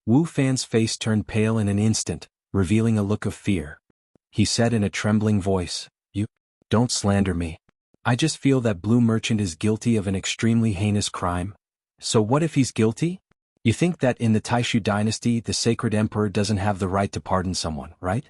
Wu Fan's face turned pale in an instant, revealing a look of fear. He said in a trembling voice, "You don't slander me. I just feel that Blue Merchant is guilty of an extremely heinous crime. So what if he's guilty? You think that in the Taishu dynasty the sacred emperor doesn't have the right to pardon someone, right?"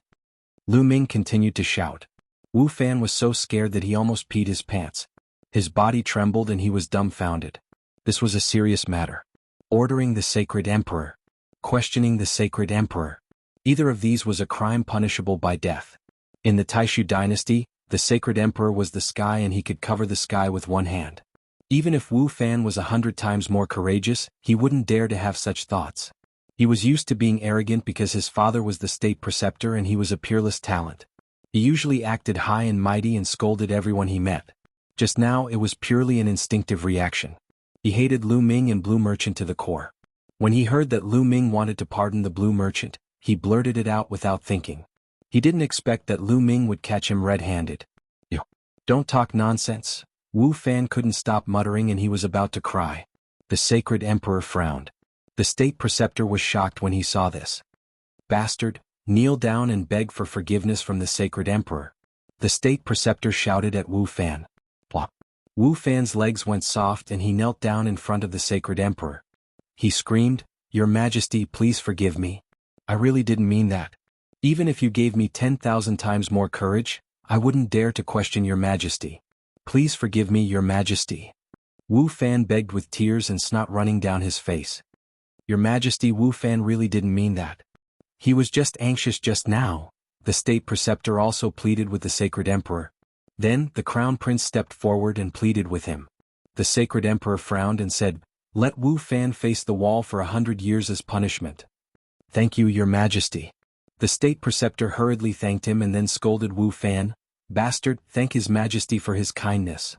Lu Ming continued to shout. Wu Fan was so scared that he almost peed his pants. His body trembled and he was dumbfounded. This was a serious matter. Ordering the sacred emperor. Questioning the sacred emperor. Either of these was a crime punishable by death. In the Taishu dynasty, the sacred emperor was the sky and he could cover the sky with one hand. Even if Wu Fan was 100 times more courageous, he wouldn't dare to have such thoughts. He was used to being arrogant because his father was the state preceptor and he was a peerless talent. He usually acted high and mighty and scolded everyone he met. Just now it was purely an instinctive reaction. He hated Lu Ming and Blue Merchant to the core. When he heard that Lu Ming wanted to pardon the Blue Merchant, he blurted it out without thinking. He didn't expect that Lu Ming would catch him red-handed. "You don't talk nonsense." Wu Fan couldn't stop muttering and he was about to cry. The sacred emperor frowned. The state preceptor was shocked when he saw this. "Bastard, kneel down and beg for forgiveness from the sacred emperor." The state preceptor shouted at Wu Fan. Plop. Wu Fan's legs went soft and he knelt down in front of the sacred emperor. He screamed, "Your Majesty, please forgive me. I really didn't mean that. Even if you gave me 10,000 times more courage, I wouldn't dare to question your Majesty. Please forgive me, your Majesty." Wu Fan begged with tears and snot running down his face. "Your Majesty, Wu Fan really didn't mean that. He was just anxious just now." The state preceptor also pleaded with the sacred emperor. Then the crown prince stepped forward and pleaded with him. The sacred emperor frowned and said, "Let Wu Fan face the wall for 100 years as punishment." "Thank you, your Majesty." The state preceptor hurriedly thanked him and then scolded Wu Fan. "Bastard, thank his Majesty for his kindness."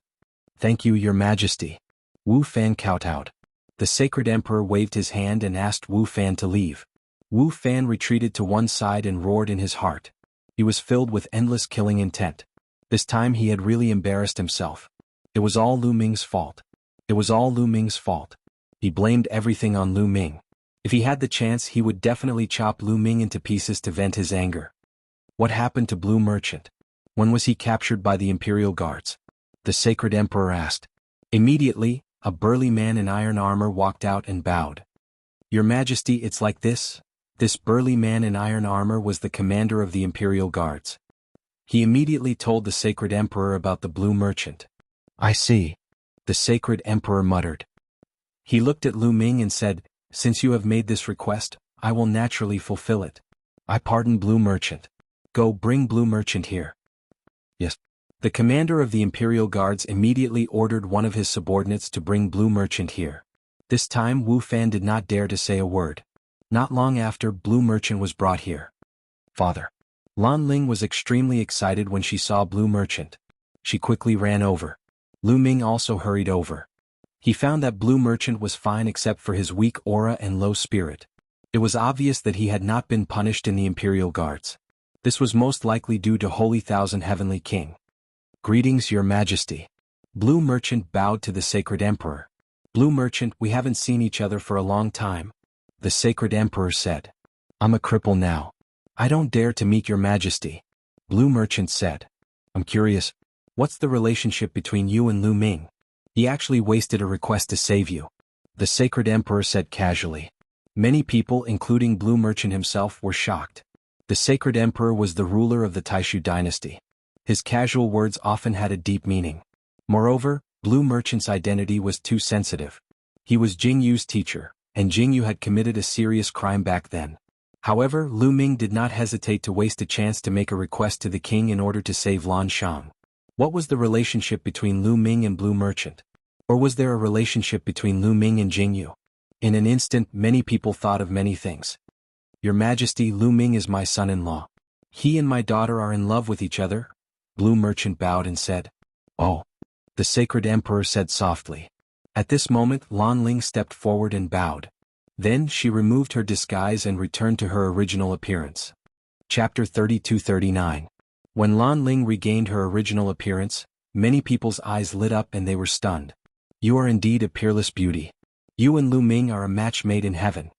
"Thank you, your Majesty." Wu Fan kowtowed. The sacred emperor waved his hand and asked Wu Fan to leave. Wu Fan retreated to one side and roared in his heart. He was filled with endless killing intent. This time he had really embarrassed himself. It was all Lu Ming's fault. It was all Lu Ming's fault. He blamed everything on Lu Ming. If he had the chance he would definitely chop Lu Ming into pieces to vent his anger. What happened to Blue Merchant? When was he captured by the Imperial Guards? The sacred emperor asked. Immediately, a burly man in iron armor walked out and bowed. "Your Majesty, it's like this." This burly man in iron armor was the commander of the Imperial Guards. He immediately told the sacred emperor about the Blue Merchant. "I see," the sacred emperor muttered. He looked at Lu Ming and said, "Since you have made this request, I will naturally fulfill it. I pardon Blue Merchant. Go bring Blue Merchant here." "Yes." The commander of the Imperial Guards immediately ordered one of his subordinates to bring Blue Merchant here. This time Wu Fan did not dare to say a word. Not long after, Blue Merchant was brought here. "Father." Lan Ling was extremely excited when she saw Blue Merchant. She quickly ran over. Lu Ming also hurried over. He found that Blue Merchant was fine except for his weak aura and low spirit. It was obvious that he had not been punished in the Imperial Guards. This was most likely due to Holy Thousand Heavenly King. "Greetings, Your Majesty." Blue Merchant bowed to the sacred emperor. "Blue Merchant, we haven't seen each other for a long time," the sacred emperor said. "I'm a cripple now. I don't dare to meet Your Majesty." Blue Merchant said. "I'm curious, what's the relationship between you and Lu Ming? He actually wasted a request to save you," the sacred emperor said casually. Many people, including Blue Merchant himself, were shocked. The sacred emperor was the ruler of the Taishu dynasty. His casual words often had a deep meaning. Moreover, Blue Merchant's identity was too sensitive. He was Jing Yu's teacher, and Jing Yu had committed a serious crime back then. However, Lu Ming did not hesitate to waste a chance to make a request to the king in order to save Lan Shang. What was the relationship between Lu Ming and Blue Merchant? Or was there a relationship between Lu Ming and Jing Yu? In an instant, many people thought of many things. "Your Majesty, Lu Ming is my son-in-law. He and my daughter are in love with each other." Blue Merchant bowed and said. "Oh," the sacred emperor said softly. At this moment, Lan Ling stepped forward and bowed. Then she removed her disguise and returned to her original appearance. Chapter 32-39. When Lan Ling regained her original appearance, many people's eyes lit up and they were stunned. "You are indeed a peerless beauty. You and Lu Ming are a match made in heaven."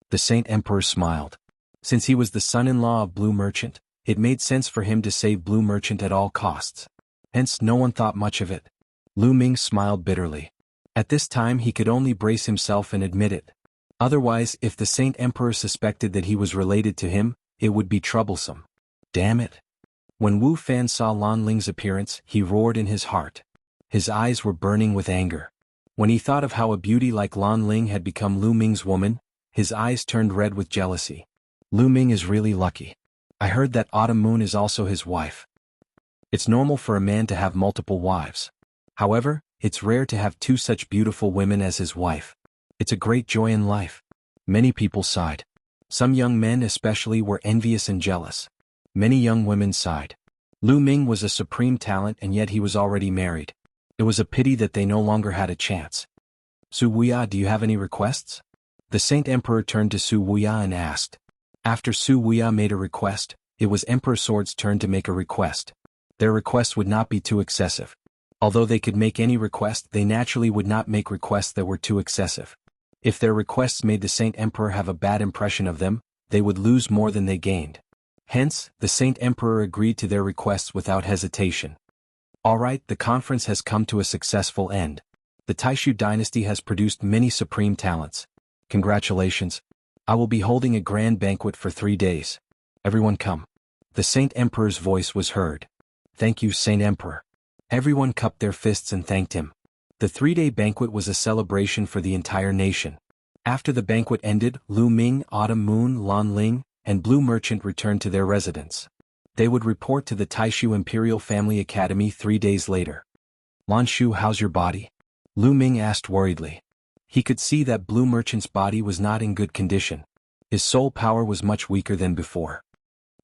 The Saint Emperor smiled. Since he was the son-in-law of Blue Merchant, it made sense for him to save Blue Merchant at all costs. Hence no one thought much of it. Lu Ming smiled bitterly. At this time he could only brace himself and admit it. Otherwise, if the Saint Emperor suspected that he was related to him, it would be troublesome. Damn it. When Wu Fan saw Lan Ling's appearance, he roared in his heart. His eyes were burning with anger. When he thought of how a beauty like Lan Ling had become Lu Ming's woman, his eyes turned red with jealousy. Lu Ming is really lucky. I heard that Autumn Moon is also his wife. It's normal for a man to have multiple wives. However, it's rare to have two such beautiful women as his wife. It's a great joy in life. Many people sighed. Some young men especially were envious and jealous. Many young women sighed. Lu Ming was a supreme talent and yet he was already married. It was a pity that they no longer had a chance. Su Wuya, do you have any requests? The Saint Emperor turned to Su Wuya and asked. After Su Wuya made a request, it was Emperor Sword's turn to make a request. Their request would not be too excessive. Although they could make any request, they naturally would not make requests that were too excessive. If their requests made the Saint Emperor have a bad impression of them, they would lose more than they gained. Hence, the Saint Emperor agreed to their requests without hesitation. Alright, the conference has come to a successful end. The Taishu dynasty has produced many supreme talents. Congratulations. I will be holding a grand banquet for 3 days. Everyone come. The Saint Emperor's voice was heard. Thank you, Saint Emperor. Everyone cupped their fists and thanked him. The 3-day banquet was a celebration for the entire nation. After the banquet ended, Lu Ming, Autumn Moon, Lan Ling, and Blue Merchant returned to their residence. They would report to the Taishu Imperial Family Academy 3 days later. Lan Shu, how's your body? Lu Ming asked worriedly. He could see that Blue Merchant's body was not in good condition. His soul power was much weaker than before.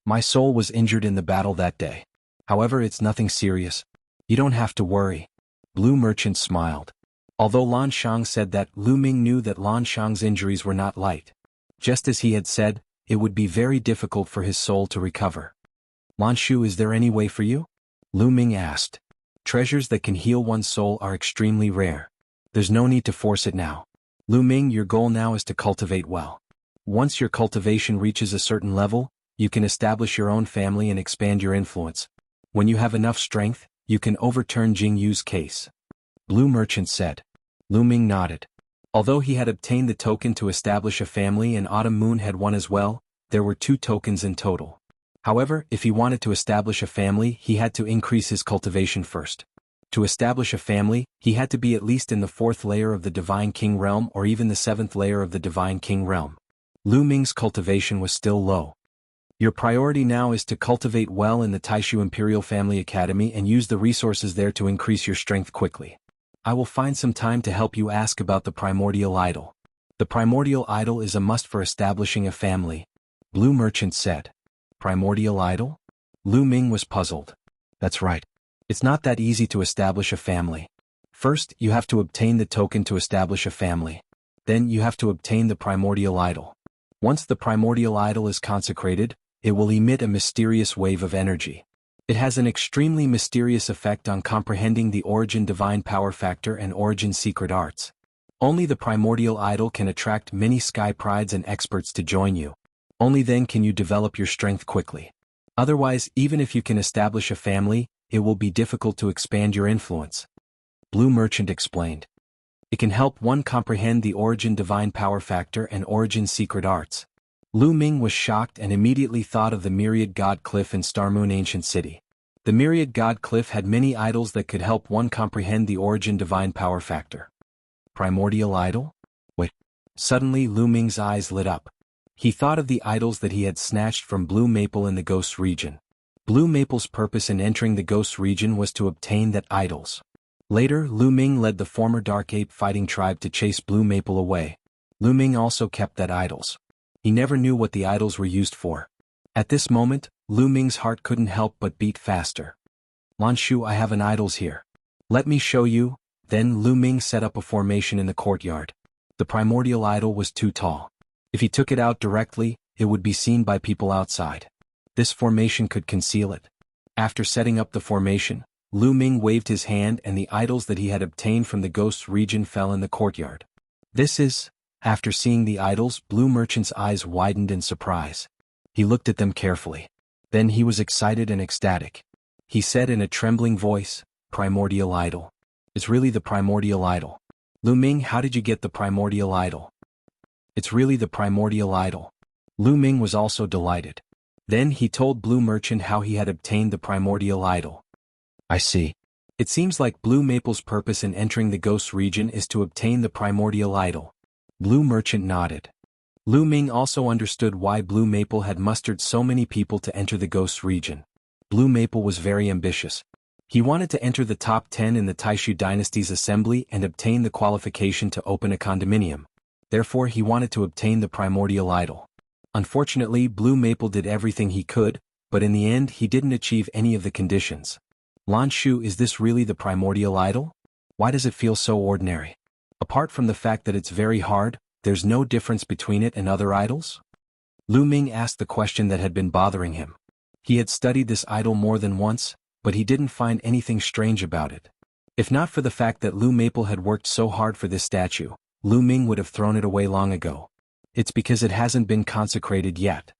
My soul was injured in the battle that day. However, it's nothing serious. You don't have to worry. Blue Merchant smiled. Although Lan Shang said that, Lu Ming knew that Lan Shang's injuries were not light. Just as he had said, it would be very difficult for his soul to recover. Lan Shu, is there any way for you? Lu Ming asked. Treasures that can heal one's soul are extremely rare. There's no need to force it now. Lu Ming, your goal now is to cultivate well. Once your cultivation reaches a certain level, you can establish your own family and expand your influence. When you have enough strength, you can overturn Jing Yu's case. Blue Merchant said. Lu Ming nodded. Although he had obtained the token to establish a family and Autumn Moon had one as well, there were 2 tokens in total. However, if he wanted to establish a family, he had to increase his cultivation first. To establish a family, he had to be at least in the 4th layer of the Divine King Realm or even the 7th layer of the Divine King Realm. Lu Ming's cultivation was still low. Your priority now is to cultivate well in the Taishu Imperial Family Academy and use the resources there to increase your strength quickly. I will find some time to help you ask about the Primordial Idol. The Primordial Idol is a must for establishing a family, Blue Merchant said. Primordial Idol? Lu Ming was puzzled. That's right. It's not that easy to establish a family. First, you have to obtain the token to establish a family. Then you have to obtain the Primordial Idol. Once the Primordial Idol is consecrated, it will emit a mysterious wave of energy. It has an extremely mysterious effect on comprehending the Origin Divine Power Factor and Origin Secret Arts. Only the Primordial Idol can attract many Sky Prides and experts to join you. Only then can you develop your strength quickly. Otherwise, even if you can establish a family, it will be difficult to expand your influence. Blue Merchant explained. It can help one comprehend the Origin Divine Power Factor and Origin Secret Arts. Lu Ming was shocked and immediately thought of the Myriad God Cliff in Starmoon Ancient City. The Myriad God Cliff had many idols that could help one comprehend the Origin Divine Power Factor. Primordial Idol? Wait. Suddenly Lu Ming's eyes lit up. He thought of the idols that he had snatched from Blue Maple in the Ghost region. Blue Maple's purpose in entering the Ghost region was to obtain that idols. Later, Lu Ming led the former Dark Ape fighting tribe to chase Blue Maple away. Lu Ming also kept that idols. He never knew what the idols were used for. At this moment, Lu Ming's heart couldn't help but beat faster. Lan Shu, I have an idols here. Let me show you. Then Lu Ming set up a formation in the courtyard. The Primordial Idol was too tall. If he took it out directly, it would be seen by people outside. This formation could conceal it. After setting up the formation, Lu Ming waved his hand and the idols that he had obtained from the Ghost region fell in the courtyard. This is After seeing the idols, Blue Merchant's eyes widened in surprise. He looked at them carefully. Then he was excited and ecstatic. He said in a trembling voice, "Primordial idol. It's really the primordial idol. Lu Ming, how did you get the primordial idol?" "It's really the primordial idol." Lu Ming was also delighted. Then he told Blue Merchant how he had obtained the primordial idol. "I see. It seems like Blue Maple's purpose in entering the Ghost region is to obtain the primordial idol." Blue Merchant nodded. Lu Ming also understood why Blue Maple had mustered so many people to enter the Ghost region. Blue Maple was very ambitious. He wanted to enter the top 10 in the Taishu dynasty's assembly and obtain the qualification to open a condominium. Therefore he wanted to obtain the primordial idol. Unfortunately, Blue Maple did everything he could, but in the end he didn't achieve any of the conditions. "Lan Shu, is this really the primordial idol? Why does it feel so ordinary? Apart from the fact that it's very hard, there's no difference between it and other idols?" Lu Ming asked the question that had been bothering him. He had studied this idol more than once, but he didn't find anything strange about it. If not for the fact that Lu Maple had worked so hard for this statue, Lu Ming would have thrown it away long ago. "It's because it hasn't been consecrated yet,"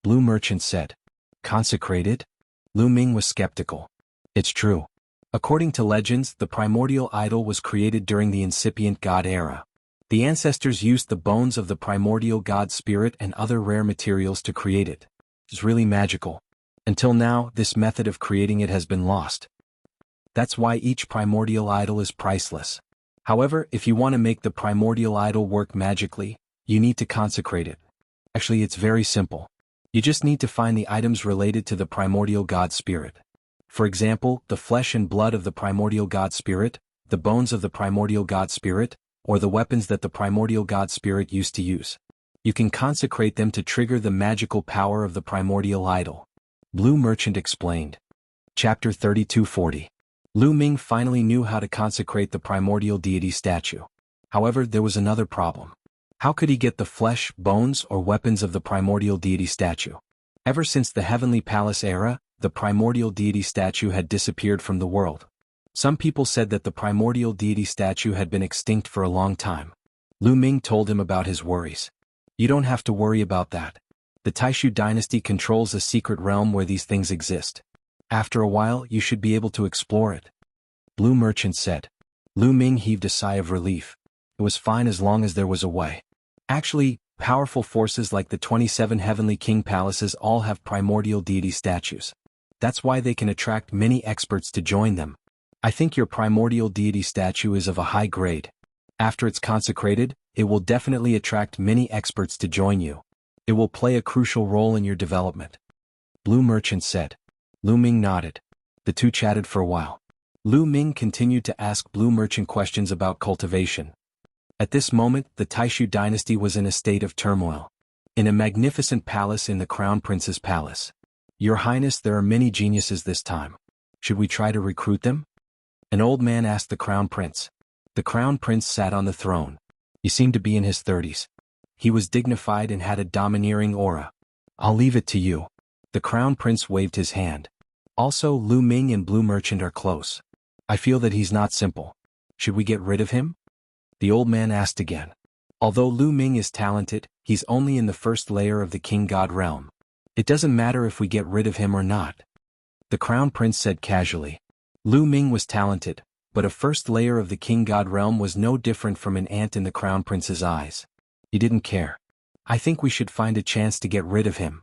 Blue Merchant said. "Consecrated?" Lu Ming was skeptical. "It's true. According to legends, the primordial idol was created during the incipient god era. The ancestors used the bones of the primordial god spirit and other rare materials to create it. It's really magical. Until now, this method of creating it has been lost. That's why each primordial idol is priceless. However, if you want to make the primordial idol work magically, you need to consecrate it. Actually, it's very simple. You just need to find the items related to the primordial god spirit. For example, the flesh and blood of the primordial god spirit, the bones of the primordial god spirit, or the weapons that the primordial god spirit used to use. You can consecrate them to trigger the magical power of the primordial idol. Blue Merchant explained. Chapter 3240. Lu Ming finally knew how to consecrate the primordial deity statue. However, there was another problem. How could he get the flesh, bones, or weapons of the primordial deity statue? Ever since the Heavenly Palace era, the primordial deity statue had disappeared from the world. Some people said that the primordial deity statue had been extinct for a long time. Lu Ming told him about his worries. "You don't have to worry about that. The Taishu dynasty controls a secret realm where these things exist. After a while, you should be able to explore it," Blue Merchant said. Lu Ming heaved a sigh of relief. It was fine as long as there was a way. Actually, powerful forces like the 27 Heavenly King Palaces all have primordial deity statues. That's why they can attract many experts to join them. I think your primordial deity statue is of a high grade. After it's consecrated, it will definitely attract many experts to join you. It will play a crucial role in your development," Blue Merchant said. Lu Ming nodded. The two chatted for a while. Lu Ming continued to ask Blue Merchant questions about cultivation. At this moment, the Taishu dynasty was in a state of turmoil. In a magnificent palace in the Crown Prince's palace. "Your Highness, there are many geniuses this time. Should we try to recruit them?" An old man asked the Crown Prince. The Crown Prince sat on the throne. He seemed to be in his 30s. He was dignified and had a domineering aura. "I'll leave it to you." The Crown Prince waved his hand. "Also, Lu Ming and Blue Merchant are close. I feel that he's not simple. Should we get rid of him?" The old man asked again. "Although Lu Ming is talented, he's only in the first layer of the King God realm. It doesn't matter if we get rid of him or not," the Crown Prince said casually. Lu Ming was talented, but a first layer of the King God realm was no different from an ant in the Crown Prince's eyes. He didn't care. "I think we should find a chance to get rid of him."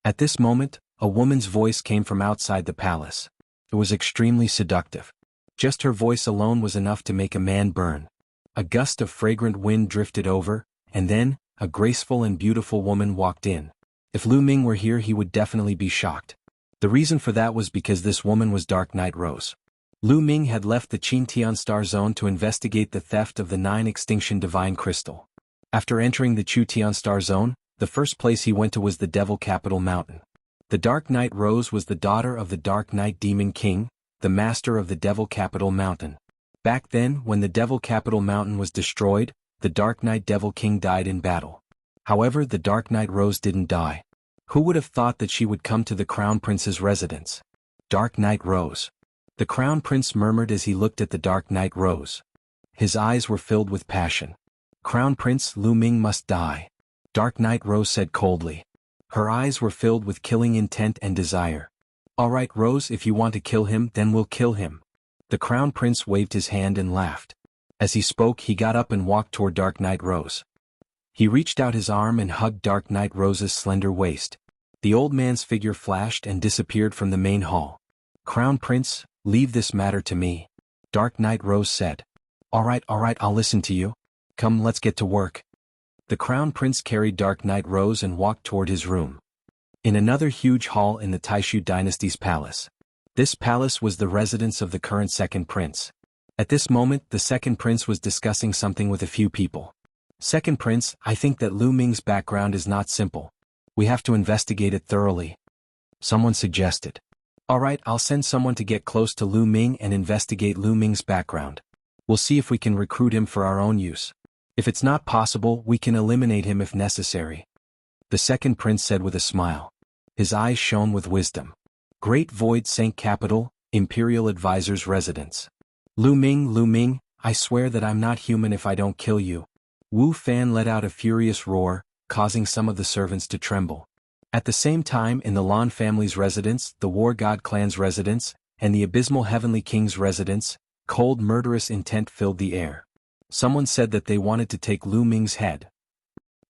At this moment, a woman's voice came from outside the palace. It was extremely seductive. Just her voice alone was enough to make a man burn. A gust of fragrant wind drifted over, and then, a graceful and beautiful woman walked in. If Lu Ming were here, he would definitely be shocked. The reason for that was because this woman was Dark Knight Rose. Lu Ming had left the Qintian Star Zone to investigate the theft of the 9 Extinction Divine Crystal. After entering the Qintian Star Zone, the first place he went to was the Devil Capital Mountain. The Dark Knight Rose was the daughter of the Dark Knight Demon King, the master of the Devil Capital Mountain. Back then, when the Devil Capital Mountain was destroyed, the Dark Knight Devil King died in battle. However, the Dark Knight Rose didn't die. Who would have thought that she would come to the Crown Prince's residence? Dark Knight Rose. The Crown Prince murmured as he looked at the Dark Knight Rose. His eyes were filled with passion. Crown Prince Lu Ming must die. Dark Knight Rose said coldly. Her eyes were filled with killing intent and desire. All right, Rose, if you want to kill him, then we'll kill him. The Crown Prince waved his hand and laughed. As he spoke, he got up and walked toward Dark Knight Rose. He reached out his arm and hugged Dark Knight Rose's slender waist. The old man's figure flashed and disappeared from the main hall. Crown Prince, leave this matter to me. Dark Knight Rose said. All right, I'll listen to you. Come, let's get to work. The Crown Prince carried Dark Knight Rose and walked toward his room. In another huge hall in the Taishu dynasty's palace. This palace was the residence of the current second prince. At this moment, the second prince was discussing something with a few people. Second prince, I think that Lu Ming's background is not simple. We have to investigate it thoroughly. Someone suggested. All right, I'll send someone to get close to Lu Ming and investigate Lu Ming's background. We'll see if we can recruit him for our own use. If it's not possible, we can eliminate him if necessary. The second prince said with a smile. His eyes shone with wisdom. Great Void Sank Capital, Imperial Advisor's residence. Lu Ming, I swear that I'm not human if I don't kill you. Wu Fan let out a furious roar, causing some of the servants to tremble. At the same time, in the Lan family's residence, the War God clan's residence, and the Abysmal Heavenly King's residence, cold murderous intent filled the air. Someone said that they wanted to take Lu Ming's head.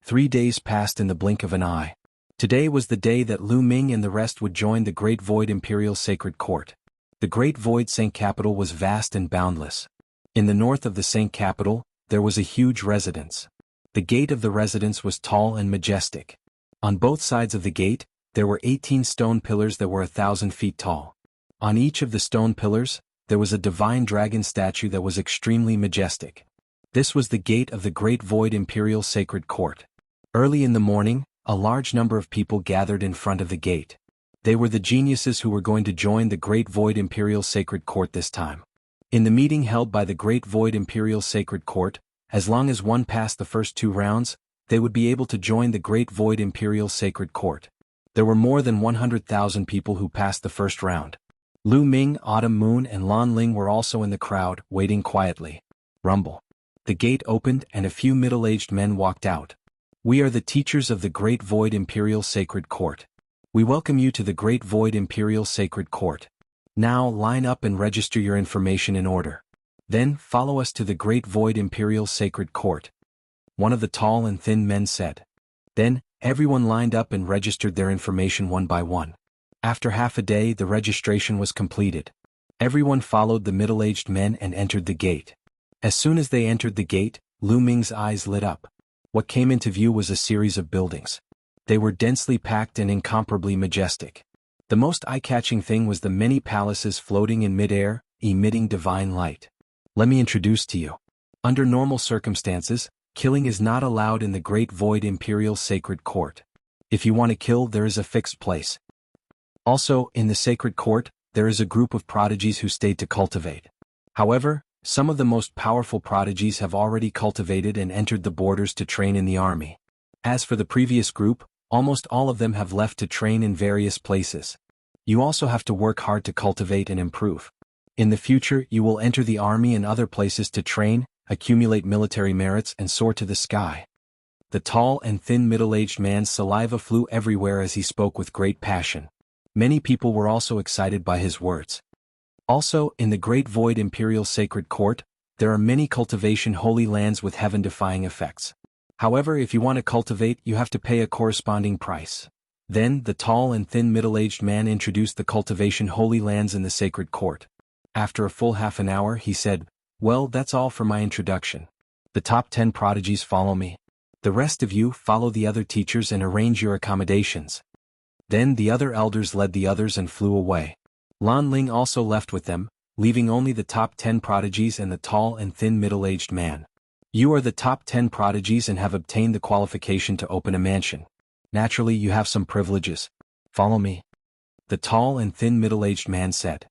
3 days passed in the blink of an eye. Today was the day that Lu Ming and the rest would join the Great Void Imperial Sacred Court. The Great Void Sank Capital was vast and boundless. In the north of the Sank Capital, there was a huge residence. The gate of the residence was tall and majestic. On both sides of the gate, there were 18 stone pillars that were 1,000 feet tall. On each of the stone pillars, there was a divine dragon statue that was extremely majestic. This was the gate of the Great Void Imperial Sacred Court. Early in the morning, a large number of people gathered in front of the gate. They were the geniuses who were going to join the Great Void Imperial Sacred Court this time. In the meeting held by the Great Void Imperial Sacred Court, as long as one passed the first 2 rounds, they would be able to join the Great Void Imperial Sacred Court. There were more than 100,000 people who passed the first round. Lu Ming, Autumn Moon and Lan Ling were also in the crowd, waiting quietly. Rumble. The gate opened and a few middle-aged men walked out. We are the teachers of the Great Void Imperial Sacred Court. We welcome you to the Great Void Imperial Sacred Court. Now line up and register your information in order. Then follow us to the Great Void Imperial Sacred Court. One of the tall and thin men said. Then, everyone lined up and registered their information one by one. After half a day, the registration was completed. Everyone followed the middle-aged men and entered the gate. As soon as they entered the gate, Lu Ming's eyes lit up. What came into view was a series of buildings. They were densely packed and incomparably majestic. The most eye-catching thing was the many palaces floating in mid-air, emitting divine light. Let me introduce to you. Under normal circumstances, killing is not allowed in the Great Void Imperial Sacred Court. If you want to kill, there is a fixed place. Also, in the Sacred Court, there is a group of prodigies who stayed to cultivate. However, some of the most powerful prodigies have already cultivated and entered the borders to train in the army. As for the previous group, almost all of them have left to train in various places. You also have to work hard to cultivate and improve. In the future, you will enter the army and other places to train, accumulate military merits and soar to the sky. The tall and thin middle-aged man's saliva flew everywhere as he spoke with great passion. Many people were also excited by his words. Also, in the Great Void Imperial Sacred Court, there are many cultivation holy lands with heaven-defying effects. However, if you want to cultivate, you have to pay a corresponding price. Then, the tall and thin middle-aged man introduced the cultivation holy lands in the Sacred Court. After a full half an hour, he said, "Well, that's all for my introduction. The top 10 prodigies follow me. The rest of you follow the other teachers and arrange your accommodations." Then the other elders led the others and flew away. Lan Ling also left with them, leaving only the top 10 prodigies and the tall and thin middle-aged man. You are the top 10 prodigies and have obtained the qualification to open a mansion. Naturally, you have some privileges. Follow me. The tall and thin middle-aged man said.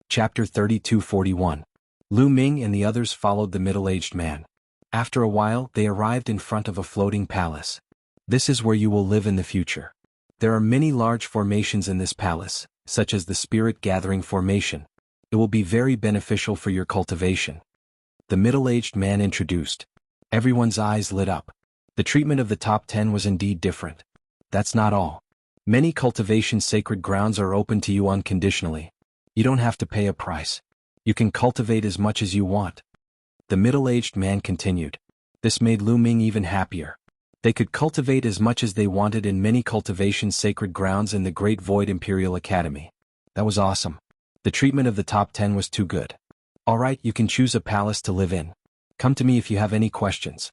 Chapter 32:41. Lu Ming and the others followed the middle-aged man. After a while, they arrived in front of a floating palace. This is where you will live in the future. There are many large formations in this palace, such as the Spirit Gathering Formation. It will be very beneficial for your cultivation. The middle-aged man introduced. Everyone's eyes lit up. The treatment of the top 10 was indeed different. That's not all. Many cultivation sacred grounds are open to you unconditionally. You don't have to pay a price. You can cultivate as much as you want. The middle-aged man continued. This made Lu Ming even happier. They could cultivate as much as they wanted in many cultivation sacred grounds in the Great Void Imperial Academy. That was awesome. The treatment of the top 10 was too good. All right, you can choose a palace to live in. Come to me if you have any questions.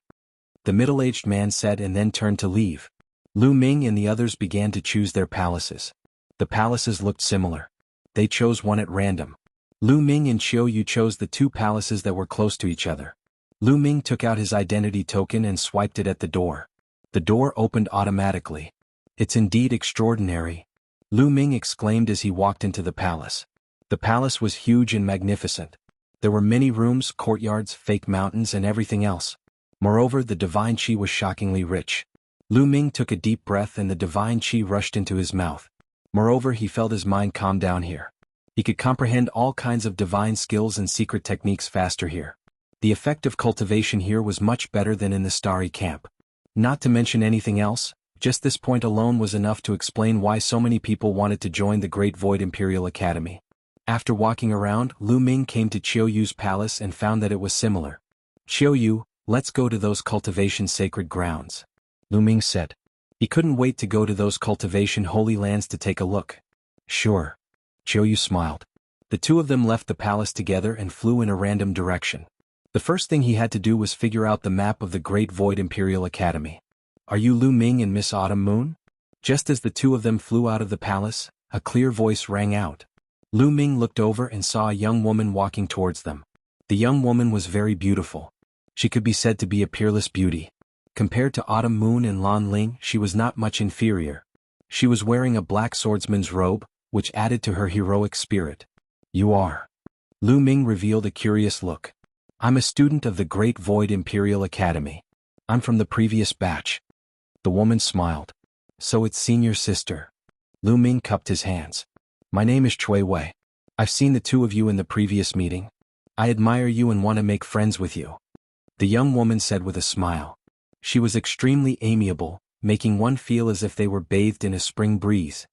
The middle-aged man said and then turned to leave. Lu Ming and the others began to choose their palaces. The palaces looked similar. They chose one at random. Lu Ming and Qiu Yu chose the two palaces that were close to each other. Lu Ming took out his identity token and swiped it at the door. The door opened automatically. It's indeed extraordinary, Lu Ming exclaimed as he walked into the palace. The palace was huge and magnificent. There were many rooms, courtyards, fake mountains, and everything else. Moreover, the divine qi was shockingly rich. Lu Ming took a deep breath and the divine qi rushed into his mouth. Moreover, he felt his mind calm down here. He could comprehend all kinds of divine skills and secret techniques faster here. The effect of cultivation here was much better than in the starry camp. Not to mention anything else, just this point alone was enough to explain why so many people wanted to join the Great Void Imperial Academy. After walking around, Lu Ming came to Qiu Yu's palace and found that it was similar. Qiu Yu, let's go to those cultivation sacred grounds, Lu Ming said. He couldn't wait to go to those cultivation holy lands to take a look. Sure. Qiu Yu smiled. The two of them left the palace together and flew in a random direction. The first thing he had to do was figure out the map of the Great Void Imperial Academy. Are you Lu Ming and Miss Autumn Moon? Just as the two of them flew out of the palace, a clear voice rang out. Lu Ming looked over and saw a young woman walking towards them. The young woman was very beautiful. She could be said to be a peerless beauty. Compared to Autumn Moon and Lan Ling, she was not much inferior. She was wearing a black swordsman's robe, which added to her heroic spirit. You are? Lu Ming revealed a curious look. I'm a student of the Great Void Imperial Academy. I'm from the previous batch. The woman smiled. So it's senior sister. Lu Ming cupped his hands. My name is Chui Wei. I've seen the two of you in the previous meeting. I admire you and want to make friends with you. The young woman said with a smile. She was extremely amiable, making one feel as if they were bathed in a spring breeze.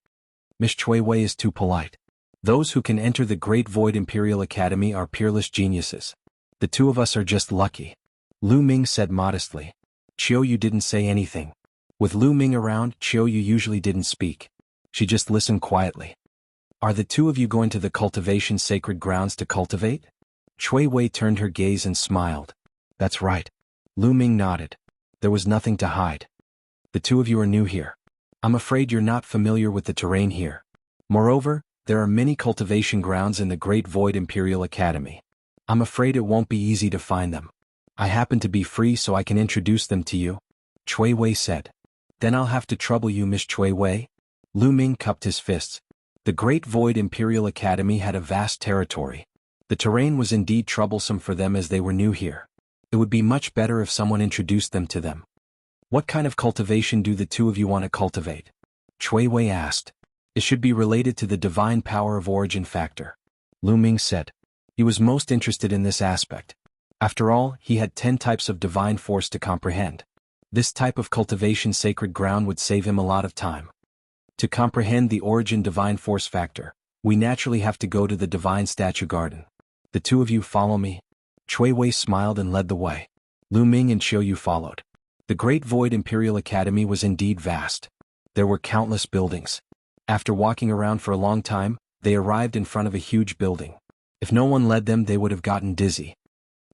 Miss Chui Wei is too polite. Those who can enter the Great Void Imperial Academy are peerless geniuses. The two of us are just lucky. Lu Ming said modestly. Qiu Yu didn't say anything. With Lu Ming around, Qiu Yu usually didn't speak. She just listened quietly. Are the two of you going to the cultivation sacred grounds to cultivate? Chui Wei turned her gaze and smiled. That's right. Lu Ming nodded. There was nothing to hide. The two of you are new here. I'm afraid you're not familiar with the terrain here. Moreover, there are many cultivation grounds in the Great Void Imperial Academy. I'm afraid it won't be easy to find them. I happen to be free so I can introduce them to you, Chui Wei said. Then I'll have to trouble you, Miss Chui Wei. Lu Ming cupped his fists. The Great Void Imperial Academy had a vast territory. The terrain was indeed troublesome for them as they were new here. It would be much better if someone introduced them to them. What kind of cultivation do the two of you want to cultivate? Chui Wei asked. It should be related to the divine power of origin factor, Lu Ming said. He was most interested in this aspect. After all, he had 10 types of divine force to comprehend. This type of cultivation sacred ground would save him a lot of time. To comprehend the origin divine force factor, we naturally have to go to the divine statue garden. The two of you follow me. Chui Wei smiled and led the way. Lu Ming and Qiu Yu followed. The Great Void Imperial Academy was indeed vast. There were countless buildings. After walking around for a long time, they arrived in front of a huge building. If no one led them, they would have gotten dizzy.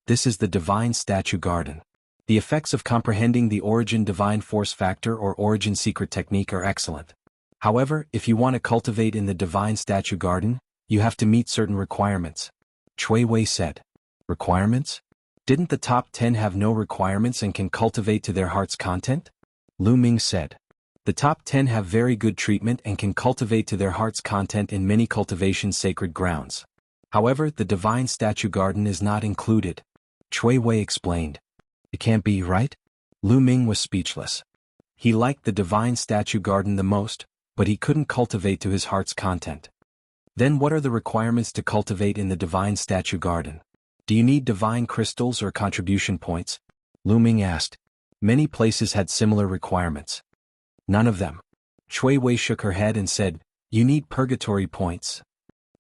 This is the divine statue garden. The effects of comprehending the origin divine force factor or origin secret technique are excellent. However, if you want to cultivate in the divine statue garden, you have to meet certain requirements, Chui Wei said. Requirements? Didn't the top 10 have no requirements and can cultivate to their heart's content? Lu Ming said. The top 10 have very good treatment and can cultivate to their heart's content in many cultivation sacred grounds. However, the divine statue garden is not included, Chui Wei explained. It can't be, right? Lu Ming was speechless. He liked the divine statue garden the most, but he couldn't cultivate to his heart's content. Then what are the requirements to cultivate in the divine statue garden? Do you need divine crystals or contribution points? Lu Ming asked. Many places had similar requirements. None of them. Cui Wei shook her head and said, You need purgatory points.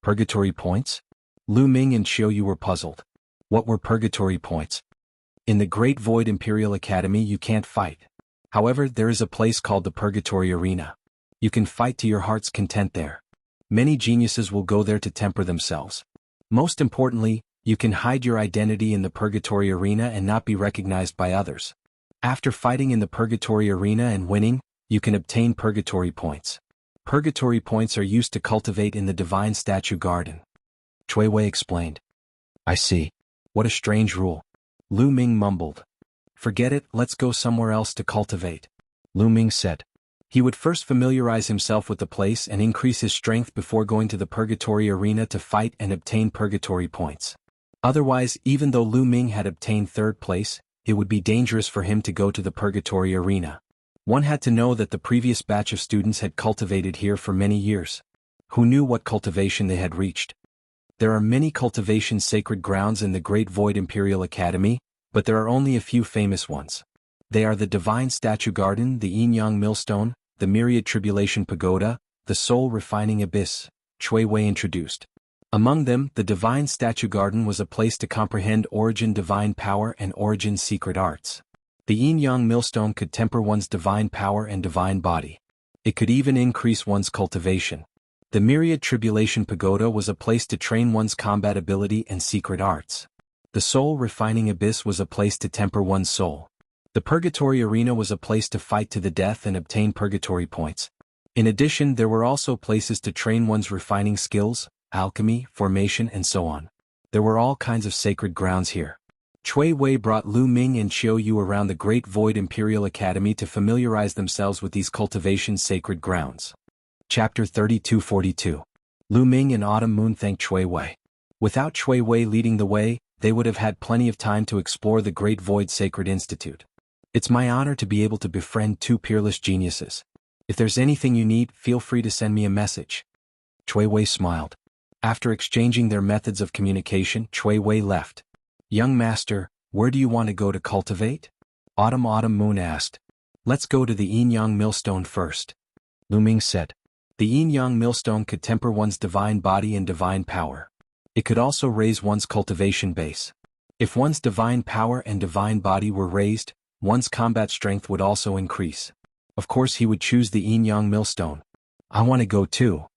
Purgatory points? Lu Ming and Qiu Yu were puzzled. What were purgatory points? In the Great Void Imperial Academy you can't fight. However, there is a place called the Purgatory Arena. You can fight to your heart's content there. Many geniuses will go there to temper themselves. Most importantly, you can hide your identity in the Purgatory Arena and not be recognized by others. After fighting in the Purgatory Arena and winning, you can obtain Purgatory points. Purgatory points are used to cultivate in the Divine Statue Garden. Cui Wei explained. I see. What a strange rule. Lu Ming mumbled. Forget it, let's go somewhere else to cultivate. Lu Ming said. He would first familiarize himself with the place and increase his strength before going to the Purgatory Arena to fight and obtain Purgatory points. Otherwise, even though Lu Ming had obtained third place, it would be dangerous for him to go to the Purgatory Arena. One had to know that the previous batch of students had cultivated here for many years. Who knew what cultivation they had reached? There are many cultivation sacred grounds in the Great Void Imperial Academy, but there are only a few famous ones. They are the Divine Statue Garden, the Yin-Yang Millstone, the Myriad Tribulation Pagoda, the Soul Refining Abyss, Cui Wei introduced. Among them, the Divine Statue Garden was a place to comprehend origin divine power and origin secret arts. The Yin-Yang Millstone could temper one's divine power and divine body. It could even increase one's cultivation. The Myriad Tribulation Pagoda was a place to train one's combat ability and secret arts. The Soul Refining Abyss was a place to temper one's soul. The Purgatory Arena was a place to fight to the death and obtain purgatory points. In addition, there were also places to train one's refining skills, alchemy, formation, and so on. There were all kinds of sacred grounds here. Cui Wei brought Lu Ming and Qiu Yu around the Great Void Imperial Academy to familiarize themselves with these cultivation sacred grounds. Chapter 32-42. Lu Ming and Autumn Moon thanked Cui Wei. Without Cui Wei leading the way, they would have had plenty of time to explore the Great Void Sacred Institute. It's my honor to be able to befriend two peerless geniuses. If there's anything you need, feel free to send me a message. Cui Wei smiled. After exchanging their methods of communication, Cui Wei left. Young master, where do you want to go to cultivate? Autumn Moon asked. Let's go to the Yin-Yang Millstone first. Lu Ming said. The Yin-Yang Millstone could temper one's divine body and divine power. It could also raise one's cultivation base. If one's divine power and divine body were raised, one's combat strength would also increase. Of course he would choose the Yin-Yang Millstone. I want to go too.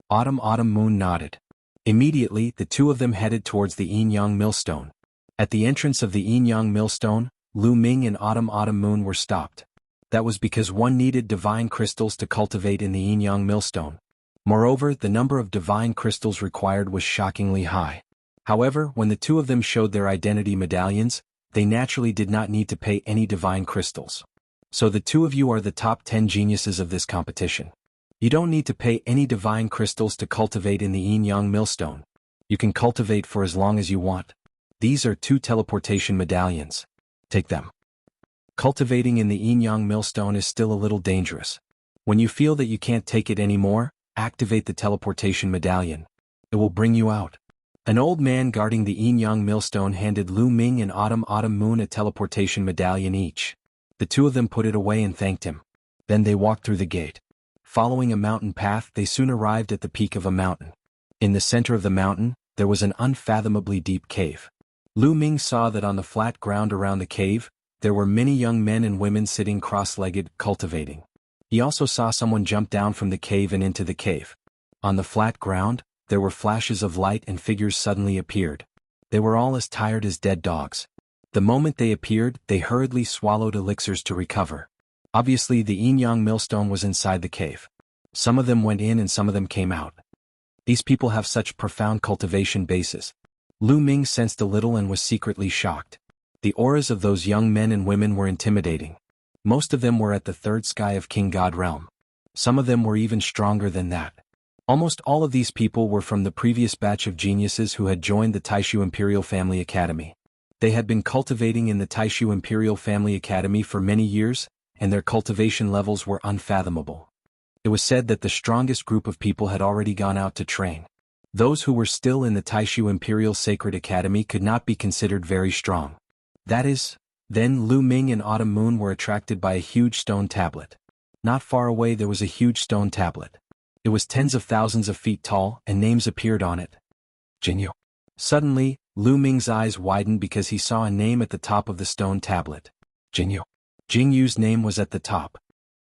Autumn Moon nodded. Immediately, the two of them headed towards the Yin-Yang Millstone. At the entrance of the Yin-Yang Millstone, Lu Ming and Autumn Moon were stopped. That was because one needed divine crystals to cultivate in the Yin-Yang Millstone. Moreover, the number of divine crystals required was shockingly high. However, when the two of them showed their identity medallions, they naturally did not need to pay any divine crystals. So the two of you are the top 10 geniuses of this competition. You don't need to pay any divine crystals to cultivate in the Yin-Yang Millstone. You can cultivate for as long as you want. These are 2 teleportation medallions. Take them. Cultivating in the Yin-Yang Millstone is still a little dangerous. When you feel that you can't take it anymore, activate the teleportation medallion. It will bring you out. An old man guarding the Yin-Yang Millstone handed Lu Ming and Autumn Moon a teleportation medallion each. The two of them put it away and thanked him. Then they walked through the gate. Following a mountain path, they soon arrived at the peak of a mountain. In the center of the mountain, there was an unfathomably deep cave. Lu Ming saw that on the flat ground around the cave, there were many young men and women sitting cross-legged, cultivating. He also saw someone jump down from the cave and into the cave. On the flat ground, there were flashes of light and figures suddenly appeared. They were all as tired as dead dogs. The moment they appeared, they hurriedly swallowed elixirs to recover. Obviously, the Yin-Yang Millstone was inside the cave. Some of them went in and some of them came out. These people have such profound cultivation bases. Lu Ming sensed a little and was secretly shocked. The auras of those young men and women were intimidating. Most of them were at the third sky of King God realm. Some of them were even stronger than that. Almost all of these people were from the previous batch of geniuses who had joined the Taishu Imperial Family Academy. They had been cultivating in the Taishu Imperial Family Academy for many years, and their cultivation levels were unfathomable. It was said that the strongest group of people had already gone out to train. Those who were still in the Taishu Imperial Sacred Academy could not be considered very strong. That is, Then Lu Ming and Autumn Moon were attracted by a huge stone tablet. Not far away there was a huge stone tablet. It was tens of thousands of feet tall, and names appeared on it. Jingyu. Suddenly, Lu Ming's eyes widened because he saw a name at the top of the stone tablet. Jingyu. Jingyu's name was at the top.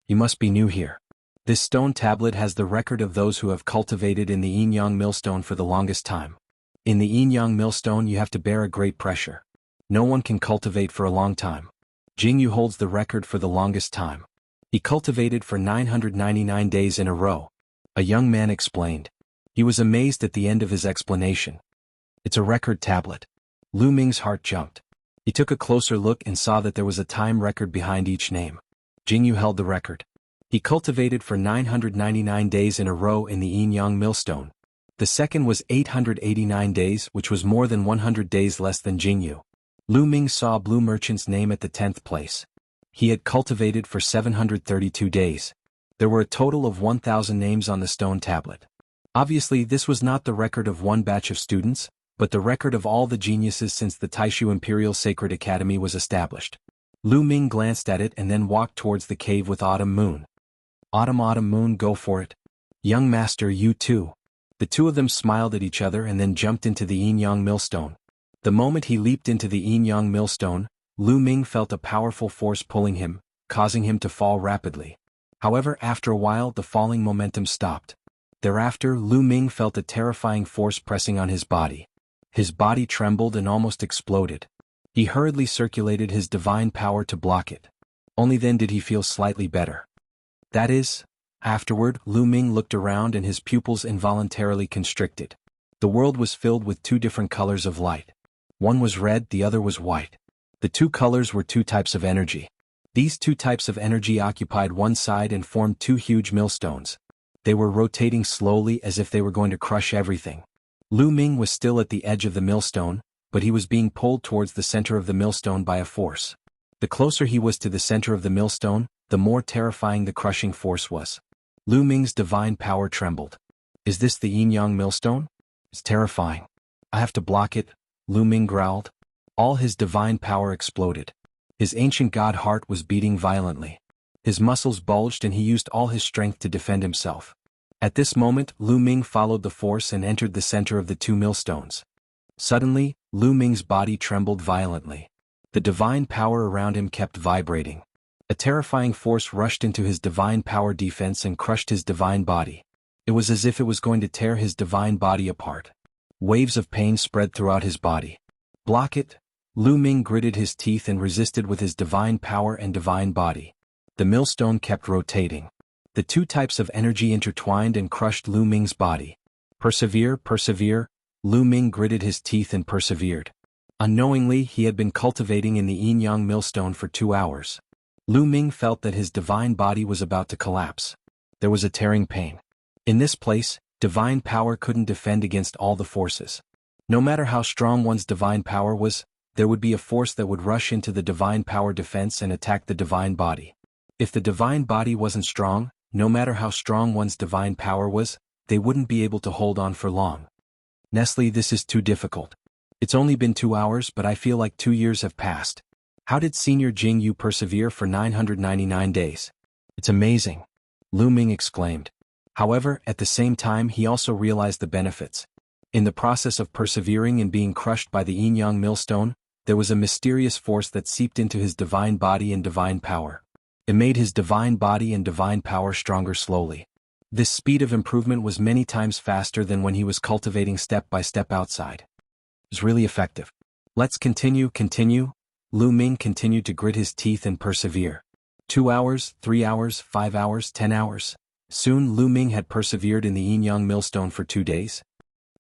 You must be new here. This stone tablet has the record of those who have cultivated in the yin-yang millstone for the longest time. In the yin-yang millstone you have to bear a great pressure. No one can cultivate for a long time. Jingyu holds the record for the longest time. He cultivated for 999 days in a row. A young man explained. He was amazed at the end of his explanation. It's a record tablet. Lu Ming's heart jumped. He took a closer look and saw that there was a time record behind each name. Jingyu held the record. He cultivated for 999 days in a row in the yin-yang millstone. The second was 889 days, which was more than 100 days less than Jingyu. Lu Ming saw Blue Merchant's name at the 10th place. He had cultivated for 732 days. There were a total of 1,000 names on the stone tablet. Obviously this was not the record of one batch of students, but the record of all the geniuses since the Taishu Imperial Sacred Academy was established. Lu Ming glanced at it and then walked towards the cave with Autumn Moon. Autumn Moon, go for it. Young master, you too. The two of them smiled at each other and then jumped into the yin-yang millstone. The moment he leaped into the yin-yang millstone, Lu Ming felt a powerful force pulling him, causing him to fall rapidly. However, after a while the falling momentum stopped. Thereafter, Lu Ming felt a terrifying force pressing on his body. His body trembled and almost exploded. He hurriedly circulated his divine power to block it. Only then did he feel slightly better. That is, afterward, Lu Ming looked around and his pupils involuntarily constricted. The world was filled with two different colors of light. One was red, the other was white. The two colors were two types of energy. These two types of energy occupied one side and formed two huge millstones. They were rotating slowly as if they were going to crush everything. Lu Ming was still at the edge of the millstone, but he was being pulled towards the center of the millstone by a force. The closer he was to the center of the millstone, the more terrifying the crushing force was. Lu Ming's divine power trembled. Is this the yin-yang millstone? It's terrifying. I have to block it, Lu Ming growled. All his divine power exploded. His ancient god heart was beating violently. His muscles bulged and he used all his strength to defend himself. At this moment, Lu Ming followed the force and entered the center of the two millstones. Suddenly, Lu Ming's body trembled violently. The divine power around him kept vibrating. A terrifying force rushed into his divine power defense and crushed his divine body. It was as if it was going to tear his divine body apart. Waves of pain spread throughout his body. Block it! Lu Ming gritted his teeth and resisted with his divine power and divine body. The millstone kept rotating. The two types of energy intertwined and crushed Lu Ming's body. Persevere, persevere, Lu Ming gritted his teeth and persevered. Unknowingly, he had been cultivating in the yin-yang millstone for 2 hours. Lu Ming felt that his divine body was about to collapse. There was a tearing pain. In this place, divine power couldn't defend against all the forces. No matter how strong one's divine power was, there would be a force that would rush into the divine power defense and attack the divine body. If the divine body wasn't strong, no matter how strong one's divine power was, they wouldn't be able to hold on for long. Nestle, this is too difficult. It's only been 2 hours, but I feel like 2 years have passed. How did Senior Jingyu persevere for 999 days? It's amazing, Lu Ming exclaimed. However, at the same time he also realized the benefits. In the process of persevering and being crushed by the yin-yang millstone, there was a mysterious force that seeped into his divine body and divine power. It made his divine body and divine power stronger slowly. This speed of improvement was many times faster than when he was cultivating step by step outside. It was really effective. Let's continue. Lu Ming continued to grit his teeth and persevere. 2 hours, 3 hours, 5 hours, 10 hours. Soon Lu Ming had persevered in the yin-yang millstone for 2 days.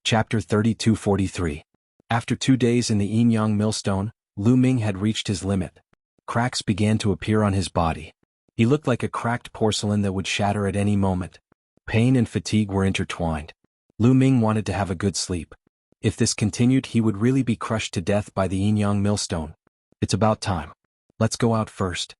Chapter 32-43. After 2 days in the yin-yang millstone, Lu Ming had reached his limit. Cracks began to appear on his body. He looked like a cracked porcelain that would shatter at any moment. Pain and fatigue were intertwined. Lu Ming wanted to have a good sleep. If this continued, he would really be crushed to death by the yin-yang millstone. It's about time. Let's go out first.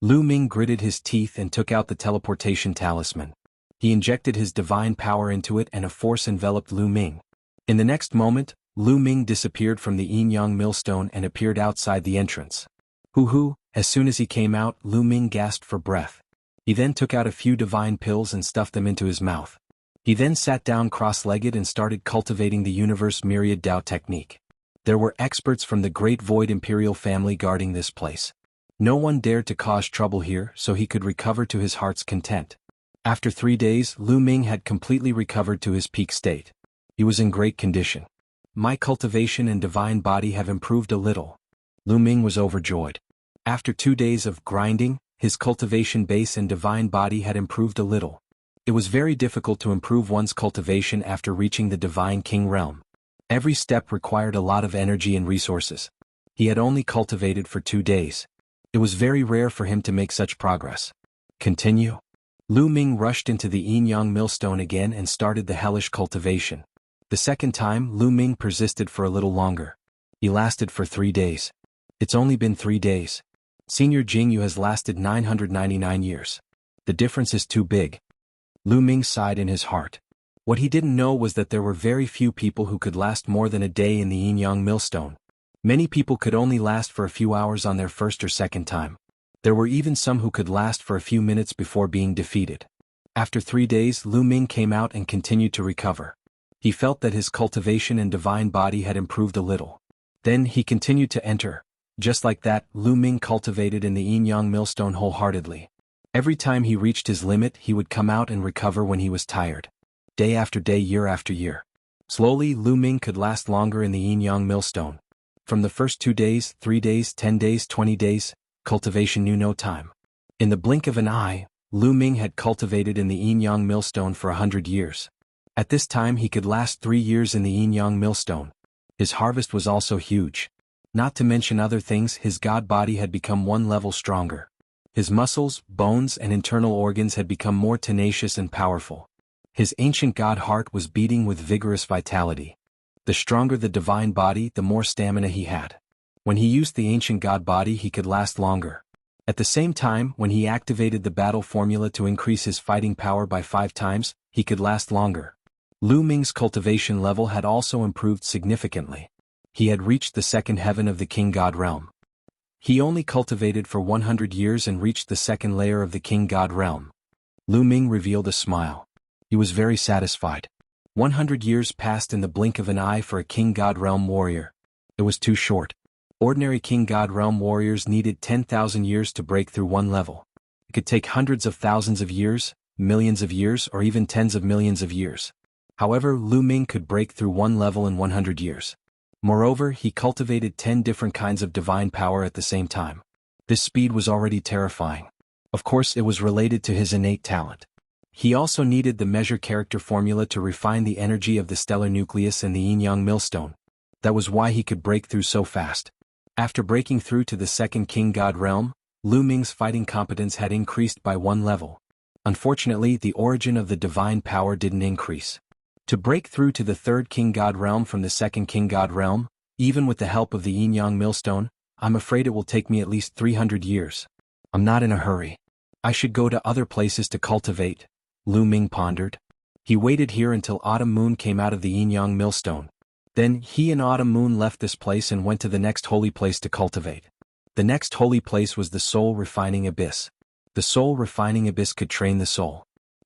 Lu Ming gritted his teeth and took out the teleportation talisman. He injected his divine power into it and a force enveloped Lu Ming. In the next moment, Lu Ming disappeared from the yin-yang millstone and appeared outside the entrance. Hoo-hoo, as soon as he came out, Lu Ming gasped for breath. He then took out a few divine pills and stuffed them into his mouth. He then sat down cross-legged and started cultivating the universe myriad Tao technique. There were experts from the Great Void Imperial family guarding this place. No one dared to cause trouble here, so he could recover to his heart's content. After 3 days, Lu Ming had completely recovered to his peak state. He was in great condition. My cultivation and divine body have improved a little. Lu Ming was overjoyed. After 2 days of grinding, his cultivation base and divine body had improved a little. It was very difficult to improve one's cultivation after reaching the Divine King realm. Every step required a lot of energy and resources. He had only cultivated for 2 days. It was very rare for him to make such progress. Continue. Lu Ming rushed into the yin-yang millstone again and started the hellish cultivation. The second time, Lu Ming persisted for a little longer. He lasted for 3 days. It's only been 3 days. Senior Jingyu has lasted 999 years. The difference is too big. Lu Ming sighed in his heart. What he didn't know was that there were very few people who could last more than a day in the yin-yang millstone. Many people could only last for a few hours on their first or second time. There were even some who could last for a few minutes before being defeated. After 3 days, Lu Ming came out and continued to recover. He felt that his cultivation and divine body had improved a little. Then he continued to enter. Just like that, Lu Ming cultivated in the yin-yang millstone wholeheartedly. Every time he reached his limit, he would come out and recover when he was tired. Day after day, year after year. Slowly, Lu Ming could last longer in the yin-yang millstone. From the first 2 days, 3 days, 10 days, 20 days, cultivation knew no time. In the blink of an eye, Lu Ming had cultivated in the yin-yang millstone for 100 years. At this time he could last 3 years in the yin-yang millstone. His harvest was also huge. Not to mention other things, his god body had become 1 level stronger. His muscles, bones, and internal organs had become more tenacious and powerful. His ancient god heart was beating with vigorous vitality. The stronger the divine body, the more stamina he had. When he used the ancient god body, he could last longer. At the same time, when he activated the battle formula to increase his fighting power by 5 times, he could last longer. Lu Ming's cultivation level had also improved significantly. He had reached the second heaven of the king god realm. He only cultivated for 100 years and reached the second layer of the king god realm. Lu Ming revealed a smile. He was very satisfied. 100 years passed in the blink of an eye for a king god realm warrior. It was too short. Ordinary king god realm warriors needed 10,000 years to break through 1 level. It could take hundreds of thousands of years, millions of years, or even tens of millions of years. However, Lu Ming could break through 1 level in 100 years. Moreover, he cultivated 10 different kinds of divine power at the same time. This speed was already terrifying. Of course, it was related to his innate talent. He also needed the measure character formula to refine the energy of the stellar nucleus and the yin-yang millstone. That was why he could break through so fast. After breaking through to the second king god realm, Lu Ming's fighting competence had increased by 1 level. Unfortunately, the origin of the divine power didn't increase. To break through to the third king god realm from the second king god realm, even with the help of the yin-yang millstone, I'm afraid it will take me at least 300 years. I'm not in a hurry. I should go to other places to cultivate, Lu Ming pondered. He waited here until Autumn Moon came out of the yin-yang millstone. Then he and Autumn Moon left this place and went to the next holy place to cultivate. The next holy place was the soul refining abyss. The soul refining abyss could train the soul.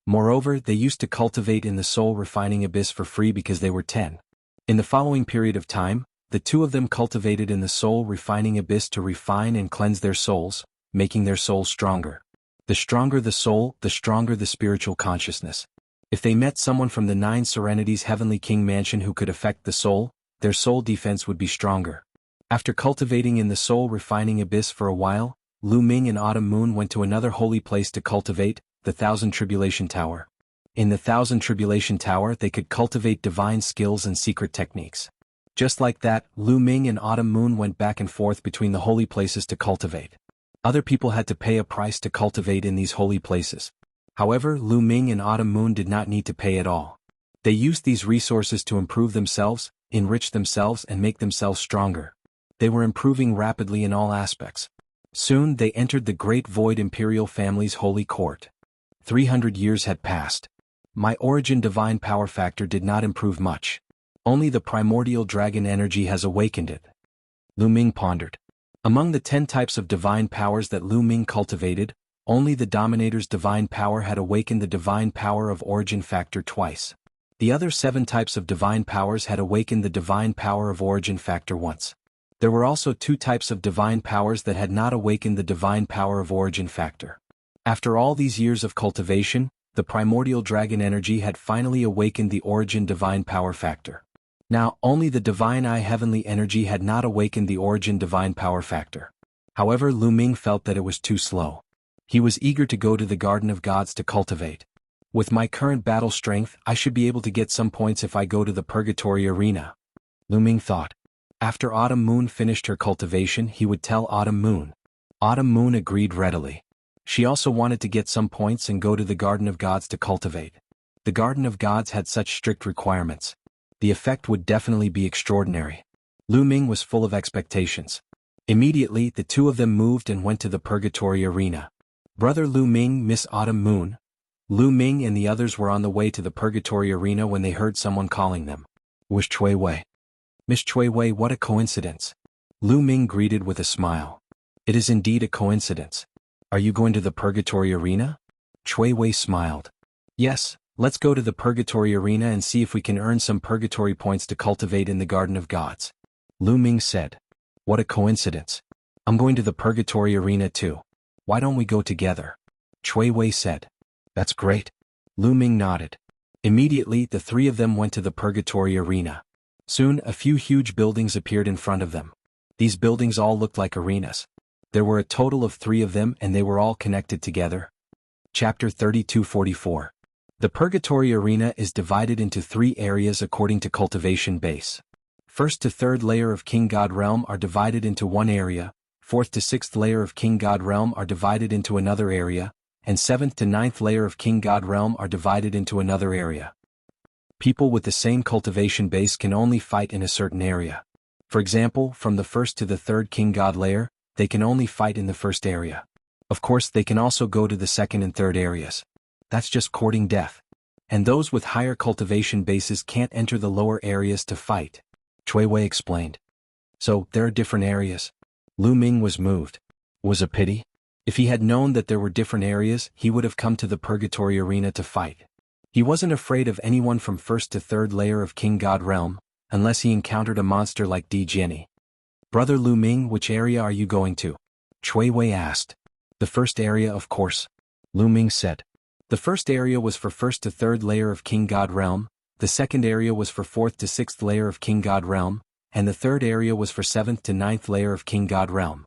Moreover, they used to cultivate in the soul refining abyss for free because they were 10. In the following period of time, the 2 of them cultivated in the soul refining abyss to refine and cleanse their souls, making their souls stronger. The stronger the soul, the stronger the spiritual consciousness. If they met someone from the 9 Serenities Heavenly King Mansion who could affect the soul, their soul defense would be stronger. After cultivating in the soul refining abyss for a while, Lu Ming and Autumn Moon went to another holy place to cultivate, the Thousand Tribulation Tower. In the Thousand Tribulation Tower they could cultivate divine skills and secret techniques. Just like that, Lu Ming and Autumn Moon went back and forth between the holy places to cultivate. Other people had to pay a price to cultivate in these holy places. However, Lu Ming and Autumn Moon did not need to pay at all. They used these resources to improve themselves, enrich themselves, and make themselves stronger. They were improving rapidly in all aspects. Soon they entered the Great Void Imperial family's holy court. 300 years had passed. My origin divine power factor did not improve much. Only the primordial dragon energy has awakened it. Lu Ming pondered. Among the 10 types of divine powers that Lu Ming cultivated, only the Dominator's divine power had awakened the divine power of origin factor twice. The other 7 types of divine powers had awakened the divine power of origin factor once. There were also 2 types of divine powers that had not awakened the divine power of origin factor. After all these years of cultivation, the primordial dragon energy had finally awakened the origin divine power factor. Now, only the divine eye heavenly energy had not awakened the origin divine power factor. However, Lu Ming felt that it was too slow. He was eager to go to the Garden of Gods to cultivate. With my current battle strength, I should be able to get some points if I go to the Purgatory Arena. Lu Ming thought. After Autumn Moon finished her cultivation, he would tell Autumn Moon. Autumn Moon agreed readily. She also wanted to get some points and go to the Garden of Gods to cultivate. The Garden of Gods had such strict requirements. The effect would definitely be extraordinary. Lu Ming was full of expectations. Immediately, the 2 of them moved and went to the Purgatory Arena. Brother Lu Ming, Miss Autumn Moon. Lu Ming and the others were on the way to the Purgatory Arena when they heard someone calling them. Was Chui Wei. Miss Chui Wei, what a coincidence. Lu Ming greeted with a smile. It is indeed a coincidence. Are you going to the Purgatory Arena? Chui Wei smiled. Yes, let's go to the Purgatory Arena and see if we can earn some Purgatory points to cultivate in the Garden of Gods. Lu Ming said. What a coincidence. I'm going to the Purgatory Arena too. Why don't we go together? Chui Wei said. That's great. Lu Ming nodded. Immediately, the 3 of them went to the Purgatory Arena. Soon, a few huge buildings appeared in front of them. These buildings all looked like arenas. There were a total of 3 of them and they were all connected together. Chapter 3244. The Purgatory Arena is divided into 3 areas according to cultivation base. 1st to 3rd layer of King God Realm are divided into one area, 4th to 6th layer of King God Realm are divided into another area, and 7th to 9th layer of King God Realm are divided into another area. People with the same cultivation base can only fight in a certain area. For example, from the 1st to the 3rd King God layer, they can only fight in the 1st area. Of course, they can also go to the 2nd and 3rd areas. That's just courting death. And those with higher cultivation bases can't enter the lower areas to fight. Chui Wei explained. So, there are different areas. Lu Ming was moved. Was a pity. If he had known that there were different areas, he would have come to the Purgatory Arena to fight. He wasn't afraid of anyone from 1st to 3rd layer of King God Realm, unless he encountered a monster like Di Jenny. Brother Lu Ming, which area are you going to? Chui Wei asked. The 1st area, of course. Lu Ming said. The 1st area was for 1st to 3rd layer of King God Realm, the 2nd area was for 4th to 6th layer of King God Realm, and the 3rd area was for 7th to 9th layer of King God Realm.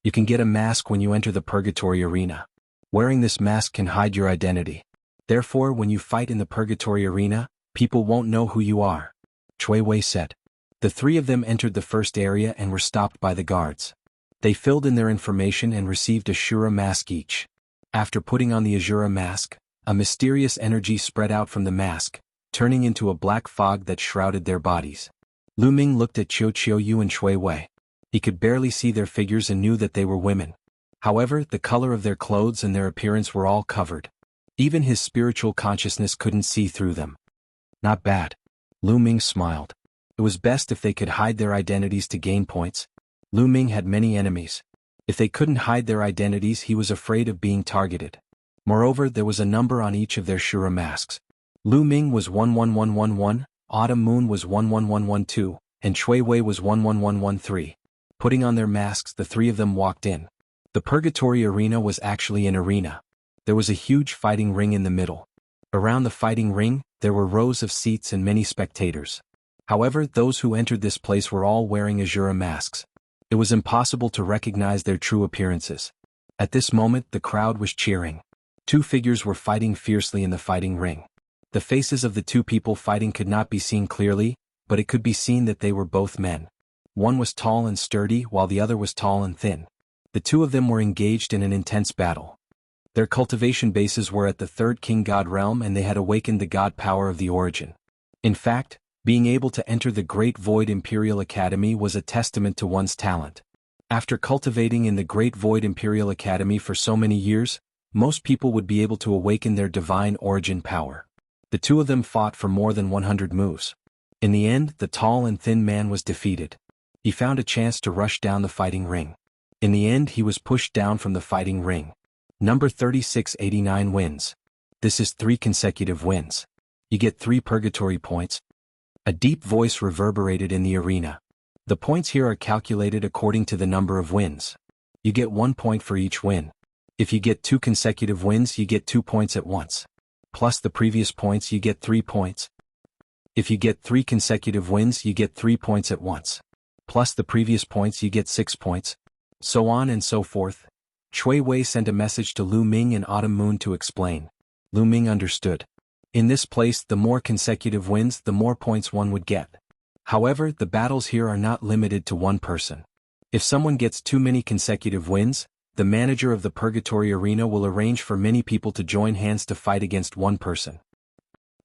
You can get a mask when you enter the Purgatory Arena. Wearing this mask can hide your identity. Therefore, when you fight in the Purgatory Arena, people won't know who you are. Chui Wei said. The 3 of them entered the 1st area and were stopped by the guards. They filled in their information and received a Shura mask each. After putting on the Azura mask, a mysterious energy spread out from the mask, turning into a black fog that shrouded their bodies. Lu Ming looked at Qiu Qiuyu and Chui Wei. He could barely see their figures and knew that they were women. However, the color of their clothes and their appearance were all covered. Even his spiritual consciousness couldn't see through them. Not bad. Lu Ming smiled. It was best if they could hide their identities to gain points. Lu Ming had many enemies. If they couldn't hide their identities, he was afraid of being targeted. Moreover, there was a number on each of their Shura masks. Lu Ming was 11111, Autumn Moon was 11112, and Chui Wei was 11113. Putting on their masks, the 3 of them walked in. The Purgatory Arena was actually an arena. There was a huge fighting ring in the middle. Around the fighting ring, there were rows of seats and many spectators. However, those who entered this place were all wearing Azura masks. It was impossible to recognize their true appearances. At this moment, the crowd was cheering. 2 figures were fighting fiercely in the fighting ring. The faces of the 2 people fighting could not be seen clearly, but it could be seen that they were both men. One was tall and sturdy while the other was tall and thin. The 2 of them were engaged in an intense battle. Their cultivation bases were at the 3rd King God Realm and they had awakened the God power of the origin. In fact, being able to enter the Great Void Imperial Academy was a testament to one's talent. After cultivating in the Great Void Imperial Academy for so many years, most people would be able to awaken their divine origin power. The 2 of them fought for more than 100 moves. In the end, the tall and thin man was defeated. He found a chance to rush down the fighting ring. In the end he was pushed down from the fighting ring. Number 3689 wins. This is 3 consecutive wins. You get 3 purgatory points. A deep voice reverberated in the arena. The points here are calculated according to the number of wins. You get 1 point for each win. If you get 2 consecutive wins you get 2 points at once. Plus the previous points you get 3 points. If you get 3 consecutive wins you get 3 points at once. Plus the previous points you get 6 points. So on and so forth. Chui Wei sent a message to Lu Ming and Autumn Moon to explain. Lu Ming understood. In this place the more consecutive wins the more points one would get. However, the battles here are not limited to one person. If someone gets too many consecutive wins, the manager of the Purgatory Arena will arrange for many people to join hands to fight against one person.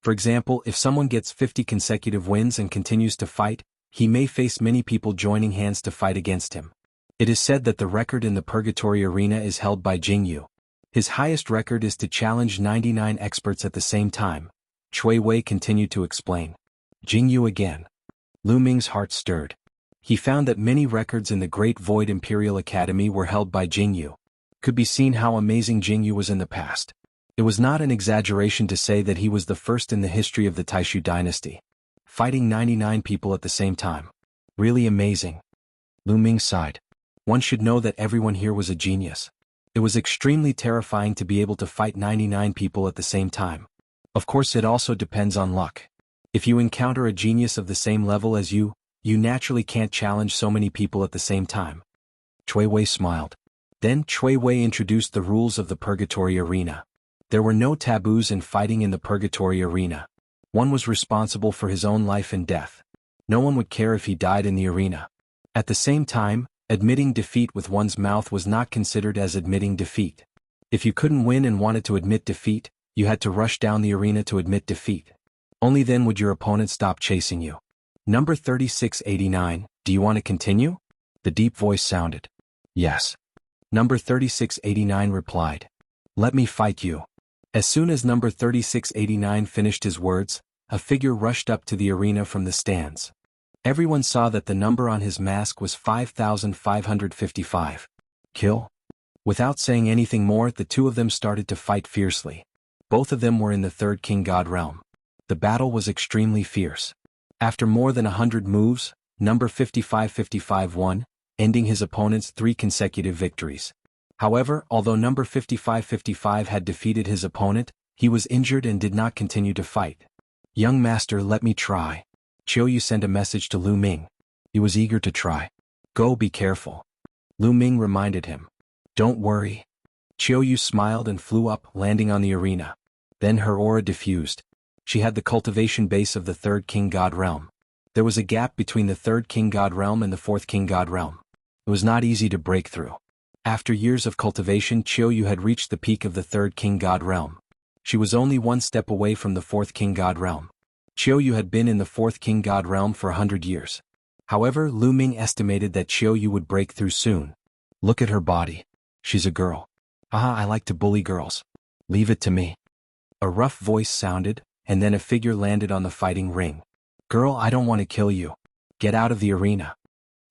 For example, if someone gets 50 consecutive wins and continues to fight, he may face many people joining hands to fight against him. It is said that the record in the Purgatory Arena is held by Jingyu. His highest record is to challenge 99 experts at the same time. Chui Wei continued to explain. Jingyu again. Lu Ming's heart stirred. He found that many records in the Great Void Imperial Academy were held by Jingyu. Could be seen how amazing Jingyu was in the past. It was not an exaggeration to say that he was the first in the history of the Taishu dynasty. Fighting 99 people at the same time. Really amazing. Lu Ming sighed. One should know that everyone here was a genius. It was extremely terrifying to be able to fight 99 people at the same time. Of course it also depends on luck. If you encounter a genius of the same level as you naturally can't challenge so many people at the same time. Chui Wei smiled. Then Chui Wei introduced the rules of the Purgatory Arena. There were no taboos in fighting in the Purgatory Arena. One was responsible for his own life and death. No one would care if he died in the arena. At the same time, admitting defeat with one's mouth was not considered as admitting defeat. If you couldn't win and wanted to admit defeat, you had to rush down the arena to admit defeat. Only then would your opponent stop chasing you. Number 3689, do you want to continue? The deep voice sounded. Yes. Number 3689 replied. Let me fight you. As soon as number 3689 finished his words, a figure rushed up to the arena from the stands. Everyone saw that the number on his mask was 5555. Kill? Without saying anything more, the two of them started to fight fiercely. Both of them were in the third King God realm. The battle was extremely fierce. After more than 100 moves, number 5555 won, ending his opponent's 3 consecutive victories. However, although number 5555 had defeated his opponent, he was injured and did not continue to fight. Young master, let me try. Qiuyu sent a message to Lu Ming. He was eager to try. Go, be careful. Lu Ming reminded him. Don't worry. Qiuyu smiled and flew up, landing on the arena. Then her aura diffused. She had the cultivation base of the third King God realm. There was a gap between the third King God realm and the fourth King God realm. It was not easy to break through. After years of cultivation, Qiuyu had reached the peak of the third King God realm. She was only one step away from the fourth King God realm. Qiuyu had been in the fourth King God realm for 100 years. However, Lu Ming estimated that Qiuyu would break through soon. Look at her body. She's a girl. I like to bully girls. Leave it to me. A rough voice sounded, and then a figure landed on the fighting ring. Girl, I don't want to kill you. Get out of the arena.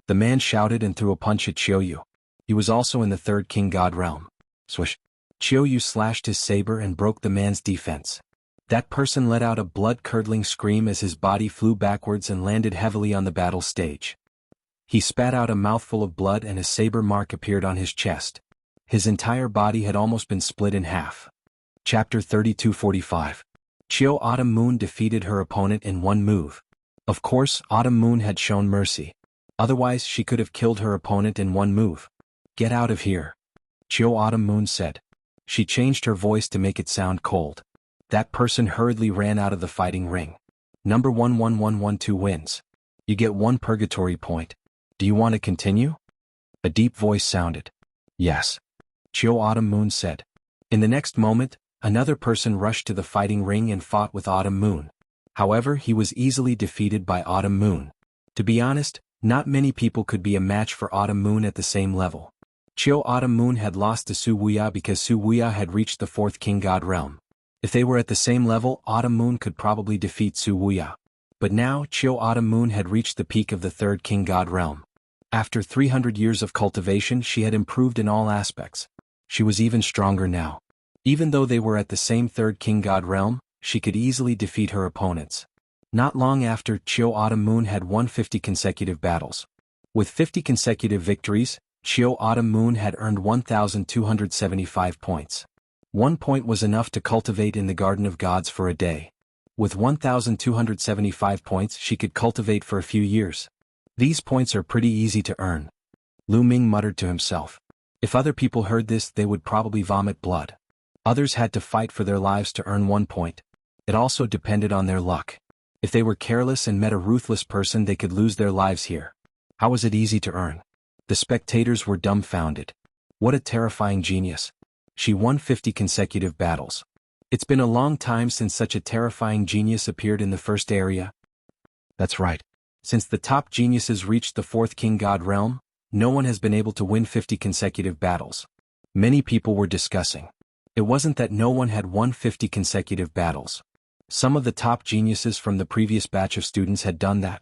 The man shouted and threw a punch at Qiuyu. He was also in the third King God realm. Swish. Qiuyu slashed his saber and broke the man's defense. That person let out a blood-curdling scream as his body flew backwards and landed heavily on the battle stage. He spat out a mouthful of blood and a saber mark appeared on his chest. His entire body had almost been split in half. Chapter 3245. Qiu Autumn Moon defeated her opponent in one move. Of course, Autumn Moon had shown mercy. Otherwise, she could have killed her opponent in one move. Get out of here. Qiu Autumn Moon said. She changed her voice to make it sound cold. That person hurriedly ran out of the fighting ring. Number 11112 wins. You get 1 purgatory point. Do you want to continue? A deep voice sounded. Yes. Qiu Autumn Moon said. In the next moment, another person rushed to the fighting ring and fought with Autumn Moon. However, he was easily defeated by Autumn Moon. To be honest, not many people could be a match for Autumn Moon at the same level. Qiu Autumn Moon had lost to Su Wuya because Su Wuya had reached the fourth King God realm. If they were at the same level, Autumn Moon could probably defeat Su Wuya. But now, Qiu Autumn Moon had reached the peak of the third King God realm. After 300 years of cultivation, she had improved in all aspects. She was even stronger now. Even though they were at the same third king god realm, she could easily defeat her opponents. Not long after, Chiu Autumn Moon had won 50 consecutive battles. With 50 consecutive victories, Chiu Autumn Moon had earned 1,275 points. 1 point was enough to cultivate in the Garden of Gods for a day. With 1,275 points, she could cultivate for a few years. These points are pretty easy to earn. Lu Ming muttered to himself. If other people heard this, they would probably vomit blood. Others had to fight for their lives to earn 1 point. It also depended on their luck. If they were careless and met a ruthless person, they could lose their lives here. How was it easy to earn? The spectators were dumbfounded. What a terrifying genius. She won 50 consecutive battles. It's been a long time since such a terrifying genius appeared in the first area. That's right. Since the top geniuses reached the fourth king god realm, no one has been able to win 50 consecutive battles. Many people were discussing. It wasn't that no one had won 50 consecutive battles. Some of the top geniuses from the previous batch of students had done that.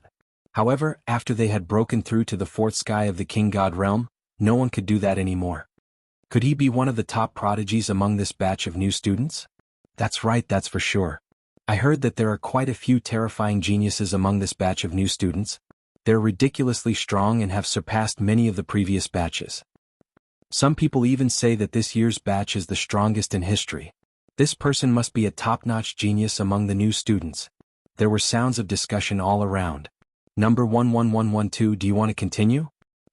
However, after they had broken through to the fourth sky of the king god realm, no one could do that anymore. Could he be one of the top prodigies among this batch of new students? That's right, that's for sure. I heard that there are quite a few terrifying geniuses among this batch of new students. They're ridiculously strong and have surpassed many of the previous batches. Some people even say that this year's batch is the strongest in history. This person must be a top-notch genius among the new students. There were sounds of discussion all around. Number 11112, do you want to continue?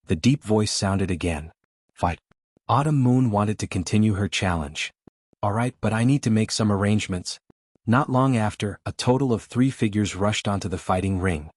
The deep voice sounded again. Fight. Autumn Moon wanted to continue her challenge. Alright, but I need to make some arrangements. Not long after, a total of 3 figures rushed onto the fighting ring.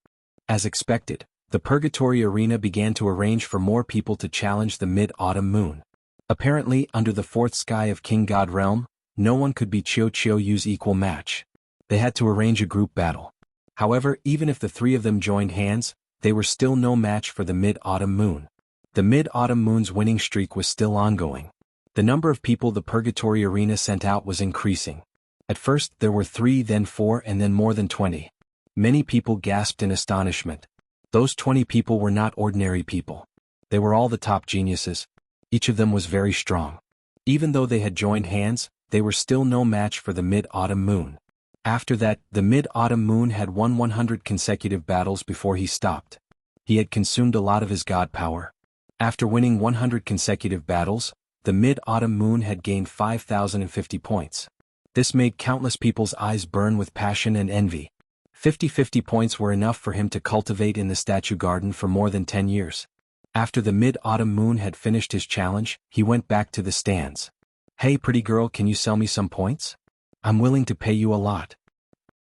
As expected, the Purgatory Arena began to arrange for more people to challenge the Mid-Autumn Moon. Apparently, under the fourth sky of King God Realm, no one could be Chiu Yu's equal match. They had to arrange a group battle. However, even if the 3 of them joined hands, they were still no match for the Mid-Autumn Moon. The Mid-Autumn Moon's winning streak was still ongoing. The number of people the Purgatory Arena sent out was increasing. At first, there were 3, then 4, and then more than 20. Many people gasped in astonishment. Those 20 people were not ordinary people. They were all the top geniuses. Each of them was very strong. Even though they had joined hands, they were still no match for the Mid-Autumn Moon. After that, the Mid-Autumn Moon had won 100 consecutive battles before he stopped. He had consumed a lot of his god power. After winning 100 consecutive battles, the Mid-Autumn Moon had gained 5,050 points. This made countless people's eyes burn with passion and envy. 50 points were enough for him to cultivate in the statue garden for more than 10 years. After the Mid-Autumn Moon had finished his challenge, he went back to the stands. Hey pretty girl, can you sell me some points? I'm willing to pay you a lot.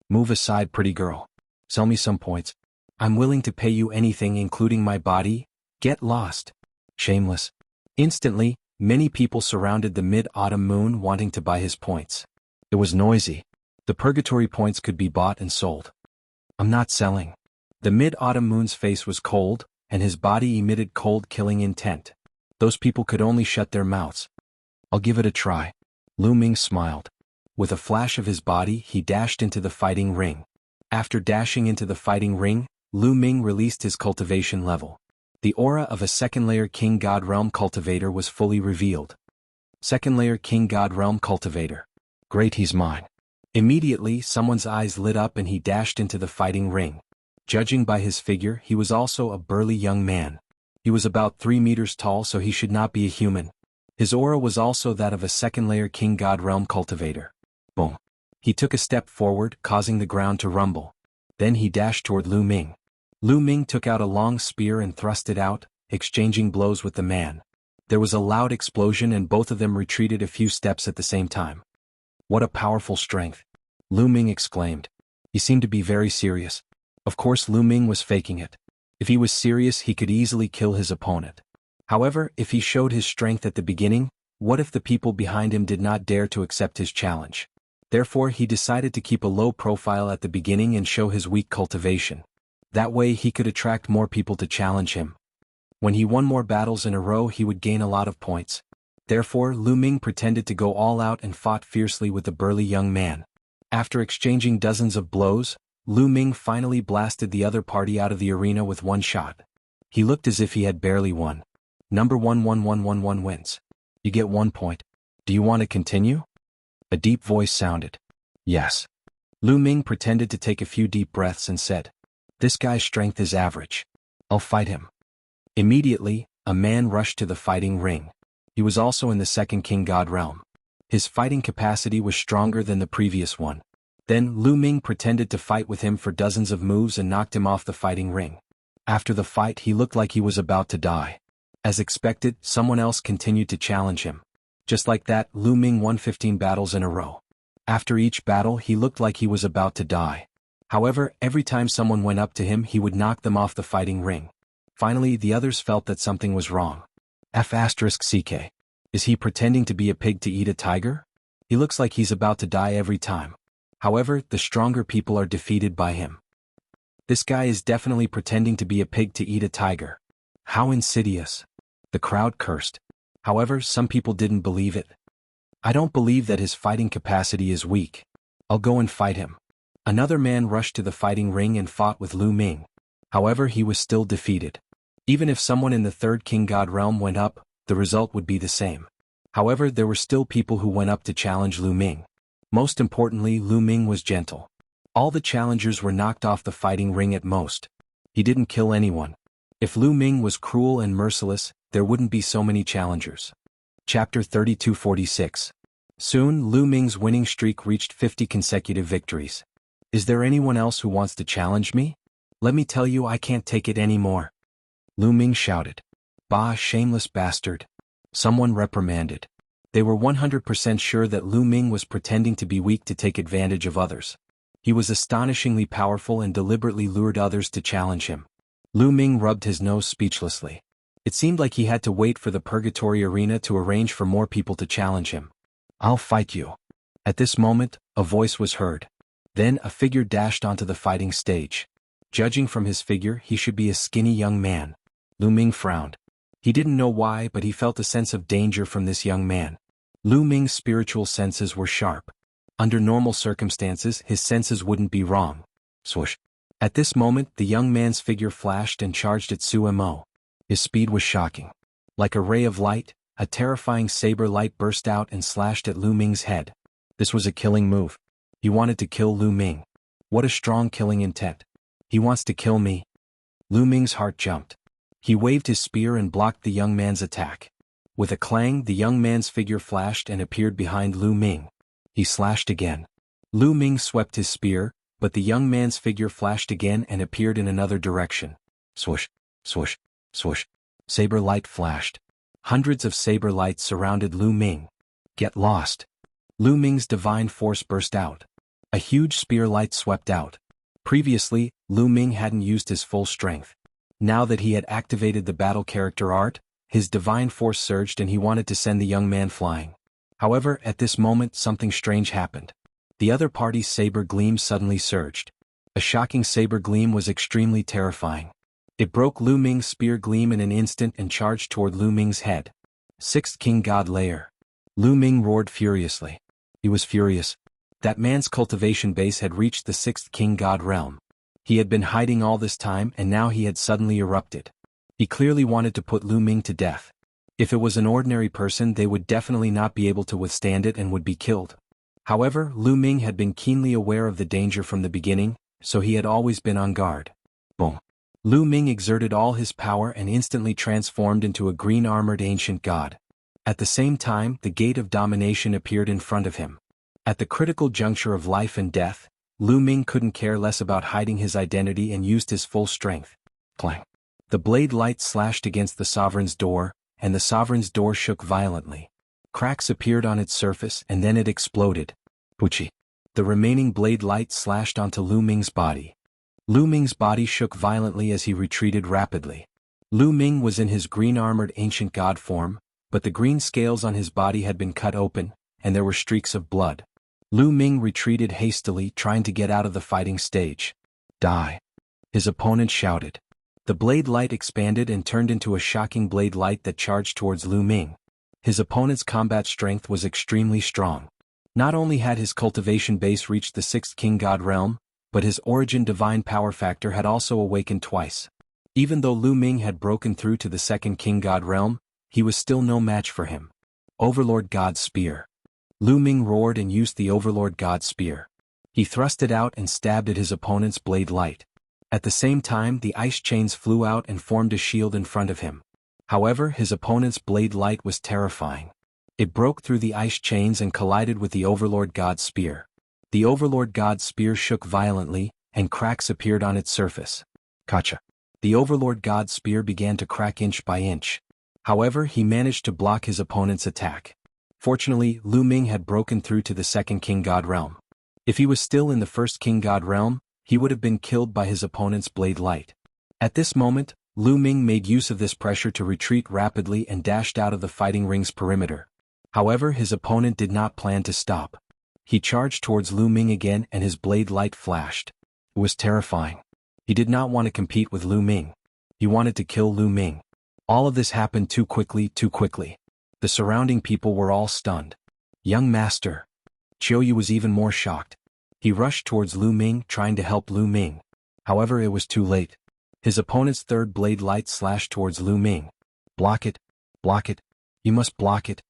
Move aside, pretty girl. Sell me some points. I'm willing to pay you anything, including my body. Get lost. Shameless. Instantly, many people surrounded the Mid-Autumn Moon wanting to buy his points. It was noisy. The purgatory points could be bought and sold. I'm not selling. The Mid-Autumn Moon's face was cold, and his body emitted cold killing intent. Those people could only shut their mouths. I'll give it a try. Lu Ming smiled. With a flash of his body, he dashed into the fighting ring. After dashing into the fighting ring, Lu Ming released his cultivation level. The aura of a second-layer King God Realm cultivator was fully revealed. Second-layer King God Realm cultivator. Great, he's mine. Immediately, someone's eyes lit up and he dashed into the fighting ring. Judging by his figure, he was also a burly young man. He was about 3 meters tall, so he should not be a human. His aura was also that of a second-layer King God Realm cultivator. Boom. He took a step forward, causing the ground to rumble. Then he dashed toward Lu Ming. Lu Ming took out a long spear and thrust it out, exchanging blows with the man. There was a loud explosion and both of them retreated a few steps at the same time. What a powerful strength! Lu Ming exclaimed. He seemed to be very serious. Of course, Lu Ming was faking it. If he was serious, he could easily kill his opponent. However, if he showed his strength at the beginning, what if the people behind him did not dare to accept his challenge? Therefore, he decided to keep a low profile at the beginning and show his weak cultivation. That way he could attract more people to challenge him. When he won more battles in a row, he would gain a lot of points. Therefore, Lu Ming pretended to go all out and fought fiercely with the burly young man. After exchanging dozens of blows, Lu Ming finally blasted the other party out of the arena with one shot. He looked as if he had barely won. Number 11111 wins. You get 1 point. Do you want to continue? A deep voice sounded. Yes. Lu Ming pretended to take a few deep breaths and said, "This guy's strength is average. I'll fight him." Immediately, a man rushed to the fighting ring. He was also in the second king god realm. His fighting capacity was stronger than the previous one. Then Lu Ming pretended to fight with him for dozens of moves and knocked him off the fighting ring. After the fight, he looked like he was about to die. As expected, someone else continued to challenge him. Just like that, Lu Ming won 15 battles in a row. After each battle, he looked like he was about to die. However, every time someone went up to him, he would knock them off the fighting ring. Finally, the others felt that something was wrong. F***CK. Is he pretending to be a pig to eat a tiger? He looks like he's about to die every time. However, the stronger people are defeated by him. This guy is definitely pretending to be a pig to eat a tiger. How insidious. The crowd cursed. However, some people didn't believe it. I don't believe that his fighting capacity is weak. I'll go and fight him. Another man rushed to the fighting ring and fought with Lu Ming. However, he was still defeated. Even if someone in the third king god realm went up, the result would be the same. However, there were still people who went up to challenge Lu Ming. Most importantly, Lu Ming was gentle. All the challengers were knocked off the fighting ring at most. He didn't kill anyone. If Lu Ming was cruel and merciless, there wouldn't be so many challengers. Chapter 3246. Soon, Lu Ming's winning streak reached 50 consecutive victories. Is there anyone else who wants to challenge me? Let me tell you, I can't take it anymore. Lu Ming shouted. Bah, shameless bastard. Someone reprimanded. They were 100% sure that Lu Ming was pretending to be weak to take advantage of others. He was astonishingly powerful and deliberately lured others to challenge him. Lu Ming rubbed his nose speechlessly. It seemed like he had to wait for the purgatory arena to arrange for more people to challenge him. I'll fight you. At this moment, a voice was heard. Then a figure dashed onto the fighting stage. Judging from his figure, he should be a skinny young man. Lu Ming frowned. He didn't know why, but he felt a sense of danger from this young man. Lu Ming's spiritual senses were sharp. Under normal circumstances, his senses wouldn't be wrong. Swoosh. At this moment, the young man's figure flashed and charged at Sumo. His speed was shocking. Like a ray of light, a terrifying saber light burst out and slashed at Lu Ming's head. This was a killing move. He wanted to kill Lu Ming. What a strong killing intent. He wants to kill me. Lu Ming's heart jumped. He waved his spear and blocked the young man's attack. With a clang, the young man's figure flashed and appeared behind Lu Ming. He slashed again. Lu Ming swept his spear, but the young man's figure flashed again and appeared in another direction. Swoosh, swoosh, swoosh. Saber light flashed. Hundreds of saber lights surrounded Lu Ming. Get lost. Lu Ming's divine force burst out. A huge spear light swept out. Previously, Lu Ming hadn't used his full strength. Now that he had activated the battle character art, his divine force surged and he wanted to send the young man flying. However, at this moment something strange happened. The other party's saber gleam suddenly surged. A shocking saber gleam was extremely terrifying. It broke Lu Ming's spear gleam in an instant and charged toward Lu Ming's head. Sixth King God Lair. Lu Ming roared furiously. He was furious. That man's cultivation base had reached the sixth King God realm. He had been hiding all this time and now he had suddenly erupted. He clearly wanted to put Lu Ming to death. If it was an ordinary person, they would definitely not be able to withstand it and would be killed. However, Lu Ming had been keenly aware of the danger from the beginning, so he had always been on guard. Boom. Lu Ming exerted all his power and instantly transformed into a green-armored ancient god. At the same time, the gate of domination appeared in front of him. At the critical juncture of life and death, Lu Ming couldn't care less about hiding his identity and used his full strength. Clang. The blade light slashed against the sovereign's door, and the sovereign's door shook violently. Cracks appeared on its surface and then it exploded. Puchi. The remaining blade light slashed onto Lu Ming's body. Lu Ming's body shook violently as he retreated rapidly. Lu Ming was in his green-armored ancient god form, but the green scales on his body had been cut open, and there were streaks of blood. Lu Ming retreated hastily, trying to get out of the fighting stage. Die. His opponent shouted. The blade light expanded and turned into a shocking blade light that charged towards Lu Ming. His opponent's combat strength was extremely strong. Not only had his cultivation base reached the sixth King God realm, but his origin divine power factor had also awakened twice. Even though Lu Ming had broken through to the second King God realm, he was still no match for him. Overlord God's Spear. Lu Ming roared and used the Overlord God's Spear. He thrust it out and stabbed at his opponent's blade light. At the same time, the ice chains flew out and formed a shield in front of him. However, his opponent's blade light was terrifying. It broke through the ice chains and collided with the Overlord God's Spear. The Overlord God's Spear shook violently, and cracks appeared on its surface. Gotcha. The Overlord God's Spear began to crack inch by inch. However, he managed to block his opponent's attack. Fortunately, Lu Ming had broken through to the second King God realm. If he was still in the first King God realm, he would have been killed by his opponent's blade light. At this moment, Lu Ming made use of this pressure to retreat rapidly and dashed out of the fighting ring's perimeter. However, his opponent did not plan to stop. He charged towards Lu Ming again and his blade light flashed. It was terrifying. He did not want to compete with Lu Ming. He wanted to kill Lu Ming. All of this happened too quickly. The surrounding people were all stunned. Young master. Qiuyu was even more shocked. He rushed towards Lu Ming trying to help Lu Ming. However, it was too late. His opponent's third blade light slashed towards Lu Ming. Block it. Block it. You must block it.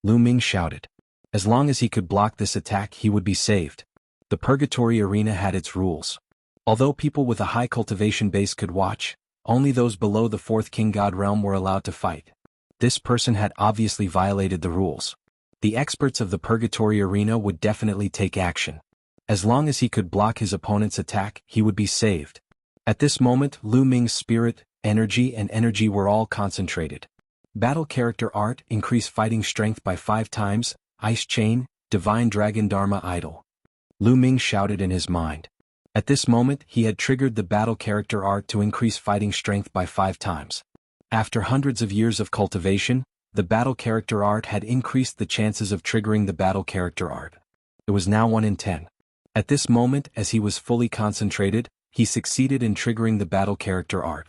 Lu Ming shouted. As long as he could block this attack, he would be saved. The Purgatory Arena had its rules. Although people with a high cultivation base could watch, only those below the fourth King God realm were allowed to fight. This person had obviously violated the rules. The experts of the Purgatory Arena would definitely take action. As long as he could block his opponent's attack, he would be saved. At this moment, Lu Ming's spirit, energy were all concentrated. Battle character art, increase fighting strength by 5 times, ice chain, divine dragon Dharma idol. Lu Ming shouted in his mind. At this moment, he had triggered the battle character art to increase fighting strength by 5 times. After hundreds of years of cultivation, the battle character art had increased the chances of triggering the battle character art. It was now 1 in 10. At this moment, as he was fully concentrated, he succeeded in triggering the battle character art.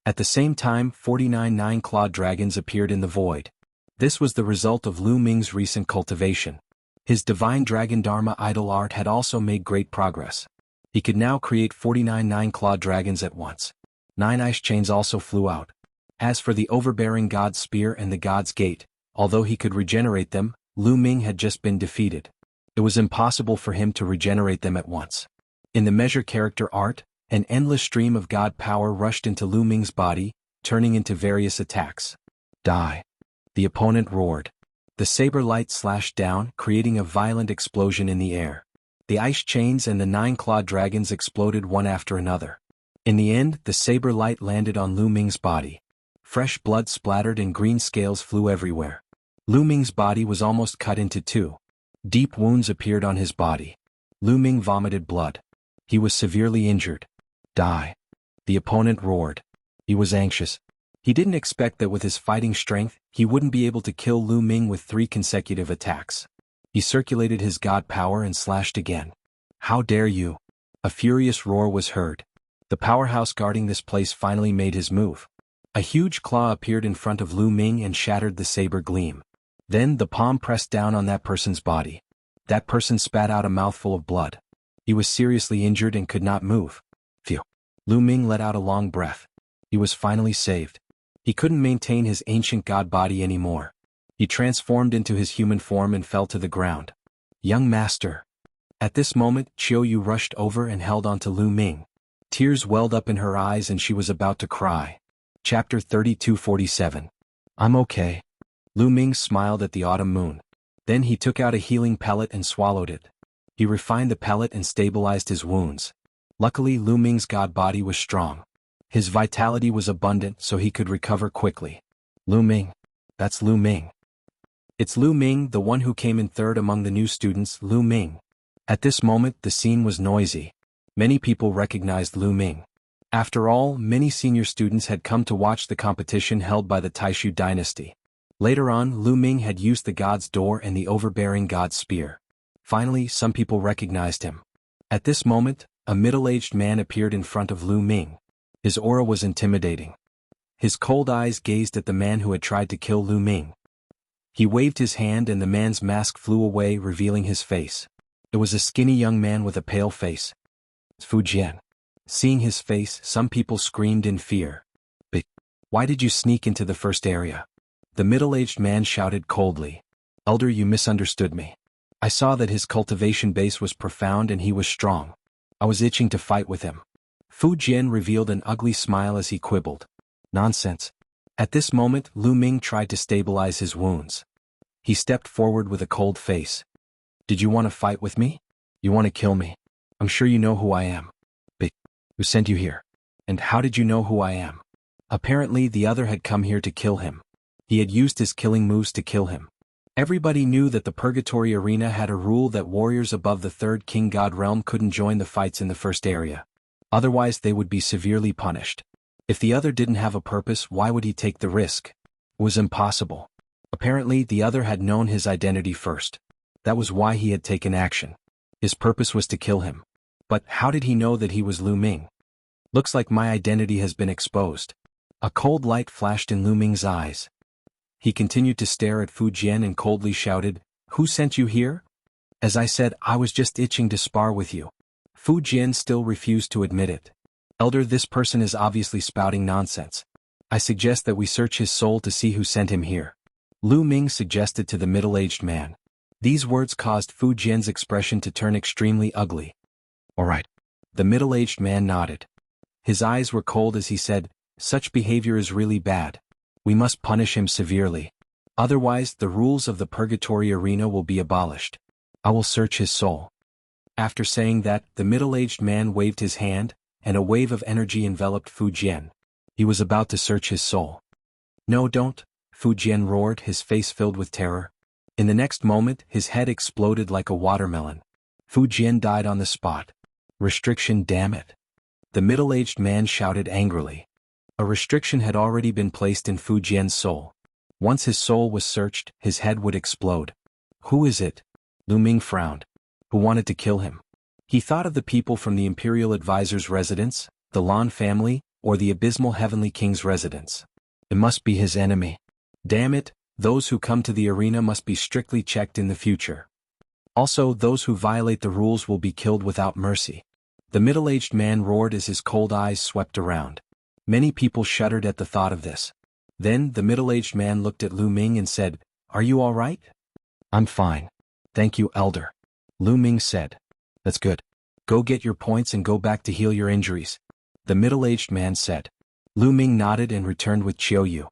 At the same time, 49 nine-clawed dragons appeared in the void. This was the result of Lu Ming's recent cultivation. His divine dragon Dharma idol art had also made great progress. He could now create 49 nine-clawed dragons at once. 9 ice chains also flew out. As for the overbearing God's Spear and the God's Gate, although he could regenerate them, Lu Ming had just been defeated. It was impossible for him to regenerate them at once. In the measure character art, an endless stream of God power rushed into Lu Ming's body, turning into various attacks. Die. The opponent roared. The saber light slashed down, creating a violent explosion in the air. The ice chains and the 9-clawed dragons exploded one after another. In the end, the saber light landed on Lu Ming's body. Fresh blood splattered and green scales flew everywhere. Lu Ming's body was almost cut into 2. Deep wounds appeared on his body. Lu Ming vomited blood. He was severely injured. Die. The opponent roared. He was anxious. He didn't expect that with his fighting strength, he wouldn't be able to kill Lu Ming with 3 consecutive attacks. He circulated his god power and slashed again. How dare you? A furious roar was heard. The powerhouse guarding this place finally made his move. A huge claw appeared in front of Lu Ming and shattered the saber gleam. Then the palm pressed down on that person's body. That person spat out a mouthful of blood. He was seriously injured and could not move. Phew. Lu Ming let out a long breath. He was finally saved. He couldn't maintain his ancient god body anymore. He transformed into his human form and fell to the ground. Young master. At this moment, Qiuyu rushed over and held onto Lu Ming. Tears welled up in her eyes and she was about to cry. Chapter 3247. I'm okay. Lu Ming smiled at the autumn moon. Then he took out a healing pellet and swallowed it. He refined the pellet and stabilized his wounds. Luckily, Lu Ming's god body was strong. His vitality was abundant so he could recover quickly. Lu Ming. That's Lu Ming. It's Lu Ming, the one who came in third among the new students, Lu Ming. At this moment, the scene was noisy. Many people recognized Lu Ming. After all, many senior students had come to watch the competition held by the Taishu dynasty. Later on, Lu Ming had used the God's Door and the overbearing God's Spear. Finally, some people recognized him. At this moment, a middle-aged man appeared in front of Lu Ming. His aura was intimidating. His cold eyes gazed at the man who had tried to kill Lu Ming. He waved his hand and the man's mask flew away, revealing his face. It was a skinny young man with a pale face. Fu Jian. Seeing his face, some people screamed in fear. But why did you sneak into the first area? The middle-aged man shouted coldly. Elder, you misunderstood me. I saw that his cultivation base was profound and he was strong. I was itching to fight with him. Fu Jian revealed an ugly smile as he quibbled. Nonsense. At this moment, Lu Ming tried to stabilize his wounds. He stepped forward with a cold face. Did you want to fight with me? You want to kill me? I'm sure you know who I am. But who sent you here? And how did you know who I am? Apparently the other had come here to kill him. He had used his killing moves to kill him. Everybody knew that the Purgatory Arena had a rule that warriors above the third King God realm couldn't join the fights in the first area. Otherwise they would be severely punished. If the other didn't have a purpose, why would he take the risk? It was impossible. Apparently the other had known his identity first. That was why he had taken action. His purpose was to kill him. But how did he know that he was Lu Ming? Looks like my identity has been exposed. A cold light flashed in Lu Ming's eyes. He continued to stare at Fu Jian and coldly shouted, Who sent you here? As I said, I was just itching to spar with you. Fu Jian still refused to admit it. Elder, this person is obviously spouting nonsense. I suggest that we search his soul to see who sent him here. Lu Ming suggested to the middle-aged man. These words caused Fu Jian's expression to turn extremely ugly. All right. The middle-aged man nodded. His eyes were cold as he said, Such behavior is really bad. We must punish him severely. Otherwise, the rules of the Purgatory Arena will be abolished. I will search his soul. After saying that, the middle-aged man waved his hand, and a wave of energy enveloped Fu Jian. He was about to search his soul. No, don't, Fu Jian roared, his face filled with terror. In the next moment, his head exploded like a watermelon. Fu Jian died on the spot. Restriction, damn it. The middle-aged man shouted angrily. A restriction had already been placed in Fu Jian's soul. Once his soul was searched, his head would explode. Who is it? Lu Ming frowned. Who wanted to kill him? He thought of the people from the Imperial Advisor's residence, the Lan family, or the Abysmal Heavenly King's residence. It must be his enemy. Damn it, those who come to the arena must be strictly checked in the future. Also, those who violate the rules will be killed without mercy. The middle-aged man roared as his cold eyes swept around. Many people shuddered at the thought of this. Then the middle-aged man looked at Lu Ming and said, Are you all right? I'm fine. Thank you, Elder. Lu Ming said. That's good. Go get your points and go back to heal your injuries. The middle-aged man said. Lu Ming nodded and returned with Chiu Yu.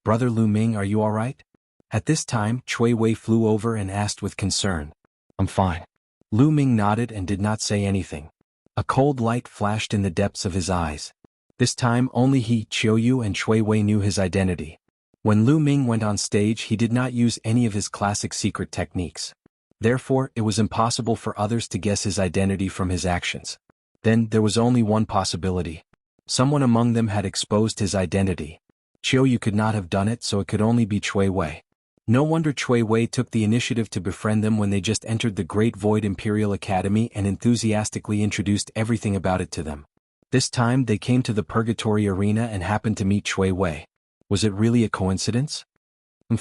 Brother Lu Ming, are you all right? At this time, Cui Wei flew over and asked with concern. I'm fine. Lu Ming nodded and did not say anything. A cold light flashed in the depths of his eyes. This time only he, Chiu Yu and Cui Wei knew his identity. When Lu Ming went on stage he did not use any of his classic secret techniques. Therefore, it was impossible for others to guess his identity from his actions. Then, there was only one possibility. Someone among them had exposed his identity. Chiu Yu could not have done it, so it could only be Cui Wei. No wonder Cui Wei took the initiative to befriend them when they just entered the Great Void Imperial Academy and enthusiastically introduced everything about it to them. This time they came to the Purgatory Arena and happened to meet Cui Wei. Was it really a coincidence?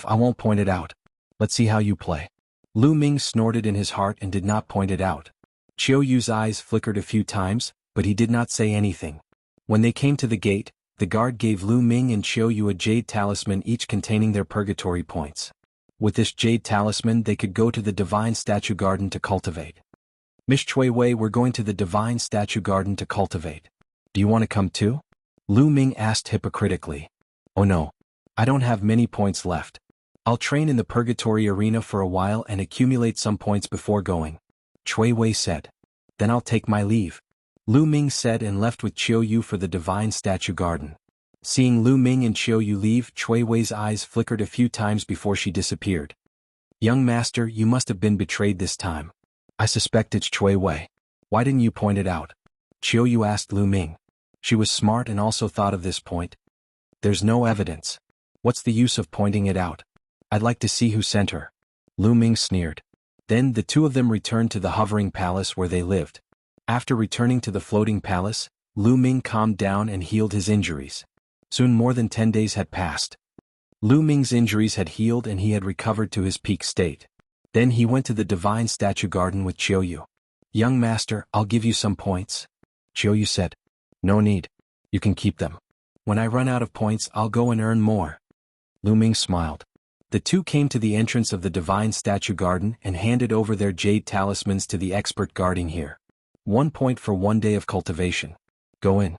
I won't point it out. Let's see how you play. Lu Ming snorted in his heart and did not point it out. Chiu Yu's eyes flickered a few times, but he did not say anything. When they came to the gate, the guard gave Lu Ming and Chiu Yu a jade talisman each containing their purgatory points. With this jade talisman they could go to the Divine Statue Garden to cultivate. Miss Cui Wei, we're going to the Divine Statue Garden to cultivate. Do you want to come too? Lu Ming asked hypocritically. Oh no. I don't have many points left. I'll train in the Purgatory Arena for a while and accumulate some points before going. Cui Wei said. Then I'll take my leave. Lu Ming said and left with Chiu Yu for the Divine Statue Garden. Seeing Lu Ming and Chiu Yu leave, Cui Wei's eyes flickered a few times before she disappeared. Young master, you must have been betrayed this time. I suspect it's Cui Wei. Why didn't you point it out? Chiu Yu asked Lu Ming. She was smart and also thought of this point. There's no evidence. What's the use of pointing it out? I'd like to see who sent her. Lu Ming sneered. Then the two of them returned to the hovering palace where they lived. After returning to the floating palace, Lu Ming calmed down and healed his injuries. Soon more than 10 days had passed. Lu Ming's injuries had healed and he had recovered to his peak state. Then he went to the Divine Statue Garden with Chiu Yu. Young master, I'll give you some points. Chiu Yu said. No need. You can keep them. When I run out of points, I'll go and earn more. Lu Ming smiled. The two came to the entrance of the divine statue garden and handed over their jade talismans to the expert guarding here. 1 point for 1 day of cultivation. Go in.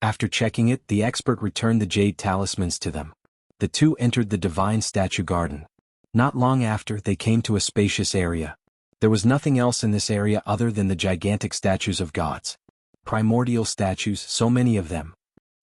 After checking it, the expert returned the jade talismans to them. The two entered the divine statue garden. Not long after, they came to a spacious area. There was nothing else in this area other than the gigantic statues of gods. Primordial statues, so many of them.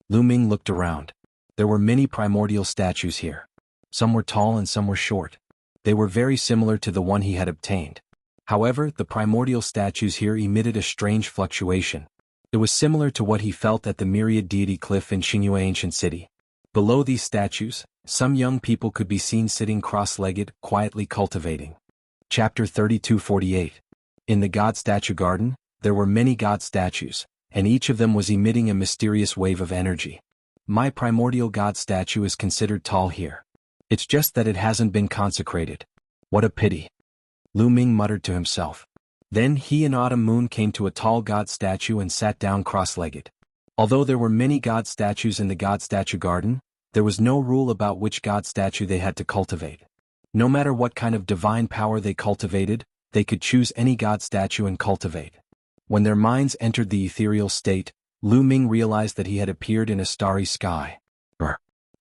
Lu Ming looked around. There were many primordial statues here. Some were tall and some were short. They were very similar to the one he had obtained. However, the primordial statues here emitted a strange fluctuation. It was similar to what he felt at the Myriad Deity Cliff in Xingyue Ancient City. Below these statues, some young people could be seen sitting cross-legged, quietly cultivating. Chapter 32:48. In the God Statue Garden, there were many God statues, and each of them was emitting a mysterious wave of energy. My primordial God statue is considered tall here. It's just that it hasn't been consecrated. What a pity. Lu Ming muttered to himself. Then he and Autumn Moon came to a tall God statue and sat down cross-legged. Although there were many God statues in the God Statue Garden, there was no rule about which God statue they had to cultivate. No matter what kind of divine power they cultivated, they could choose any God statue and cultivate. When their minds entered the ethereal state, Lu Ming realized that he had appeared in a starry sky.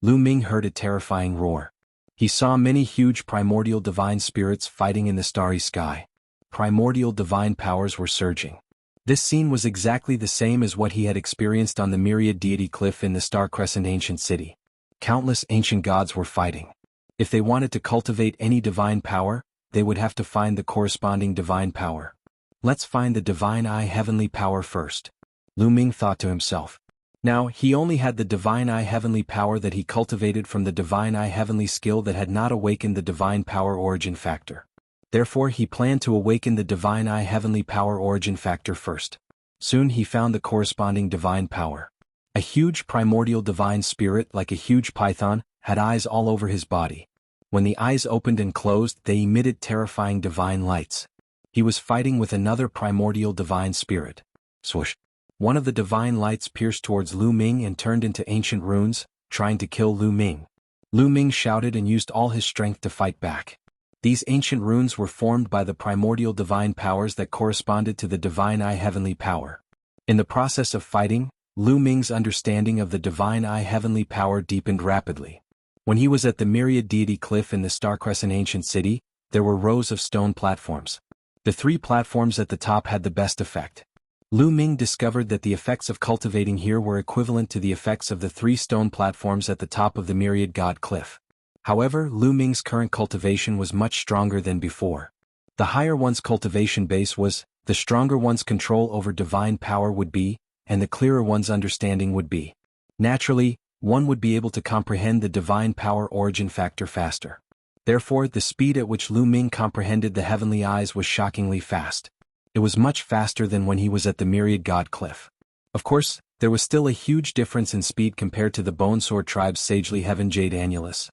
Lu Ming heard a terrifying roar. He saw many huge primordial divine spirits fighting in the starry sky. Primordial divine powers were surging. This scene was exactly the same as what he had experienced on the Myriad Deity Cliff in the Star Crescent Ancient City. Countless ancient gods were fighting. If they wanted to cultivate any divine power, they would have to find the corresponding divine power. Let's find the divine eye heavenly power first. Lu Ming thought to himself. Now, he only had the divine eye heavenly power that he cultivated from the divine eye heavenly skill that had not awakened the divine power origin factor. Therefore, he planned to awaken the divine eye heavenly power origin factor first. Soon he found the corresponding divine power. A huge primordial divine spirit like a huge python had eyes all over his body. When the eyes opened and closed, they emitted terrifying divine lights. He was fighting with another primordial divine spirit. Swoosh! One of the divine lights pierced towards Lu Ming and turned into ancient runes, trying to kill Lu Ming. Lu Ming shouted and used all his strength to fight back. These ancient runes were formed by the primordial divine powers that corresponded to the divine eye heavenly power. In the process of fighting, Lu Ming's understanding of the divine eye heavenly power deepened rapidly. When he was at the Myriad Deity Cliff in the Star Crescent Ancient City, there were rows of stone platforms. The 3 platforms at the top had the best effect. Lu Ming discovered that the effects of cultivating here were equivalent to the effects of the 3 stone platforms at the top of the Myriad God Cliff. However, Lu Ming's current cultivation was much stronger than before. The higher one's cultivation base was, the stronger one's control over divine power would be, and the clearer one's understanding would be. Naturally, one would be able to comprehend the divine power origin factor faster. Therefore, the speed at which Lu Ming comprehended the heavenly eyes was shockingly fast. It was much faster than when he was at the Myriad God Cliff. Of course, there was still a huge difference in speed compared to the Bone Sword Tribe's sagely Heaven Jade Annulus.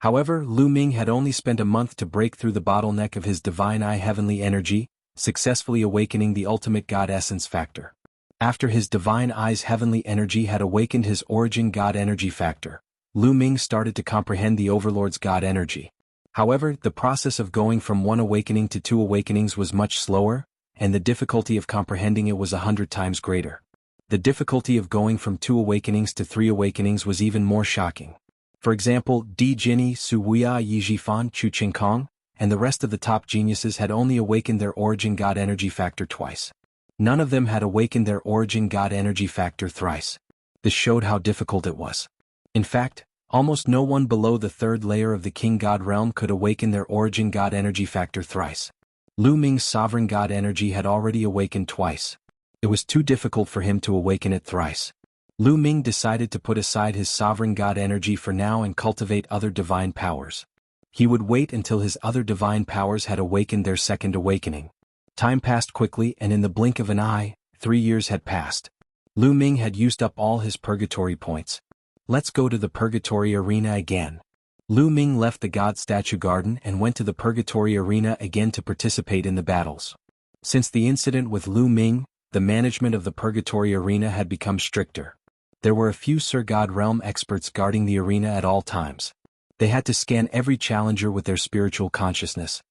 However, Lu Ming had only spent a month to break through the bottleneck of his divine eye heavenly energy, successfully awakening the ultimate God essence factor. After his divine eye's heavenly energy had awakened his origin God energy factor, Lu Ming started to comprehend the Overlord's God energy. However, the process of going from 1 awakening to 2 awakenings was much slower, and the difficulty of comprehending it was 100 times greater. The difficulty of going from 2 awakenings to 3 awakenings was even more shocking. For example, Di Jinni, Su Wuya, Yi Jifan, Chu Qingkong, and the rest of the top geniuses had only awakened their origin God energy factor twice. None of them had awakened their origin God energy factor thrice. This showed how difficult it was. In fact, almost no one below the 3rd layer of the King God realm could awaken their origin God energy factor thrice. Lu Ming's sovereign God energy had already awakened twice. It was too difficult for him to awaken it thrice. Lu Ming decided to put aside his sovereign God energy for now and cultivate other divine powers. He would wait until his other divine powers had awakened their 2nd awakening. Time passed quickly, and in the blink of an eye, 3 years had passed. Lu Ming had used up all his purgatory points. Let's go to the purgatory arena again. Lu Ming left the God Statue Garden and went to the Purgatory Arena again to participate in the battles. Since the incident with Lu Ming, the management of the Purgatory Arena had become stricter. There were a few Sir God Realm experts guarding the arena at all times. They had to scan every challenger with their spiritual consciousness.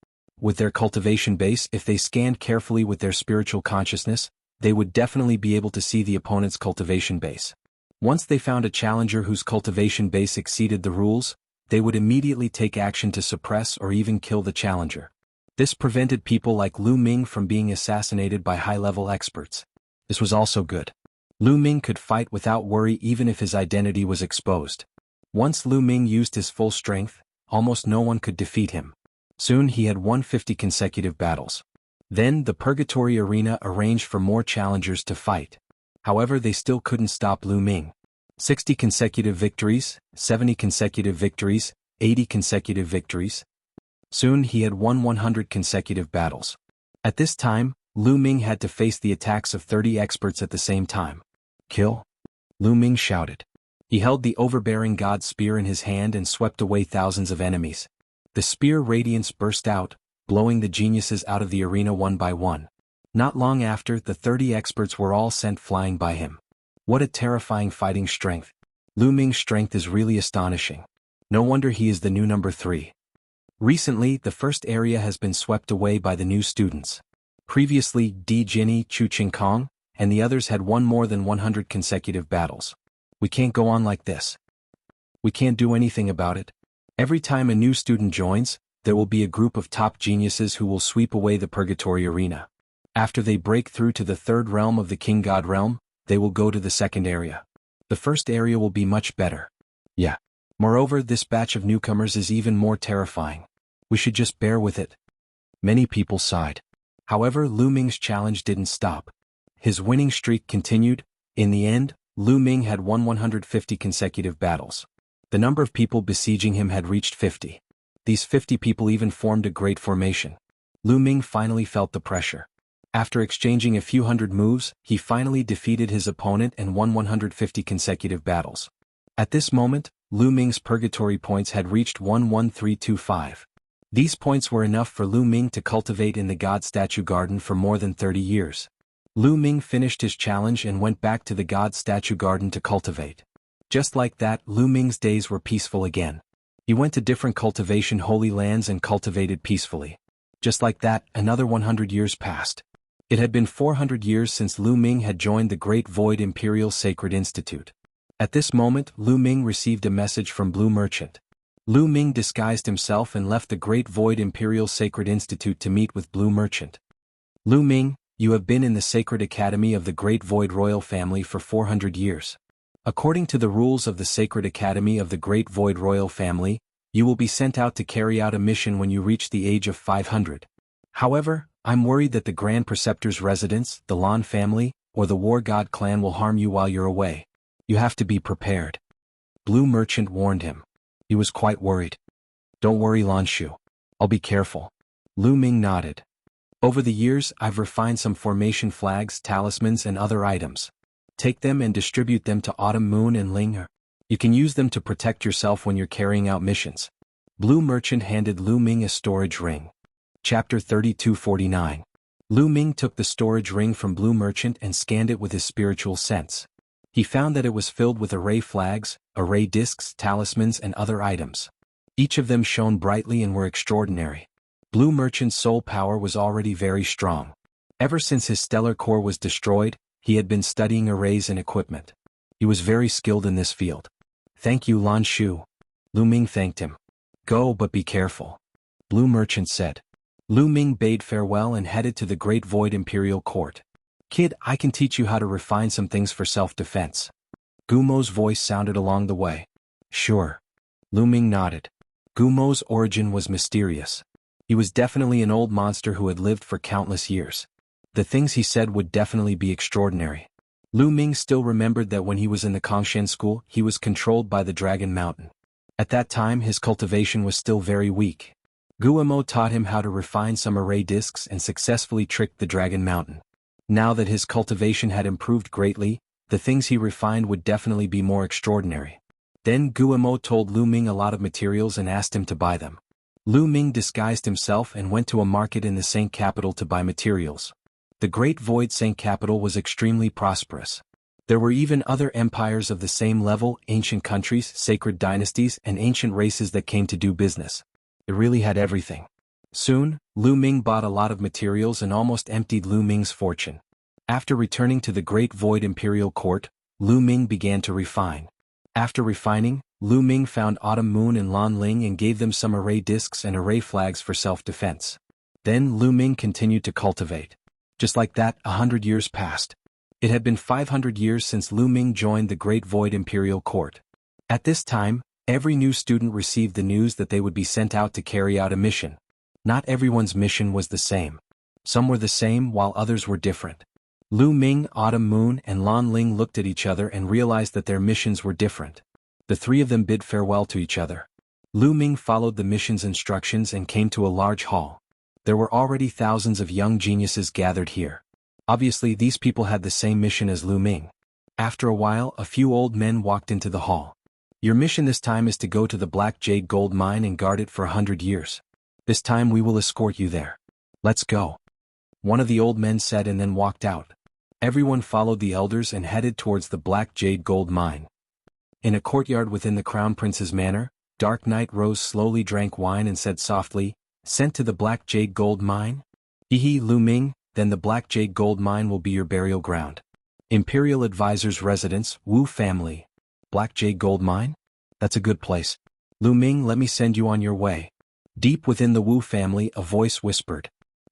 With their cultivation base, if they scanned carefully with their spiritual consciousness, they would definitely be able to see the opponent's cultivation base. Once they found a challenger whose cultivation base exceeded the rules, they would immediately take action to suppress or even kill the challenger. This prevented people like Lu Ming from being assassinated by high-level experts. This was also good. Lu Ming could fight without worry even if his identity was exposed. Once Lu Ming used his full strength, almost no one could defeat him. Soon he had won 50 consecutive battles. Then the Purgatory Arena arranged for more challengers to fight. However, they still couldn't stop Lu Ming. 60 consecutive victories, 70 consecutive victories, 80 consecutive victories. Soon he had won 100 consecutive battles. At this time, Lu Ming had to face the attacks of 30 experts at the same time. Kill? Lu Ming shouted. He held the overbearing god spear in his hand and swept away thousands of enemies. The spear radiance burst out, blowing the geniuses out of the arena one by one. Not long after, the 30 experts were all sent flying by him. What a terrifying fighting strength. Lu Ming's strength is really astonishing. No wonder he is the new number 3. Recently, the first area has been swept away by the new students. Previously, Di Jinni, Chu Qingkong, and the others had won more than 100 consecutive battles. We can't go on like this. We can't do anything about it. Every time a new student joins, there will be a group of top geniuses who will sweep away the Purgatory Arena. After they break through to the third realm of the King God realm, they will go to the second area. The first area will be much better. Yeah. Moreover, this batch of newcomers is even more terrifying. We should just bear with it. Many people sighed. However, Lu Ming's challenge didn't stop. His winning streak continued. In the end, Lu Ming had won 150 consecutive battles. The number of people besieging him had reached 50. These 50 people even formed a great formation. Lu Ming finally felt the pressure. After exchanging a few hundred moves, he finally defeated his opponent and won 150 consecutive battles. At this moment, Lu Ming's purgatory points had reached 11325. These points were enough for Lu Ming to cultivate in the God Statue Garden for more than 30 years. Lu Ming finished his challenge and went back to the God Statue Garden to cultivate. Just like that, Lu Ming's days were peaceful again. He went to different cultivation holy lands and cultivated peacefully. Just like that, another 100 years passed. It had been 400 years since Lu Ming had joined the Great Void Imperial Sacred Institute. At this moment, Lu Ming received a message from Blue Merchant. Lu Ming disguised himself and left the Great Void Imperial Sacred Institute to meet with Blue Merchant. Lu Ming, you have been in the Sacred Academy of the Great Void Royal Family for 400 years. According to the rules of the Sacred Academy of the Great Void Royal Family, you will be sent out to carry out a mission when you reach the age of 500. However, I'm worried that the Grand Preceptor's residence, the Lan family, or the War God clan will harm you while you're away. You have to be prepared. Blue Merchant warned him. He was quite worried. Don't worry, Lan Shu. I'll be careful. Lu Ming nodded. Over the years, I've refined some formation flags, talismans, and other items. Take them and distribute them to Autumn Moon and Ling. You can use them to protect yourself when you're carrying out missions. Blue Merchant handed Lu Ming a storage ring. Chapter 3249. Lu Ming took the storage ring from Blue Merchant and scanned it with his spiritual sense. He found that it was filled with array flags, array discs, talismans, and other items. Each of them shone brightly and were extraordinary. Blue Merchant's soul power was already very strong. Ever since his stellar core was destroyed, he had been studying arrays and equipment. He was very skilled in this field. Thank you, Lan Shu. Lu Ming thanked him. Go, but be careful. Blue Merchant said. Lu Ming bade farewell and headed to the Great Void Imperial Court. Kid, I can teach you how to refine some things for self-defense. Gumo's voice sounded along the way. Sure. Lu Ming nodded. Gumo's origin was mysterious. He was definitely an old monster who had lived for countless years. The things he said would definitely be extraordinary. Lu Ming still remembered that when he was in the Kongshan school, he was controlled by the Dragon Mountain. At that time, his cultivation was still very weak. Gumo taught him how to refine some array discs and successfully tricked the Dragon Mountain. Now that his cultivation had improved greatly, the things he refined would definitely be more extraordinary. Then Gumo told Lu Ming a lot of materials and asked him to buy them. Lu Ming disguised himself and went to a market in the Saint capital to buy materials. The Great Void Sank capital was extremely prosperous. There were even other empires of the same level, ancient countries, sacred dynasties, and ancient races that came to do business. It really had everything. Soon, Lu Ming bought a lot of materials and almost emptied Lu Ming's fortune. After returning to the Great Void Imperial Court, Lu Ming began to refine. After refining, Lu Ming found Autumn Moon and Lan Ling and gave them some array discs and array flags for self-defense. Then Lu Ming continued to cultivate. Just like that, 100 years passed. It had been 500 years since Lu Ming joined the Great Void Imperial Court. At this time, every new student received the news that they would be sent out to carry out a mission. Not everyone's mission was the same. Some were the same while others were different. Lu Ming, Autumn Moon, and Lan Ling looked at each other and realized that their missions were different. The three of them bid farewell to each other. Lu Ming followed the mission's instructions and came to a large hall. There were already thousands of young geniuses gathered here. Obviously, these people had the same mission as Lu Ming. After a while, a few old men walked into the hall. Your mission this time is to go to the Black Jade Gold Mine and guard it for 100 years. This time we will escort you there. Let's go. One of the old men said and then walked out. Everyone followed the elders and headed towards the Black Jade Gold Mine. In a courtyard within the Crown Prince's manor, Dark Knight Rose slowly drank wine and said softly, "Sent to the Black Jade Gold Mine? Hehe, Lu Ming, then the Black Jade Gold Mine will be your burial ground. Imperial Advisor's residence, Wu family. Black Jade Gold Mine? That's a good place. Lu Ming, let me send you on your way." Deep within the Wu family, a voice whispered.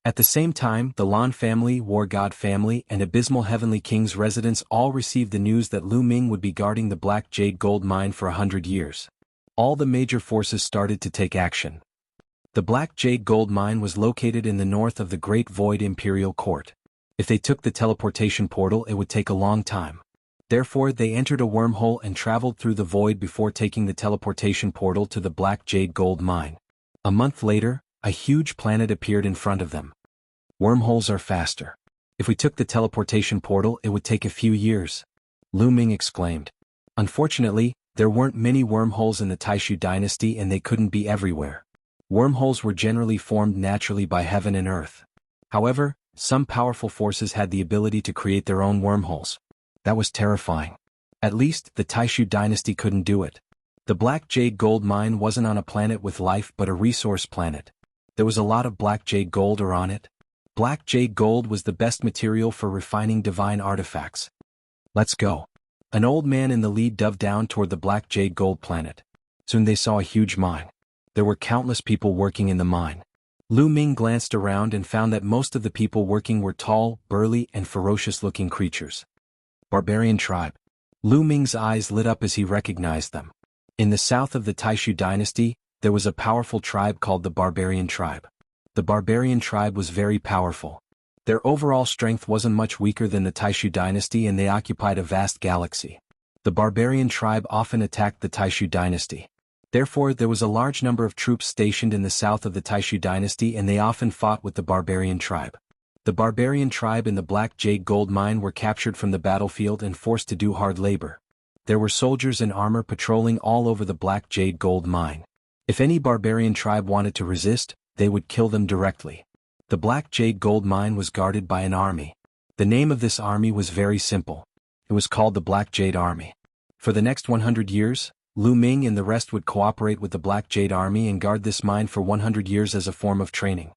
At the same time, the Lan family, War God family, and Abysmal Heavenly King's residents all received the news that Lu Ming would be guarding the Black Jade Gold Mine for 100 years. All the major forces started to take action. The Black Jade Gold Mine was located in the north of the Great Void Imperial Court. If they took the teleportation portal, it would take a long time. Therefore, they entered a wormhole and traveled through the void before taking the teleportation portal to the Black Jade Gold Mine. A month later, a huge planet appeared in front of them. Wormholes are faster. If we took the teleportation portal, it would take a few years. Lu Ming exclaimed. Unfortunately, there weren't many wormholes in the Taishu dynasty and they couldn't be everywhere. Wormholes were generally formed naturally by heaven and earth. However, some powerful forces had the ability to create their own wormholes. That was terrifying. At least, the Taishu dynasty couldn't do it. The Black Jade Gold Mine wasn't on a planet with life but a resource planet. There was a lot of Black Jade Gold on it. Black Jade Gold was the best material for refining divine artifacts. Let's go. An old man in the lead dove down toward the Black Jade Gold planet. Soon they saw a huge mine. There were countless people working in the mine. Lu Ming glanced around and found that most of the people working were tall, burly, and ferocious-looking creatures. Barbarian tribe. Lu Ming's eyes lit up as he recognized them. In the south of the Taishu dynasty, there was a powerful tribe called the Barbarian tribe. The Barbarian tribe was very powerful. Their overall strength wasn't much weaker than the Taishu dynasty and they occupied a vast galaxy. The Barbarian tribe often attacked the Taishu dynasty. Therefore, there was a large number of troops stationed in the south of the Taishu dynasty and they often fought with the Barbarian tribe. The Barbarian tribe and the Black Jade Gold Mine were captured from the battlefield and forced to do hard labor. There were soldiers in armor patrolling all over the Black Jade Gold Mine. If any Barbarian tribe wanted to resist, they would kill them directly. The Black Jade Gold Mine was guarded by an army. The name of this army was very simple. It was called the Black Jade Army. For the next 100 years, Lu Ming and the rest would cooperate with the Black Jade Army and guard this mine for 100 years as a form of training.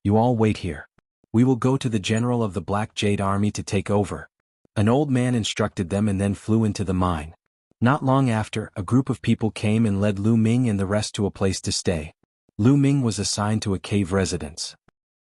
You all wait here. We will go to the general of the Black Jade Army to take over. An old man instructed them and then flew into the mine. Not long after, a group of people came and led Lu Ming and the rest to a place to stay. Lu Ming was assigned to a cave residence.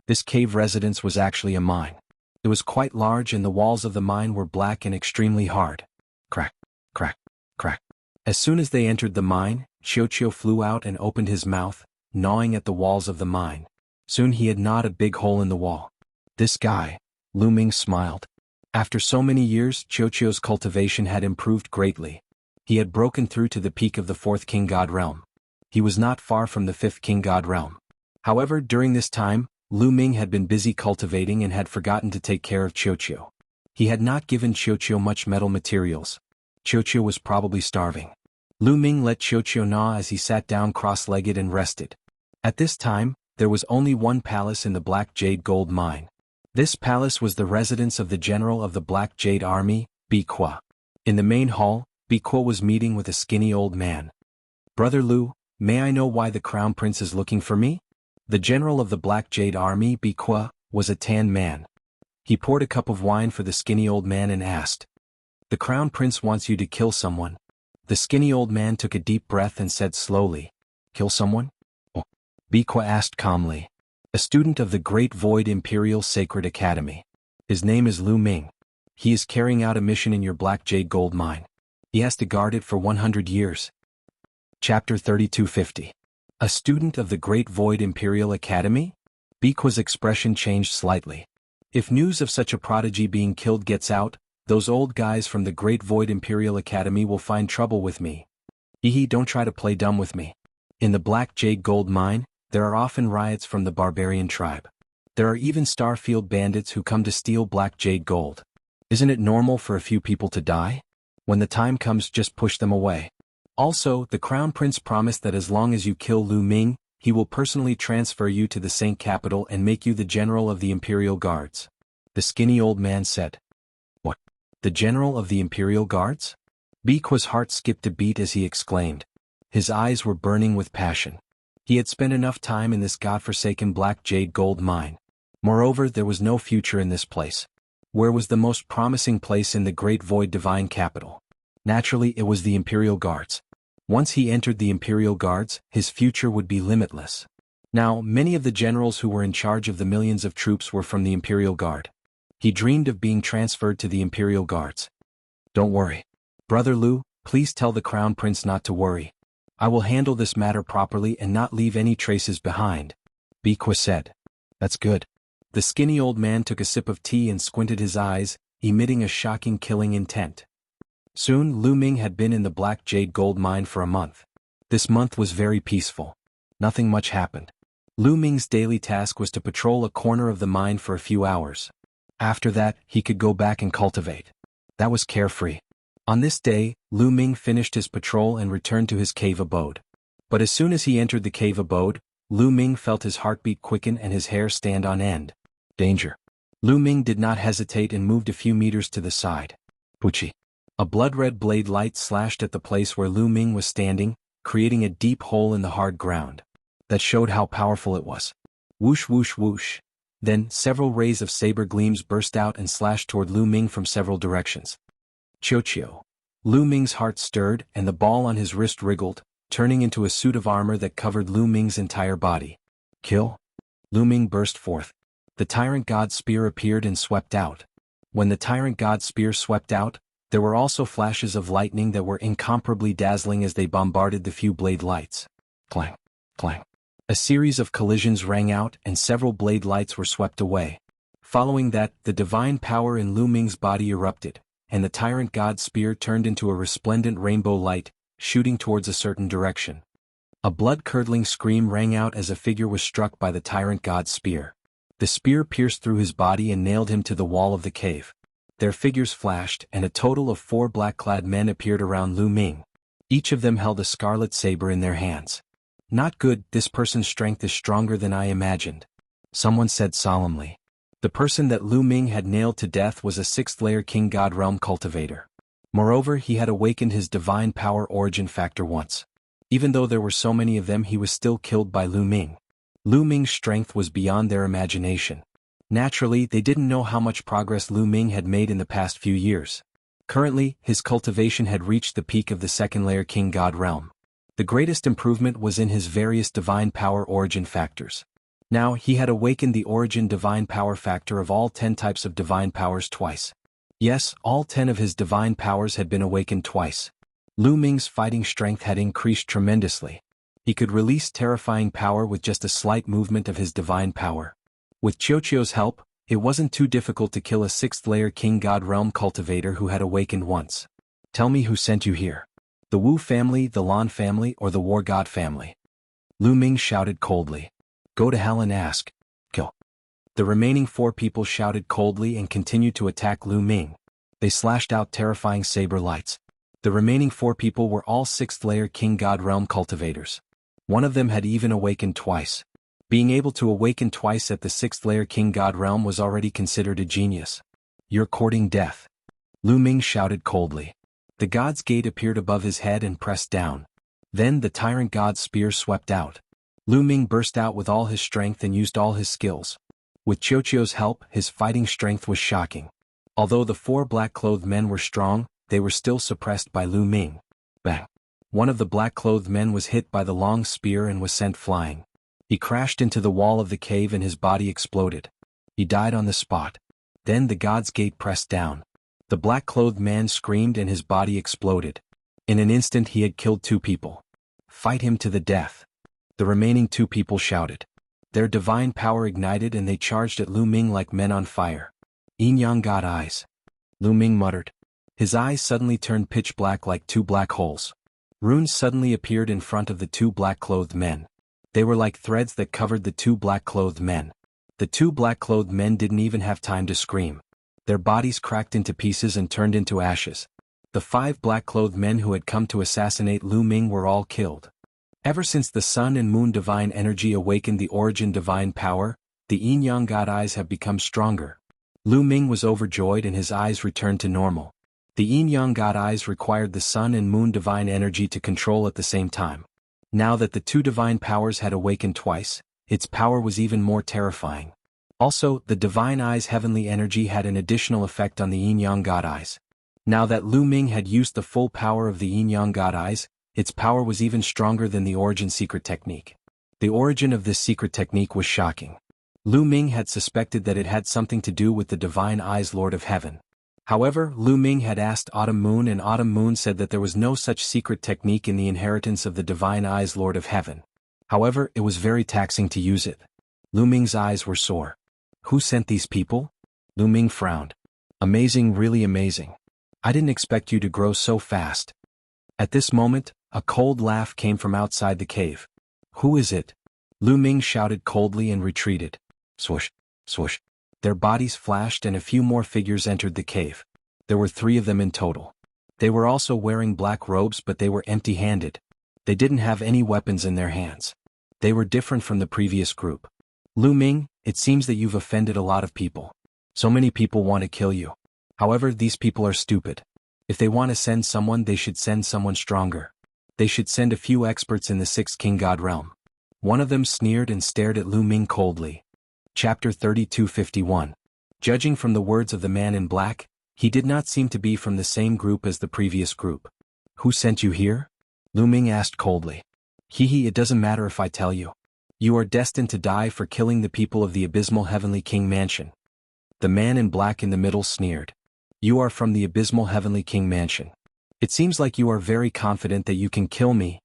This cave residence was actually a mine. It was quite large and the walls of the mine were black and extremely hard. Crack, crack, crack. As soon as they entered the mine, Qiuqiu flew out and opened his mouth, gnawing at the walls of the mine. Soon he had gnawed a big hole in the wall. This guy, Lu Ming smiled. After so many years, Qiuqiu's cultivation had improved greatly. He had broken through to the peak of the 4th King God realm. He was not far from the 5th King God realm. However, during this time, Lu Ming had been busy cultivating and had forgotten to take care of Qiuqiu. He had not given Qiuqiu much metal materials. Qiuqiu was probably starving. Lu Ming let Qiuqiu gnaw as he sat down cross-legged and rested. At this time, there was only one palace in the Black Jade Gold Mine. This palace was the residence of the general of the Black Jade Army, Biqua. In the main hall, Biqua was meeting with a skinny old man. "Brother Lu, may I know why the crown prince is looking for me?" The general of the Black Jade Army, Biqua, was a tan man. He poured a cup of wine for the skinny old man and asked, "The crown prince wants you to kill someone." The skinny old man took a deep breath and said slowly, "Kill someone?" "Oh," Biqua asked calmly. "A student of the Great Void Imperial Sacred Academy. His name is Lu Ming. He is carrying out a mission in your Black Jade Gold Mine. He has to guard it for 100 years. Chapter 3250. A student of the Great Void Imperial Academy? Biqua's expression changed slightly. If news of such a prodigy being killed gets out, those old guys from the Great Void Imperial Academy will find trouble with me. Don't try to play dumb with me. In the Black Jade Gold Mine, there are often riots from the barbarian tribe. There are even Starfield bandits who come to steal Black Jade Gold. Isn't it normal for a few people to die? When the time comes, just push them away. Also, the Crown Prince promised that as long as you kill Lu Ming, he will personally transfer you to the Saint Capital and make you the general of the Imperial Guards." The skinny old man said. "What? The general of the Imperial Guards?" Biqua's heart skipped a beat as he exclaimed. His eyes were burning with passion. He had spent enough time in this godforsaken Black Jade Gold Mine. Moreover, there was no future in this place. Where was the most promising place in the Great Void Divine Capital? Naturally, it was the Imperial Guards. Once he entered the Imperial Guards, his future would be limitless. Now, many of the generals who were in charge of the millions of troops were from the Imperial Guard. He dreamed of being transferred to the Imperial Guards. "Don't worry. Brother Lu, please tell the Crown Prince not to worry. I will handle this matter properly and not leave any traces behind," Biqua said. "That's good." The skinny old man took a sip of tea and squinted his eyes, emitting a shocking killing intent. Soon Lu Ming had been in the Black Jade Gold Mine for a month. This month was very peaceful. Nothing much happened. Lu Ming's daily task was to patrol a corner of the mine for a few hours. After that, he could go back and cultivate. That was carefree. On this day, Lu Ming finished his patrol and returned to his cave abode. But as soon as he entered the cave abode, Lu Ming felt his heartbeat quicken and his hair stand on end. Danger. Lu Ming did not hesitate and moved a few meters to the side. Puchi. A blood-red blade light slashed at the place where Lu Ming was standing, creating a deep hole in the hard ground. That showed how powerful it was. Whoosh whoosh whoosh. Then, several rays of saber gleams burst out and slashed toward Lu Ming from several directions. Chio. Lu Ming's heart stirred and the ball on his wrist wriggled, turning into a suit of armor that covered Lu Ming's entire body. Kill? Lu Ming burst forth. The Tyrant God Spear appeared and swept out. When the Tyrant God Spear swept out, there were also flashes of lightning that were incomparably dazzling as they bombarded the few blade lights. Clang, clang. A series of collisions rang out and several blade lights were swept away. Following that, the divine power in Lu Ming's body erupted, and the Tyrant God Spear turned into a resplendent rainbow light, shooting towards a certain direction. A blood-curdling scream rang out as a figure was struck by the Tyrant God Spear. The spear pierced through his body and nailed him to the wall of the cave. Their figures flashed, and a total of 4 black-clad men appeared around Lu Ming. Each of them held a scarlet saber in their hands. "Not good, this person's strength is stronger than I imagined," someone said solemnly. The person that Lu Ming had nailed to death was a 6th-layer King God Realm cultivator. Moreover, he had awakened his divine power origin factor once. Even though there were so many of them, he was still killed by Lu Ming. Lu Ming's strength was beyond their imagination. Naturally, they didn't know how much progress Lu Ming had made in the past few years. Currently, his cultivation had reached the peak of the 2nd-layer King God Realm. The greatest improvement was in his various divine power origin factors. Now, he had awakened the origin divine power factor of all 10 types of divine powers twice. Yes, all 10 of his divine powers had been awakened twice. Lu Ming's fighting strength had increased tremendously. He could release terrifying power with just a slight movement of his divine power. With Chio's help, it wasn't too difficult to kill a 6th-layer King God Realm cultivator who had awakened once. "Tell me who sent you here. The Wu family, the Lan family, or the War God family?" Lu Ming shouted coldly. "Go to hell and ask. Kill." The remaining 4 people shouted coldly and continued to attack Lu Ming. They slashed out terrifying saber lights. The remaining 4 people were all 6th-layer King God Realm cultivators. One of them had even awakened twice. Being able to awaken twice at the 6th layer King God realm was already considered a genius. You're courting death. Lu Ming shouted coldly. The god's gate appeared above his head and pressed down. Then the tyrant god's spear swept out. Lu Ming burst out with all his strength and used all his skills. With Qiuqiu's help, his fighting strength was shocking. Although the 4 black-clothed men were strong, they were still suppressed by Lu Ming. Bang! One of the black-clothed men was hit by the long spear and was sent flying. He crashed into the wall of the cave and his body exploded. He died on the spot. Then the god's gate pressed down. The black-clothed man screamed and his body exploded. In an instant he had killed 2 people. Fight him to the death. The remaining 2 people shouted. Their divine power ignited and they charged at Lu Ming like men on fire. Yin-yang God eyes. Lu Ming muttered. His eyes suddenly turned pitch black like 2 black holes. Runes suddenly appeared in front of the 2 black-clothed men. They were like threads that covered the 2 black-clothed men. The 2 black-clothed men didn't even have time to scream. Their bodies cracked into pieces and turned into ashes. The 5 black-clothed men who had come to assassinate Lu Ming were all killed. Ever since the sun and moon divine energy awakened the origin divine power, the yin-yang God eyes have become stronger. Lu Ming was overjoyed and his eyes returned to normal. The yin-yang God eyes required the sun and moon divine energy to control at the same time. Now that the 2 divine powers had awakened twice, its power was even more terrifying. Also, the divine eye's heavenly energy had an additional effect on the yin-yang God eyes. Now that Lu Ming had used the full power of the yin-yang God eyes, its power was even stronger than the origin secret technique. The origin of this secret technique was shocking. Lu Ming had suspected that it had something to do with the divine eyes Lord of Heaven. However, Lu Ming had asked Autumn Moon and Autumn Moon said that there was no such secret technique in the inheritance of the divine eyes Lord of Heaven. However, it was very taxing to use it. Lu Ming's eyes were sore. Who sent these people? Lu Ming frowned. Amazing, really amazing. I didn't expect you to grow so fast. At this moment, a cold laugh came from outside the cave. Who is it? Lu Ming shouted coldly and retreated. Swoosh, swoosh. Their bodies flashed and a few more figures entered the cave. There were 3 of them in total. They were also wearing black robes but they were empty-handed. They didn't have any weapons in their hands. They were different from the previous group. Lu Ming, it seems that you've offended a lot of people. So many people want to kill you. However, these people are stupid. If they want to send someone, they should send someone stronger. They should send a few experts in the 6th King God realm. One of them sneered and stared at Lu Ming coldly. Chapter 3251. Judging from the words of the man in black, he did not seem to be from the same group as the previous group. Who sent you here? Lu Ming asked coldly. It doesn't matter if I tell you. You are destined to die for killing the people of the abysmal heavenly king mansion. The man in black in the middle sneered. You are from the abysmal heavenly king mansion. It seems like you are very confident that you can kill me,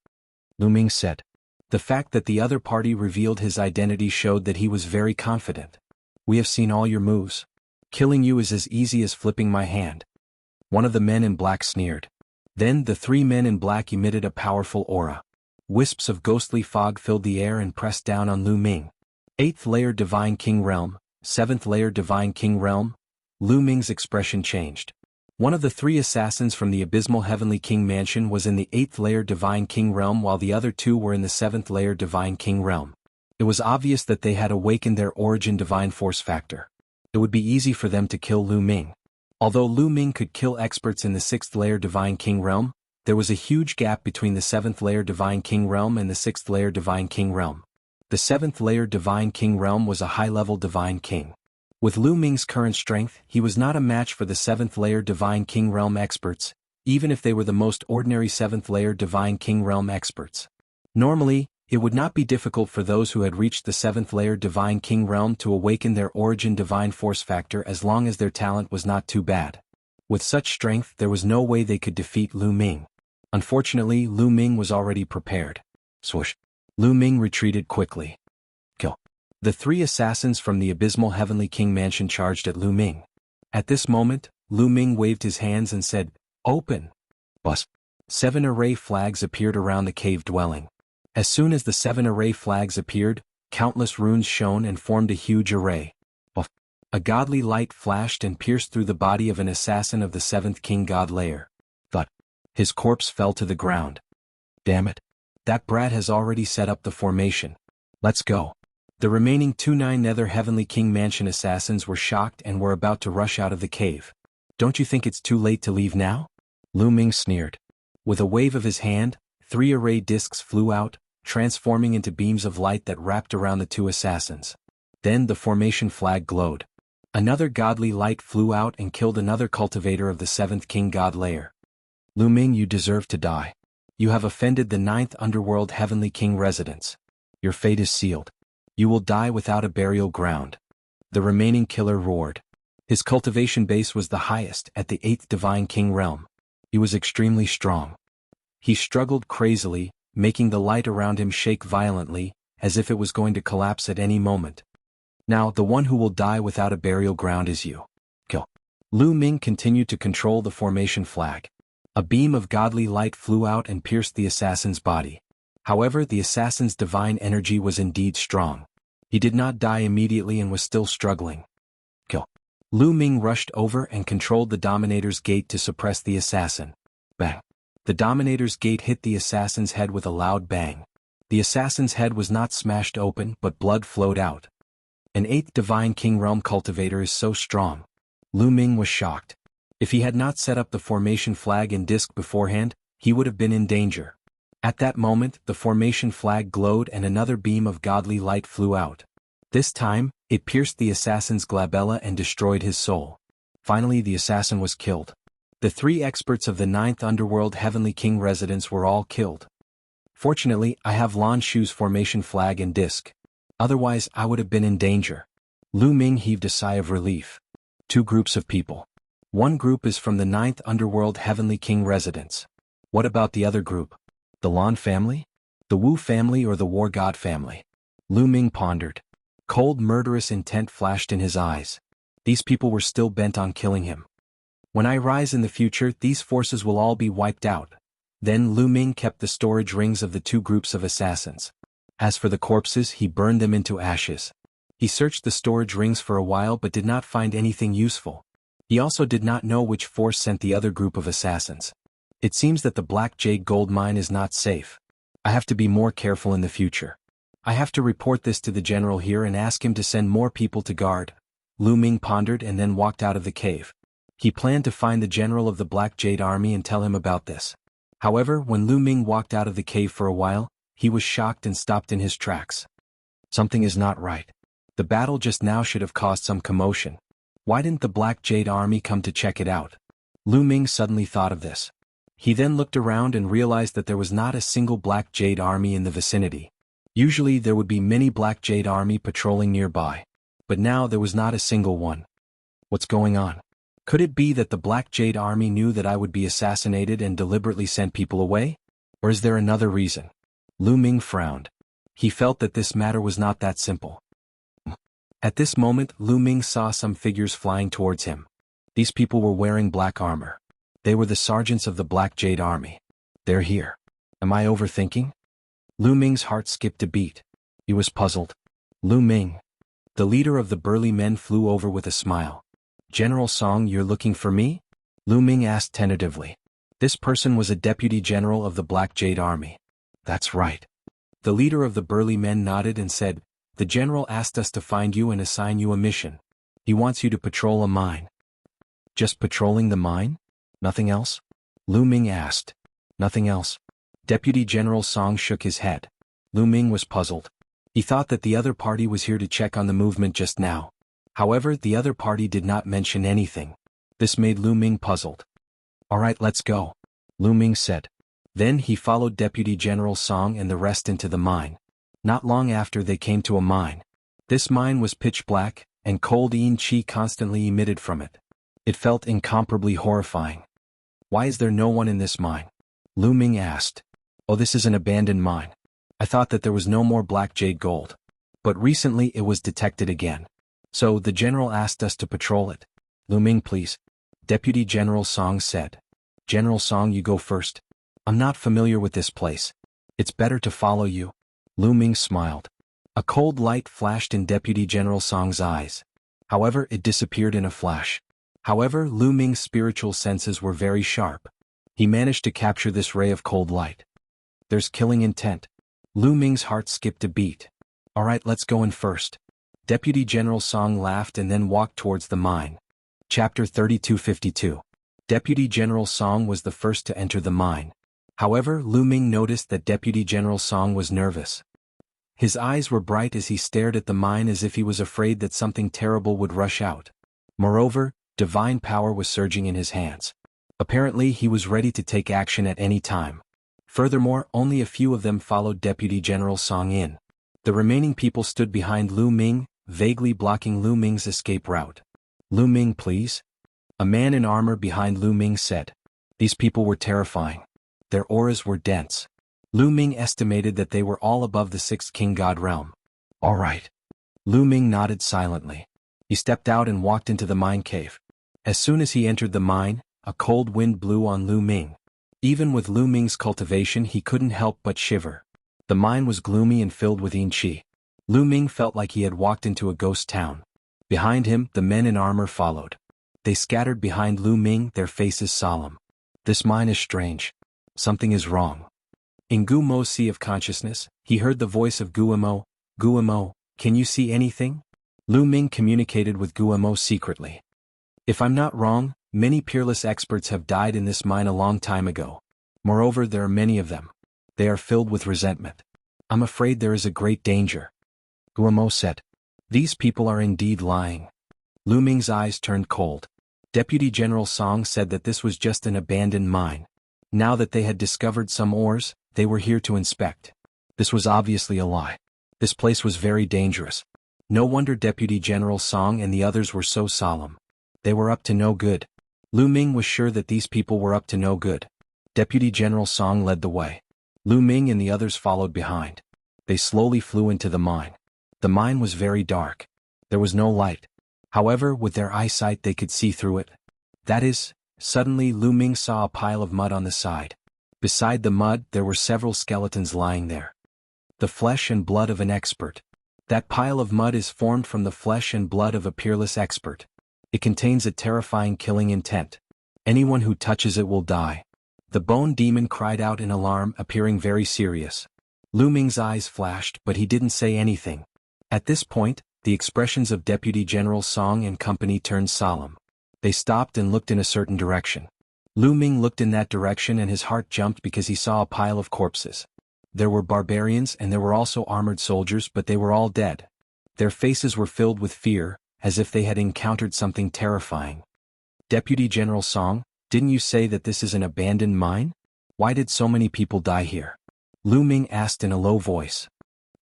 Lu Ming said. The fact that the other party revealed his identity showed that he was very confident. We have seen all your moves. Killing you is as easy as flipping my hand. One of the men in black sneered. Then the 3 men in black emitted a powerful aura. Wisps of ghostly fog filled the air and pressed down on Lu Ming. 8th layer Divine King Realm, 7th layer Divine King Realm. Lu Ming's expression changed. One of the 3 assassins from the abysmal heavenly king mansion was in the 8th layer Divine King Realm while the other 2 were in the 7th layer Divine King Realm. It was obvious that they had awakened their origin divine force factor. It would be easy for them to kill Lu Ming. Although Lu Ming could kill experts in the 6th layer Divine King Realm, there was a huge gap between the 7th layer Divine King Realm and the 6th layer Divine King Realm. The 7th layer Divine King Realm was a high-level Divine King. With Lu Ming's current strength, he was not a match for the 7th layer Divine King Realm experts, even if they were the most ordinary 7th layer Divine King Realm experts. Normally, it would not be difficult for those who had reached the 7th layer Divine King Realm to awaken their origin divine force factor as long as their talent was not too bad. With such strength, there was no way they could defeat Lu Ming. Unfortunately, Lu Ming was already prepared. Swoosh. Lu Ming retreated quickly. Kill. The 3 assassins from the abysmal heavenly king mansion charged at Lu Ming. At this moment, Lu Ming waved his hands and said, "Open!" Bus. 7 array flags appeared around the cave dwelling. As soon as the 7 array flags appeared, countless runes shone and formed a huge array. Buff. A godly light flashed and pierced through the body of an assassin of the 7th king god layer. Thud. His corpse fell to the ground. Damn it. That brat has already set up the formation. Let's go. The remaining 2 Nether Heavenly King Mansion assassins were shocked and were about to rush out of the cave. Don't you think it's too late to leave now? Lu Ming sneered. With a wave of his hand, 3 array discs flew out, transforming into beams of light that wrapped around the 2 assassins. Then the formation flag glowed. Another godly light flew out and killed another cultivator of the 7th King God layer. Lu Ming, you deserve to die. You have offended the 9th Underworld Heavenly King residents. Your fate is sealed. You will die without a burial ground. The remaining killer roared. His cultivation base was the highest at the 8th Divine King realm. He was extremely strong. He struggled crazily, making the light around him shake violently, as if it was going to collapse at any moment. Now the one who will die without a burial ground is you. Kill. Lu Ming continued to control the formation flag. A beam of godly light flew out and pierced the assassin's body. However, the assassin's divine energy was indeed strong. He did not die immediately and was still struggling. Kill. Lu Ming rushed over and controlled the Dominator's gate to suppress the assassin. Bang. The Dominator's gate hit the assassin's head with a loud bang. The assassin's head was not smashed open, but blood flowed out. An 8th Divine King Realm cultivator is so strong. Lu Ming was shocked. If he had not set up the formation flag and disc beforehand, he would have been in danger. At that moment, the formation flag glowed and another beam of godly light flew out. This time, it pierced the assassin's glabella and destroyed his soul. Finally, the assassin was killed. The 3 experts of the 9th Underworld Heavenly King residents were all killed. Fortunately, I have Lan Shu's formation flag and disc. Otherwise, I would have been in danger. Lu Ming heaved a sigh of relief. 2 groups of people. One group is from the 9th Underworld Heavenly King residents. What about the other group? The Lan family? The Wu family or the War God family? Lu Ming pondered. Cold murderous intent flashed in his eyes. These people were still bent on killing him. When I rise in the future, these forces will all be wiped out. Then Lu Ming kept the storage rings of the 2 groups of assassins. As for the corpses, he burned them into ashes. He searched the storage rings for a while but did not find anything useful. He also did not know which force sent the other group of assassins. It seems that the Black Jade gold mine is not safe. I have to be more careful in the future. I have to report this to the general here and ask him to send more people to guard. Lu Ming pondered and then walked out of the cave. He planned to find the general of the Black Jade army and tell him about this. However, when Lu Ming walked out of the cave for a while, he was shocked and stopped in his tracks. Something is not right. The battle just now should have caused some commotion. Why didn't the Black Jade army come to check it out? Lu Ming suddenly thought of this. He then looked around and realized that there was not a single Black Jade army in the vicinity. Usually there would be many Black Jade army patrolling nearby. But now there was not a single one. What's going on? Could it be that the Black Jade army knew that I would be assassinated and deliberately sent people away? Or is there another reason? Lu Ming frowned. He felt that this matter was not that simple. At this moment, Lu Ming saw some figures flying towards him. These people were wearing black armor. They were the sergeants of the Black Jade army. They're here. Am I overthinking? Lu Ming's heart skipped a beat. He was puzzled. Lu Ming. The leader of the burly men flew over with a smile. General Song, you're looking for me? Lu Ming asked tentatively. This person was a deputy general of the Black Jade army. That's right. The leader of the burly men nodded and said, the general asked us to find you and assign you a mission. He wants you to patrol a mine. Just patrolling the mine? Nothing else? Lu Ming asked. Nothing else. Deputy General Song shook his head. Lu Ming was puzzled. He thought that the other party was here to check on the movement just now. However, the other party did not mention anything. This made Lu Ming puzzled. All right, let's go, Lu Ming said. Then he followed Deputy General Song and the rest into the mine. Not long after they came to a mine. This mine was pitch black, and cold yin chi constantly emitted from it. It felt incomparably horrifying. Why is there no one in this mine? Lu Ming asked. Oh, this is an abandoned mine. I thought that there was no more Black Jade gold. But recently it was detected again. So the general asked us to patrol it. Lu Ming, please. Deputy General Song said. General Song, you go first. I'm not familiar with this place. It's better to follow you. Lu Ming smiled. A cold light flashed in Deputy General Song's eyes. However, it disappeared in a flash. However, Lu Ming's spiritual senses were very sharp. He managed to capture this ray of cold light. There's killing intent. Lu Ming's heart skipped a beat. Alright, let's go in first. Deputy General Song laughed and then walked towards the mine. Chapter 3252. Deputy General Song was the first to enter the mine. However, Lu Ming noticed that Deputy General Song was nervous. His eyes were bright as he stared at the mine as if he was afraid that something terrible would rush out. Moreover, divine power was surging in his hands. Apparently, he was ready to take action at any time. Furthermore, only a few of them followed Deputy General Song in. The remaining people stood behind Lu Ming, vaguely blocking Lu Ming's escape route. Lu Ming, please? A man in armor behind Lu Ming said. These people were terrifying. Their auras were dense. Lu Ming estimated that they were all above the 6th King God realm. All right. Lu Ming nodded silently. He stepped out and walked into the mine cave. As soon as he entered the mine, a cold wind blew on Lu Ming. Even with Lu Ming's cultivation, he couldn't help but shiver. The mine was gloomy and filled with yin qi. Lu Ming felt like he had walked into a ghost town. Behind him, the men in armor followed. They scattered behind Lu Ming, their faces solemn. This mine is strange. Something is wrong. In Gu Mo's sea of consciousness, he heard the voice of Guimo. Guimo, can you see anything? Lu Ming communicated with Guimo secretly. If I'm not wrong, many peerless experts have died in this mine a long time ago. Moreover, there are many of them. They are filled with resentment. I'm afraid there is a great danger. Guimo said. These people are indeed lying. Lu Ming's eyes turned cold. Deputy General Song said that this was just an abandoned mine. Now that they had discovered some ores, they were here to inspect. This was obviously a lie. This place was very dangerous. No wonder Deputy General Song and the others were so solemn. They were up to no good. Lu Ming was sure that these people were up to no good. Deputy General Song led the way. Lu Ming and the others followed behind. They slowly flew into the mine. The mine was very dark. There was no light. However, with their eyesight they could see through it. That is, suddenly Lu Ming saw a pile of mud on the side. Beside the mud there were several skeletons lying there. The flesh and blood of an expert. That pile of mud is formed from the flesh and blood of a peerless expert. It contains a terrifying killing intent. Anyone who touches it will die. The bone demon cried out in alarm, appearing very serious. Lu Ming's eyes flashed, but he didn't say anything. At this point, the expressions of Deputy General Song and company turned solemn. They stopped and looked in a certain direction. Lu Ming looked in that direction and his heart jumped because he saw a pile of corpses. There were barbarians and there were also armored soldiers, but they were all dead. Their faces were filled with fear, as if they had encountered something terrifying. Deputy General Song, didn't you say that this is an abandoned mine? Why did so many people die here? Lu Ming asked in a low voice.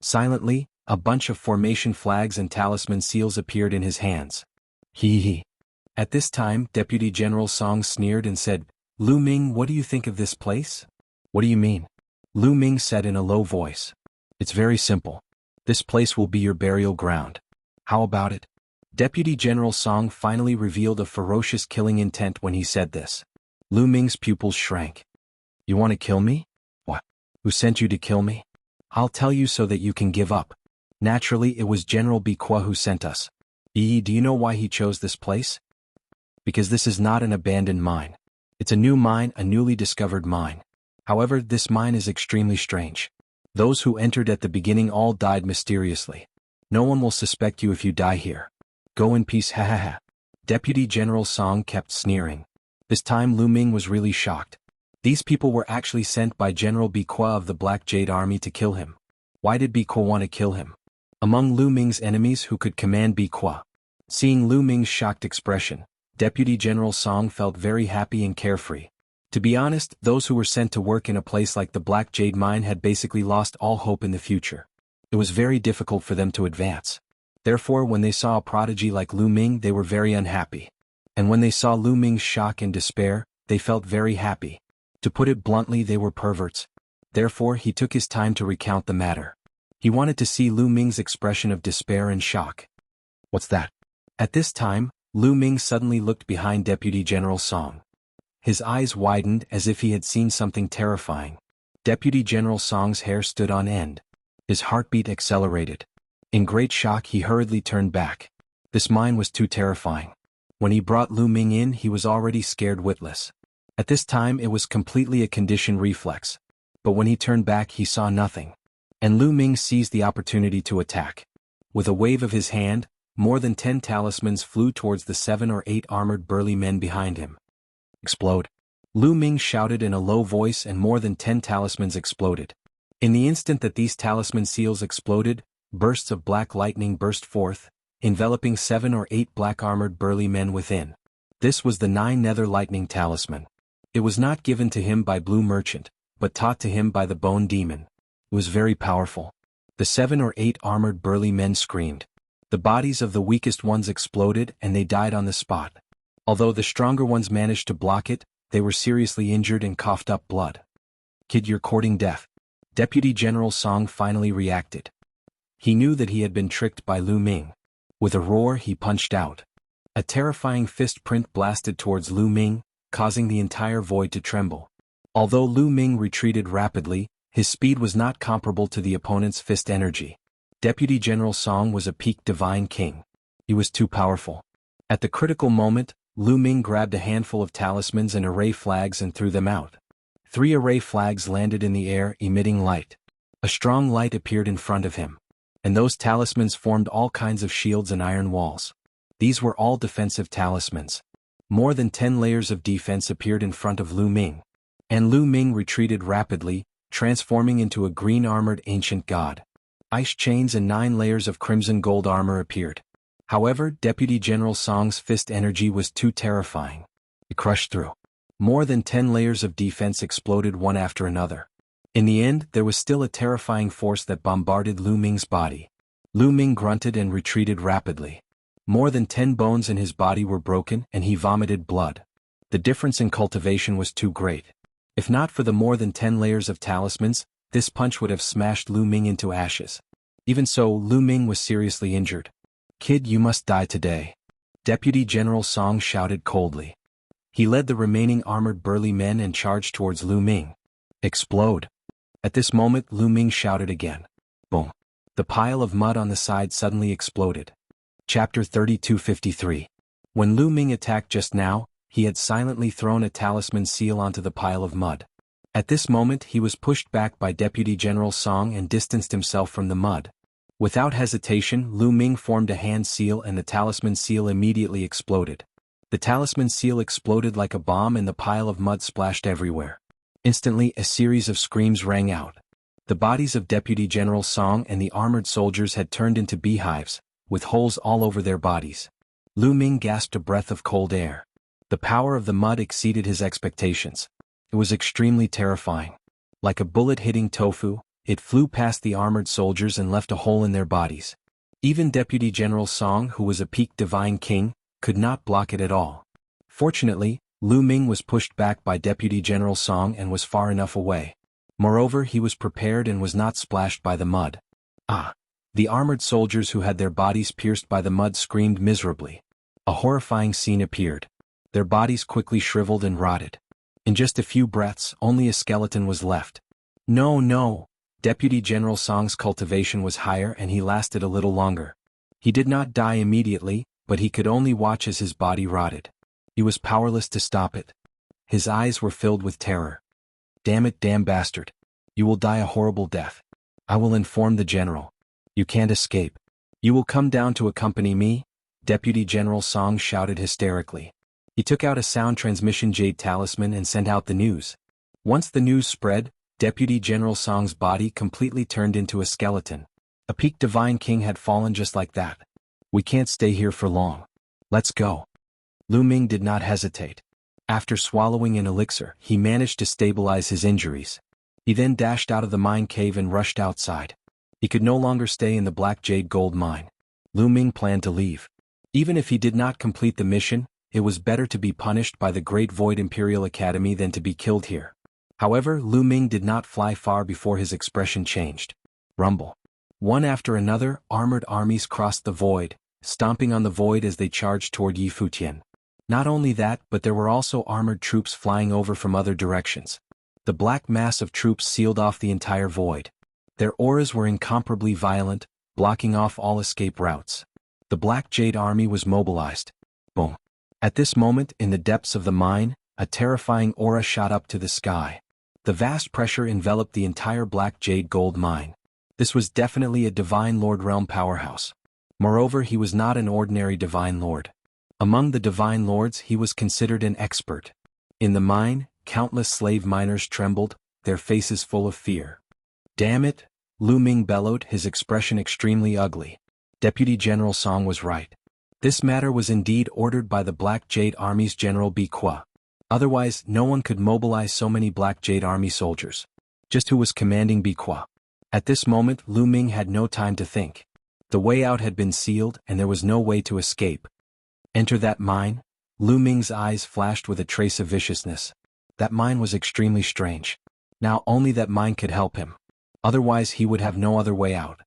Silently, a bunch of formation flags and talisman seals appeared in his hands. Hee. At this time, Deputy General Song sneered and said, Lu Ming, what do you think of this place? What do you mean? Lu Ming said in a low voice. It's very simple. This place will be your burial ground. How about it? Deputy General Song finally revealed a ferocious killing intent when he said this. Lu Ming's pupils shrank. You want to kill me? What? Who sent you to kill me? I'll tell you so that you can give up. Naturally, it was General Biqua who sent us. Do you know why he chose this place? Because this is not an abandoned mine. It's a new mine, a newly discovered mine. However, this mine is extremely strange. Those who entered at the beginning all died mysteriously. No one will suspect you if you die here. Go in peace, ha ha ha. Deputy General Song kept sneering. This time Lu Ming was really shocked. These people were actually sent by General Biqua of the Black Jade Army to kill him. Why did Biqua want to kill him? Among Lu Ming's enemies, who could command Biqua? Seeing Lu Ming's shocked expression, Deputy General Song felt very happy and carefree. To be honest, those who were sent to work in a place like the Black Jade Mine had basically lost all hope in the future. It was very difficult for them to advance. Therefore, when they saw a prodigy like Lu Ming, they were very unhappy. And when they saw Lu Ming's shock and despair, they felt very happy. To put it bluntly, they were perverts. Therefore, he took his time to recount the matter. He wanted to see Lu Ming's expression of despair and shock. What's that? At this time, Lu Ming suddenly looked behind Deputy General Song. His eyes widened as if he had seen something terrifying. Deputy General Song's hair stood on end. His heartbeat accelerated. In great shock, he hurriedly turned back. This mine was too terrifying. When he brought Lu Ming in, he was already scared witless. At this time, it was completely a conditioned reflex. But when he turned back, he saw nothing. and Lu Ming seized the opportunity to attack. With a wave of his hand, more than 10 talismans flew towards the 7 or 8 armored burly men behind him. Explode! Lu Ming shouted in a low voice, and more than 10 talismans exploded. In the instant that these talisman seals exploded, bursts of black lightning burst forth, enveloping 7 or 8 black armored burly men within. This was the 9 Nether Lightning Talisman. It was not given to him by Blue Merchant, but taught to him by the Bone Demon. It was very powerful. The 7 or 8 armored burly men screamed. The bodies of the weakest ones exploded and they died on the spot. Although the stronger ones managed to block it, they were seriously injured and coughed up blood. Kid, you're courting death. Deputy General Song finally reacted. He knew that he had been tricked by Lu Ming. With a roar, he punched out. A terrifying fist print blasted towards Lu Ming, causing the entire void to tremble. Although Lu Ming retreated rapidly, his speed was not comparable to the opponent's fist energy. Deputy General Song was a peak divine king. He was too powerful. At the critical moment, Lu Ming grabbed a handful of talismans and array flags and threw them out. 3 array flags landed in the air, emitting light. A strong light appeared in front of him. And those talismans formed all kinds of shields and iron walls. These were all defensive talismans. More than 10 layers of defense appeared in front of Lu Ming. And Lu Ming retreated rapidly, transforming into a green-armored ancient god. Ice chains and 9 layers of crimson gold armor appeared. However, Deputy General Song's fist energy was too terrifying. It crushed through. More than 10 layers of defense exploded one after another. In the end, there was still a terrifying force that bombarded Lu Ming's body. Lu Ming grunted and retreated rapidly. More than 10 bones in his body were broken and he vomited blood. The difference in cultivation was too great. If not for the more than 10 layers of talismans, this punch would have smashed Lu Ming into ashes. Even so, Lu Ming was seriously injured. Kid, you must die today. Deputy General Song shouted coldly. He led the remaining armored burly men and charged towards Lu Ming. Explode! At this moment, Lu Ming shouted again. Boom! The pile of mud on the side suddenly exploded. Chapter 3253. When Lu Ming attacked just now, he had silently thrown a talisman seal onto the pile of mud. At this moment, he was pushed back by Deputy General Song and distanced himself from the mud. Without hesitation, Lu Ming formed a hand seal and the talisman seal immediately exploded. The talisman seal exploded like a bomb and the pile of mud splashed everywhere. Instantly, a series of screams rang out. The bodies of Deputy General Song and the armored soldiers had turned into beehives, with holes all over their bodies. Lu Ming gasped a breath of cold air. The power of the mud exceeded his expectations. It was extremely terrifying. Like a bullet hitting tofu, it flew past the armored soldiers and left a hole in their bodies. Even Deputy General Song, who was a peak divine king, could not block it at all. Fortunately, Lu Ming was pushed back by Deputy General Song and was far enough away. Moreover, he was prepared and was not splashed by the mud. Ah! The armored soldiers who had their bodies pierced by the mud screamed miserably. A horrifying scene appeared. Their bodies quickly shriveled and rotted. In just a few breaths, only a skeleton was left. No! Deputy General Song's cultivation was higher and he lasted a little longer. He did not die immediately, but he could only watch as his body rotted. He was powerless to stop it. His eyes were filled with terror. Damn it, damn bastard. You will die a horrible death. I will inform the general. You can't escape. You will come down to accompany me? Deputy General Song shouted hysterically. He took out a sound transmission jade talisman and sent out the news. Once the news spread, Deputy General Song's body completely turned into a skeleton. A peak divine king had fallen just like that. We can't stay here for long. Let's go. Lu Ming did not hesitate. After swallowing an elixir, he managed to stabilize his injuries. He then dashed out of the mine cave and rushed outside. He could no longer stay in the Black Jade Gold Mine. Lu Ming planned to leave. Even if he did not complete the mission, it was better to be punished by the Great Void Imperial Academy than to be killed here. However, Lu Ming did not fly far before his expression changed. Rumble. One after another, armored armies crossed the void, stomping on the void as they charged toward Yifutian. Not only that, but there were also armored troops flying over from other directions. The black mass of troops sealed off the entire void. Their auras were incomparably violent, blocking off all escape routes. The Black Jade Army was mobilized. Boom. At this moment, in the depths of the mine, a terrifying aura shot up to the sky. The vast pressure enveloped the entire Black Jade Gold Mine. This was definitely a Divine Lord realm powerhouse. Moreover, he was not an ordinary Divine Lord. Among the Divine Lords he was considered an expert. In the mine, countless slave miners trembled, their faces full of fear. "Damn it," Lu Ming bellowed, his expression extremely ugly. Deputy General Song was right. This matter was indeed ordered by the Black Jade Army's General Bi Kwa. Otherwise, no one could mobilize so many Black Jade Army soldiers. Just who was commanding Bi Kwa? At this moment, Lu Ming had no time to think. The way out had been sealed and there was no way to escape. Enter that mine? Lu Ming's eyes flashed with a trace of viciousness. That mine was extremely strange. Now only that mine could help him. Otherwise he would have no other way out.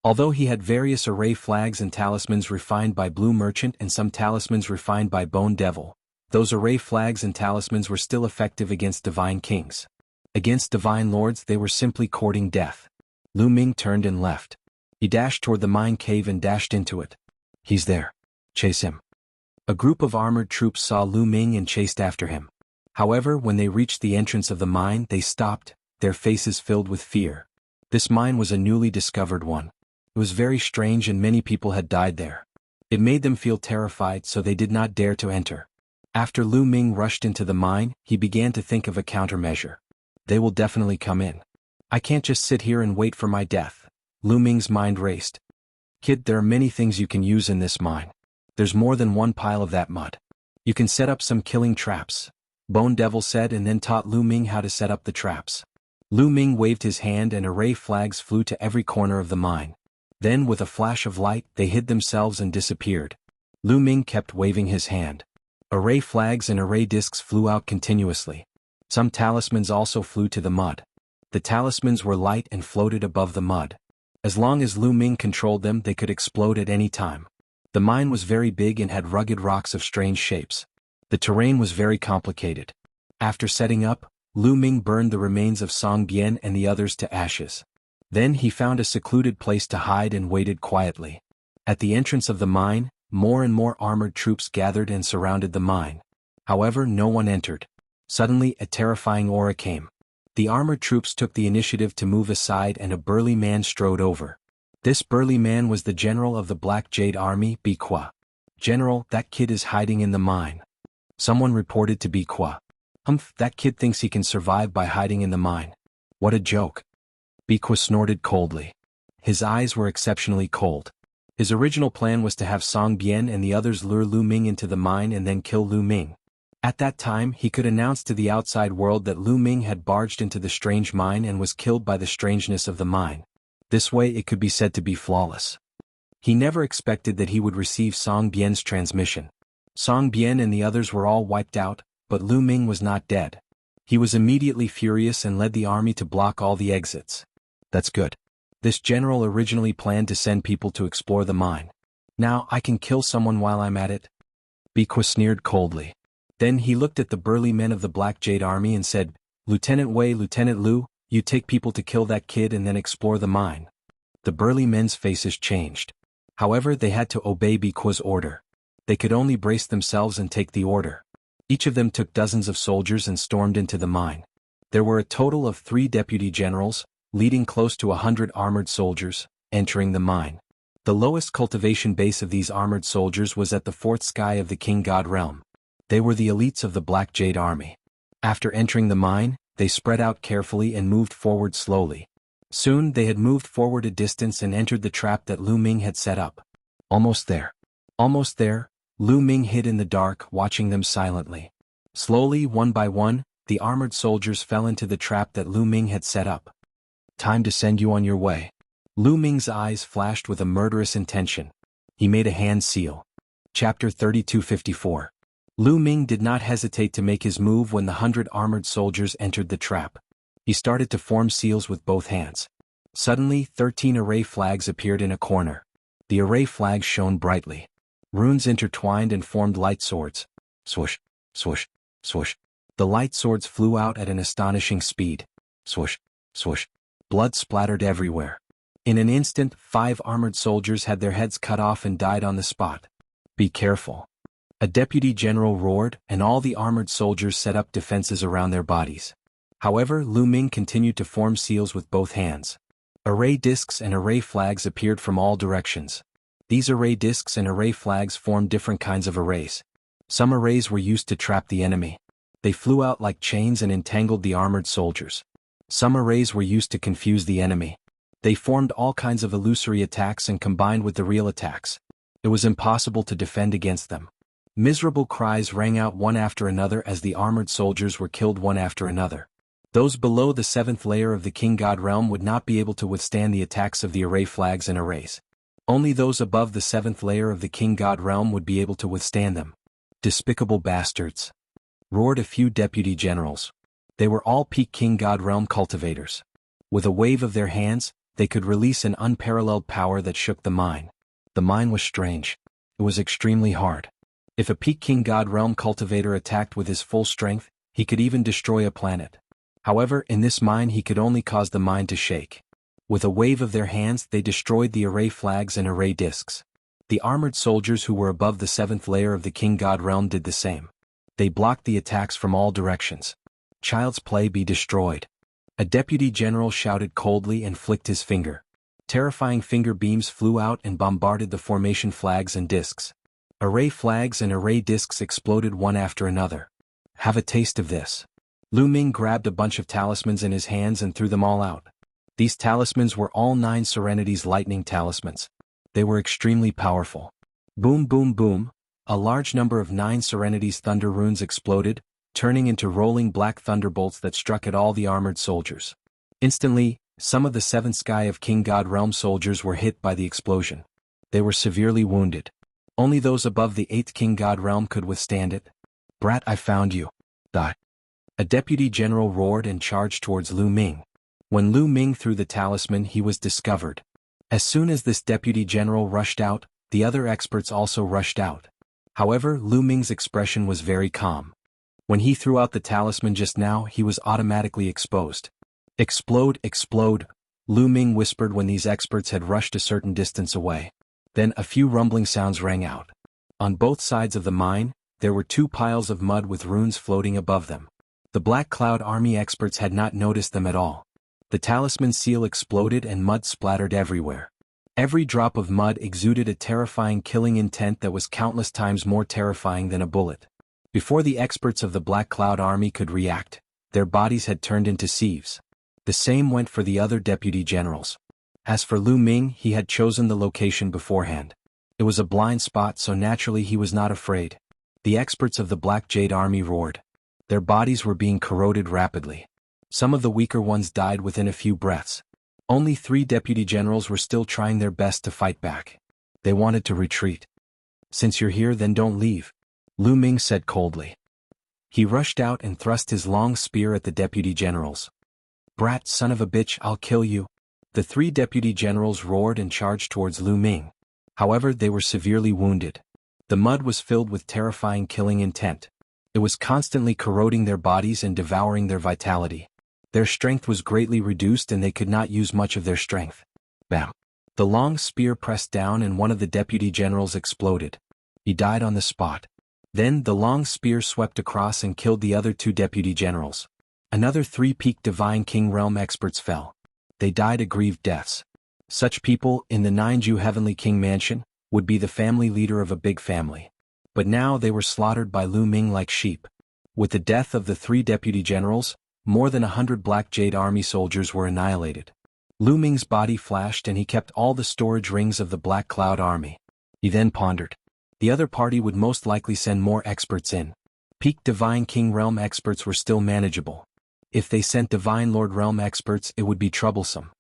Although he had various array flags and talismans refined by Blue Merchant and some talismans refined by Bone Devil, those array flags and talismans were still effective against divine kings. Against divine lords they were simply courting death. Lu Ming turned and left. He dashed toward the mine cave and dashed into it. "He's there. Chase him." A group of armored troops saw Lu Ming and chased after him. However, when they reached the entrance of the mine they stopped, their faces filled with fear. This mine was a newly discovered one. It was very strange and many people had died there. It made them feel terrified, so they did not dare to enter. After Lu Ming rushed into the mine, he began to think of a countermeasure. They will definitely come in. I can't just sit here and wait for my death. Lu Ming's mind raced. "Kid, there are many things you can use in this mine. There's more than one pile of that mud. You can set up some killing traps," Bone Devil said, and then taught Lu Ming how to set up the traps. Lu Ming waved his hand and array flags flew to every corner of the mine. Then with a flash of light they hid themselves and disappeared. Lu Ming kept waving his hand. Array flags and array discs flew out continuously. Some talismans also flew to the mud. The talismans were light and floated above the mud. As long as Lu Ming controlled them they could explode at any time. The mine was very big and had rugged rocks of strange shapes. The terrain was very complicated. After setting up, Lu Ming burned the remains of Song Bian and the others to ashes. Then he found a secluded place to hide and waited quietly. At the entrance of the mine, more and more armored troops gathered and surrounded the mine. However, no one entered. Suddenly, a terrifying aura came. The armored troops took the initiative to move aside and a burly man strode over. This burly man was the general of the Black Jade Army, Bi Kwa. "General, that kid is hiding in the mine," someone reported to Bi Kwa. "Humph, that kid thinks he can survive by hiding in the mine. What a joke." Bi Kwa snorted coldly. His eyes were exceptionally cold. His original plan was to have Song Bian and the others lure Lu Ming into the mine and then kill Lu Ming. At that time he could announce to the outside world that Lu Ming had barged into the strange mine and was killed by the strangeness of the mine. This way it could be said to be flawless. He never expected that he would receive Song Bian's transmission. Song Bian and the others were all wiped out, but Lu Ming was not dead. He was immediately furious and led the army to block all the exits. That's good. This general originally planned to send people to explore the mine. Now I can kill someone while I'm at it? Bi Kwa sneered coldly. Then he looked at the burly men of the Black Jade Army and said, "Lieutenant Wei, Lieutenant Lu, you take people to kill that kid and then explore the mine." The burly men's faces changed. However, they had to obey Bi Kwa's order. They could only brace themselves and take the order. Each of them took dozens of soldiers and stormed into the mine. There were a total of 3 deputy generals, leading close to 100 armored soldiers, entering the mine. The lowest cultivation base of these armored soldiers was at the 4th sky of the King God realm. They were the elites of the Black Jade Army. After entering the mine, they spread out carefully and moved forward slowly. Soon they had moved forward a distance and entered the trap that Lu Ming had set up. Almost there. Almost there, Lu Ming hid in the dark, watching them silently. Slowly, one by one, the armored soldiers fell into the trap that Lu Ming had set up. "Time to send you on your way." Lu Ming's eyes flashed with a murderous intention. He made a hand seal. Chapter 3254. Lu Ming did not hesitate to make his move when the 100 armored soldiers entered the trap. He started to form seals with both hands. Suddenly, 13 array flags appeared in a corner. The array flags shone brightly. Runes intertwined and formed light swords. Swoosh, swoosh, swoosh. The light swords flew out at an astonishing speed. Swoosh, swoosh. Blood splattered everywhere. In an instant, 5 armored soldiers had their heads cut off and died on the spot. "Be careful." A deputy general roared, and all the armored soldiers set up defenses around their bodies. However, Lu Ming continued to form seals with both hands. Array discs and array flags appeared from all directions. These array discs and array flags formed different kinds of arrays. Some arrays were used to trap the enemy. They flew out like chains and entangled the armored soldiers. Some arrays were used to confuse the enemy. They formed all kinds of illusory attacks and combined with the real attacks. It was impossible to defend against them. Miserable cries rang out one after another as the armored soldiers were killed one after another. Those below the 7th layer of the King God realm would not be able to withstand the attacks of the array flags and arrays. Only those above the 7th layer of the King God realm would be able to withstand them. Despicable bastards! Roared a few deputy generals. They were all peak King God realm cultivators. With a wave of their hands, they could release an unparalleled power that shook the mine. The mine was strange. It was extremely hard. If a peak King God realm cultivator attacked with his full strength, he could even destroy a planet. However, in this mine he could only cause the mine to shake. With a wave of their hands they destroyed the array flags and array discs. The armored soldiers who were above the 7th layer of the King God realm did the same. They blocked the attacks from all directions. Child's play be destroyed. A deputy general shouted coldly and flicked his finger. Terrifying finger beams flew out and bombarded the formation flags and discs. Array flags and array discs exploded one after another. Have a taste of this. Lu Ming grabbed a bunch of talismans in his hands and threw them all out. These talismans were all 9 Serenity's lightning talismans. They were extremely powerful. Boom boom boom, a large number of 9 Serenity's thunder runes exploded, turning into rolling black thunderbolts that struck at all the armored soldiers. Instantly, some of the 7th sky of King God realm soldiers were hit by the explosion. They were severely wounded. Only those above the 8th King God realm could withstand it. Brat, I found you. Die. A deputy general roared and charged towards Lu Ming. When Lu Ming threw the talisman, he was discovered. As soon as this deputy general rushed out, the other experts also rushed out. However, Lu Ming's expression was very calm. When he threw out the talisman just now, he was automatically exposed. Explode, explode, Lu Ming whispered when these experts had rushed a certain distance away. Then a few rumbling sounds rang out. On both sides of the mine, there were 2 piles of mud with runes floating above them. The Black Cloud Army experts had not noticed them at all. The talisman seal exploded and mud splattered everywhere. Every drop of mud exuded a terrifying killing intent that was countless times more terrifying than a bullet. Before the experts of the Black Cloud Army could react, their bodies had turned into sieves. The same went for the other deputy generals. As for Lu Ming, he had chosen the location beforehand. It was a blind spot, so naturally he was not afraid. The experts of the Black Jade Army roared. Their bodies were being corroded rapidly. Some of the weaker ones died within a few breaths. Only 3 deputy generals were still trying their best to fight back. They wanted to retreat. Since you're here, then don't leave, Lu Ming said coldly. He rushed out and thrust his long spear at the deputy generals. Brat, son of a bitch, I'll kill you. The 3 deputy generals roared and charged towards Lu Ming. However, they were severely wounded. The mud was filled with terrifying killing intent. It was constantly corroding their bodies and devouring their vitality. Their strength was greatly reduced and they could not use much of their strength. Bam! The long spear pressed down and one of the deputy generals exploded. He died on the spot. Then the long spear swept across and killed the other 2 deputy generals. Another 3 peak Divine King Realm experts fell. They died aggrieved deaths. Such people, in the 9Ju Heavenly King Mansion, would be the family leader of a big family. But now they were slaughtered by Lu Ming like sheep. With the death of the 3 deputy generals, more than 100 Black Jade Army soldiers were annihilated. Lu Ming's body flashed and he kept all the storage rings of the Black Cloud Army. He then pondered. The other party would most likely send more experts in. Peak Divine King Realm experts were still manageable. If they sent Divine Lord Realm experts, it would be troublesome.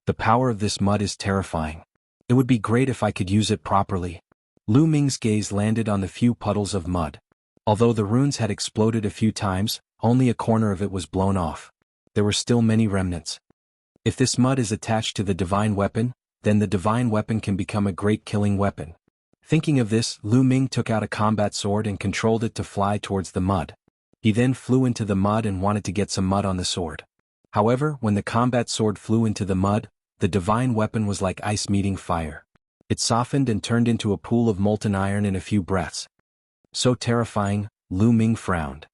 The power of this mud is terrifying. It would be great if I could use it properly. Lu Ming's gaze landed on the few puddles of mud. Although the runes had exploded a few times, only a corner of it was blown off. There were still many remnants. If this mud is attached to the divine weapon, then the divine weapon can become a great killing weapon. Thinking of this, Lu Ming took out a combat sword and controlled it to fly towards the mud. He then flew into the mud and wanted to get some mud on the sword. However, when the combat sword flew into the mud, the divine weapon was like ice meeting fire. It softened and turned into a pool of molten iron in a few breaths. So terrifying, Lu Ming frowned.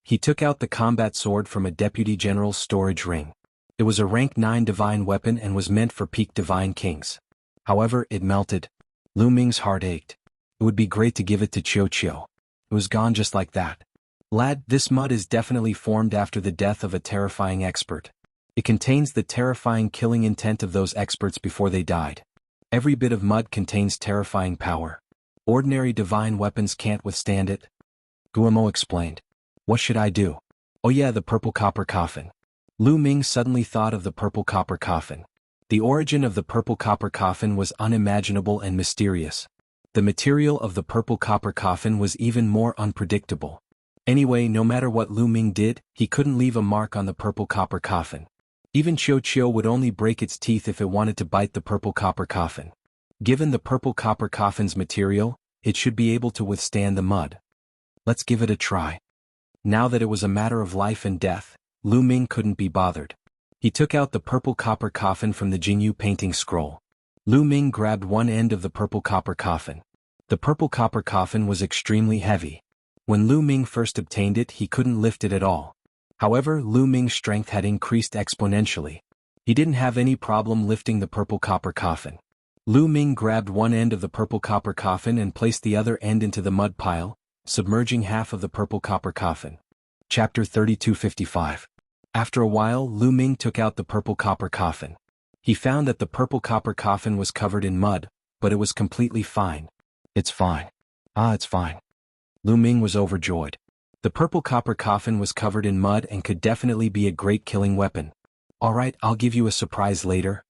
He took out the combat sword from a deputy general's storage ring. It was a rank 9 divine weapon and was meant for peak divine kings. However, it melted. Lu Ming's heart ached. It would be great to give it to Qiu Qiu. It was gone just like that. Lad, this mud is definitely formed after the death of a terrifying expert. It contains the terrifying killing intent of those experts before they died. Every bit of mud contains terrifying power. Ordinary divine weapons can't withstand it. Guillemot explained. What should I do? Oh yeah, the purple copper coffin. Lu Ming suddenly thought of the purple copper coffin. The origin of the purple copper coffin was unimaginable and mysterious. The material of the purple copper coffin was even more unpredictable. Anyway, no matter what Lu Ming did, he couldn't leave a mark on the purple copper coffin. Even Qiu Qiu would only break its teeth if it wanted to bite the purple copper coffin. Given the purple copper coffin's material, it should be able to withstand the mud. Let's give it a try. Now that it was a matter of life and death, Lu Ming couldn't be bothered. He took out the purple copper coffin from the Jingyu painting scroll. Lu Ming grabbed one end of the purple copper coffin. The purple copper coffin was extremely heavy. When Lu Ming first obtained it, he couldn't lift it at all. However, Lu Ming's strength had increased exponentially. He didn't have any problem lifting the purple copper coffin. Lu Ming grabbed one end of the purple copper coffin and placed the other end into the mud pile, submerging half of the purple copper coffin. Chapter 3255. After a while, Lu Ming took out the purple copper coffin. He found that the purple copper coffin was covered in mud, but it was completely fine. It's fine. It's fine. Lu Ming was overjoyed. The purple copper coffin was covered in mud and could definitely be a great killing weapon. Alright, I'll give you a surprise later.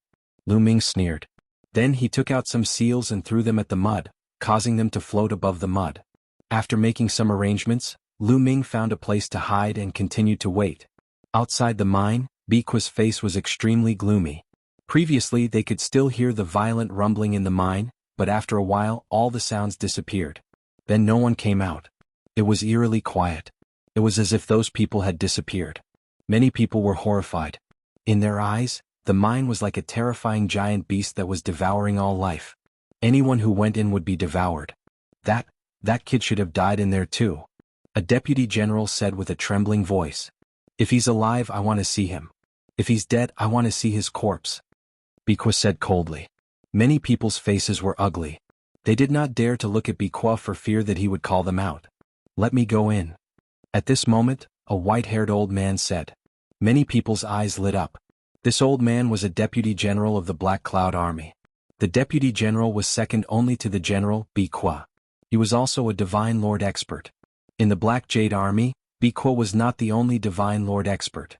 Lu Ming sneered. Then he took out some seals and threw them at the mud, causing them to float above the mud. After making some arrangements, Lu Ming found a place to hide and continued to wait. Outside the mine, Biqua's face was extremely gloomy. Previously they could still hear the violent rumbling in the mine, but after a while all the sounds disappeared. Then no one came out. It was eerily quiet. It was as if those people had disappeared. Many people were horrified. In their eyes, the mine was like a terrifying giant beast that was devouring all life. Anyone who went in would be devoured. That kid should have died in there too. A deputy general said with a trembling voice. If he's alive, I want to see him. If he's dead, I want to see his corpse. Biqua said coldly. Many people's faces were ugly. They did not dare to look at Biqua for fear that he would call them out. Let me go in. At this moment, a white-haired old man said. Many people's eyes lit up. This old man was a deputy general of the Black Cloud Army. The deputy general was second only to the general, Biqua. He was also a Divine Lord expert. In the Black Jade Army, Biqua was not the only Divine Lord expert.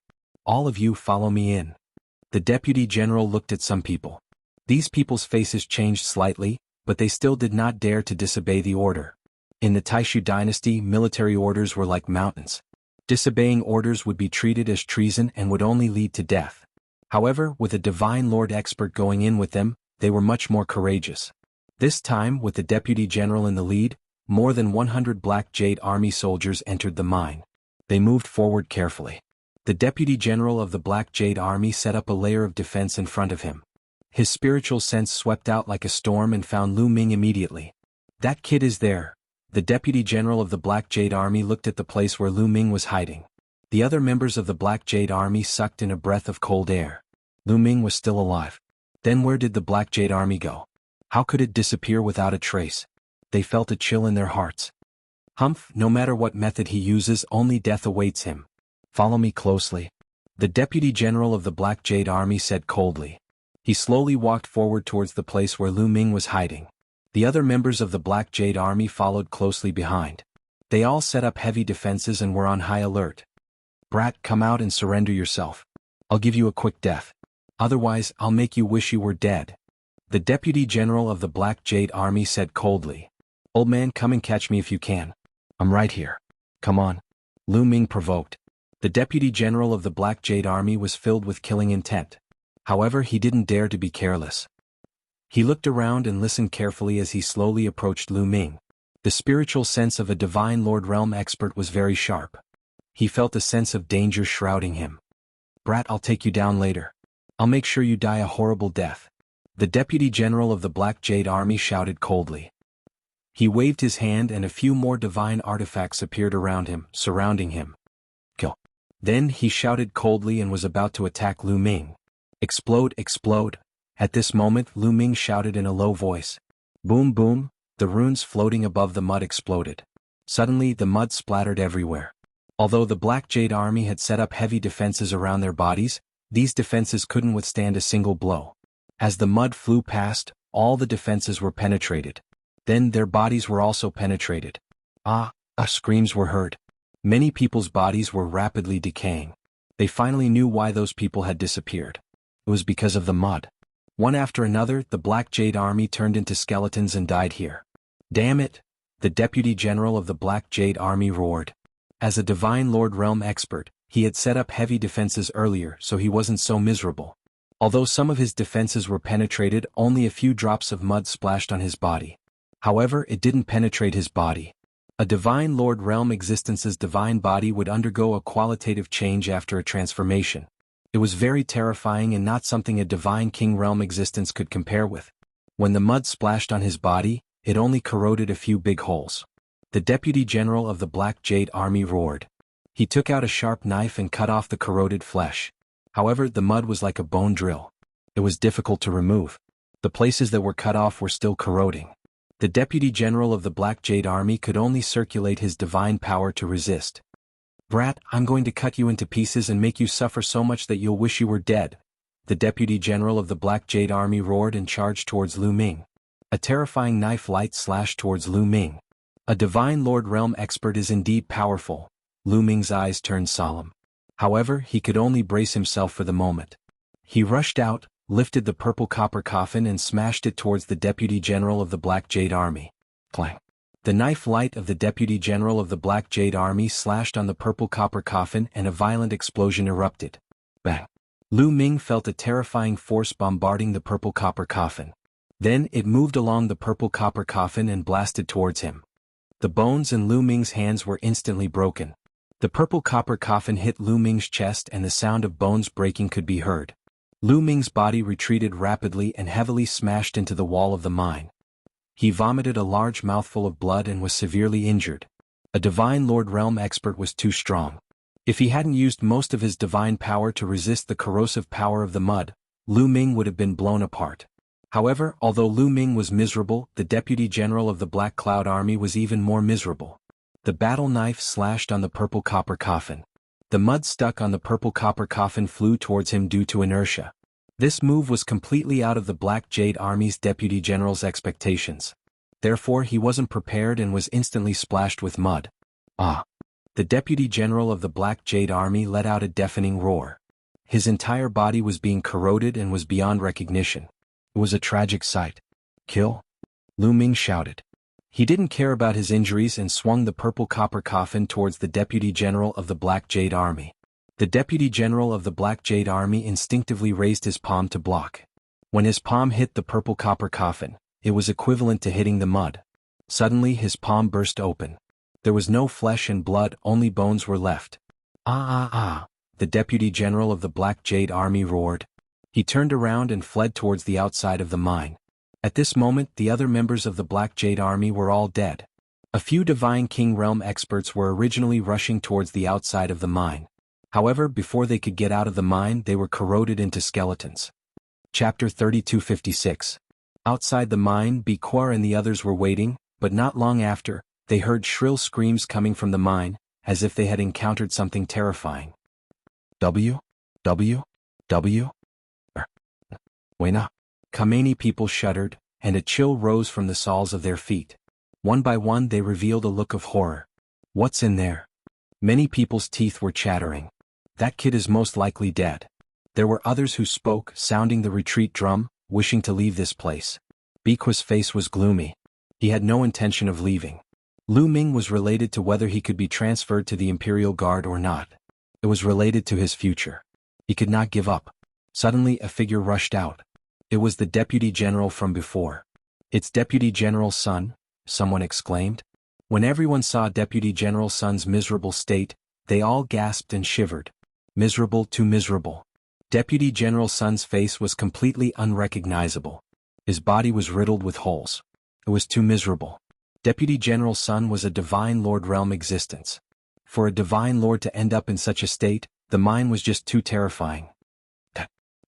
All of you follow me in. The deputy general looked at some people. These people's faces changed slightly, but they still did not dare to disobey the order. In the Taishu dynasty, military orders were like mountains. Disobeying orders would be treated as treason and would only lead to death. However, with a Divine Lord expert going in with them, they were much more courageous. This time, with the deputy general in the lead, more than 100 Black Jade Army soldiers entered the mine. They moved forward carefully. The deputy general of the Black Jade Army set up a layer of defense in front of him. His spiritual sense swept out like a storm and found Lu Ming immediately. That kid is there. The deputy general of the Black Jade Army looked at the place where Lu Ming was hiding. The other members of the Black Jade Army sucked in a breath of cold air. Lu Ming was still alive. Then where did the Black Jade Army go? How could it disappear without a trace? They felt a chill in their hearts. Humph, no matter what method he uses, only death awaits him. Follow me closely. The deputy general of the Black Jade Army said coldly. He slowly walked forward towards the place where Lu Ming was hiding. The other members of the Black Jade Army followed closely behind. They all set up heavy defenses and were on high alert. Brat, come out and surrender yourself. I'll give you a quick death. Otherwise, I'll make you wish you were dead. The deputy general of the Black Jade Army said coldly. Old man, come and catch me if you can. I'm right here. Come on. Lu Ming provoked. The deputy general of the Black Jade Army was filled with killing intent. However, he didn't dare to be careless. He looked around and listened carefully as he slowly approached Lu Ming. The spiritual sense of a Divine Lord Realm expert was very sharp. He felt a sense of danger shrouding him. Brat, I'll take you down later. I'll make sure you die a horrible death. The deputy general of the Black Jade Army shouted coldly. He waved his hand and a few more divine artifacts appeared around him, surrounding him. Kill. Then he shouted coldly and was about to attack Lu Ming. Explode, explode. At this moment Lu Ming shouted in a low voice. Boom boom, the runes floating above the mud exploded. Suddenly the mud splattered everywhere. Although the Black Jade Army had set up heavy defenses around their bodies, these defenses couldn't withstand a single blow. As the mud flew past, all the defenses were penetrated. Then their bodies were also penetrated. Screams were heard. Many people's bodies were rapidly decaying. They finally knew why those people had disappeared. It was because of the mud. One after another, the Black Jade Army turned into skeletons and died here. Damn it! The Deputy General of the Black Jade Army roared. As a Divine Lord Realm expert, he had set up heavy defenses earlier, so he wasn't so miserable. Although some of his defenses were penetrated, only a few drops of mud splashed on his body. However, it didn't penetrate his body. A Divine Lord Realm existence's divine body would undergo a qualitative change after a transformation. It was very terrifying and not something a Divine King Realm existence could compare with. When the mud splashed on his body, it only corroded a few big holes. The Deputy General of the Black Jade Army roared. He took out a sharp knife and cut off the corroded flesh. However, the mud was like a bone drill. It was difficult to remove. The places that were cut off were still corroding. The Deputy General of the Black Jade Army could only circulate his divine power to resist. Brat, I'm going to cut you into pieces and make you suffer so much that you'll wish you were dead. The Deputy General of the Black Jade Army roared and charged towards Lu Ming. A terrifying knife light slashed towards Lu Ming. A Divine Lord Realm expert is indeed powerful. Lu Ming's eyes turned solemn. However, he could only brace himself for the moment. He rushed out, lifted the purple copper coffin and smashed it towards the Deputy General of the Black Jade Army. Clang. The knife light of the Deputy General of the Black Jade Army slashed on the purple copper coffin and a violent explosion erupted. Bang. Lu Ming felt a terrifying force bombarding the purple copper coffin. Then it moved along the purple copper coffin and blasted towards him. The bones in Lu Ming's hands were instantly broken. The purple copper coffin hit Lu Ming's chest and the sound of bones breaking could be heard. Lu Ming's body retreated rapidly and heavily smashed into the wall of the mine. He vomited a large mouthful of blood and was severely injured. A Divine Lord Realm expert was too strong. If he hadn't used most of his divine power to resist the corrosive power of the mud, Lu Ming would have been blown apart. However, although Lu Ming was miserable, the Deputy General of the Black Cloud Army was even more miserable. The battle knife slashed on the purple copper coffin. The mud stuck on the purple copper coffin flew towards him due to inertia. This move was completely out of the Black Jade Army's Deputy General's expectations. Therefore he wasn't prepared and was instantly splashed with mud. The Deputy General of the Black Jade Army let out a deafening roar. His entire body was being corroded and was beyond recognition. It was a tragic sight. Kill? Lu Ming shouted. He didn't care about his injuries and swung the purple copper coffin towards the Deputy General of the Black Jade Army. The Deputy General of the Black Jade Army instinctively raised his palm to block. When his palm hit the purple copper coffin, it was equivalent to hitting the mud. Suddenly his palm burst open. There was no flesh and blood, only bones were left. The Deputy General of the Black Jade Army roared. He turned around and fled towards the outside of the mine. At this moment the other members of the Black Jade Army were all dead. A few Divine King Realm experts were originally rushing towards the outside of the mine. However, before they could get out of the mine they were corroded into skeletons. Chapter 3256. Outside the mine, Biquar and the others were waiting, but not long after, they heard shrill screams coming from the mine, as if they had encountered something terrifying. Wena. Kameni people shuddered, and a chill rose from the soles of their feet. One by one they revealed a look of horror. What's in there? Many people's teeth were chattering. That kid is most likely dead. There were others who spoke, sounding the retreat drum, wishing to leave this place. Biqua's face was gloomy. He had no intention of leaving. Lu Ming was related to whether he could be transferred to the Imperial Guard or not. It was related to his future. He could not give up. Suddenly a figure rushed out. It was the Deputy General from before. It's Deputy General Sun, someone exclaimed. When everyone saw Deputy General Sun's miserable state, they all gasped and shivered. Miserable, too miserable. Deputy General Sun's face was completely unrecognizable. His body was riddled with holes. It was too miserable. Deputy General Sun was a Divine Lord Realm existence. For a divine lord to end up in such a state, the mine was just too terrifying.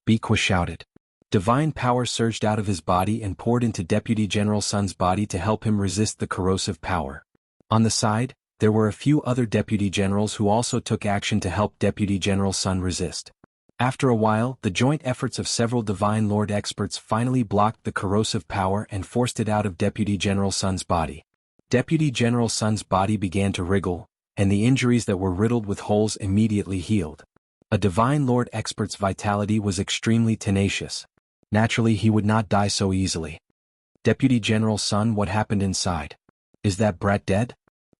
Wuxia shouted. Divine power surged out of his body and poured into Deputy General Sun's body to help him resist the corrosive power. On the side, there were a few other deputy generals who also took action to help Deputy General Sun resist. After a while, the joint efforts of several Divine Lord experts finally blocked the corrosive power and forced it out of Deputy General Sun's body. Deputy General Sun's body began to wriggle, and the injuries that were riddled with holes immediately healed. A Divine Lord expert's vitality was extremely tenacious. Naturally, he would not die so easily. Deputy General Sun, what happened inside? Is that brat dead?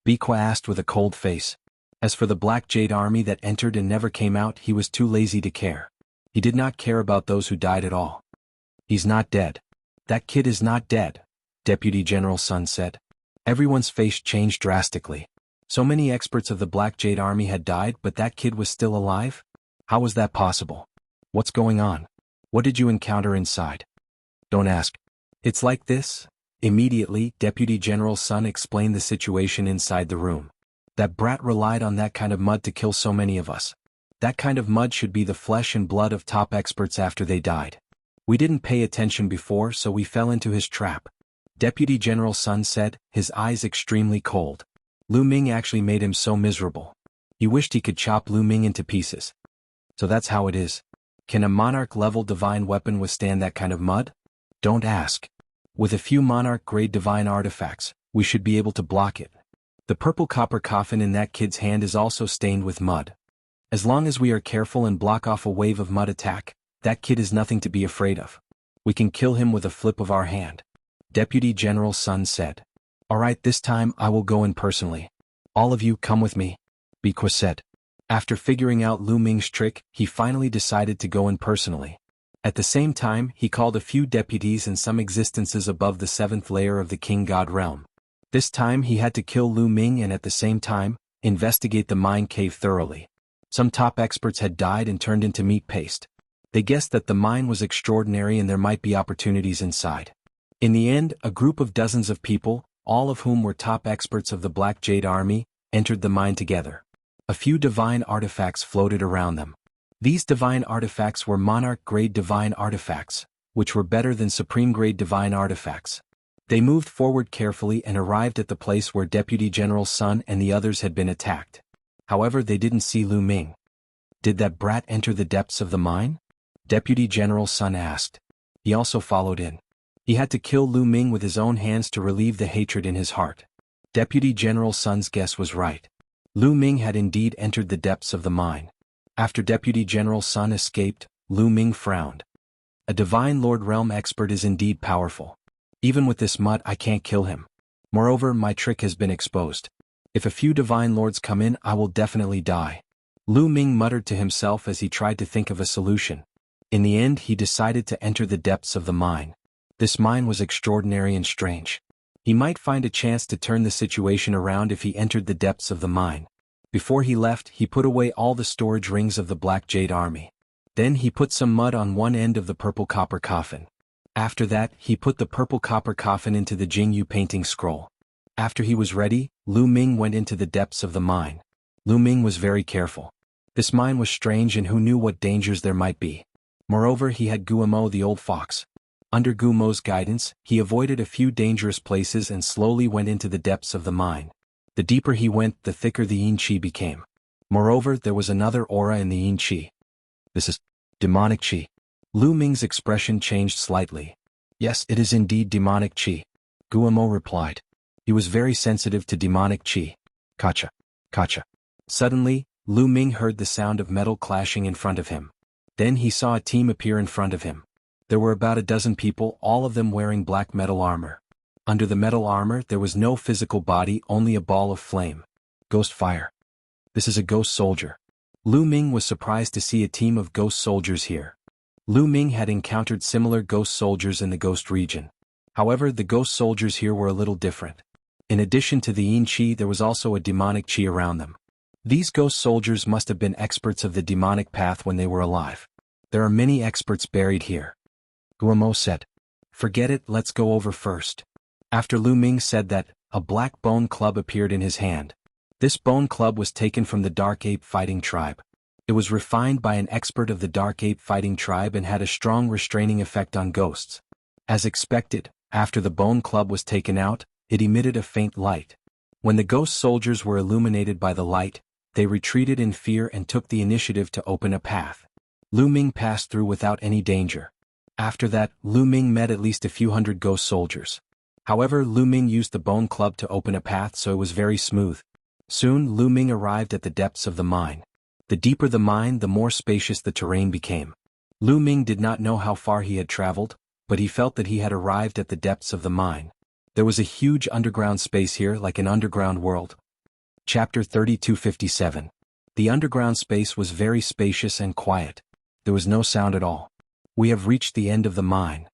Wuxia asked with a cold face. As for the Black Jade Army that entered and never came out, he was too lazy to care. He did not care about those who died at all. He's not dead. That kid is not dead, Deputy General Sun said. Everyone's face changed drastically. So many experts of the Black Jade Army had died, but that kid was still alive? How was that possible? What's going on? What did you encounter inside? Don't ask. It's like this. Immediately, Deputy General Sun explained the situation inside the room. That brat relied on that kind of mud to kill so many of us. That kind of mud should be the flesh and blood of top experts after they died. We didn't pay attention before, so we fell into his trap. Deputy General Sun said, his eyes extremely cold. Lu Ming actually made him so miserable. He wished he could chop Lu Ming into pieces. So that's how it is. Can a monarch-level divine weapon withstand that kind of mud? Don't ask. With a few monarch-grade divine artifacts, we should be able to block it. The purple copper coffin in that kid's hand is also stained with mud. As long as we are careful and block off a wave of mud attack, that kid is nothing to be afraid of. We can kill him with a flip of our hand. Deputy General Sun said. Alright, this time I will go in personally. All of you come with me, Wuxia said. After figuring out Lu Ming's trick, he finally decided to go in personally. At the same time, he called a few deputies and some existences above the 7th layer of the King God realm. This time he had to kill Lu Ming and at the same time, investigate the mine cave thoroughly. Some top experts had died and turned into meat paste. They guessed that the mine was extraordinary and there might be opportunities inside. In the end, a group of dozens of people, all of whom were top experts of the Black Jade Army, entered the mine together. A few divine artifacts floated around them. These divine artifacts were monarch-grade divine artifacts, which were better than supreme-grade divine artifacts. They moved forward carefully and arrived at the place where Deputy General Sun and the others had been attacked. However, they didn't see Lu Ming. Did that brat enter the depths of the mine? Deputy General Sun asked. He also followed in. He had to kill Lu Ming with his own hands to relieve the hatred in his heart. Deputy General Sun's guess was right. Lu Ming had indeed entered the depths of the mine. After Deputy General Sun escaped, Lu Ming frowned. A Divine Lord Realm expert is indeed powerful. Even with this mud I can't kill him. Moreover, my trick has been exposed. If a few Divine Lords come in, I will definitely die. Lu Ming muttered to himself as he tried to think of a solution. In the end, he decided to enter the depths of the mine. This mine was extraordinary and strange. He might find a chance to turn the situation around if he entered the depths of the mine. Before he left, he put away all the storage rings of the Black Jade Army. Then he put some mud on one end of the purple copper coffin. After that, he put the purple copper coffin into the Jingyu painting scroll. After he was ready, Lu Ming went into the depths of the mine. Lu Ming was very careful. This mine was strange and who knew what dangers there might be. Moreover, he had Guomo the old fox. Under Guomo's guidance, he avoided a few dangerous places and slowly went into the depths of the mine. The deeper he went, the thicker the yin qi became. Moreover, there was another aura in the yin qi. This is demonic qi. Lu Ming's expression changed slightly. Yes, it is indeed demonic qi, Guomo replied. He was very sensitive to demonic qi. Kacha. Kacha. Suddenly, Lu Ming heard the sound of metal clashing in front of him. Then he saw a team appear in front of him. There were about a dozen people, all of them wearing black metal armor. Under the metal armor there was no physical body, only a ball of flame. Ghost fire. This is a ghost soldier. Lu Ming was surprised to see a team of ghost soldiers here. Lu Ming had encountered similar ghost soldiers in the ghost region. However, the ghost soldiers here were a little different. In addition to the yin qi, there was also a demonic qi around them. These ghost soldiers must have been experts of the demonic path when they were alive. There are many experts buried here. Guomo said. Forget it, let's go over first. After Lu Ming said that, a black bone club appeared in his hand. This bone club was taken from the dark ape fighting tribe. It was refined by an expert of the dark ape fighting tribe and had a strong restraining effect on ghosts. As expected, after the bone club was taken out, it emitted a faint light. When the ghost soldiers were illuminated by the light, they retreated in fear and took the initiative to open a path. Lu Ming passed through without any danger. After that, Lu Ming met at least a few hundred ghost soldiers. However, Lu Ming used the bone club to open a path, so it was very smooth. Soon Lu Ming arrived at the depths of the mine. The deeper the mine, the more spacious the terrain became. Lu Ming did not know how far he had traveled, but he felt that he had arrived at the depths of the mine. There was a huge underground space here, like an underground world. Chapter 3257. The underground space was very spacious and quiet. There was no sound at all. We have reached the end of the mine.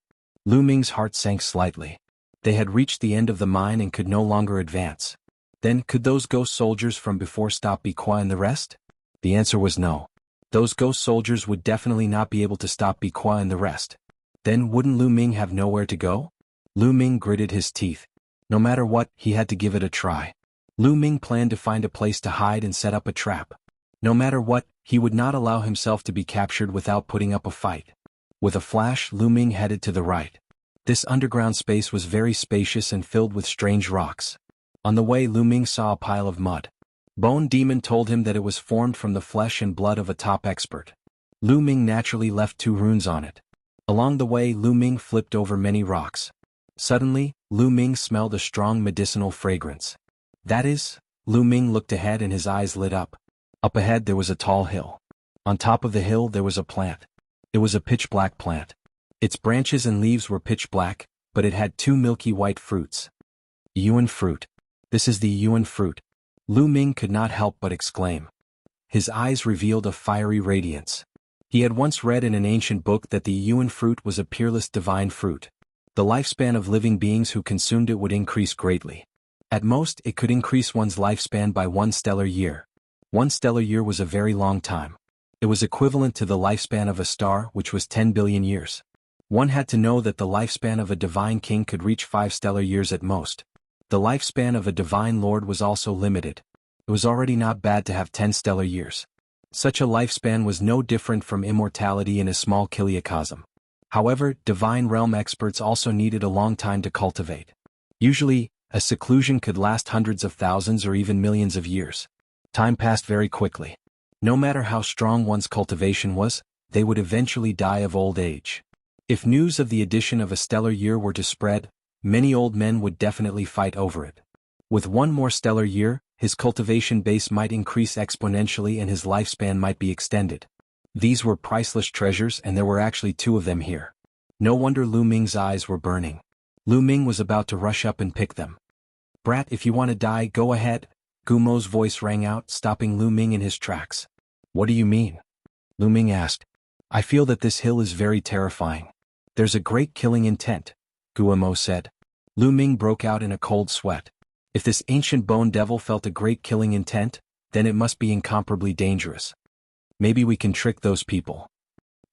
Lu Ming's heart sank slightly. They had reached the end of the mine and could no longer advance. Then, could those ghost soldiers from before stop Bi Kwa and the rest? The answer was no. Those ghost soldiers would definitely not be able to stop Bi Kwa and the rest. Then wouldn't Lu Ming have nowhere to go? Lu Ming gritted his teeth. No matter what, he had to give it a try. Lu Ming planned to find a place to hide and set up a trap. No matter what, he would not allow himself to be captured without putting up a fight. With a flash, Lu Ming headed to the right. This underground space was very spacious and filled with strange rocks. On the way, Lu Ming saw a pile of mud. Bone Demon told him that it was formed from the flesh and blood of a top expert. Lu Ming naturally left 2 runes on it. Along the way, Lu Ming flipped over many rocks. Suddenly, Lu Ming smelled a strong medicinal fragrance. That is, Lu Ming looked ahead and his eyes lit up. Up ahead there was a tall hill. On top of the hill there was a plant. It was a pitch-black plant. Its branches and leaves were pitch black, but it had 2 milky white fruits. Yuan fruit. This is the Yuan fruit. Lu Ming could not help but exclaim. His eyes revealed a fiery radiance. He had once read in an ancient book that the Yuan fruit was a peerless divine fruit. The lifespan of living beings who consumed it would increase greatly. At most, it could increase one's lifespan by 1 stellar year. 1 stellar year was a very long time. It was equivalent to the lifespan of a star, which was 10 billion years. One had to know that the lifespan of a divine king could reach 5 stellar years at most. The lifespan of a divine lord was also limited. It was already not bad to have 10 stellar years. Such a lifespan was no different from immortality in a small kiliacosm. However, divine realm experts also needed a long time to cultivate. Usually, a seclusion could last hundreds of thousands or even millions of years. Time passed very quickly. No matter how strong one's cultivation was, they would eventually die of old age. If news of the addition of a stellar year were to spread, many old men would definitely fight over it. With 1 more stellar year, his cultivation base might increase exponentially and his lifespan might be extended. These were priceless treasures and there were actually 2 of them here. No wonder Lu Ming's eyes were burning. Lu Ming was about to rush up and pick them. "Brat, if you want to die, go ahead," Gumo's voice rang out, stopping Lu Ming in his tracks. "What do you mean?" Lu Ming asked. "I feel that this hill is very terrifying. There's a great killing intent," Gumo said. Lu Ming broke out in a cold sweat. If this ancient bone devil felt a great killing intent, then it must be incomparably dangerous. Maybe we can trick those people.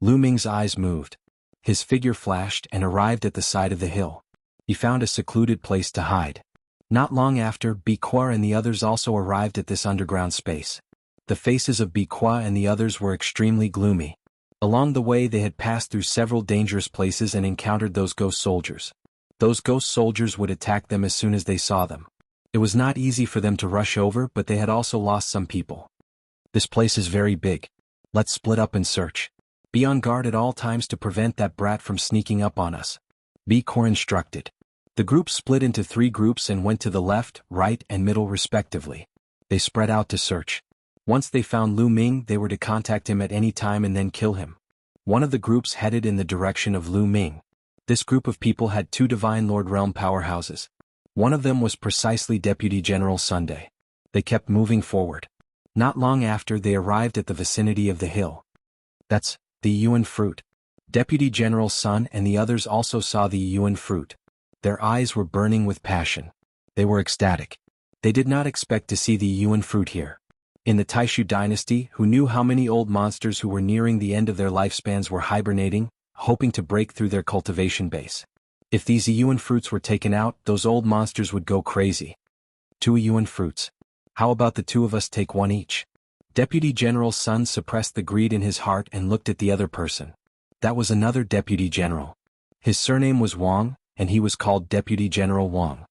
Lu Ming's eyes moved. His figure flashed and arrived at the side of the hill. He found a secluded place to hide. Not long after, Bi Kwa and the others also arrived at this underground space. The faces of Bi Kwa and the others were extremely gloomy. Along the way they had passed through several dangerous places and encountered those ghost soldiers. Those ghost soldiers would attack them as soon as they saw them. It was not easy for them to rush over, but they had also lost some people. "This place is very big. Let's split up and search. Be on guard at all times to prevent that brat from sneaking up on us," Bi Kwa instructed. The group split into 3 groups and went to the left, right, and middle respectively. They spread out to search. Once they found Lu Ming, they were to contact him at any time and then kill him. One of the groups headed in the direction of Lu Ming. This group of people had 2 Divine Lord Realm powerhouses. One of them was precisely Deputy General Sunday. They kept moving forward. Not long after, they arrived at the vicinity of the hill. "That's the Yuan fruit." Deputy General Sun and the others also saw the Yuan fruit. Their eyes were burning with passion. They were ecstatic. They did not expect to see the Yuan fruit here. In the Taishu dynasty, who knew how many old monsters who were nearing the end of their lifespans were hibernating, hoping to break through their cultivation base. If these Yuan fruits were taken out, those old monsters would go crazy. 2 Yuan fruits. How about the two of us take one each? Deputy General Sun suppressed the greed in his heart and looked at the other person. That was another Deputy General. His surname was Wang, and he was called Deputy General Wang.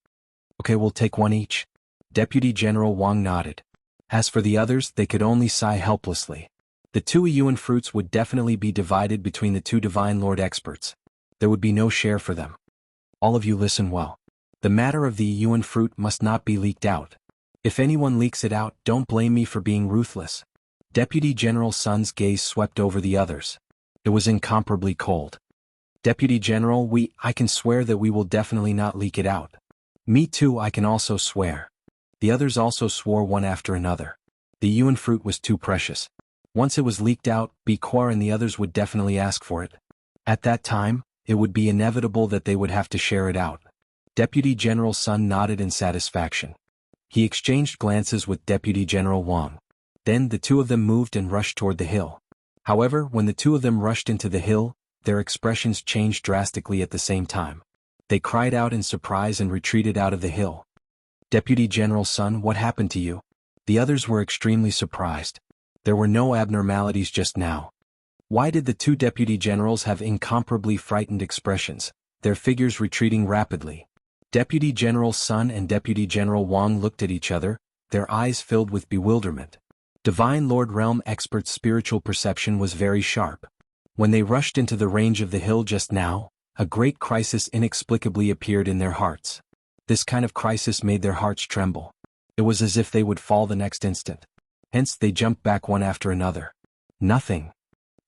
Okay, we'll take one each. Deputy General Wang nodded. As for the others, they could only sigh helplessly. The two Yuan fruits would definitely be divided between the two Divine Lord experts. There would be no share for them. All of you listen well. The matter of the Yuan fruit must not be leaked out. If anyone leaks it out, don't blame me for being ruthless. Deputy General Sun's gaze swept over the others. It was incomparably cold. Deputy General, I can swear that we will definitely not leak it out. Me too, I can also swear. The others also swore one after another. The Yuan fruit was too precious. Once it was leaked out, Biquar and the others would definitely ask for it. At that time, it would be inevitable that they would have to share it out. Deputy General Sun nodded in satisfaction. He exchanged glances with Deputy General Wang. Then the two of them moved and rushed toward the hill. However, when the two of them rushed into the hill, their expressions changed drastically at the same time. They cried out in surprise and retreated out of the hill. Deputy General Sun, what happened to you? The others were extremely surprised. There were no abnormalities just now. Why did the two deputy generals have incomparably frightened expressions, their figures retreating rapidly? Deputy General Sun and Deputy General Wang looked at each other, their eyes filled with bewilderment. Divine Lord Realm expert's spiritual perception was very sharp. When they rushed into the range of the hill just now, a great crisis inexplicably appeared in their hearts. This kind of crisis made their hearts tremble. It was as if they would fall the next instant. Hence they jumped back one after another. Nothing.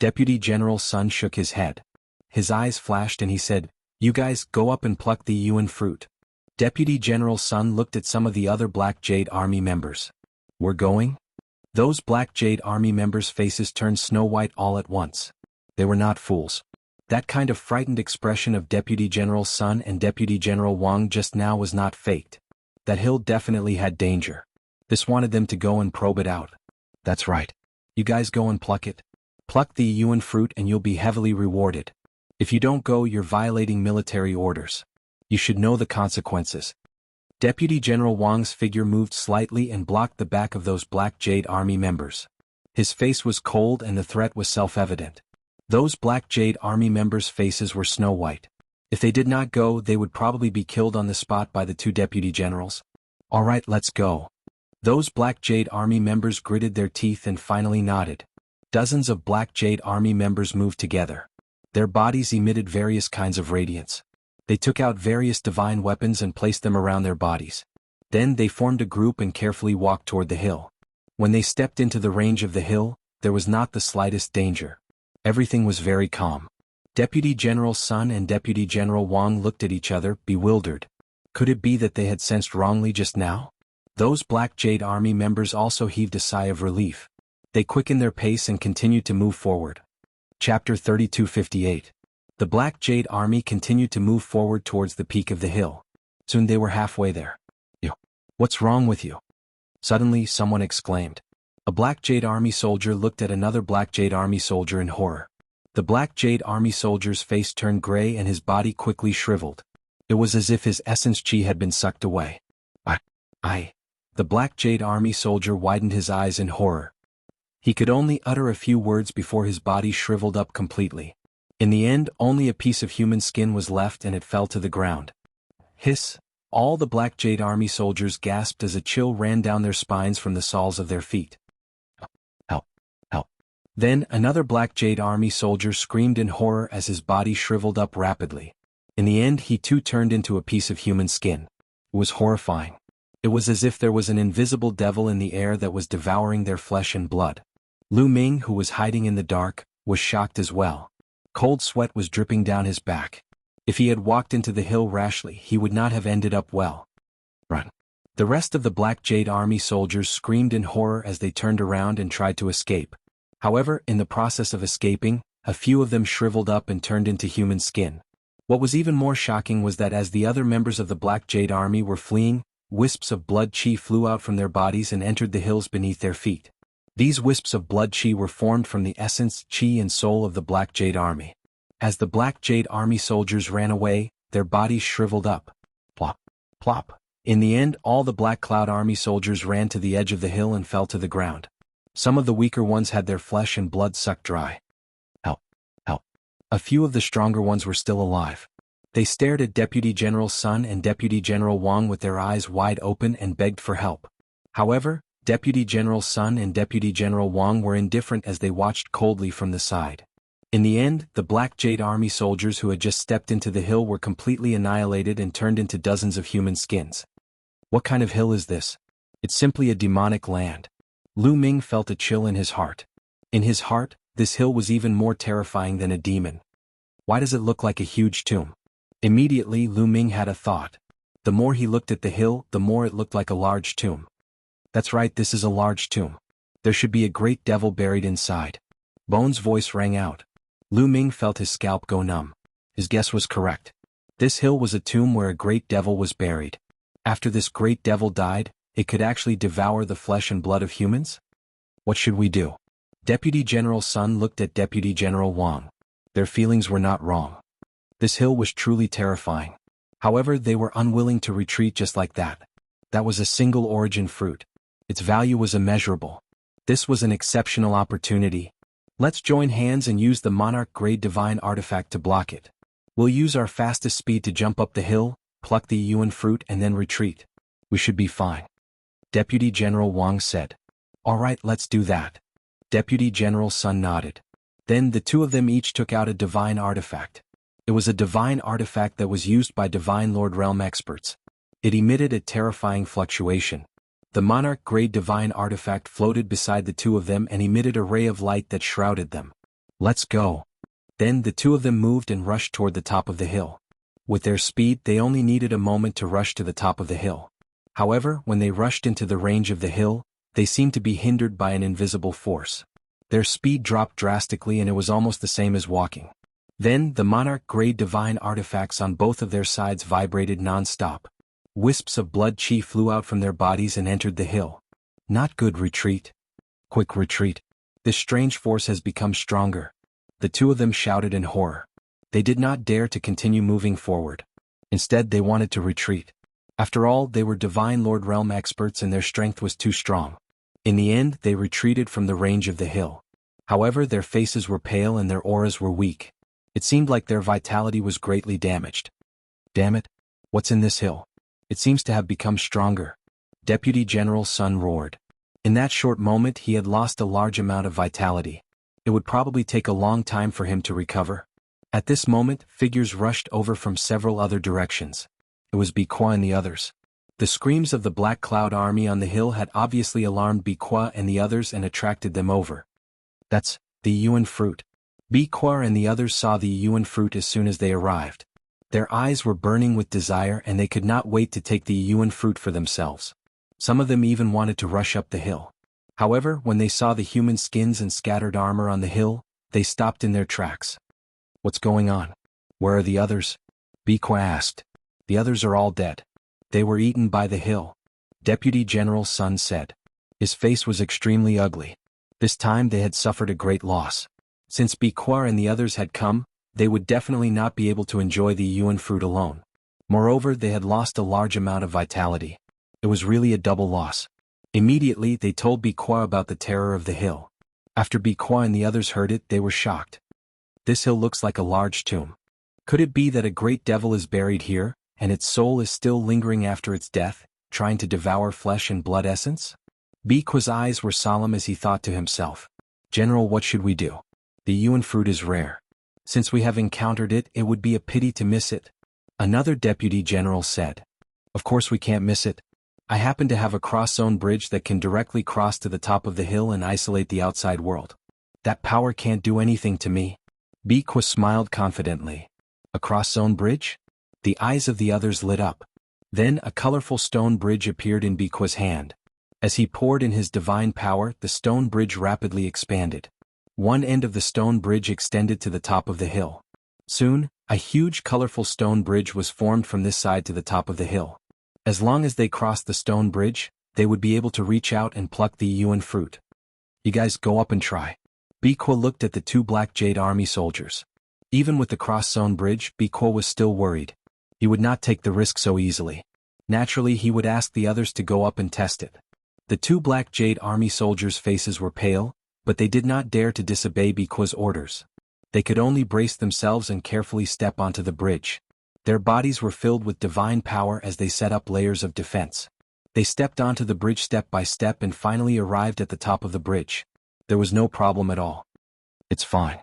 Deputy General Sun shook his head. His eyes flashed and he said, "You guys, go up and pluck the Yuan fruit." Deputy General Sun looked at some of the other Black Jade Army members. "We're going?" Those Black Jade Army members' faces turned snow white all at once. They were not fools. That kind of frightened expression of Deputy General Sun and Deputy General Wang just now was not faked. That hill definitely had danger. This wanted them to go and probe it out. That's right. You guys go and pluck it. Pluck the Yuan fruit and you'll be heavily rewarded. If you don't go, you're violating military orders. You should know the consequences. Deputy General Wang's figure moved slightly and blocked the back of those Black Jade Army members. His face was cold and the threat was self-evident. Those Black Jade Army members' faces were snow white. If they did not go, they would probably be killed on the spot by the two deputy generals. All right, let's go. Those Black Jade Army members gritted their teeth and finally nodded. Dozens of Black Jade Army members moved together. Their bodies emitted various kinds of radiance. They took out various divine weapons and placed them around their bodies. Then they formed a group and carefully walked toward the hill. When they stepped into the range of the hill, there was not the slightest danger. Everything was very calm. Deputy General Sun and Deputy General Wang looked at each other, bewildered. Could it be that they had sensed wrongly just now? Those Black Jade Army members also heaved a sigh of relief. They quickened their pace and continued to move forward. Chapter 3258. The Black Jade Army continued to move forward towards the peak of the hill. Soon they were halfway there. "You. What's wrong with you?" Suddenly someone exclaimed. A Black Jade Army soldier looked at another Black Jade Army soldier in horror. The Black Jade Army soldier's face turned gray and his body quickly shriveled. It was as if his essence chi had been sucked away. I. The Black Jade Army soldier widened his eyes in horror. He could only utter a few words before his body shriveled up completely. In the end, only a piece of human skin was left and it fell to the ground. Hiss! All the Black Jade Army soldiers gasped as a chill ran down their spines from the soles of their feet. Help! Help! Then another Black Jade Army soldier screamed in horror as his body shriveled up rapidly. In the end, he too turned into a piece of human skin. It was horrifying. It was as if there was an invisible devil in the air that was devouring their flesh and blood. Lu Ming, who was hiding in the dark, was shocked as well. Cold sweat was dripping down his back. If he had walked into the hill rashly, he would not have ended up well. Run! The rest of the Black Jade Army soldiers screamed in horror as they turned around and tried to escape. However, in the process of escaping, a few of them shriveled up and turned into human skin. What was even more shocking was that as the other members of the Black Jade Army were fleeing, wisps of blood chi flew out from their bodies and entered the hills beneath their feet. These wisps of blood chi were formed from the essence, chi and soul of the Black Jade Army. As the Black Jade Army soldiers ran away, their bodies shriveled up. Plop, plop. In the end, all the Black Cloud Army soldiers ran to the edge of the hill and fell to the ground. Some of the weaker ones had their flesh and blood sucked dry. Help! Help! A few of the stronger ones were still alive. They stared at Deputy General Sun and Deputy General Wang with their eyes wide open and begged for help. However, Deputy General Sun and Deputy General Wang were indifferent as they watched coldly from the side. In the end, the Black Jade Army soldiers who had just stepped into the hill were completely annihilated and turned into dozens of human skins. What kind of hill is this? It's simply a demonic land. Lu Ming felt a chill in his heart. In his heart, this hill was even more terrifying than a demon. Why does it look like a huge tomb? Immediately, Lu Ming had a thought. The more he looked at the hill, the more it looked like a large tomb. That's right, this is a large tomb. There should be a great devil buried inside. Bone's voice rang out. Lu Ming felt his scalp go numb. His guess was correct. This hill was a tomb where a great devil was buried. After this great devil died, it could actually devour the flesh and blood of humans? What should we do? Deputy General Sun looked at Deputy General Wang. Their feelings were not wrong. This hill was truly terrifying. However, they were unwilling to retreat just like that. That was a single origin fruit. Its value was immeasurable. This was an exceptional opportunity. Let's join hands and use the Monarch-grade divine artifact to block it. We'll use our fastest speed to jump up the hill, pluck the yuan fruit and then retreat. We should be fine. Deputy General Wang said. All right, let's do that. Deputy General Sun nodded. Then the two of them each took out a divine artifact. It was a divine artifact that was used by Divine Lord Realm experts. It emitted a terrifying fluctuation. The Monarch-grade divine artifact floated beside the two of them and emitted a ray of light that shrouded them. Let's go. Then the two of them moved and rushed toward the top of the hill. With their speed, they only needed a moment to rush to the top of the hill. However, when they rushed into the range of the hill, they seemed to be hindered by an invisible force. Their speed dropped drastically and it was almost the same as walking. Then, the Monarch-grade divine artifacts on both of their sides vibrated non-stop. Wisps of blood chi flew out from their bodies and entered the hill. Not good, retreat. Quick retreat. This strange force has become stronger. The two of them shouted in horror. They did not dare to continue moving forward. Instead, they wanted to retreat. After all, they were Divine Lord Realm experts and their strength was too strong. In the end, they retreated from the range of the hill. However, their faces were pale and their auras were weak. It seemed like their vitality was greatly damaged. Damn it! What's in this hill? It seems to have become stronger. Deputy General Sun roared. In that short moment he had lost a large amount of vitality. It would probably take a long time for him to recover. At this moment, figures rushed over from several other directions. It was Biqua and the others. The screams of the Black Cloud Army on the hill had obviously alarmed Biqua and the others and attracted them over. That's the yuan fruit. Biqua and the others saw the yuan fruit as soon as they arrived. Their eyes were burning with desire and they could not wait to take the yuan fruit for themselves. Some of them even wanted to rush up the hill. However, when they saw the human skins and scattered armor on the hill, they stopped in their tracks. What's going on? Where are the others? Biqua asked. The others are all dead. They were eaten by the hill. Deputy General Sun said. His face was extremely ugly. This time they had suffered a great loss. Since Biqua and the others had come, they would definitely not be able to enjoy the yuan fruit alone. Moreover, they had lost a large amount of vitality. It was really a double loss. Immediately, they told Biqua about the terror of the hill. After Biqua and the others heard it, they were shocked. This hill looks like a large tomb. Could it be that a great devil is buried here, and its soul is still lingering after its death, trying to devour flesh and blood essence? Biqua's eyes were solemn as he thought to himself. General, what should we do? The yuan fruit is rare. Since we have encountered it, it would be a pity to miss it. Another deputy general said. Of course we can't miss it. I happen to have a cross-zone bridge that can directly cross to the top of the hill and isolate the outside world. That power can't do anything to me. Biqua smiled confidently. A cross-zone bridge? The eyes of the others lit up. Then a colorful stone bridge appeared in Biqua's hand. As he poured in his divine power, the stone bridge rapidly expanded. One end of the stone bridge extended to the top of the hill. Soon, a huge colorful stone bridge was formed from this side to the top of the hill. As long as they crossed the stone bridge, they would be able to reach out and pluck the yuan fruit. You guys go up and try. Biqua looked at the two Black Jade Army soldiers. Even with the cross-zone bridge, Biqua was still worried. He would not take the risk so easily. Naturally, he would ask the others to go up and test it. The two Black Jade Army soldiers' faces were pale, but they did not dare to disobey Bikua's orders. They could only brace themselves and carefully step onto the bridge. Their bodies were filled with divine power as they set up layers of defense. They stepped onto the bridge step by step and finally arrived at the top of the bridge. There was no problem at all. It's fine.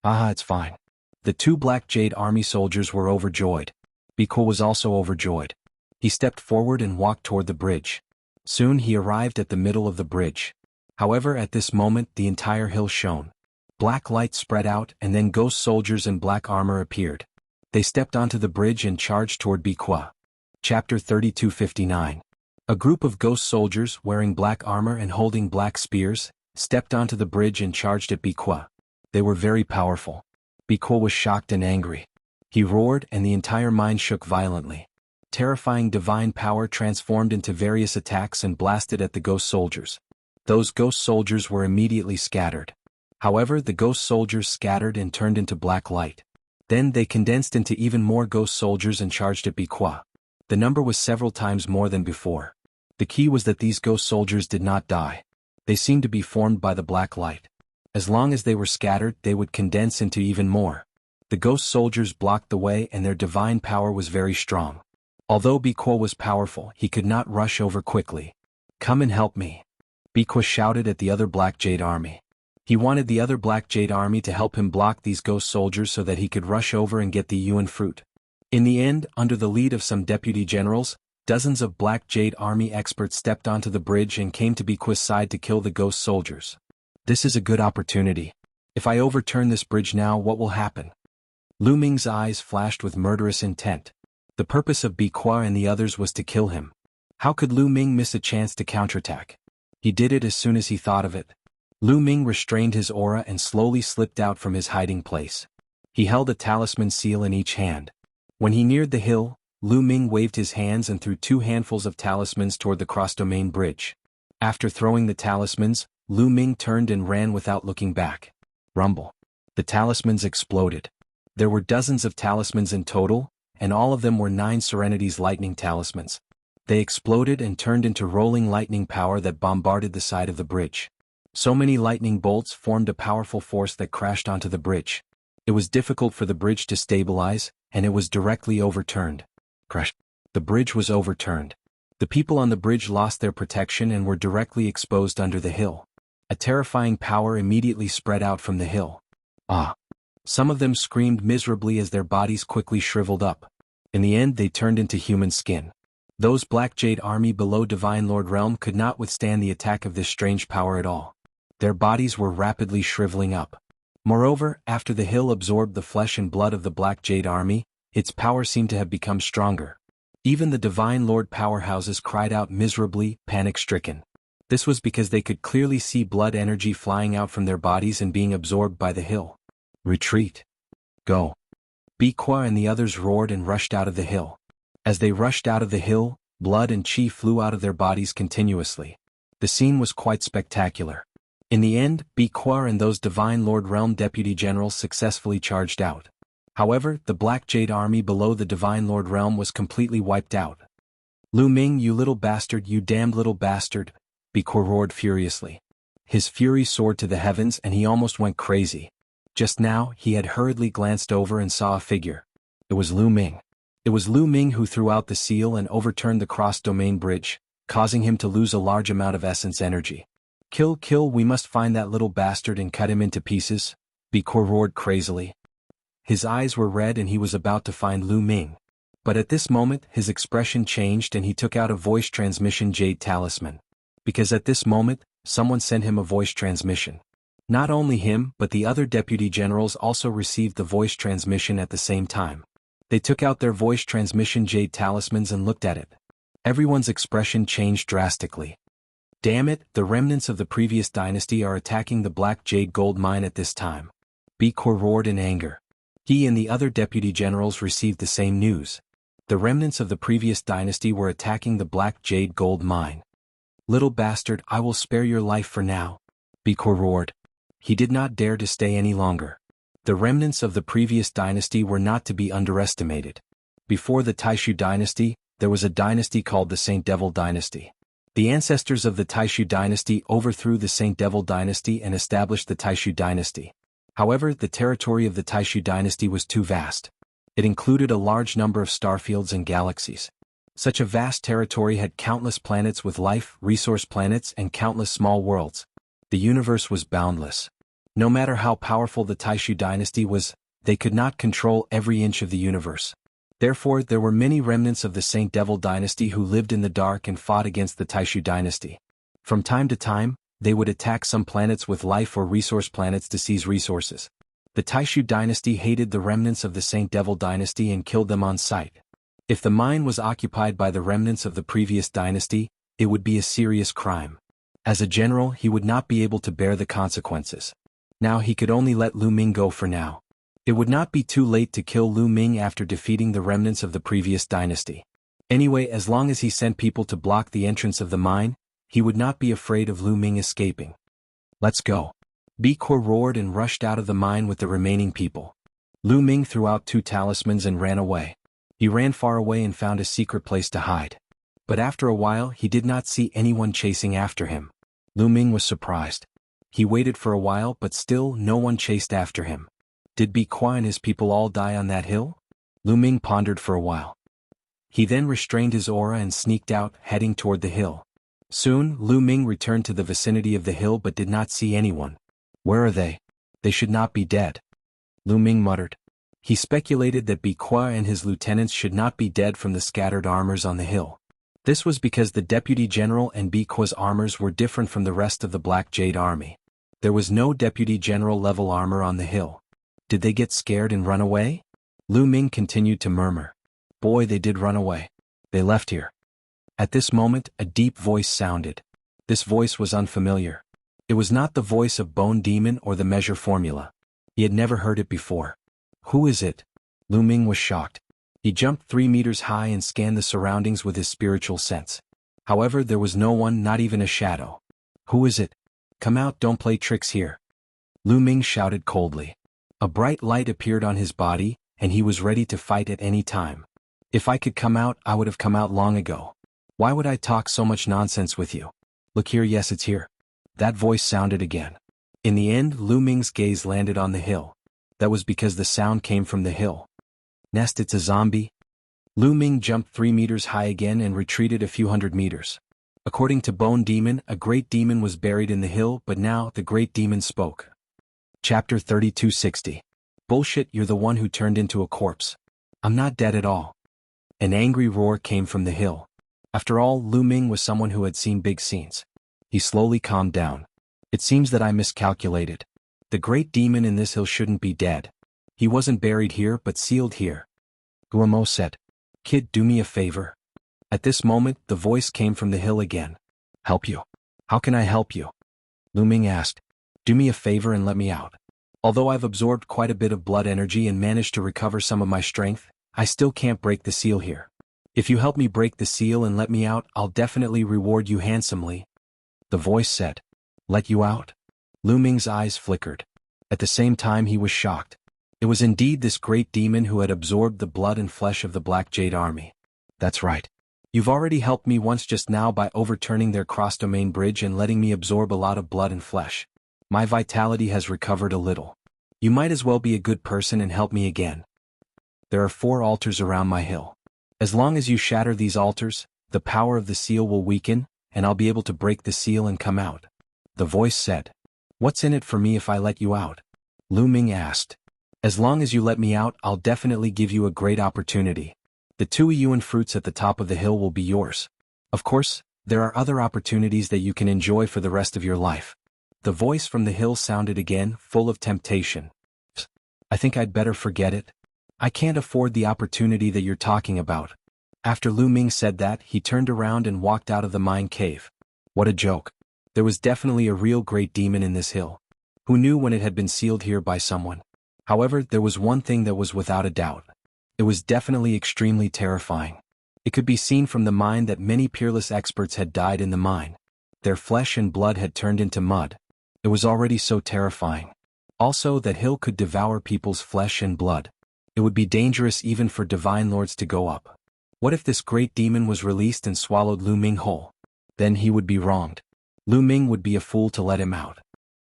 It's fine. The two Black Jade Army soldiers were overjoyed. Bikua was also overjoyed. He stepped forward and walked toward the bridge. Soon he arrived at the middle of the bridge. However, at this moment the entire hill shone. Black light spread out and then ghost soldiers in black armor appeared. They stepped onto the bridge and charged toward Bikua. Chapter 32:59. A group of ghost soldiers wearing black armor and holding black spears stepped onto the bridge and charged at Bikua. They were very powerful. Bikua was shocked and angry. He roared and the entire mine shook violently. Terrifying divine power transformed into various attacks and blasted at the ghost soldiers. Those ghost soldiers were immediately scattered. However, the ghost soldiers scattered and turned into black light. Then they condensed into even more ghost soldiers and charged at Bikua. The number was several times more than before. The key was that these ghost soldiers did not die. They seemed to be formed by the black light. As long as they were scattered, they would condense into even more. The ghost soldiers blocked the way and their divine power was very strong. Although Bikua was powerful, he could not rush over quickly. Come and help me. Bikua shouted at the other Black Jade Army. He wanted the other Black Jade Army to help him block these ghost soldiers so that he could rush over and get the Yuan fruit. In the end, under the lead of some deputy generals, dozens of Black Jade Army experts stepped onto the bridge and came to Bikua's side to kill the ghost soldiers. This is a good opportunity. If I overturn this bridge now, what will happen? Lu Ming's eyes flashed with murderous intent. The purpose of Bikua and the others was to kill him. How could Lu Ming miss a chance to counterattack? He did it as soon as he thought of it. Lu Ming restrained his aura and slowly slipped out from his hiding place. He held a talisman seal in each hand. When he neared the hill, Lu Ming waved his hands and threw 2 handfuls of talismans toward the cross-domain bridge. After throwing the talismans, Lu Ming turned and ran without looking back. Rumble. The talismans exploded. There were dozens of talismans in total, and all of them were 9 Serenity's lightning talismans. They exploded and turned into rolling lightning power that bombarded the side of the bridge. So many lightning bolts formed a powerful force that crashed onto the bridge. It was difficult for the bridge to stabilize, and it was directly overturned. Crash. The bridge was overturned. The people on the bridge lost their protection and were directly exposed under the hill. A terrifying power immediately spread out from the hill. Some of them screamed miserably as their bodies quickly shriveled up. In the end, they turned into human skin. Those Black Jade Army below Divine Lord Realm could not withstand the attack of this strange power at all. Their bodies were rapidly shriveling up. Moreover, after the hill absorbed the flesh and blood of the Black Jade Army, its power seemed to have become stronger. Even the Divine Lord powerhouses cried out miserably, panic-stricken. This was because they could clearly see blood energy flying out from their bodies and being absorbed by the hill. Retreat. Go. Bikua and the others roared and rushed out of the hill. As they rushed out of the hill, blood and chi flew out of their bodies continuously. The scene was quite spectacular. In the end, Bikua and those Divine Lord Realm deputy generals successfully charged out. However, the Black Jade Army below the Divine Lord Realm was completely wiped out. Lu Ming, you little bastard, you damned little bastard, Bikua roared furiously. His fury soared to the heavens and he almost went crazy. Just now, he had hurriedly glanced over and saw a figure. It was Lu Ming. It was Lu Ming who threw out the seal and overturned the cross-domain bridge, causing him to lose a large amount of essence energy. Kill, we must find that little bastard and cut him into pieces, Bikua roared crazily. His eyes were red and he was about to find Lu Ming. But at this moment, his expression changed and he took out a voice transmission jade talisman. Because at this moment, someone sent him a voice transmission. Not only him, but the other deputy generals also received the voice transmission at the same time. They took out their voice transmission jade talismans and looked at it. Everyone's expression changed drastically. Damn it, the remnants of the previous dynasty are attacking the Black Jade Gold Mine at this time. Bikua roared in anger. He and the other deputy generals received the same news. The remnants of the previous dynasty were attacking the Black Jade Gold Mine. Little bastard, I will spare your life for now, Bikua roared. He did not dare to stay any longer. The remnants of the previous dynasty were not to be underestimated. Before the Taishu dynasty, there was a dynasty called the Saint Devil Dynasty. The ancestors of the Taishu dynasty overthrew the Saint Devil dynasty and established the Taishu dynasty. However, the territory of the Taishu dynasty was too vast. It included a large number of starfields and galaxies. Such a vast territory had countless planets with life, resource planets, and countless small worlds. The universe was boundless. No matter how powerful the Taishu dynasty was, they could not control every inch of the universe. Therefore, there were many remnants of the Saint Devil dynasty who lived in the dark and fought against the Taishu dynasty. From time to time, they would attack some planets with life or resource planets to seize resources. The Taishu dynasty hated the remnants of the Saint Devil dynasty and killed them on sight. If the mine was occupied by the remnants of the previous dynasty, it would be a serious crime. As a general, he would not be able to bear the consequences. Now he could only let Lu Ming go for now. It would not be too late to kill Lu Ming after defeating the remnants of the previous dynasty. Anyway, as long as he sent people to block the entrance of the mine, he would not be afraid of Lu Ming escaping. Let's go. Bikor roared and rushed out of the mine with the remaining people. Lu Ming threw out 2 talismans and ran away. He ran far away and found a secret place to hide. But after a while he did not see anyone chasing after him. Lu Ming was surprised. He waited for a while but still no one chased after him. Did Bikor and his people all die on that hill? Lu Ming pondered for a while. He then restrained his aura and sneaked out, heading toward the hill. Soon, Lu Ming returned to the vicinity of the hill but did not see anyone. Where are they? They should not be dead. Lu Ming muttered. He speculated that Bikor and his lieutenants should not be dead from the scattered armors on the hill. This was because the Deputy General and Bikor's armors were different from the rest of the Black Jade Army. There was no Deputy General level armor on the hill. Did they get scared and run away? Lu Ming continued to murmur. Boy, they did run away. They left here. At this moment, a deep voice sounded. This voice was unfamiliar. It was not the voice of Bone Demon or the measure formula. He had never heard it before. Who is it? Lu Ming was shocked. He jumped 3 meters high and scanned the surroundings with his spiritual sense. However, there was no one, not even a shadow. Who is it? Come out, don't play tricks here. Lu Ming shouted coldly. A bright light appeared on his body, and he was ready to fight at any time. If I could come out, I would have come out long ago. Why would I talk so much nonsense with you? Look here, yes, it's here. That voice sounded again. In the end, Lu Ming's gaze landed on the hill. That was because the sound came from the hill. Nest, it's a zombie? Lu Ming jumped 3 meters high again and retreated a few hundred meters. According to Bone Demon, a great demon was buried in the hill, but now the great demon spoke. Chapter 3260. Bullshit, you're the one who turned into a corpse. I'm not dead at all. An angry roar came from the hill. After all, Lu Ming was someone who had seen big scenes. He slowly calmed down. It seems that I miscalculated. The great demon in this hill shouldn't be dead. He wasn't buried here but sealed here. Guamo said. Kid, do me a favor. At this moment, the voice came from the hill again. Help you? How can I help you? Lu Ming asked. Do me a favor and let me out. Although I've absorbed quite a bit of blood energy and managed to recover some of my strength, I still can't break the seal here. If you help me break the seal and let me out, I'll definitely reward you handsomely. The voice said. Let you out? Lu Ming's eyes flickered. At the same time he was shocked. It was indeed this great demon who had absorbed the blood and flesh of the Black Jade Army. That's right. You've already helped me once just now by overturning their cross-domain bridge and letting me absorb a lot of blood and flesh. My vitality has recovered a little. You might as well be a good person and help me again. There are 4 altars around my hill. As long as you shatter these altars, the power of the seal will weaken, and I'll be able to break the seal and come out. The voice said. What's in it for me if I let you out? Lu Ming asked. As long as you let me out, I'll definitely give you a great opportunity. The 2 Yuan fruits at the top of the hill will be yours. Of course, there are other opportunities that you can enjoy for the rest of your life. The voice from the hill sounded again, full of temptation. I think I'd better forget it. I can't afford the opportunity that you're talking about. After Lu Ming said that, he turned around and walked out of the mine cave. What a joke. There was definitely a real great demon in this hill. Who knew when it had been sealed here by someone? However, there was one thing that was without a doubt. It was definitely extremely terrifying. It could be seen from the mine that many peerless experts had died in the mine. Their flesh and blood had turned into mud. It was already so terrifying. Also, that hill could devour people's flesh and blood. It would be dangerous even for divine lords to go up. What if this great demon was released and swallowed Lu Ming whole? Then he would be wronged. Lu Ming would be a fool to let him out.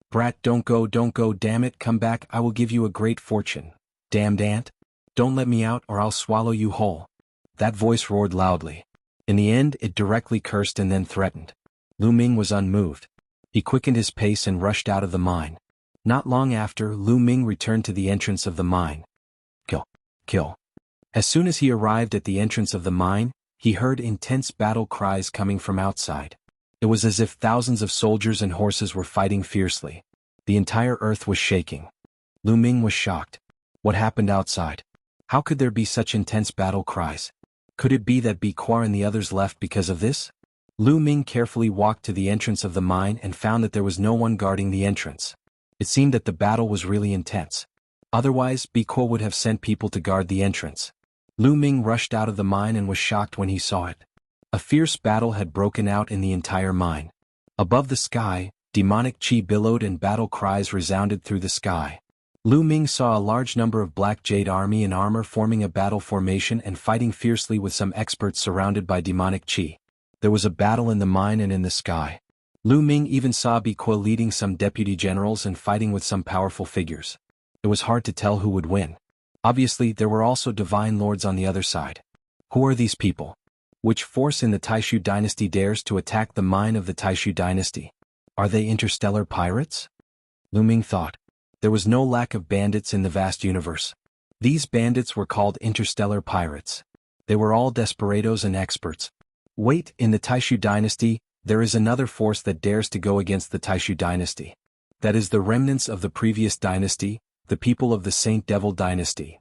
Brat, don't go, damn it, come back, I will give you a great fortune. Damned ant. Don't let me out or I'll swallow you whole. That voice roared loudly. In the end, it directly cursed and then threatened. Lu Ming was unmoved. He quickened his pace and rushed out of the mine. Not long after, Lu Ming returned to the entrance of the mine. Kill. Kill. As soon as he arrived at the entrance of the mine, he heard intense battle cries coming from outside. It was as if thousands of soldiers and horses were fighting fiercely. The entire earth was shaking. Lu Ming was shocked. What happened outside? How could there be such intense battle cries? Could it be that Biquar and the others left because of this? Lu Ming carefully walked to the entrance of the mine and found that there was no one guarding the entrance. It seemed that the battle was really intense. Otherwise, Biquar would have sent people to guard the entrance. Lu Ming rushed out of the mine and was shocked when he saw it. A fierce battle had broken out in the entire mine. Above the sky, demonic chi billowed and battle cries resounded through the sky. Lu Ming saw a large number of Black Jade army in armor forming a battle formation and fighting fiercely with some experts surrounded by demonic chi. There was a battle in the mine and in the sky. Lu Ming even saw Biquo leading some deputy generals and fighting with some powerful figures. It was hard to tell who would win. Obviously, there were also divine lords on the other side. Who are these people? Which force in the Taishu dynasty dares to attack the mine of the Taishu dynasty? Are they interstellar pirates? Lu Ming thought. There was no lack of bandits in the vast universe. These bandits were called interstellar pirates. They were all desperados and experts. Wait, in the Taishu dynasty, there is another force that dares to go against the Taishu dynasty. That is the remnants of the previous dynasty, the people of the Saint Devil dynasty.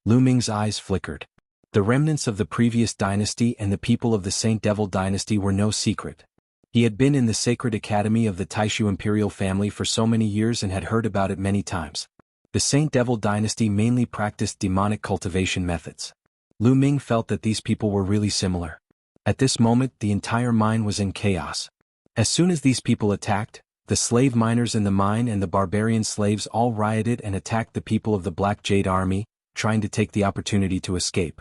Lu Ming's eyes flickered. The remnants of the previous dynasty and the people of the Saint Devil dynasty were no secret. He had been in the sacred academy of the Taishu imperial family for so many years and had heard about it many times. The Saint Devil dynasty mainly practiced demonic cultivation methods. Lu Ming felt that these people were really similar. At this moment, the entire mine was in chaos. As soon as these people attacked, the slave miners in the mine and the barbarian slaves all rioted and attacked the people of the Black Jade army, trying to take the opportunity to escape.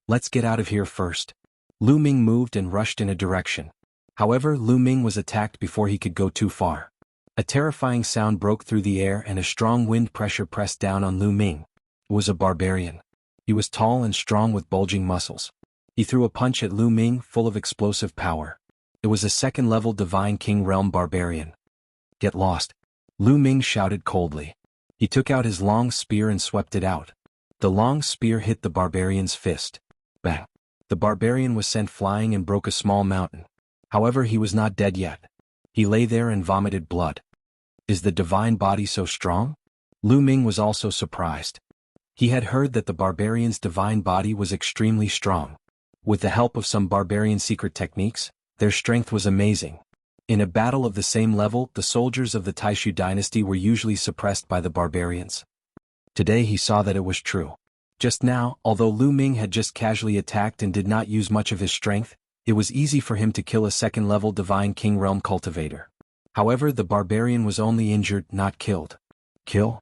Let's get out of here first. Lu Ming moved and rushed in a direction. However, Lu Ming was attacked before he could go too far. A terrifying sound broke through the air and a strong wind pressure pressed down on Lu Ming. It was a barbarian. He was tall and strong with bulging muscles. He threw a punch at Lu Ming full of explosive power. It was a second-level Divine King Realm barbarian. Get lost. Lu Ming shouted coldly. He took out his long spear and swept it out. The long spear hit the barbarian's fist. Bang! The barbarian was sent flying and broke a small mountain. However, he was not dead yet. He lay there and vomited blood. Is the divine body so strong? Lu Ming was also surprised. He had heard that the barbarian's divine body was extremely strong. With the help of some barbarian secret techniques, their strength was amazing. In a battle of the same level, the soldiers of the Taishu dynasty were usually suppressed by the barbarians. Today he saw that it was true. Just now, although Lu Ming had just casually attacked and did not use much of his strength, it was easy for him to kill a second-level Divine King Realm cultivator. However, the barbarian was only injured, not killed. Kill?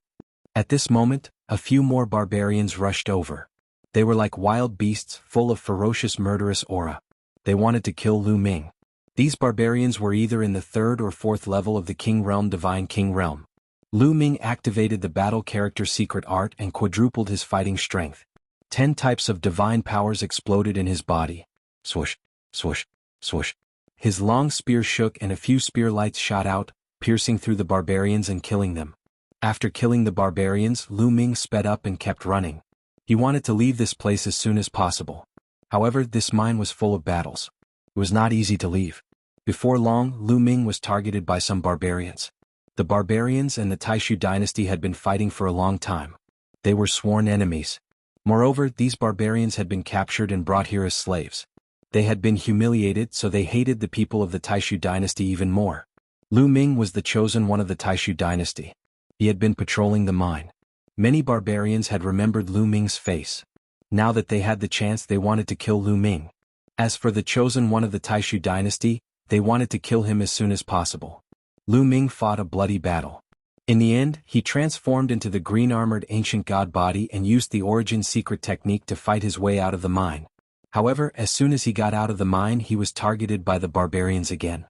At this moment, a few more barbarians rushed over. They were like wild beasts, full of ferocious murderous aura. They wanted to kill Lu Ming. These barbarians were either in the third or fourth level of the King Realm Divine King Realm. Lu Ming activated the battle character secret art and quadrupled his fighting strength. 10 types of divine powers exploded in his body. Swoosh, swoosh, swoosh. His long spear shook and a few spear lights shot out, piercing through the barbarians and killing them. After killing the barbarians, Lu Ming sped up and kept running. He wanted to leave this place as soon as possible. However, this mine was full of battles. It was not easy to leave. Before long, Lu Ming was targeted by some barbarians. The barbarians and the Taishu dynasty had been fighting for a long time. They were sworn enemies. Moreover, these barbarians had been captured and brought here as slaves. They had been humiliated, so they hated the people of the Taishu dynasty even more. Lu Ming was the chosen one of the Taishu dynasty. He had been patrolling the mine. Many barbarians had remembered Lu Ming's face. Now that they had the chance, they wanted to kill Lu Ming. As for the chosen one of the Taishu dynasty, they wanted to kill him as soon as possible. Lu Ming fought a bloody battle. In the end, he transformed into the green-armored ancient god body and used the origin secret technique to fight his way out of the mine. However, as soon as he got out of the mine, he was targeted by the barbarians again.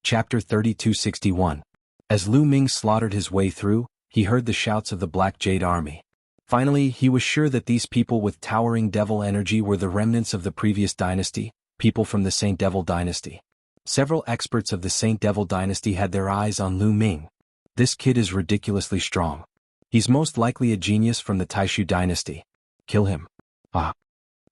Chapter 3261. As Lu Ming slaughtered his way through, he heard the shouts of the Black Jade Army. Finally, he was sure that these people with towering devil energy were the remnants of the previous dynasty, people from the Saint Devil dynasty. Several experts of the Saint Devil dynasty had their eyes on Lu Ming. This kid is ridiculously strong. He's most likely a genius from the Taishu dynasty. Kill him. Ah.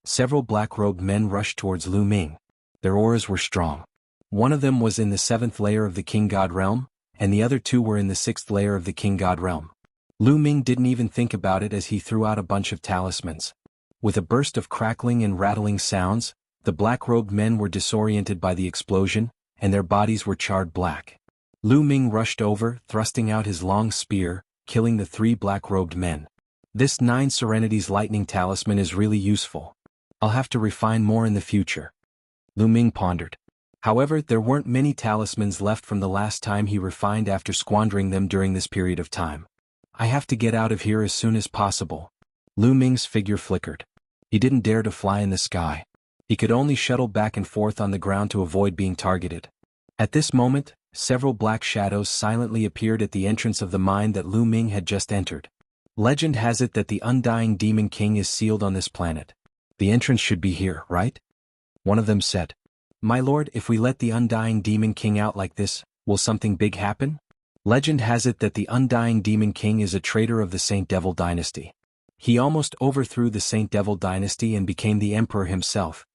Several black-robed men rushed towards Lu Ming. Their auras were strong. One of them was in the 7th layer of the King God realm, and the other 2 were in the 6th layer of the King God realm. Lu Ming didn't even think about it as he threw out a bunch of talismans. With a burst of crackling and rattling sounds, the black-robed men were disoriented by the explosion, and their bodies were charred black. Lu Ming rushed over, thrusting out his long spear, killing the 3 black-robed men. This 9 Serenities lightning talisman is really useful. I'll have to refine more in the future. Lu Ming pondered. However, there weren't many talismans left from the last time he refined after squandering them during this period of time. I have to get out of here as soon as possible. Lu Ming's figure flickered. He didn't dare to fly in the sky. He could only shuttle back and forth on the ground to avoid being targeted. At this moment, several black shadows silently appeared at the entrance of the mine that Lu Ming had just entered. Legend has it that the Undying Demon King is sealed on this planet. The entrance should be here, right? One of them said. My lord, if we let the Undying Demon King out like this, will something big happen? Legend has it that the Undying Demon King is a traitor of the Saint Devil dynasty. He almost overthrew the Saint Devil dynasty and became the emperor himself.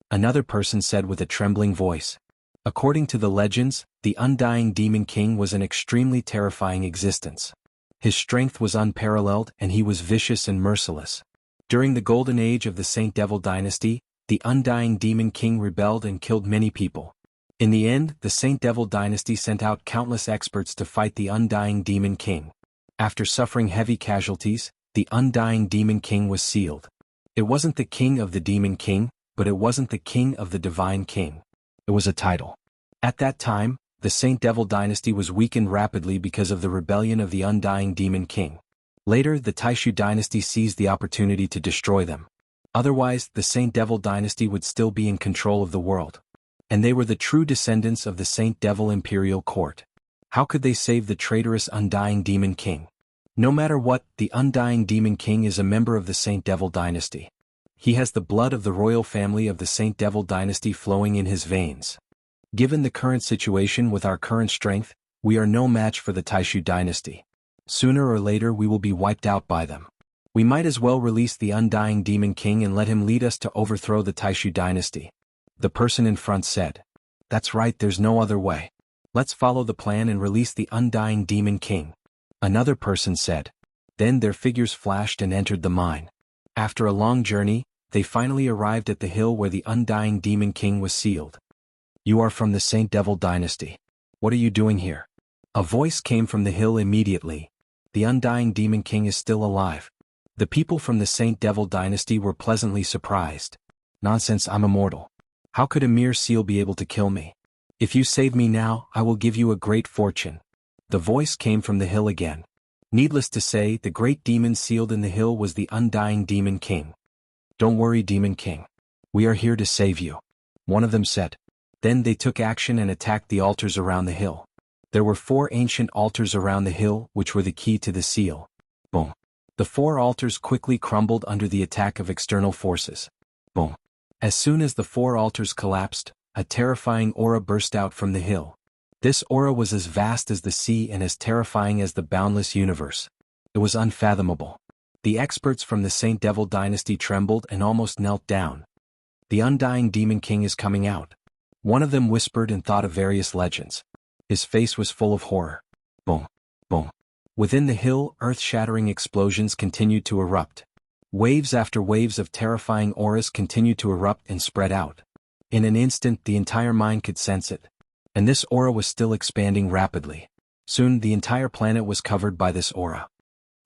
Another person said with a trembling voice. According to the legends, the Undying Demon King was an extremely terrifying existence. His strength was unparalleled and he was vicious and merciless. During the golden age of the Saint Devil dynasty, the Undying Demon King rebelled and killed many people. In the end, the Saint Devil dynasty sent out countless experts to fight the Undying Demon King. After suffering heavy casualties, the Undying Demon King was sealed. It wasn't the King of the Demon King, but it wasn't the King of the Divine King. It was a title. At that time, the Saint Devil dynasty was weakened rapidly because of the rebellion of the Undying Demon King. Later, the Taishu dynasty seized the opportunity to destroy them. Otherwise, the Saint Devil dynasty would still be in control of the world. And they were the true descendants of the Saint Devil imperial court. How could they save the traitorous Undying Demon King? No matter what, the Undying Demon King is a member of the Saint Devil dynasty. He has the blood of the royal family of the Saint Devil dynasty flowing in his veins. Given the current situation with our current strength, we are no match for the Taishu dynasty. Sooner or later we will be wiped out by them. We might as well release the Undying Demon King and let him lead us to overthrow the Taishu dynasty. The person in front said. That's right, there's no other way. Let's follow the plan and release the Undying Demon King. Another person said. Then their figures flashed and entered the mine. After a long journey, they finally arrived at the hill where the Undying Demon King was sealed. You are from the Saint Devil dynasty. What are you doing here? A voice came from the hill immediately. The Undying Demon King is still alive. The people from the Saint Devil dynasty were pleasantly surprised. Nonsense, I'm immortal. How could a mere seal be able to kill me? If you save me now, I will give you a great fortune. The voice came from the hill again. Needless to say, the great demon sealed in the hill was the Undying Demon King. Don't worry, Demon King. We are here to save you. One of them said. Then they took action and attacked the altars around the hill. There were 4 ancient altars around the hill which were the key to the seal. Boom. The 4 altars quickly crumbled under the attack of external forces. Boom. As soon as the 4 altars collapsed, a terrifying aura burst out from the hill. This aura was as vast as the sea and as terrifying as the boundless universe. It was unfathomable. The experts from the Saint Devil dynasty trembled and almost knelt down. The Undying Demon King is coming out. One of them whispered and thought of various legends. His face was full of horror. Boom. Boom. Within the hill, earth-shattering explosions continued to erupt. Waves after waves of terrifying auras continued to erupt and spread out. In an instant, the entire mine could sense it. And this aura was still expanding rapidly. Soon, the entire planet was covered by this aura.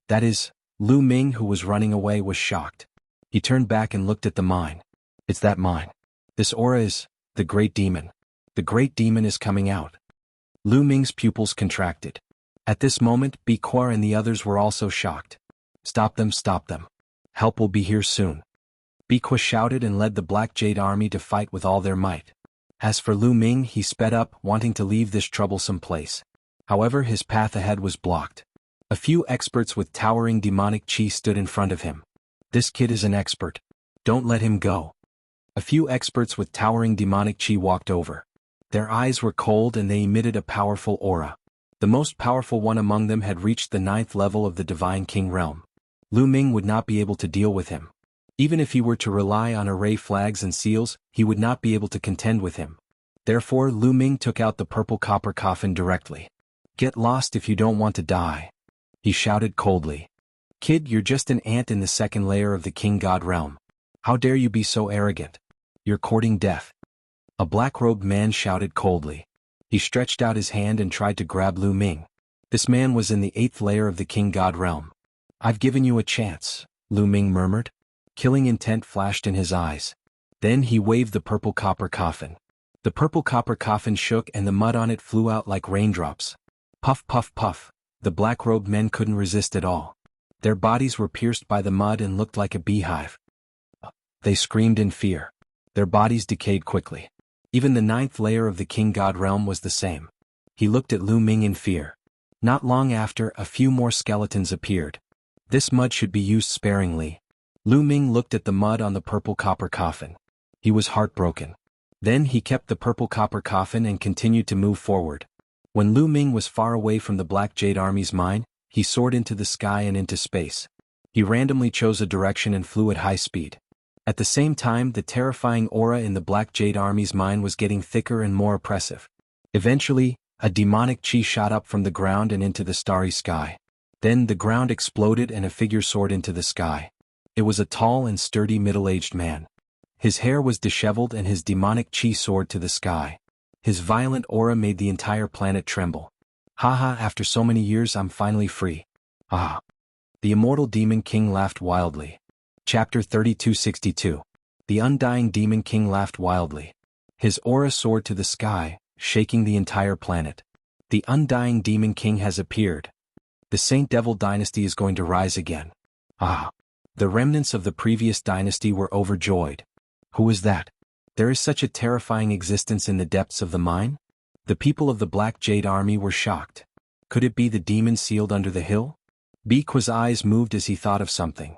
That is, Lu Ming, who was running away, was shocked. He turned back and looked at the mine. It's that mine. This aura is the Great Demon. The Great Demon is coming out. Lu Ming's pupils contracted. At this moment, Biquar and the others were also shocked. Stop them, stop them. Help will be here soon. Biqua shouted and led the Black Jade army to fight with all their might. As for Lu Ming, he sped up, wanting to leave this troublesome place. However, his path ahead was blocked. A few experts with towering demonic chi stood in front of him. This kid is an expert. Don't let him go. A few experts with towering demonic chi walked over. Their eyes were cold and they emitted a powerful aura. The most powerful one among them had reached the 9th level of the Divine King realm. Lu Ming would not be able to deal with him. Even if he were to rely on array flags and seals, he would not be able to contend with him. Therefore, Lu Ming took out the purple copper coffin directly. "Get lost if you don't want to die," he shouted coldly. "Kid, you're just an ant in the 2nd layer of the King God realm. How dare you be so arrogant? You're courting death." A black-robed man shouted coldly. He stretched out his hand and tried to grab Lu Ming. This man was in the 8th layer of the King God realm. "I've given you a chance," Lu Ming murmured. Killing intent flashed in his eyes. Then he waved the purple copper coffin. The purple copper coffin shook and the mud on it flew out like raindrops. Puff, puff, puff. The black-robed men couldn't resist at all. Their bodies were pierced by the mud and looked like a beehive. They screamed in fear. Their bodies decayed quickly. Even the 9th layer of the King God realm was the same. He looked at Lu Ming in fear. Not long after, a few more skeletons appeared. This mud should be used sparingly. Lu Ming looked at the mud on the purple copper coffin. He was heartbroken. Then he kept the purple copper coffin and continued to move forward. When Lu Ming was far away from the Black Jade Army's mine, he soared into the sky and into space. He randomly chose a direction and flew at high speed. At the same time, the terrifying aura in the Black Jade Army's mine was getting thicker and more oppressive. Eventually, a demonic chi shot up from the ground and into the starry sky. Then the ground exploded and a figure soared into the sky. It was a tall and sturdy middle-aged man. His hair was disheveled and his demonic chi soared to the sky. His violent aura made the entire planet tremble. "Haha, after so many years I'm finally free. Ah." The immortal demon king laughed wildly. Chapter 3262. The undying demon king laughed wildly. His aura soared to the sky, shaking the entire planet. "The undying demon king has appeared. The Saint Devil dynasty is going to rise again. Ah." The remnants of the previous dynasty were overjoyed. Who is that? There is such a terrifying existence in the depths of the mine? The people of the Black Jade Army were shocked. Could it be the demon sealed under the hill? Biqua's eyes moved as he thought of something.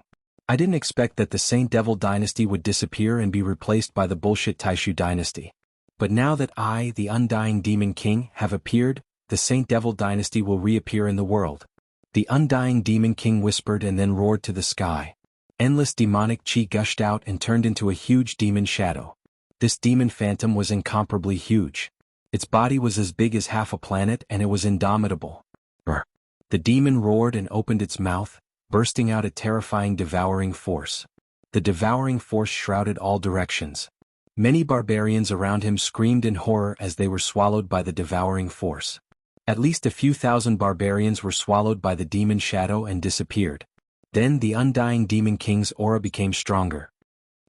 "I didn't expect that the Saint Devil dynasty would disappear and be replaced by the bullshit Taishu dynasty. But now that I, the undying demon king, have appeared, the Saint Devil dynasty will reappear in the world." The undying demon king whispered and then roared to the sky. Endless demonic chi gushed out and turned into a huge demon shadow. This demon phantom was incomparably huge. Its body was as big as half a planet and it was indomitable. Brr. The demon roared and opened its mouth, bursting out a terrifying devouring force. The devouring force shrouded all directions. Many barbarians around him screamed in horror as they were swallowed by the devouring force. At least a few thousand barbarians were swallowed by the demon shadow and disappeared. Then the undying demon king's aura became stronger.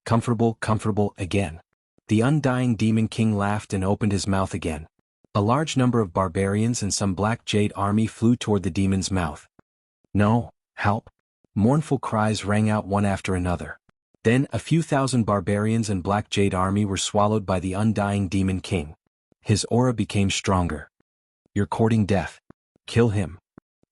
Comfortable again. The undying demon king laughed and opened his mouth again. A large number of barbarians and some Black Jade army flew toward the demon's mouth. "No, help!" Mournful cries rang out one after another. Then a few thousand barbarians and Black Jade army were swallowed by the undying demon king. His aura became stronger. "You're courting death. Kill him."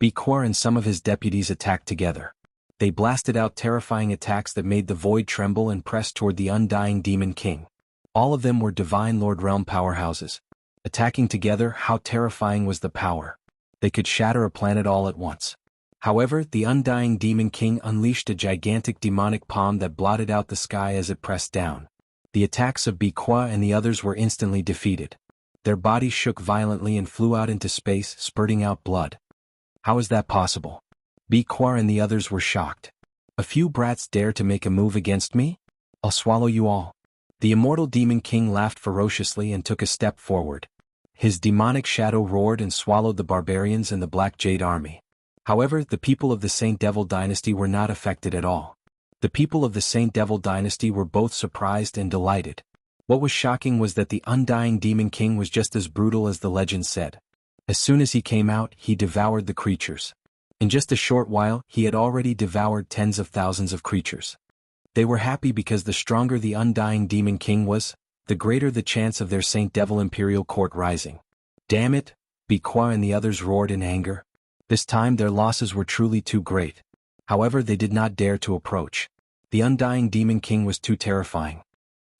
Biquar and some of his deputies attacked together. They blasted out terrifying attacks that made the void tremble and pressed toward the undying demon king. All of them were Divine Lord Realm powerhouses. Attacking together, how terrifying was the power. They could shatter a planet all at once. However, the undying demon king unleashed a gigantic demonic palm that blotted out the sky as it pressed down. The attacks of Biqua and the others were instantly defeated. Their bodies shook violently and flew out into space, spurting out blood. How is that possible? Biquar and the others were shocked. "A few brats dare to make a move against me? I'll swallow you all." The immortal demon king laughed ferociously and took a step forward. His demonic shadow roared and swallowed the barbarians and the Black Jade army. However, the people of the Saint Devil dynasty were not affected at all. The people of the Saint Devil dynasty were both surprised and delighted. What was shocking was that the undying demon king was just as brutal as the legend said. As soon as he came out, he devoured the creatures. In just a short while, he had already devoured tens of thousands of creatures. They were happy because the stronger the undying Demon King was, the greater the chance of their Saint Devil Imperial Court rising. Damn it, Biqua and the others roared in anger. This time their losses were truly too great. However, they did not dare to approach. The undying Demon King was too terrifying.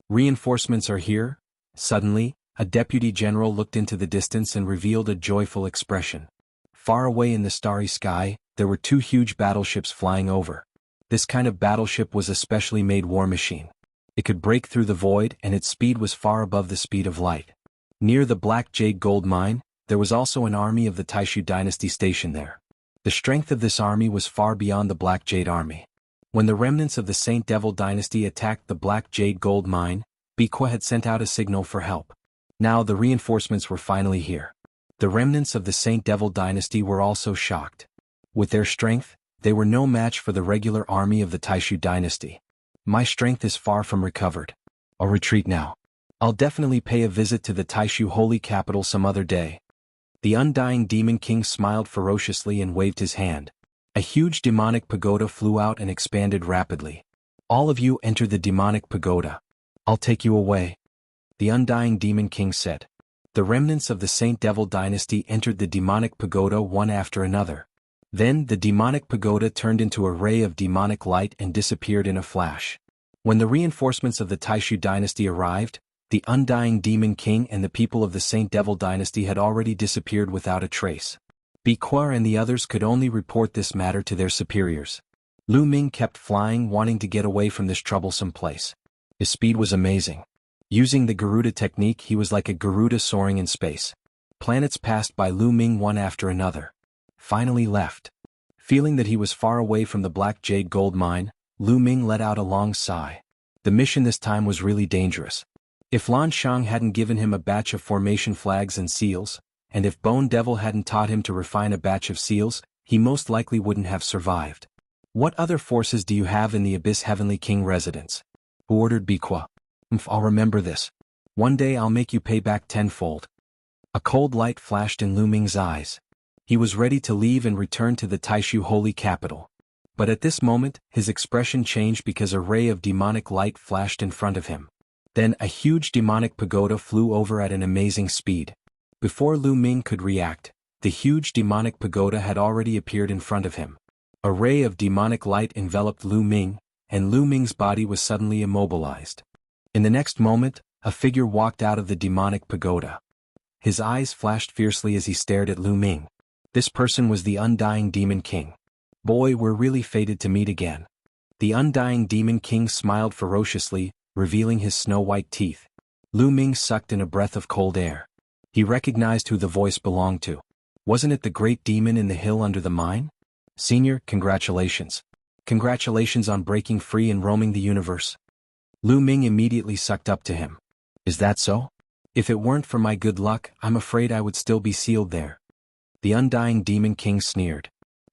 Reinforcements are here? Suddenly, a deputy general looked into the distance and revealed a joyful expression. Far away in the starry sky, there were two huge battleships flying over. This kind of battleship was a specially made war machine. It could break through the void and its speed was far above the speed of light. Near the Black Jade Gold Mine, there was also an army of the Taishu dynasty stationed there. The strength of this army was far beyond the Black Jade army. When the remnants of the Saint Devil dynasty attacked the Black Jade Gold Mine, Biqua had sent out a signal for help. Now the reinforcements were finally here. The remnants of the Saint Devil dynasty were also shocked. With their strength, they were no match for the regular army of the Taishu dynasty. My strength is far from recovered. I'll retreat now. I'll definitely pay a visit to the Taishu holy capital some other day. The undying Demon King smiled ferociously and waved his hand. A huge demonic pagoda flew out and expanded rapidly. All of you enter the demonic pagoda. I'll take you away. The undying Demon King said. The remnants of the Saint Devil dynasty entered the demonic pagoda one after another. Then the demonic pagoda turned into a ray of demonic light and disappeared in a flash. When the reinforcements of the Taishu dynasty arrived, the undying Demon King and the people of the Saint Devil dynasty had already disappeared without a trace. Biqua and the others could only report this matter to their superiors. Lu Ming kept flying, wanting to get away from this troublesome place. His speed was amazing. Using the Garuda technique, he was like a Garuda soaring in space. Planets passed by Lu Ming one after another. Finally left. Feeling that he was far away from the Black Jade Gold Mine, Lu Ming let out a long sigh. The mission this time was really dangerous. If Lan Shang hadn't given him a batch of formation flags and seals, and if Bone Devil hadn't taught him to refine a batch of seals, he most likely wouldn't have survived. What other forces do you have in the Abyss Heavenly King residence? Who ordered Biqua? I'll remember this. One day I'll make you pay back tenfold. A cold light flashed in Lu Ming's eyes. He was ready to leave and return to the Taishu holy capital. But at this moment, his expression changed because a ray of demonic light flashed in front of him. Then a huge demonic pagoda flew over at an amazing speed. Before Lu Ming could react, the huge demonic pagoda had already appeared in front of him. A ray of demonic light enveloped Lu Ming, and Lu Ming's body was suddenly immobilized. In the next moment, a figure walked out of the demonic pagoda. His eyes flashed fiercely as he stared at Lu Ming. This person was the undying Demon King. Boy, we're really fated to meet again. The undying Demon King smiled ferociously, revealing his snow-white teeth. Lu Ming sucked in a breath of cold air. He recognized who the voice belonged to. Wasn't it the great demon in the hill under the mine? Senior, congratulations. Congratulations on breaking free and roaming the universe. Lu Ming immediately sucked up to him. Is that so? If it weren't for my good luck, I'm afraid I would still be sealed there. The undying Demon King sneered.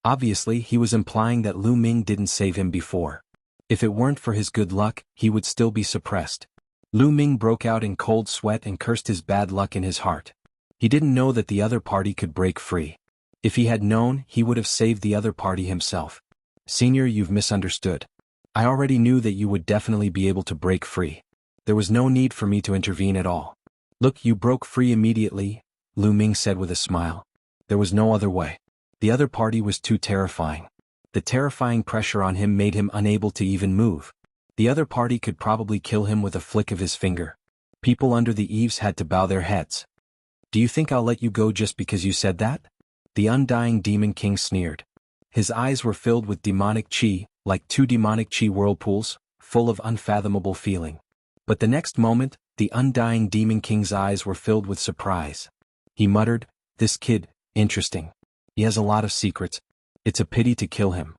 Obviously, he was implying that Lu Ming didn't save him before. If it weren't for his good luck, he would still be suppressed. Lu Ming broke out in cold sweat and cursed his bad luck in his heart. He didn't know that the other party could break free. If he had known, he would have saved the other party himself. Senior, you've misunderstood. I already knew that you would definitely be able to break free. There was no need for me to intervene at all. Look, you broke free immediately, Lu Ming said with a smile. There was no other way. The other party was too terrifying. The terrifying pressure on him made him unable to even move. The other party could probably kill him with a flick of his finger. People under the eaves had to bow their heads. Do you think I'll let you go just because you said that? The undying Demon King sneered. His eyes were filled with demonic chi, like two demonic chi whirlpools, full of unfathomable feeling. But the next moment, the undying Demon King's eyes were filled with surprise. He muttered, "This kid, interesting. He has a lot of secrets. It's a pity to kill him."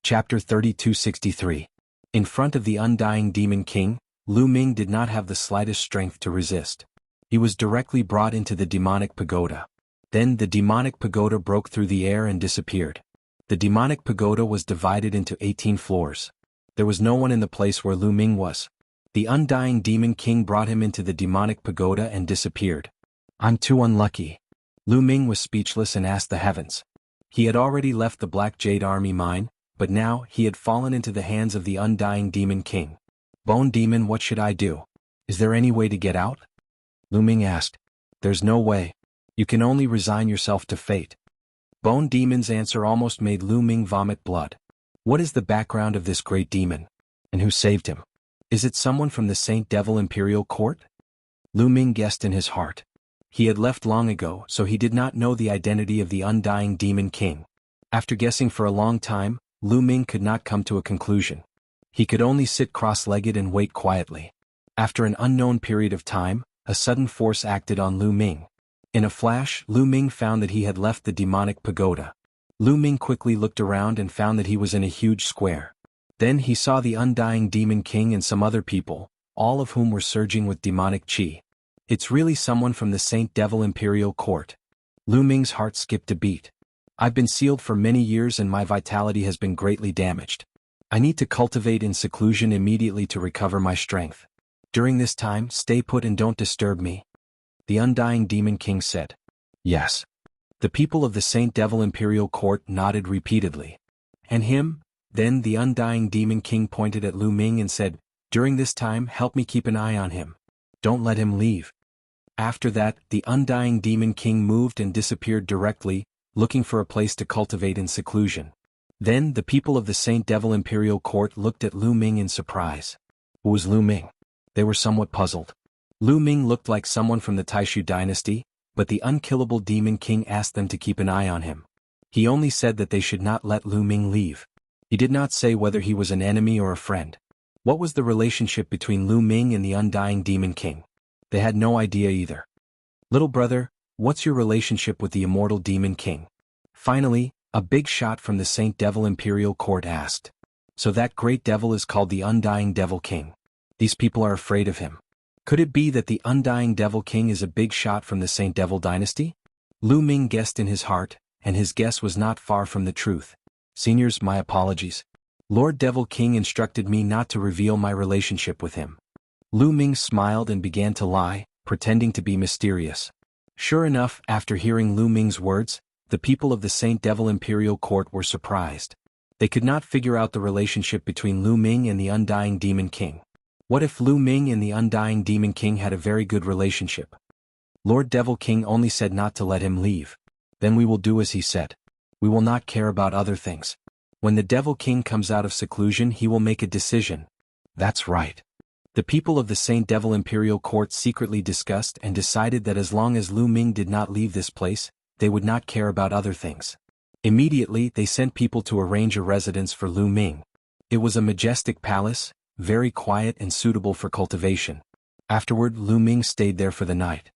Chapter 3263. In front of the undying Demon King, Lu Ming did not have the slightest strength to resist. He was directly brought into the demonic pagoda. Then the demonic pagoda broke through the air and disappeared. The demonic pagoda was divided into 18 floors. There was no one in the place where Lu Ming was. The undying Demon King brought him into the demonic pagoda and disappeared. I'm too unlucky. Lu Ming was speechless and asked the heavens. He had already left the Black Jade Army mine, but now he had fallen into the hands of the undying Demon King. Bone Demon, what should I do? Is there any way to get out? Lu Ming asked. There's no way. You can only resign yourself to fate. Bone Demon's answer almost made Lu Ming vomit blood. What is the background of this great demon? And who saved him? Is it someone from the Saint Devil Imperial Court? Lu Ming guessed in his heart. He had left long ago, so he did not know the identity of the undying Demon King. After guessing for a long time, Lu Ming could not come to a conclusion. He could only sit cross-legged and wait quietly. After an unknown period of time, a sudden force acted on Lu Ming. In a flash, Lu Ming found that he had left the demonic pagoda. Lu Ming quickly looked around and found that he was in a huge square. Then he saw the undying Demon King and some other people, all of whom were surging with demonic chi. It's really someone from the Saint Devil Imperial Court. Lu Ming's heart skipped a beat. I've been sealed for many years and my vitality has been greatly damaged. I need to cultivate in seclusion immediately to recover my strength. During this time, stay put and don't disturb me. The undying Demon King said. Yes. The people of the Saint Devil Imperial Court nodded repeatedly. And him? Then the undying Demon King pointed at Lu Ming and said, during this time, help me keep an eye on him. Don't let him leave. After that, the undying Demon King moved and disappeared directly, looking for a place to cultivate in seclusion. Then the people of the Saint Devil Imperial Court looked at Lu Ming in surprise. Who was Lu Ming? They were somewhat puzzled. Lu Ming looked like someone from the Taishu dynasty, but the unkillable Demon King asked them to keep an eye on him. He only said that they should not let Lu Ming leave. He did not say whether he was an enemy or a friend. What was the relationship between Lu Ming and the undying Demon King? They had no idea either. Little brother, what's your relationship with the immortal Demon King? Finally, a big shot from the Saint Devil Imperial Court asked. So that great devil is called the undying Devil King. These people are afraid of him. Could it be that the undying Devil King is a big shot from the Saint Devil dynasty? Lu Ming guessed in his heart, and his guess was not far from the truth. Seniors, my apologies. Lord Devil King instructed me not to reveal my relationship with him. Lu Ming smiled and began to lie, pretending to be mysterious. Sure enough, after hearing Lu Ming's words, the people of the Saint Devil Imperial Court were surprised. They could not figure out the relationship between Lu Ming and the undying Demon King. What if Lu Ming and the undying Demon King had a very good relationship? Lord Devil King only said not to let him leave. Then we will do as he said. We will not care about other things. When the Devil King comes out of seclusion, he will make a decision. That's right. The people of the Saint Devil Imperial Court secretly discussed and decided that as long as Lu Ming did not leave this place, they would not care about other things. Immediately, they sent people to arrange a residence for Lu Ming. It was a majestic palace, very quiet and suitable for cultivation. Afterward, Lu Ming stayed there for the night.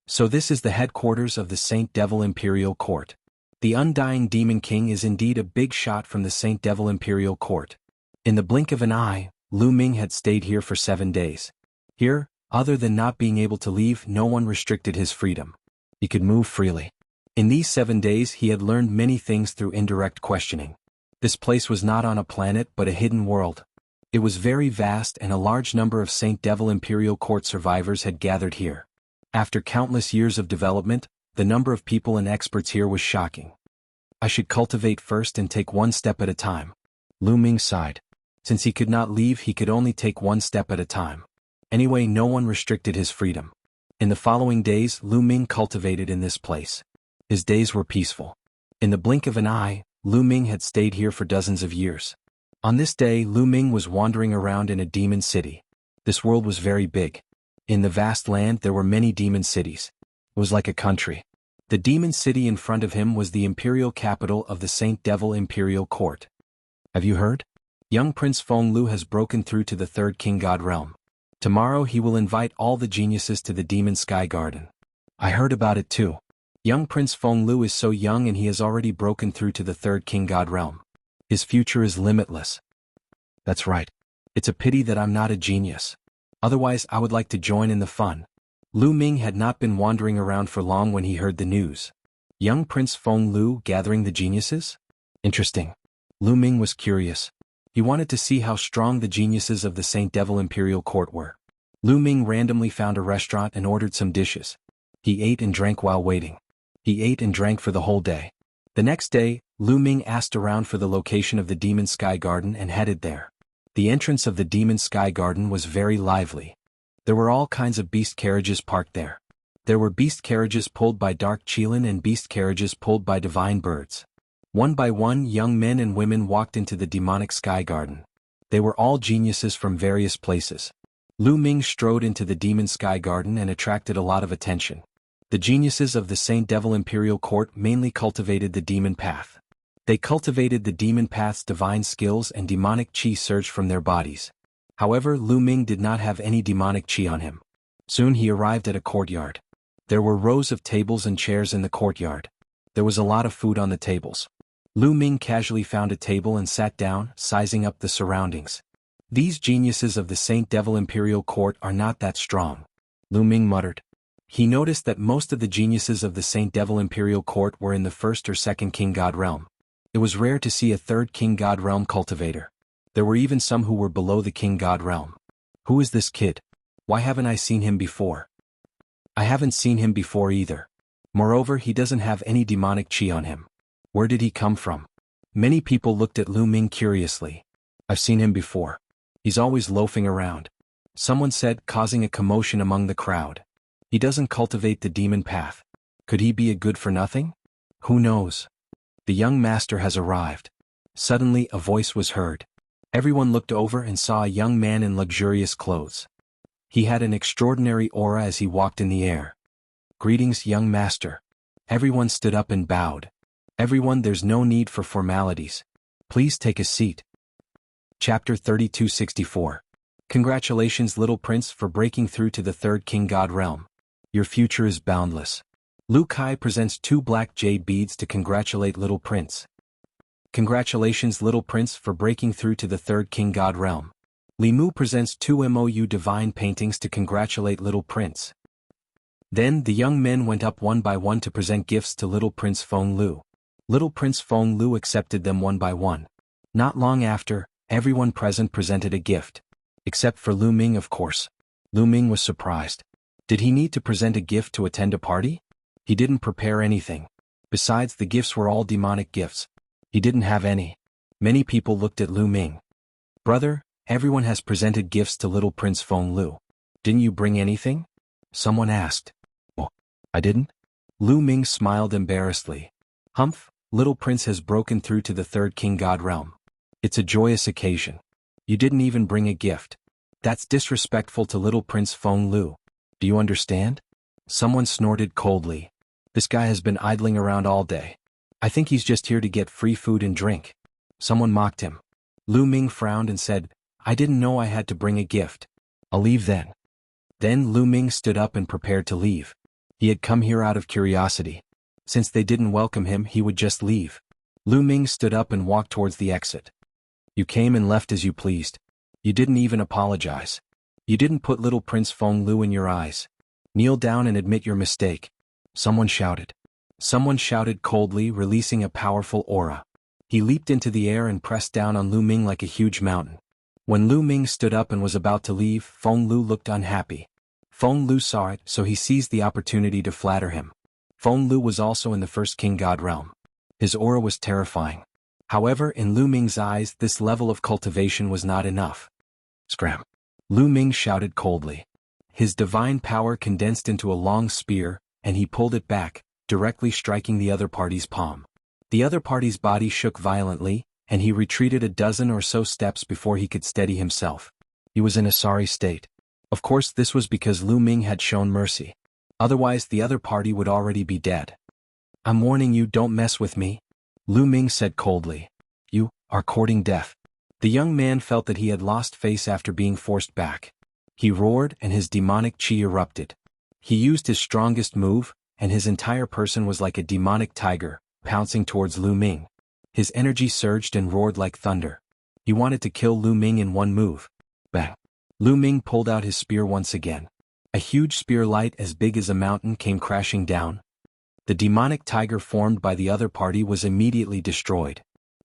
So this is the headquarters of the Saint Devil Imperial Court. The undying Demon King is indeed a big shot from the Saint Devil Imperial Court. In the blink of an eye, Lu Ming had stayed here for 7 days. Here, other than not being able to leave, no one restricted his freedom. He could move freely. In these 7 days he had learned many things through indirect questioning. This place was not on a planet but a hidden world. It was very vast and a large number of Saint Devil Imperial Court survivors had gathered here. After countless years of development, the number of people and experts here was shocking. I should cultivate first and take one step at a time. Lu Ming sighed. Since he could not leave, he could only take one step at a time. Anyway, no one restricted his freedom. In the following days, Lu Ming cultivated in this place. His days were peaceful. In the blink of an eye, Lu Ming had stayed here for dozens of years. On this day, Lu Ming was wandering around in a demon city. This world was very big. In the vast land there were many demon cities. It was like a country. The demon city in front of him was the imperial capital of the Saint Devil Imperial Court. Have you heard? Young Prince Feng Lu has broken through to the third King God realm. Tomorrow he will invite all the geniuses to the Demon Sky Garden. I heard about it too. Young Prince Feng Lu is so young and he has already broken through to the third King God realm. His future is limitless. That's right. It's a pity that I'm not a genius. Otherwise I would like to join in the fun. Lu Ming had not been wandering around for long when he heard the news. Young Prince Feng Lu gathering the geniuses? Interesting. Lu Ming was curious. He wanted to see how strong the geniuses of the Saint Devil Imperial Court were. Lu Ming randomly found a restaurant and ordered some dishes. He ate and drank while waiting. He ate and drank for the whole day. The next day, Lu Ming asked around for the location of the Demon Sky Garden and headed there. The entrance of the Demon Sky Garden was very lively. There were all kinds of beast carriages parked there. There were beast carriages pulled by dark Qilin and beast carriages pulled by divine birds. One by one, young men and women walked into the demonic sky garden. They were all geniuses from various places. Lu Ming strode into the Demon Sky Garden and attracted a lot of attention. The geniuses of the Saint Devil Imperial Court mainly cultivated the demon path. They cultivated the demon path's divine skills and demonic qi surged from their bodies. However, Lu Ming did not have any demonic qi on him. Soon he arrived at a courtyard. There were rows of tables and chairs in the courtyard. There was a lot of food on the tables. Lu Ming casually found a table and sat down, sizing up the surroundings. These geniuses of the Saint Devil Imperial Court are not that strong, Lu Ming muttered. He noticed that most of the geniuses of the Saint Devil Imperial Court were in the first or second King God realm. It was rare to see a third King God realm cultivator. There were even some who were below the King God realm. Who is this kid? Why haven't I seen him before? I haven't seen him before either. Moreover, he doesn't have any demonic qi on him. Where did he come from? Many people looked at Lu Ming curiously. I've seen him before. He's always loafing around. Someone said, causing a commotion among the crowd. He doesn't cultivate the demon path. Could he be a good-for-nothing? Who knows? The young master has arrived. Suddenly a voice was heard. Everyone looked over and saw a young man in luxurious clothes. He had an extraordinary aura as he walked in the air. Greetings, young master. Everyone stood up and bowed. Everyone, there's no need for formalities. Please take a seat. Chapter 3264. Congratulations, little prince, for breaking through to the third King God realm. Your future is boundless. Lu Kai presents 2 black jade beads to congratulate little prince. Congratulations, little prince, for breaking through to the third King God realm. Li Mu presents 2 MOU divine paintings to congratulate little prince. Then the young men went up one by one to present gifts to little Prince Feng Lu. Little Prince Feng Lu accepted them one by one. Not long after, everyone present presented a gift. Except for Lu Ming, of course. Lu Ming was surprised. Did he need to present a gift to attend a party? He didn't prepare anything. Besides, the gifts were all demonic gifts. He didn't have any. Many people looked at Lu Ming. Brother, everyone has presented gifts to little Prince Feng Lu. Didn't you bring anything? Someone asked. Oh, I didn't? Lu Ming smiled embarrassedly. Humph, little prince has broken through to the third King God realm. It's a joyous occasion. You didn't even bring a gift. That's disrespectful to little Prince Feng Lu. Do you understand? Someone snorted coldly. This guy has been idling around all day. I think he's just here to get free food and drink. Someone mocked him. Lu Ming frowned and said, I didn't know I had to bring a gift. I'll leave then. Then Lu Ming stood up and prepared to leave. He had come here out of curiosity. Since they didn't welcome him, he would just leave. Lu Ming stood up and walked towards the exit. You came and left as you pleased. You didn't even apologize. You didn't put little Prince Feng Lu in your eyes. Kneel down and admit your mistake. Someone shouted. Someone shouted coldly, releasing a powerful aura. He leaped into the air and pressed down on Lu Ming like a huge mountain. When Lu Ming stood up and was about to leave, Feng Lu looked unhappy. Feng Lu saw it, so he seized the opportunity to flatter him. Feng Lu was also in the first King God realm. His aura was terrifying. However, in Lu Ming's eyes, this level of cultivation was not enough. Scram! Lu Ming shouted coldly. His divine power condensed into a long spear, and he pulled it back, directly striking the other party's palm. The other party's body shook violently, and he retreated a dozen or so steps before he could steady himself. He was in a sorry state. Of course, this was because Lu Ming had shown mercy. Otherwise, the other party would already be dead. I'm warning you, don't mess with me, Lu Ming said coldly. You are courting death. The young man felt that he had lost face after being forced back. He roared and his demonic qi erupted. He used his strongest move, and his entire person was like a demonic tiger, pouncing towards Lu Ming. His energy surged and roared like thunder. He wanted to kill Lu Ming in one move. Bang! Lu Ming pulled out his spear once again. A huge spear light as big as a mountain came crashing down. The demonic tiger formed by the other party was immediately destroyed.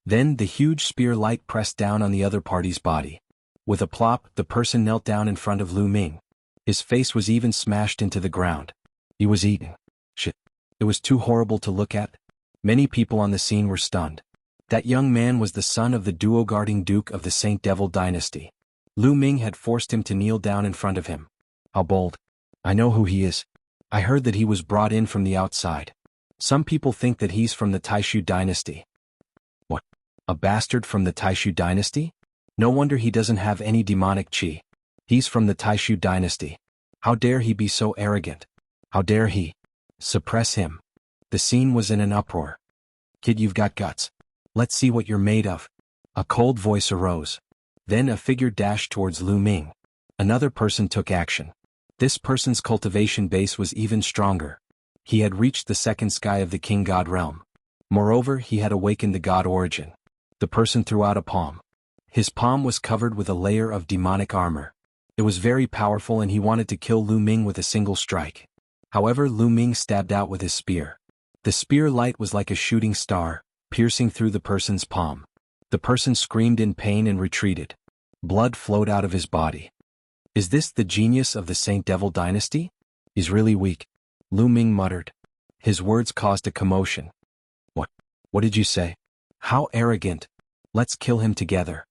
Then the huge spear light pressed down on the other party's body. With a plop, the person knelt down in front of Lu Ming. His face was even smashed into the ground. He was eating. Shit. It was too horrible to look at. Many people on the scene were stunned. That young man was the son of the duo-guarding Duke of the Saint Devil dynasty. Lu Ming had forced him to kneel down in front of him. How bold. I know who he is. I heard that he was brought in from the outside. Some people think that he's from the Taishu dynasty. What? A bastard from the Taishu dynasty? No wonder he doesn't have any demonic qi. He's from the Taishu dynasty. How dare he be so arrogant? How dare he? Suppress him. The scene was in an uproar. Kid, you've got guts. Let's see what you're made of. A cold voice arose. Then a figure dashed towards Lu Ming. Another person took action. This person's cultivation base was even stronger. He had reached the second sky of the King God realm. Moreover, he had awakened the God origin. The person threw out a palm. His palm was covered with a layer of demonic armor. It was very powerful and he wanted to kill Lu Ming with a single strike. However, Lu Ming stabbed out with his spear. The spear light was like a shooting star, piercing through the person's palm. The person screamed in pain and retreated. Blood flowed out of his body. Is this the genius of the Saint Devil dynasty? He's really weak. Lu Ming muttered. His words caused a commotion. What did you say? How arrogant. Let's kill him together.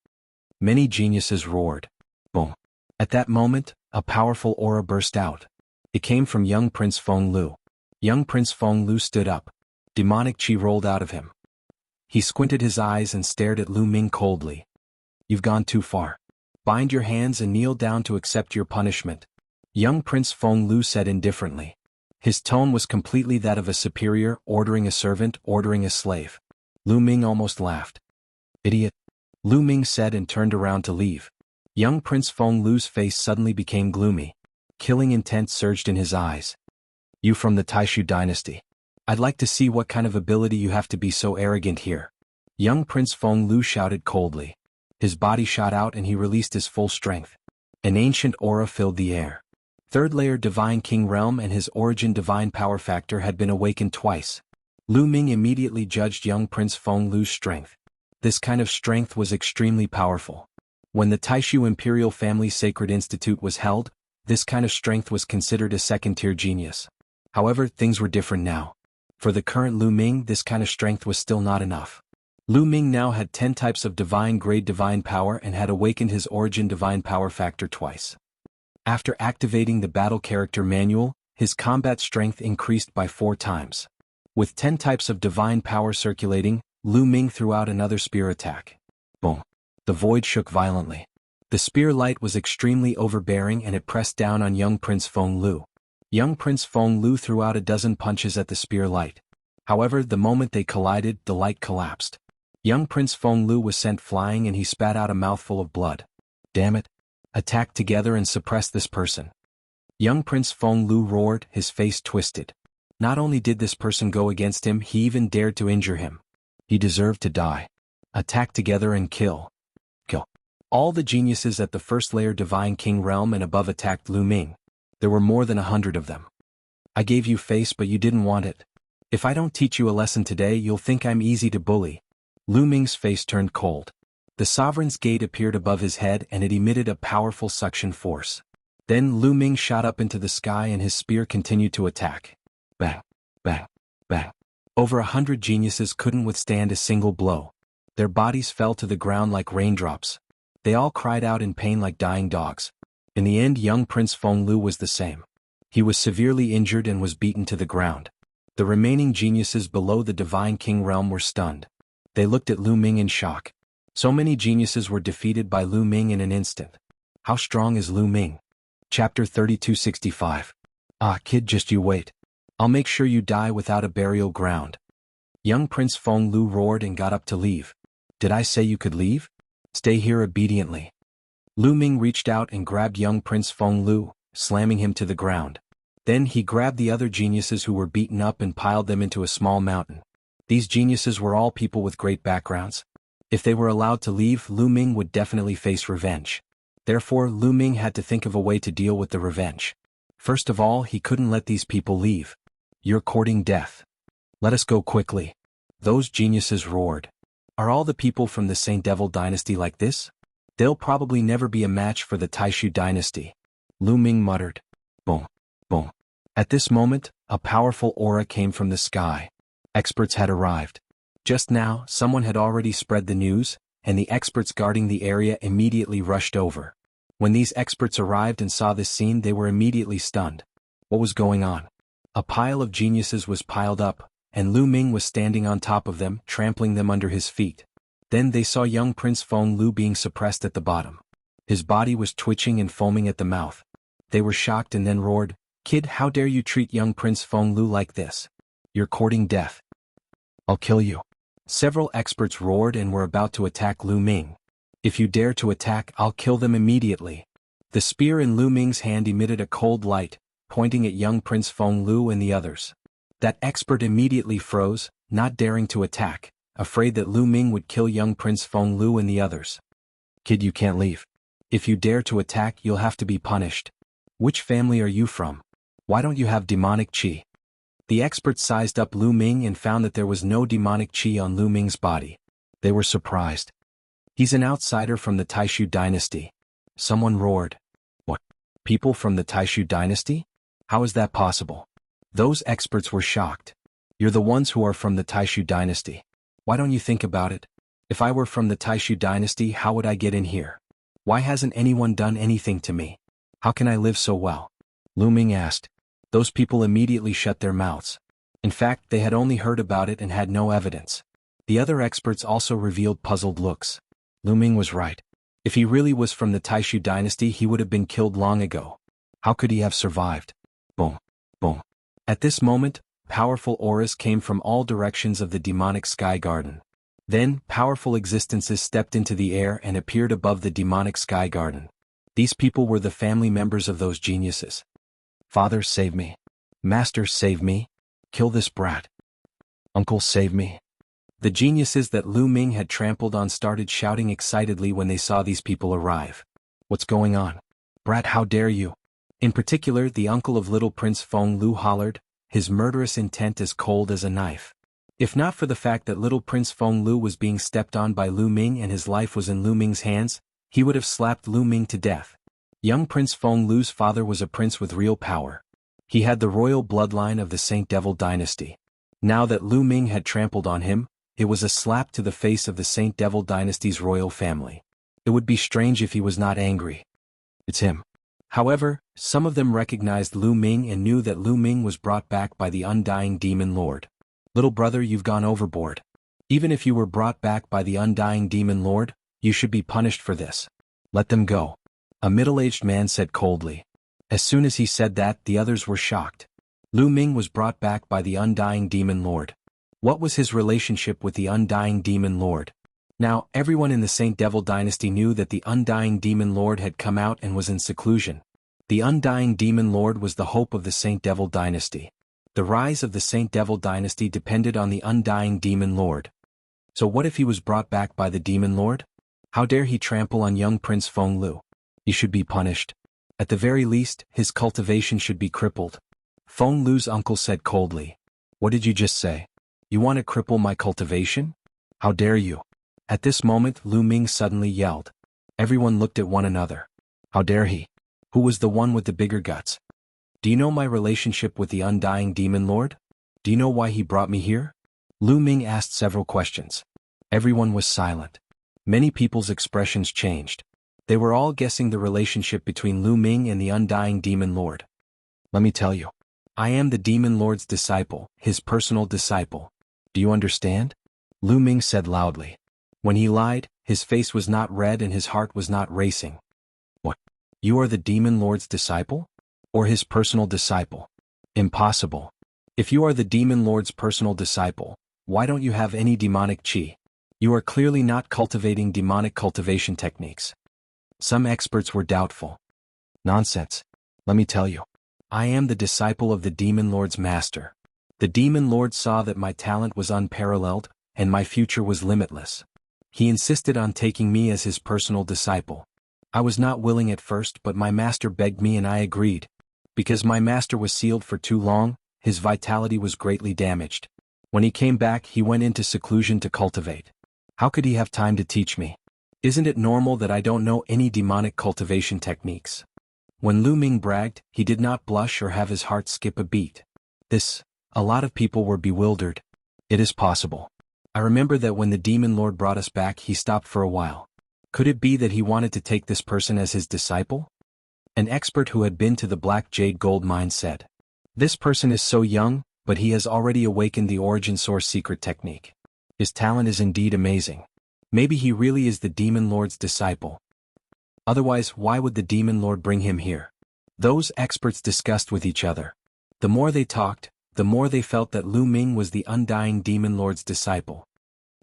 Many geniuses roared. Boom. At that moment, a powerful aura burst out. It came from young Prince Feng Lu. Young Prince Feng Lu stood up. Demonic qi rolled out of him. He squinted his eyes and stared at Lu Ming coldly. You've gone too far. Bind your hands and kneel down to accept your punishment. Young Prince Feng Lu said indifferently. His tone was completely that of a superior ordering a servant ordering a slave. Lu Ming almost laughed. Idiot. Lu Ming said and turned around to leave. Young Prince Feng Lu's face suddenly became gloomy. Killing intent surged in his eyes. You from the Taishu dynasty. I'd like to see what kind of ability you have to be so arrogant here. Young Prince Feng Lu shouted coldly. His body shot out and he released his full strength. An ancient aura filled the air. Third layer Divine King Realm and his origin Divine Power Factor had been awakened twice. Lu Ming immediately judged young Prince Feng Lu's strength. This kind of strength was extremely powerful. When the Taishu Imperial Family Sacred Institute was held, this kind of strength was considered a second-tier genius. However, things were different now. For the current Lu Ming, this kind of strength was still not enough. Lu Ming now had 10 types of divine-grade divine power and had awakened his origin Divine Power Factor twice. After activating the Battle Character Manual, his combat strength increased by 4 times. With 10 types of divine power circulating, Lu Ming threw out another spear attack. Boom. The void shook violently. The spear light was extremely overbearing and it pressed down on young Prince Feng Lu. Young Prince Feng Lu threw out a dozen punches at the spear light. However, the moment they collided, the light collapsed. Young Prince Feng Lu was sent flying and he spat out a mouthful of blood. Damn it. Attack together and suppress this person. Young Prince Feng Lu roared, his face twisted. Not only did this person go against him, he even dared to injure him. He deserved to die. Attack together and kill. Kill. All the geniuses at the first layer Divine King Realm and above attacked Lu Ming. There were more than 100 of them. I gave you face but you didn't want it. If I don't teach you a lesson today, you'll think I'm easy to bully. Lu Ming's face turned cold. The Sovereign's Gate appeared above his head and it emitted a powerful suction force. Then Lu Ming shot up into the sky and his spear continued to attack. Bang, bang, bang. Over 100 geniuses couldn't withstand a single blow. Their bodies fell to the ground like raindrops. They all cried out in pain like dying dogs. In the end, young Prince Feng Lu was the same. He was severely injured and was beaten to the ground. The remaining geniuses below the Divine King Realm were stunned. They looked at Lu Ming in shock. So many geniuses were defeated by Lu Ming in an instant. How strong is Lu Ming? Chapter 3265. Ah, kid, just you wait. I'll make sure you die without a burial ground. Young Prince Feng Lu roared and got up to leave. Did I say you could leave? Stay here obediently. Lu Ming reached out and grabbed young Prince Feng Lu, slamming him to the ground. Then he grabbed the other geniuses who were beaten up and piled them into a small mountain. These geniuses were all people with great backgrounds. If they were allowed to leave, Lu Ming would definitely face revenge. Therefore, Lu Ming had to think of a way to deal with the revenge. First of all, he couldn't let these people leave. You're courting death. Let us go quickly. Those geniuses roared. Are all the people from the Saint Devil dynasty like this? They'll probably never be a match for the Taishu dynasty. Lu Ming muttered. Boom, boom. At this moment, a powerful aura came from the sky. Experts had arrived. Just now, someone had already spread the news, and the experts guarding the area immediately rushed over. When these experts arrived and saw this scene, they were immediately stunned. What was going on? A pile of geniuses was piled up, and Lu Ming was standing on top of them, trampling them under his feet. Then they saw young Prince Feng Lu being suppressed at the bottom. His body was twitching and foaming at the mouth. They were shocked and then roared, "Kid, how dare you treat young Prince Feng Lu like this? You're courting death. I'll kill you." Several experts roared and were about to attack Lu Ming. "If you dare to attack, I'll kill them immediately." The spear in Lu Ming's hand emitted a cold light, pointing at young Prince Feng Lu and the others. That expert immediately froze, not daring to attack, afraid that Lu Ming would kill young Prince Feng Lu and the others. "Kid, you can't leave. If you dare to attack, you'll have to be punished. Which family are you from? Why don't you have demonic qi?" The experts sized up Lu Ming and found that there was no demonic qi on Lu Ming's body. They were surprised. "He's an outsider from the Taishu dynasty." Someone roared. "What? People from the Taishu dynasty? How is that possible?" Those experts were shocked. "You're the ones who are from the Taishu dynasty. Why don't you think about it? If I were from the Taishu dynasty, how would I get in here? Why hasn't anyone done anything to me? How can I live so well?" Lu Ming asked. Those people immediately shut their mouths. In fact, they had only heard about it and had no evidence. The other experts also revealed puzzled looks. Lu Ming was right. If he really was from the Taishu dynasty, he would have been killed long ago. How could he have survived? Boom, boom. At this moment, powerful auras came from all directions of the demonic sky garden. Then, powerful existences stepped into the air and appeared above the demonic sky garden. These people were the family members of those geniuses. "Father, save me. Master, save me. Kill this brat. Uncle, save me." The geniuses that Lu Ming had trampled on started shouting excitedly when they saw these people arrive. "What's going on? Brat, how dare you?" In particular, the uncle of little Prince Feng Lu hollered, his murderous intent as cold as a knife. If not for the fact that little Prince Feng Lu was being stepped on by Lu Ming and his life was in Lu Ming's hands, he would have slapped Lu Ming to death. Young Prince Feng Lu's father was a prince with real power. He had the royal bloodline of the Saint Devil dynasty. Now that Lu Ming had trampled on him, it was a slap to the face of the Saint Devil dynasty's royal family. It would be strange if he was not angry. It's him. However, some of them recognized Lu Ming and knew that Lu Ming was brought back by the undying demon lord. "Little brother, you've gone overboard. Even if you were brought back by the undying demon lord, you should be punished for this. Let them go," a middle-aged man said coldly. As soon as he said that, the others were shocked. Lu Ming was brought back by the undying demon lord. What was his relationship with the undying demon lord? Now, everyone in the Saint Devil dynasty knew that the undying demon lord had come out and was in seclusion. The undying demon lord was the hope of the Saint Devil dynasty. The rise of the Saint Devil dynasty depended on the undying demon lord. So what if he was brought back by the demon lord? How dare he trample on young Prince Feng Lu? He should be punished. At the very least, his cultivation should be crippled. Feng Lu's uncle said coldly. "What did you just say? You want to cripple my cultivation? How dare you?" At this moment, Lu Ming suddenly yelled. Everyone looked at one another. How dare he? Who was the one with the bigger guts? "Do you know my relationship with the undying demon lord? Do you know why he brought me here?" Lu Ming asked several questions. Everyone was silent. Many people's expressions changed. They were all guessing the relationship between Lu Ming and the undying demon lord. "Let me tell you. I am the demon lord's disciple, his personal disciple. Do you understand?" Lu Ming said loudly. When he lied, his face was not red and his heart was not racing. "What? You are the demon lord's disciple? Or his personal disciple? Impossible. If you are the demon lord's personal disciple, why don't you have any demonic qi? You are clearly not cultivating demonic cultivation techniques." Some experts were doubtful. "Nonsense. Let me tell you. I am the disciple of the demon lord's master. The demon lord saw that my talent was unparalleled, and my future was limitless. He insisted on taking me as his personal disciple. I was not willing at first, but my master begged me and I agreed. Because my master was sealed for too long, his vitality was greatly damaged. When he came back, he went into seclusion to cultivate. How could he have time to teach me? Isn't it normal that I don't know any demonic cultivation techniques?" When Lu Ming bragged, he did not blush or have his heart skip a beat. A lot of people were bewildered. It is possible. I remember that when the demon lord brought us back he stopped for a while. Could it be that he wanted to take this person as his disciple? An expert who had been to the Black Jade Gold mine said. This person is so young, but he has already awakened the origin source secret technique. His talent is indeed amazing. Maybe he really is the demon lord's disciple. Otherwise, why would the demon lord bring him here? Those experts discussed with each other. The more they talked, the more they felt that Lu Ming was the undying demon lord's disciple.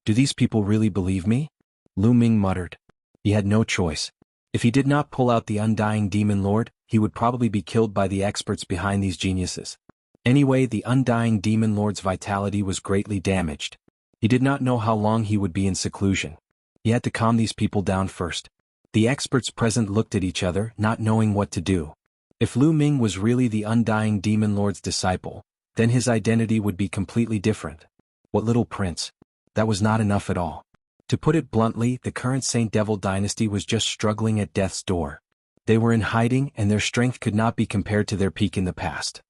Do these people really believe me? Lu Ming muttered. He had no choice. If he did not pull out the undying demon lord, he would probably be killed by the experts behind these geniuses. Anyway, the undying demon lord's vitality was greatly damaged. He did not know how long he would be in seclusion. He had to calm these people down first. The experts present looked at each other, not knowing what to do. If Lu Ming was really the undying demon lord's disciple, then his identity would be completely different. What little prince? That was not enough at all. To put it bluntly, the current Saint Devil dynasty was just struggling at death's door. They were in hiding and their strength could not be compared to their peak in the past.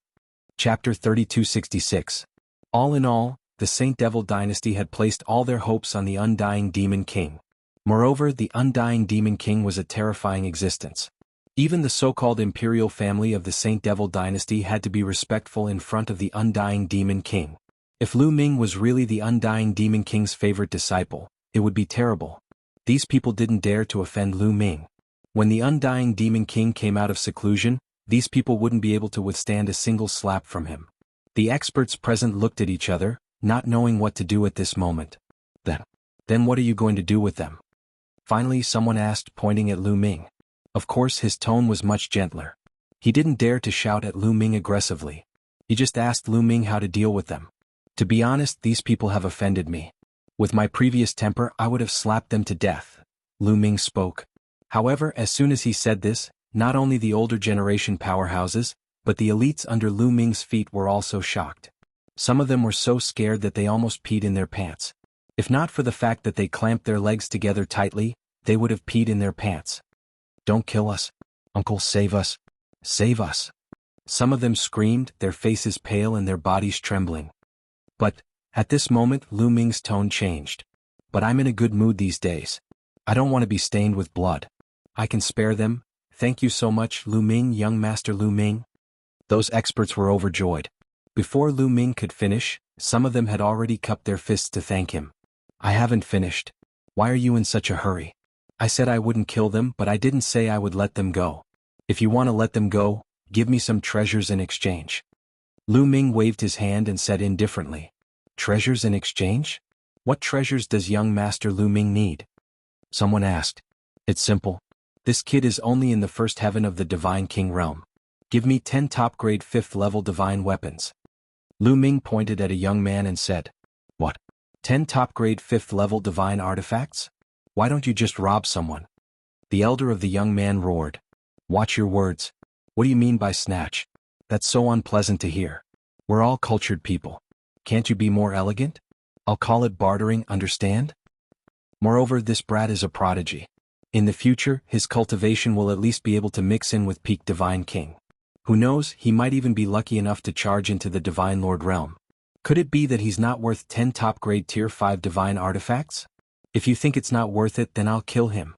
Chapter 3266. All in all, the Saint Devil dynasty had placed all their hopes on the undying Demon King. Moreover, the undying Demon King was a terrifying existence. Even the so-called imperial family of the Saint Devil dynasty had to be respectful in front of the undying Demon King. If Lu Ming was really the undying Demon King's favorite disciple, it would be terrible. These people didn't dare to offend Lu Ming. When the undying Demon King came out of seclusion, these people wouldn't be able to withstand a single slap from him. The experts present looked at each other, not knowing what to do at this moment. Then what are you going to do with them? Finally someone asked, pointing at Lu Ming. Of course his tone was much gentler. He didn't dare to shout at Lu Ming aggressively. He just asked Lu Ming how to deal with them. To be honest, these people have offended me. With my previous temper I would have slapped them to death. Lu Ming spoke. However, as soon as he said this, not only the older generation powerhouses, but the elites under Lu Ming's feet were also shocked. Some of them were so scared that they almost peed in their pants. If not for the fact that they clamped their legs together tightly, they would have peed in their pants. Don't kill us. Uncle, save us. Save us. Some of them screamed, their faces pale and their bodies trembling. But, at this moment Lu Ming's tone changed. But I'm in a good mood these days. I don't want to be stained with blood. I can spare them. Thank you so much, Lu Ming, young master Lu Ming. Those experts were overjoyed. Before Lu Ming could finish, some of them had already cupped their fists to thank him. I haven't finished. Why are you in such a hurry? I said I wouldn't kill them, but I didn't say I would let them go. If you want to let them go, give me some treasures in exchange. Lu Ming waved his hand and said indifferently. Treasures in exchange? What treasures does young master Lu Ming need? Someone asked. It's simple. This kid is only in the first heaven of the Divine King realm. Give me 10 top-grade 5th level divine weapons. Lu Ming pointed at a young man and said. What? 10 top-grade 5th level divine artifacts? Why don't you just rob someone? The elder of the young man roared. Watch your words. What do you mean by snatch? That's so unpleasant to hear. We're all cultured people. Can't you be more elegant? I'll call it bartering, understand? Moreover, this brat is a prodigy. In the future, his cultivation will at least be able to mix in with peak Divine King. Who knows, he might even be lucky enough to charge into the Divine Lord realm. Could it be that he's not worth 10 top-grade Tier 5 divine artifacts? If you think it's not worth it, then I'll kill him.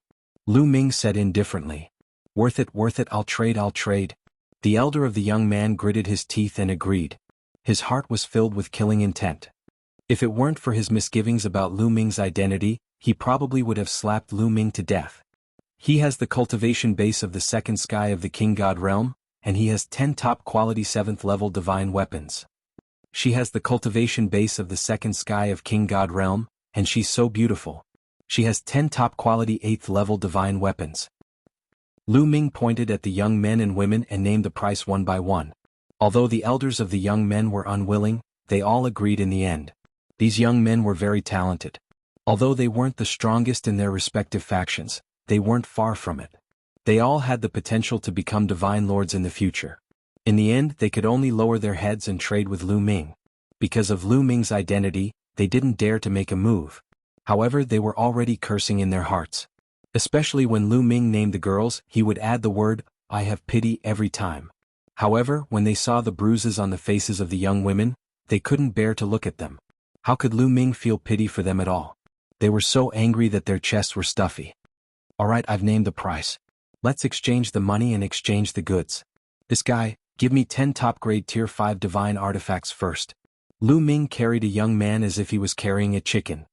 Lu Ming said indifferently. Worth it, I'll trade. The elder of the young man gritted his teeth and agreed. His heart was filled with killing intent. If it weren't for his misgivings about Lu Ming's identity, he probably would have slapped Lu Ming to death. He has the cultivation base of the second sky of the King God realm, and he has 10 top-quality 7th level divine weapons. She has the cultivation base of the second sky of King God realm, and she's so beautiful. She has 10 top-quality 8th level divine weapons. Lu Ming pointed at the young men and women and named the price one by one. Although the elders of the young men were unwilling, they all agreed in the end. These young men were very talented. Although they weren't the strongest in their respective factions, they weren't far from it. They all had the potential to become divine lords in the future. In the end, they could only lower their heads and trade with Lu Ming. Because of Lu Ming's identity, they didn't dare to make a move. However, they were already cursing in their hearts. Especially when Lu Ming named the girls, he would add the word, I have pity every time. However, when they saw the bruises on the faces of the young women, they couldn't bear to look at them. How could Lu Ming feel pity for them at all? They were so angry that their chests were stuffy. Alright, I've named the price. Let's exchange the money and exchange the goods. This guy, give me 10 top-grade Tier 5 divine artifacts first. Lu Ming carried a young man as if he was carrying a chicken.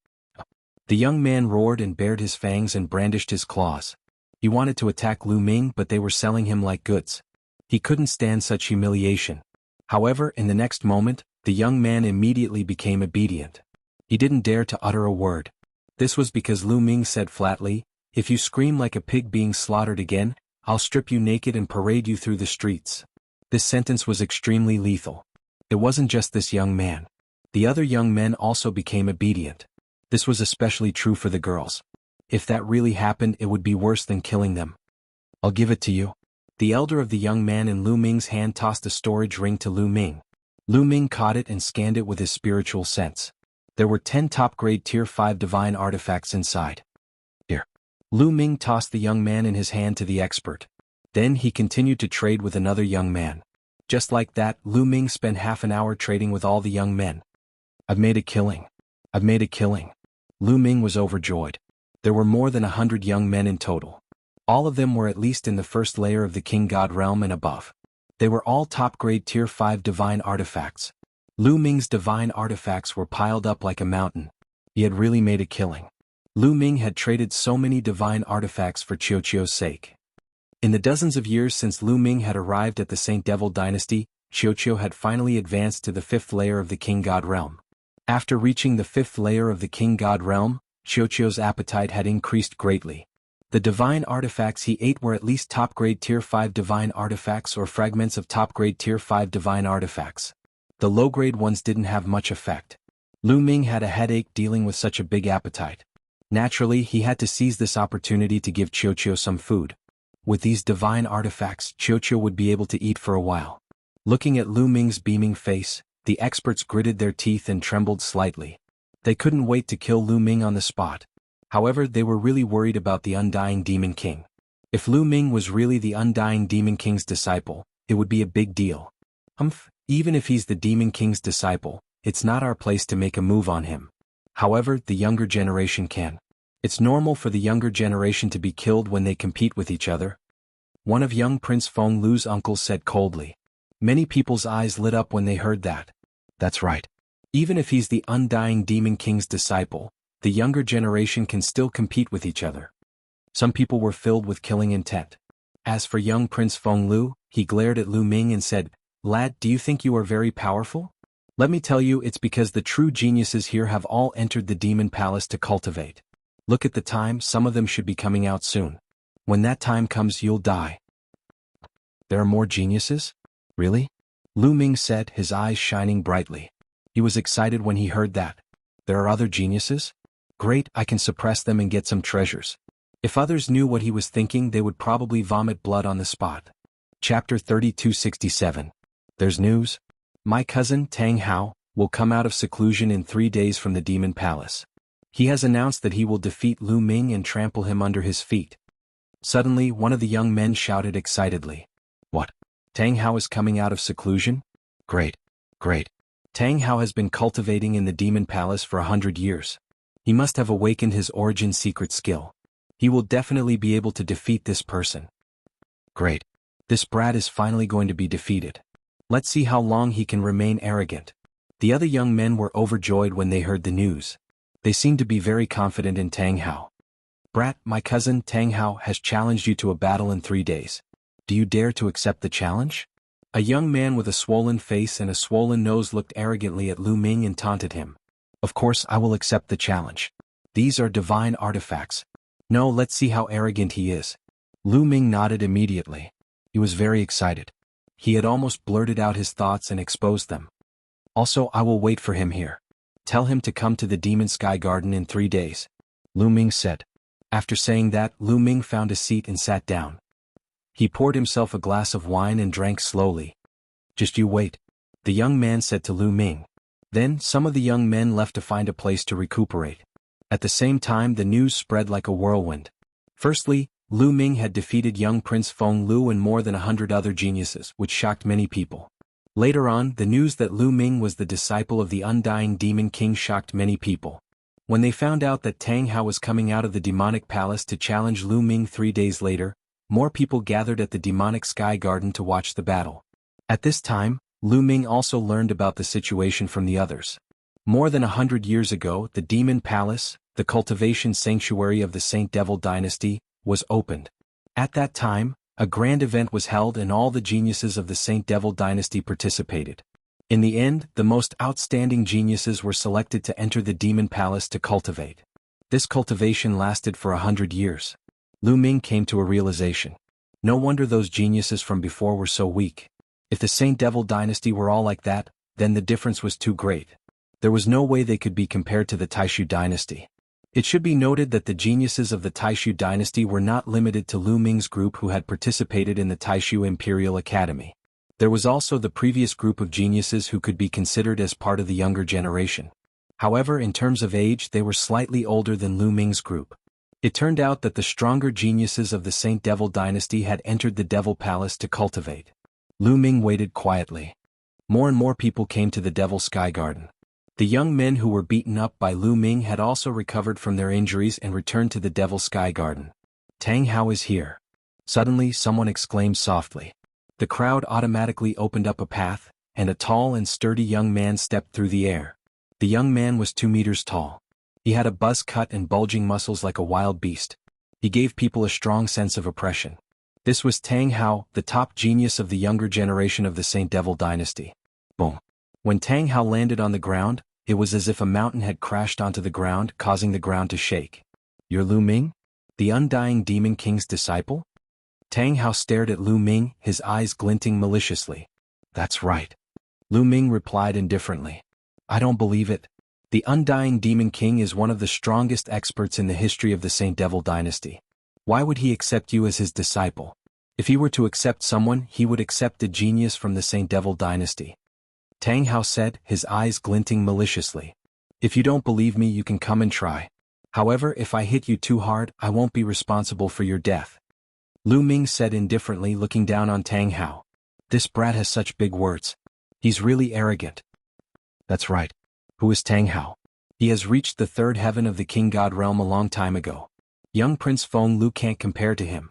The young man roared and bared his fangs and brandished his claws. He wanted to attack Lu Ming, but they were selling him like goods. He couldn't stand such humiliation. However, in the next moment, the young man immediately became obedient. He didn't dare to utter a word. This was because Lu Ming said flatly, "If you scream like a pig being slaughtered again, I'll strip you naked and parade you through the streets." This sentence was extremely lethal. It wasn't just this young man. The other young men also became obedient. This was especially true for the girls. If that really happened, it would be worse than killing them. "I'll give it to you." The elder of the young man in Lu Ming's hand tossed a storage ring to Lu Ming. Lu Ming caught it and scanned it with his spiritual sense. There were 10 top-grade Tier 5 divine artifacts inside. Here. Lu Ming tossed the young man in his hand to the expert. Then he continued to trade with another young man. Just like that, Lu Ming spent half an hour trading with all the young men. "I've made a killing. I've made a killing." Lu Ming was overjoyed. There were more than 100 young men in total. All of them were at least in the first layer of the King God realm and above. They were all top-grade Tier 5 divine artifacts. Lu Ming's divine artifacts were piled up like a mountain. He had really made a killing. Lu Ming had traded so many divine artifacts for Qiuqiu's sake. In the dozens of years since Lu Ming had arrived at the Saint Devil dynasty, Qiuqiu had finally advanced to the 5th layer of the King God realm. After reaching the 5th layer of the King God realm, Qiuqiu's appetite had increased greatly. The divine artifacts he ate were at least top-grade Tier 5 divine artifacts or fragments of top-grade Tier 5 divine artifacts. The low-grade ones didn't have much effect. Lu Ming had a headache dealing with such a big appetite. Naturally, he had to seize this opportunity to give Qiuqiu some food. With these divine artifacts, Qiuqiu would be able to eat for a while. Looking at Lu Ming's beaming face, the experts gritted their teeth and trembled slightly. They couldn't wait to kill Lu Ming on the spot. However, they were really worried about the Undying Demon King. If Lu Ming was really the Undying Demon King's disciple, it would be a big deal. Even if he's the Demon King's disciple, it's not our place to make a move on him. However, the younger generation can. It's normal for the younger generation to be killed when they compete with each other. One of young Prince Feng Lu's uncles said coldly. Many people's eyes lit up when they heard that. That's right. Even if he's the Undying Demon King's disciple, the younger generation can still compete with each other. Some people were filled with killing intent. As for young Prince Feng Lu, he glared at Lu Ming and said, "Lad, do you think you are very powerful? Let me tell you, it's because the true geniuses here have all entered the Demon Palace to cultivate. Look at the time, some of them should be coming out soon. When that time comes, you'll die." "There are more geniuses? Really?" Lu Ming said, his eyes shining brightly. He was excited when he heard that. "There are other geniuses? Great, I can suppress them and get some treasures." If others knew what he was thinking, they would probably vomit blood on the spot. Chapter 3267. There's news. My cousin, Tang Hao, will come out of seclusion in 3 days from the Demon Palace. He has announced that he will defeat Lu Ming and trample him under his feet. Suddenly, one of the young men shouted excitedly. "What? Tang Hao is coming out of seclusion? Great, great. Tang Hao has been cultivating in the Demon Palace for 100 years. He must have awakened his origin secret skill. He will definitely be able to defeat this person. Great. This brat is finally going to be defeated. Let's see how long he can remain arrogant." The other young men were overjoyed when they heard the news. They seemed to be very confident in Tang Hao. "Brat, my cousin Tang Hao has challenged you to a battle in 3 days. Do you dare to accept the challenge?" A young man with a swollen face and a swollen nose looked arrogantly at Lu Ming and taunted him. "Of course I will accept the challenge. These are divine artifacts. No, let's see how arrogant he is." Lu Ming nodded immediately. He was very excited. He had almost blurted out his thoughts and exposed them. "Also, I will wait for him here. Tell him to come to the Demon Sky Garden in 3 days," Lu Ming said. After saying that, Lu Ming found a seat and sat down. He poured himself a glass of wine and drank slowly. "Just you wait," the young man said to Lu Ming. Then, some of the young men left to find a place to recuperate. At the same time, the news spread like a whirlwind. Firstly, Lu Ming had defeated young Prince Feng Lu and more than 100 other geniuses, which shocked many people. Later on, the news that Lu Ming was the disciple of the Undying Demon King shocked many people. When they found out that Tang Hao was coming out of the demonic palace to challenge Lu Ming 3 days later, more people gathered at the demonic sky garden to watch the battle. At this time, Lu Ming also learned about the situation from the others. More than 100 years ago, the Demon Palace, the cultivation sanctuary of the Saint Devil dynasty, was opened. At that time, a grand event was held and all the geniuses of the Saint Devil dynasty participated. In the end, the most outstanding geniuses were selected to enter the Demon Palace to cultivate. This cultivation lasted for 100 years. Lu Ming came to a realization. No wonder those geniuses from before were so weak. If the Saint Devil dynasty were all like that, then the difference was too great. There was no way they could be compared to the Taishu dynasty. It should be noted that the geniuses of the Taishu dynasty were not limited to Lu Ming's group who had participated in the Taishu Imperial Academy. There was also the previous group of geniuses who could be considered as part of the younger generation. However, in terms of age, they were slightly older than Lu Ming's group. It turned out that the stronger geniuses of the Saint Devil dynasty had entered the Devil Palace to cultivate. Lu Ming waited quietly. More and more people came to the Devil Sky Garden. The young men who were beaten up by Lu Ming had also recovered from their injuries and returned to the Devil Sky Garden. Tang Hao is here. Suddenly, someone exclaimed softly. The crowd automatically opened up a path, and a tall and sturdy young man stepped through the air. The young man was 2 meters tall. He had a buzz cut and bulging muscles like a wild beast. He gave people a strong sense of oppression. This was Tang Hao, the top genius of the younger generation of the Saint Devil dynasty. Boom. When Tang Hao landed on the ground, it was as if a mountain had crashed onto the ground, causing the ground to shake. You're Lu Ming? The Undying Demon King's disciple? Tang Hao stared at Lu Ming, his eyes glinting maliciously. That's right. Lu Ming replied indifferently. I don't believe it. The Undying Demon King is one of the strongest experts in the history of the Saint Devil dynasty. Why would he accept you as his disciple? If he were to accept someone, he would accept a genius from the Saint Devil dynasty. Tang Hao said, his eyes glinting maliciously. If you don't believe me, you can come and try. However, if I hit you too hard, I won't be responsible for your death. Lu Ming said indifferently, looking down on Tang Hao. This brat has such big words. He's really arrogant. That's right. Who is Tang Hao? He has reached the 3rd heaven of the King God realm a long time ago. Young Prince Feng Lu can't compare to him.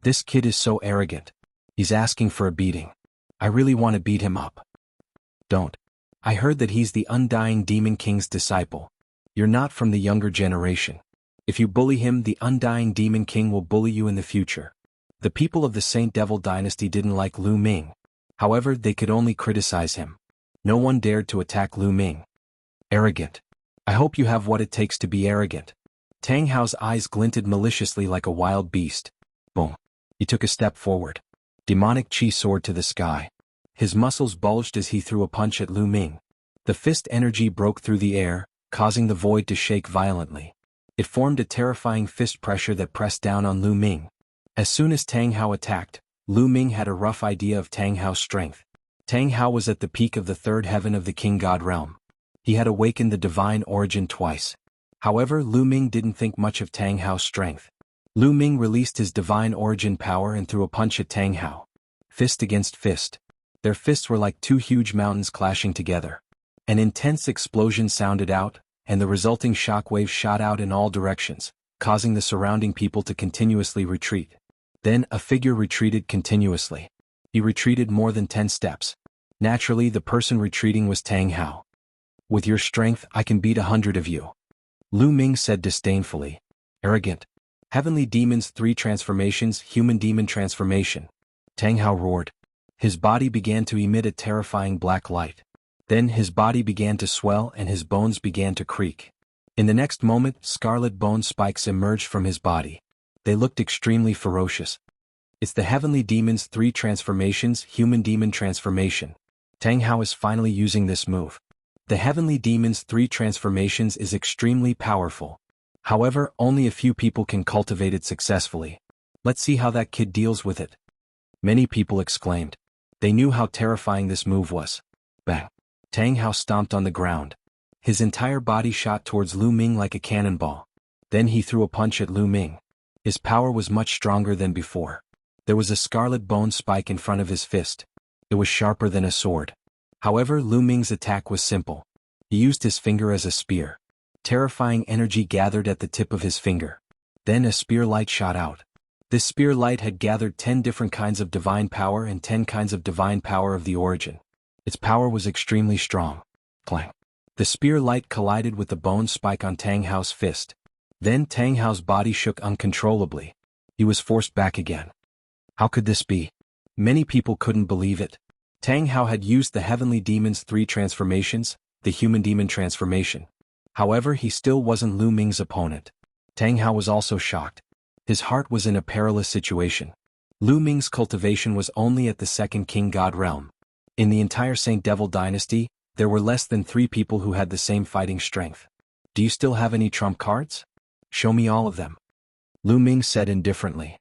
This kid is so arrogant. He's asking for a beating. I really want to beat him up. Don't. I heard that he's the Undying Demon King's disciple. You're not from the younger generation. If you bully him, the Undying Demon King will bully you in the future. The people of the Saint Devil dynasty didn't like Lu Ming. However, they could only criticize him. No one dared to attack Lu Ming. Arrogant. I hope you have what it takes to be arrogant. Tang Hao's eyes glinted maliciously like a wild beast. Boom. He took a step forward. Demonic chi soared to the sky. His muscles bulged as he threw a punch at Lu Ming. The fist energy broke through the air, causing the void to shake violently. It formed a terrifying fist pressure that pressed down on Lu Ming. As soon as Tang Hao attacked, Lu Ming had a rough idea of Tang Hao's strength. Tang Hao was at the peak of the 3rd heaven of the King God realm. He had awakened the divine origin twice. However, Lu Ming didn't think much of Tang Hao's strength. Lu Ming released his divine origin power and threw a punch at Tang Hao. Fist against fist. Their fists were like 2 huge mountains clashing together. An intense explosion sounded out, and the resulting shockwaves shot out in all directions, causing the surrounding people to continuously retreat. Then a figure retreated continuously. He retreated more than 10 steps. Naturally, the person retreating was Tang Hao. With your strength, I can beat 100 of you. Lu Ming said disdainfully. Arrogant. Heavenly Demons 3 transformations, Human Demon transformation. Tang Hao roared. His body began to emit a terrifying black light. Then his body began to swell and his bones began to creak. In the next moment, scarlet bone spikes emerged from his body. They looked extremely ferocious. It's the Heavenly Demons 3 transformations, Human Demon transformation. Tang Hao is finally using this move. The Heavenly Demons 3 transformations is extremely powerful. However, only a few people can cultivate it successfully. Let's see how that kid deals with it. Many people exclaimed. They knew how terrifying this move was. Bang. Tang Hao stomped on the ground. His entire body shot towards Lu Ming like a cannonball. Then he threw a punch at Lu Ming. His power was much stronger than before. There was a scarlet bone spike in front of his fist. It was sharper than a sword. However, Lu Ming's attack was simple. He used his finger as a spear. Terrifying energy gathered at the tip of his finger. Then a spear light shot out. This spear light had gathered 10 different kinds of divine power and 10 kinds of divine power of the origin. Its power was extremely strong. Clang. The spear light collided with the bone spike on Tang Hao's fist. Then Tang Hao's body shook uncontrollably. He was forced back again. How could this be? Many people couldn't believe it. Tang Hao had used the Heavenly Demon's 3 transformations, the Human Demon transformation. However, he still wasn't Lu Ming's opponent. Tang Hao was also shocked. His heart was in a perilous situation. Lu Ming's cultivation was only at the second King God realm. In the entire Saint Devil dynasty, there were less than 3 people who had the same fighting strength. Do you still have any trump cards? Show me all of them. Lu Ming said indifferently.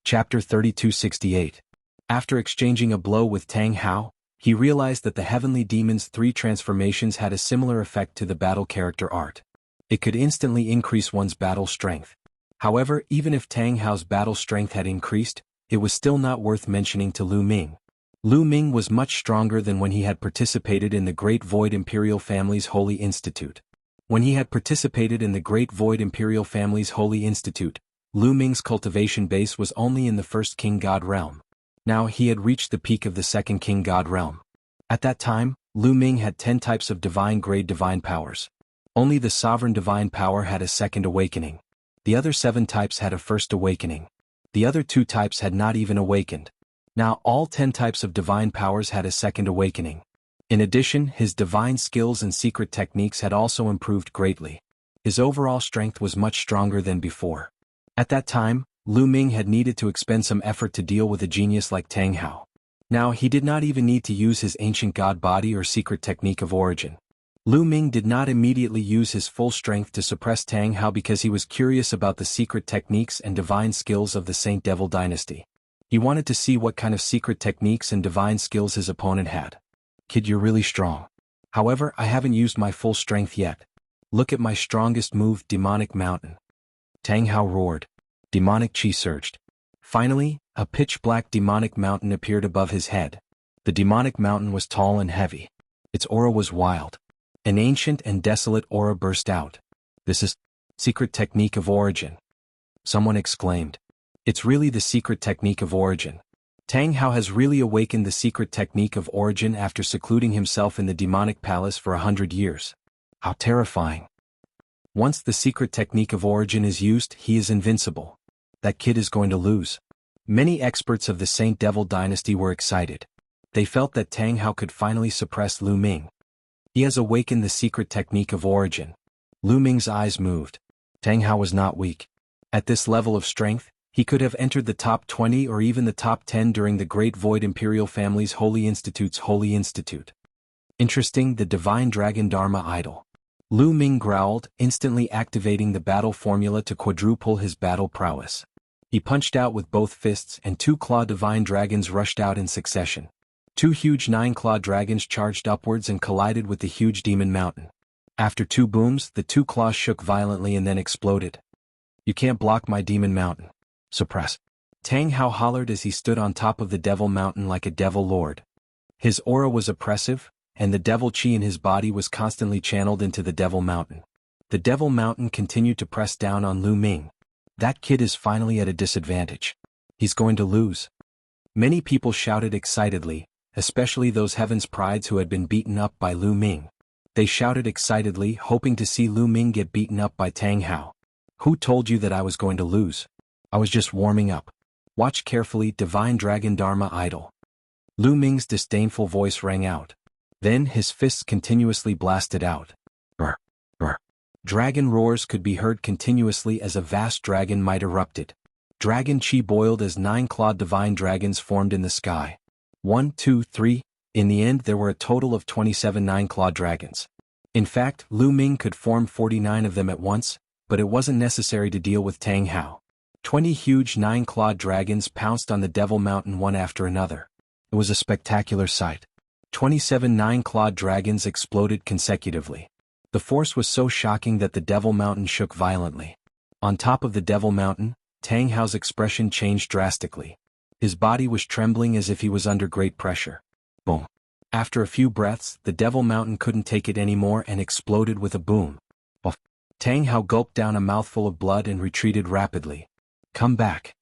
Chapter 3268. After exchanging a blow with Tang Hao, he realized that the Heavenly Demon's 3 transformations had a similar effect to the battle character art. It could instantly increase one's battle strength. However, even if Tang Hao's battle strength had increased, it was still not worth mentioning to Lu Ming. Lu Ming was much stronger than when he had participated in the Great Void Imperial Family's Holy Institute. When he had participated in the Great Void Imperial Family's Holy Institute, Lu Ming's cultivation base was only in the first King God realm. Now he had reached the peak of the second King God realm. At that time, Lu Ming had 10 types of divine grade divine powers. Only the sovereign divine power had a second awakening. The other 7 types had a first awakening. The other 2 types had not even awakened. Now all 10 types of divine powers had a second awakening. In addition, his divine skills and secret techniques had also improved greatly. His overall strength was much stronger than before. At that time, Lu Ming had needed to expend some effort to deal with a genius like Tang Hao. Now he did not even need to use his ancient god body or secret technique of origin. Lu Ming did not immediately use his full strength to suppress Tang Hao because he was curious about the secret techniques and divine skills of the Saint Devil dynasty. He wanted to see what kind of secret techniques and divine skills his opponent had. Kid, you're really strong. However, I haven't used my full strength yet. Look at my strongest move, Demonic Mountain. Tang Hao roared. Demonic chi surged. Finally, a pitch-black demonic mountain appeared above his head. The demonic mountain was tall and heavy. Its aura was wild. An ancient and desolate aura burst out. This is secret technique of origin. Someone exclaimed. It's really the secret technique of origin. Tang Hao has really awakened the secret technique of origin after secluding himself in the demonic palace for 100 years. How terrifying. Once the secret technique of origin is used, he is invincible. That kid is going to lose. Many experts of the Saint Devil dynasty were excited. They felt that Tang Hao could finally suppress Lu Ming. He has awakened the secret technique of origin. Lu Ming's eyes moved. Tang Hao was not weak. At this level of strength, he could have entered the top 20 or even the top 10 during the Great Void Imperial Family's Holy Institute's Holy Institute. Interesting, the Divine Dragon Dharma Idol. Lu Ming growled, instantly activating the battle formula to quadruple his battle prowess. He punched out with both fists and 2 claw divine dragons rushed out in succession. 2 huge 9-claw dragons charged upwards and collided with the huge demon mountain. After 2 booms, the 2 claws shook violently and then exploded. You can't block my demon mountain. Suppress. Tang Hao hollered as he stood on top of the devil mountain like a devil lord. His aura was oppressive, and the devil chi in his body was constantly channeled into the devil mountain. The devil mountain continued to press down on Lu Ming. That kid is finally at a disadvantage. He's going to lose. Many people shouted excitedly, especially those Heaven's Prides who had been beaten up by Lu Ming. They shouted excitedly, hoping to see Lu Ming get beaten up by Tang Hao. Who told you that I was going to lose? I was just warming up. Watch carefully, Divine Dragon Dharma Idol. Lu Ming's disdainful voice rang out. Then his fists continuously blasted out. Brr, brr. Dragon roars could be heard continuously as a vast dragon might erupted. Dragon chi boiled as 9-clawed divine dragons formed in the sky. 1, 2, 3. In the end there were a total of 27 9-clawed dragons. In fact, Lu Ming could form 49 of them at once, but it wasn't necessary to deal with Tang Hao. 20 huge 9-clawed dragons pounced on the Devil Mountain one after another. It was a spectacular sight. 27 9-clawed dragons exploded consecutively. The force was so shocking that the Devil Mountain shook violently. On top of the Devil Mountain, Tang Hao's expression changed drastically. His body was trembling as if he was under great pressure. Boom. After a few breaths, the Devil Mountain couldn't take it anymore and exploded with a boom. Tang Hao gulped down a mouthful of blood and retreated rapidly. "Come back!"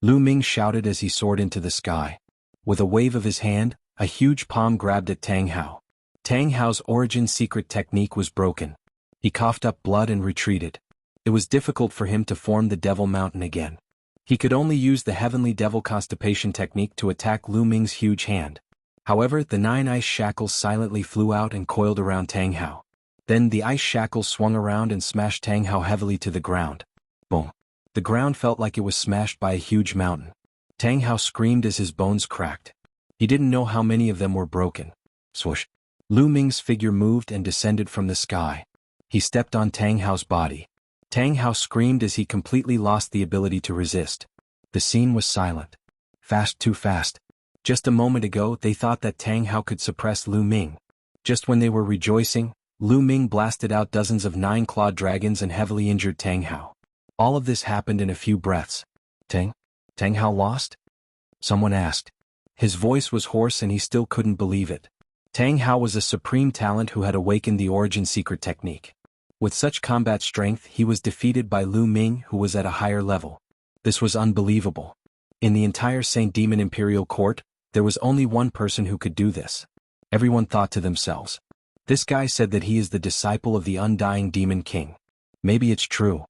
Lu Ming shouted as he soared into the sky. With a wave of his hand, a huge palm grabbed at Tang Hao. Tang Hao's origin secret technique was broken. He coughed up blood and retreated. It was difficult for him to form the Devil Mountain again. He could only use the Heavenly Devil Constipation technique to attack Lu Ming's huge hand. However, the 9 ice shackles silently flew out and coiled around Tang Hao. Then the ice shackles swung around and smashed Tang Hao heavily to the ground. Boom. The ground felt like it was smashed by a huge mountain. Tang Hao screamed as his bones cracked. He didn't know how many of them were broken. Swoosh. Lu Ming's figure moved and descended from the sky. He stepped on Tang Hao's body. Tang Hao screamed as he completely lost the ability to resist. The scene was silent. Fast, too fast. Just a moment ago they thought that Tang Hao could suppress Lu Ming. Just when they were rejoicing, Lu Ming blasted out dozens of 9-clawed dragons and heavily injured Tang Hao. All of this happened in a few breaths. Tang Hao lost? Someone asked. His voice was hoarse and he still couldn't believe it. Tang Hao was a supreme talent who had awakened the origin secret technique. With such combat strength he was defeated by Lu Ming, who was at a higher level. This was unbelievable. In the entire Saint Demon Imperial Court, there was only one person who could do this. Everyone thought to themselves, "This guy said that he is the disciple of the Undying Demon King. Maybe it's true."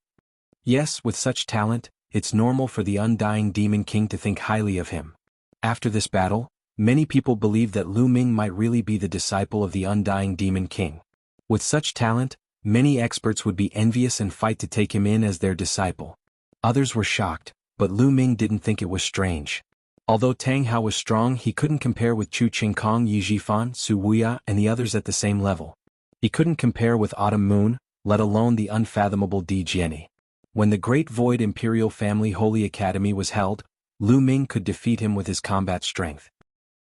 Yes, with such talent, it's normal for the Undying Demon King to think highly of him. After this battle, many people believed that Lu Ming might really be the disciple of the Undying Demon King. With such talent, many experts would be envious and fight to take him in as their disciple. Others were shocked, but Lu Ming didn't think it was strange. Although Tang Hao was strong, he couldn't compare with Chu Qingkong, Yi Jifan, Su Wuya, and the others at the same level. He couldn't compare with Autumn Moon, let alone the unfathomable Di Jiani. When the Great Void Imperial Family Holy Academy was held, Lu Ming could defeat him with his combat strength.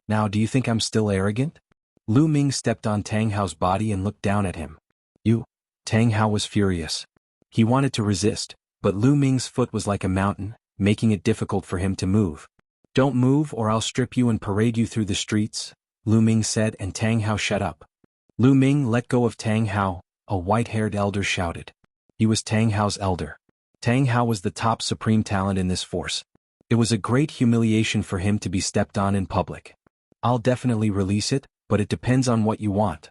"Now do you think I'm still arrogant?" Lu Ming stepped on Tang Hao's body and looked down at him. "You?" Tang Hao was furious. He wanted to resist, but Lu Ming's foot was like a mountain, making it difficult for him to move. "Don't move or I'll strip you and parade you through the streets," Lu Ming said, and Tang Hao shut up. Lu Ming let go of Tang Hao, a white-haired elder shouted. He was Tang Hao's elder. Tang Hao was the top supreme talent in this force. It was a great humiliation for him to be stepped on in public. "I'll definitely release it, but it depends on what you want."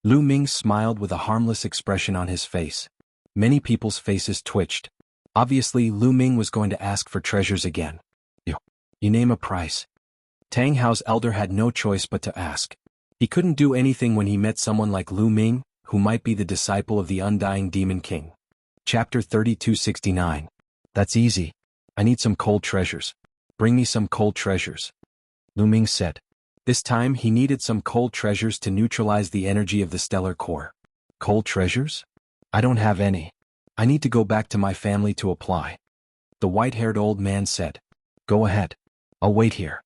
Lu Ming smiled with a harmless expression on his face. Many people's faces twitched. Obviously Lu Ming was going to ask for treasures again. You name a price." Tang Hao's elder had no choice but to ask. He couldn't do anything when he met someone like Lu Ming, who might be the disciple of the Undying Demon King. Chapter 3269. "That's easy. I need some cold treasures. Bring me some cold treasures," Lu Ming said. This time he needed some cold treasures to neutralize the energy of the stellar core. "Cold treasures? I don't have any. I need to go back to my family to apply," the white-haired old man said. "Go ahead. I'll wait here,"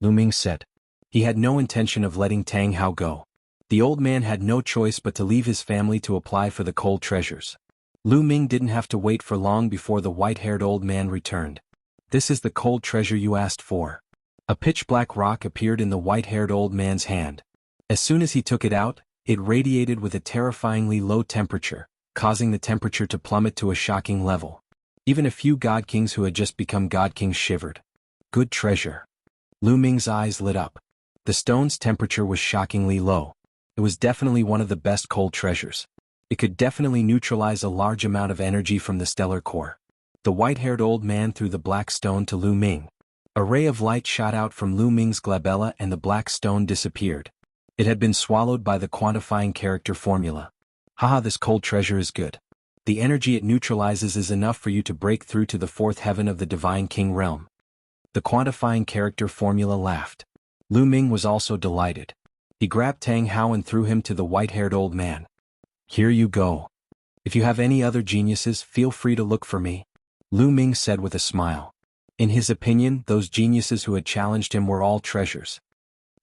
Lu Ming said. He had no intention of letting Tang Hao go. The old man had no choice but to leave his family to apply for the cold treasures. Lu Ming didn't have to wait for long before the white-haired old man returned. "This is the cold treasure you asked for." A pitch-black rock appeared in the white-haired old man's hand. As soon as he took it out, it radiated with a terrifyingly low temperature, causing the temperature to plummet to a shocking level. Even a few god kings who had just become god kings shivered. "Good treasure." Lu Ming's eyes lit up. The stone's temperature was shockingly low. It was definitely one of the best cold treasures. It could definitely neutralize a large amount of energy from the stellar core. The white-haired old man threw the black stone to Lu Ming. A ray of light shot out from Lu Ming's glabella and the black stone disappeared. It had been swallowed by the quantifying character formula. "Haha, this cold treasure is good. The energy it neutralizes is enough for you to break through to the fourth heaven of the Divine King realm." The quantifying character formula laughed. Lu Ming was also delighted. He grabbed Tang Hao and threw him to the white-haired old man. "Here you go. If you have any other geniuses, feel free to look for me," Lu Ming said with a smile. In his opinion, those geniuses who had challenged him were all treasures.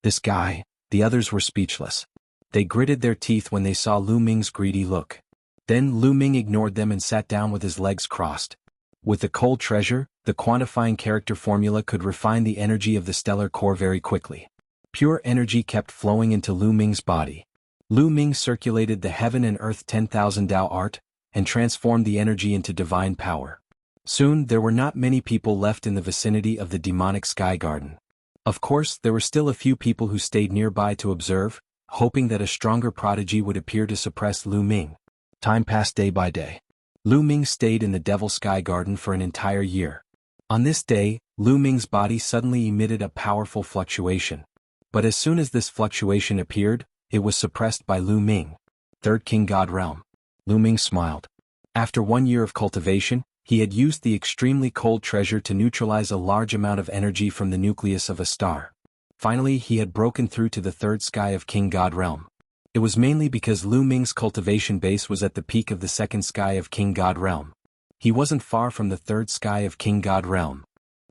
This guy, the others were speechless. They gritted their teeth when they saw Lu Ming's greedy look. Then Lu Ming ignored them and sat down with his legs crossed. With the cold treasure, the quantifying character formula could refine the energy of the stellar core very quickly. Pure energy kept flowing into Lu Ming's body. Lu Ming circulated the heaven and earth 10,000 Tao art, and transformed the energy into divine power. Soon there were not many people left in the vicinity of the demonic sky garden. Of course, there were still a few people who stayed nearby to observe, hoping that a stronger prodigy would appear to suppress Lu Ming. Time passed day by day. Lu Ming stayed in the Devil Sky Garden for an entire year. On this day, Lu Ming's body suddenly emitted a powerful fluctuation. But as soon as this fluctuation appeared, it was suppressed by Lu Ming. Third King God Realm. Lu Ming smiled. After 1 year of cultivation, he had used the extremely cold treasure to neutralize a large amount of energy from the nucleus of a star. Finally, he had broken through to the third sky of King God Realm. It was mainly because Lu Ming's cultivation base was at the peak of the second sky of King God Realm. He wasn't far from the third sky of King God Realm.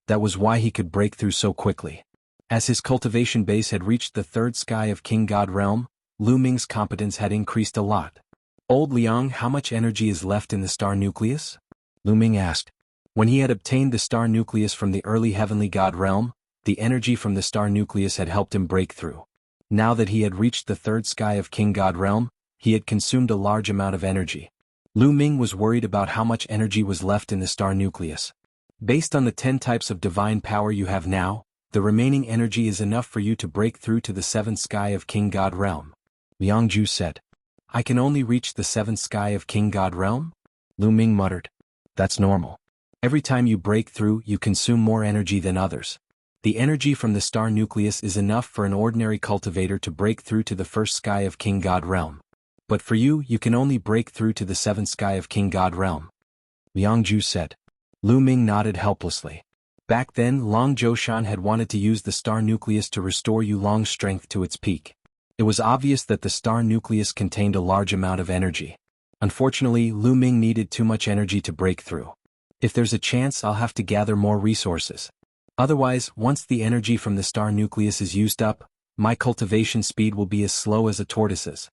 That was why he could break through so quickly. As his cultivation base had reached the third sky of King God Realm, Lu Ming's competence had increased a lot. Old Liang, how much energy is left in the star nucleus? Lu Ming asked. When he had obtained the star nucleus from the early heavenly God Realm, the energy from the star nucleus had helped him break through. Now that he had reached the third sky of King God Realm, he had consumed a large amount of energy. Lu Ming was worried about how much energy was left in the star nucleus. Based on the 10 types of divine power you have now, the remaining energy is enough for you to break through to the seventh sky of King God Realm. Liang Ju said. I can only reach the seventh sky of King God Realm? Lu Ming muttered. That's normal. Every time you break through, you consume more energy than others. The energy from the star nucleus is enough for an ordinary cultivator to break through to the first sky of King God Realm. But for you, you can only break through to the seventh sky of King God Realm. Liang Ju said. Lu Ming nodded helplessly. Back then, Long Zhoushan had wanted to use the star nucleus to restore Yulong's strength to its peak. It was obvious that the star nucleus contained a large amount of energy. Unfortunately, Lu Ming needed too much energy to break through. If there's a chance, I'll have to gather more resources. Otherwise, once the energy from the star nucleus is used up, my cultivation speed will be as slow as a tortoise's.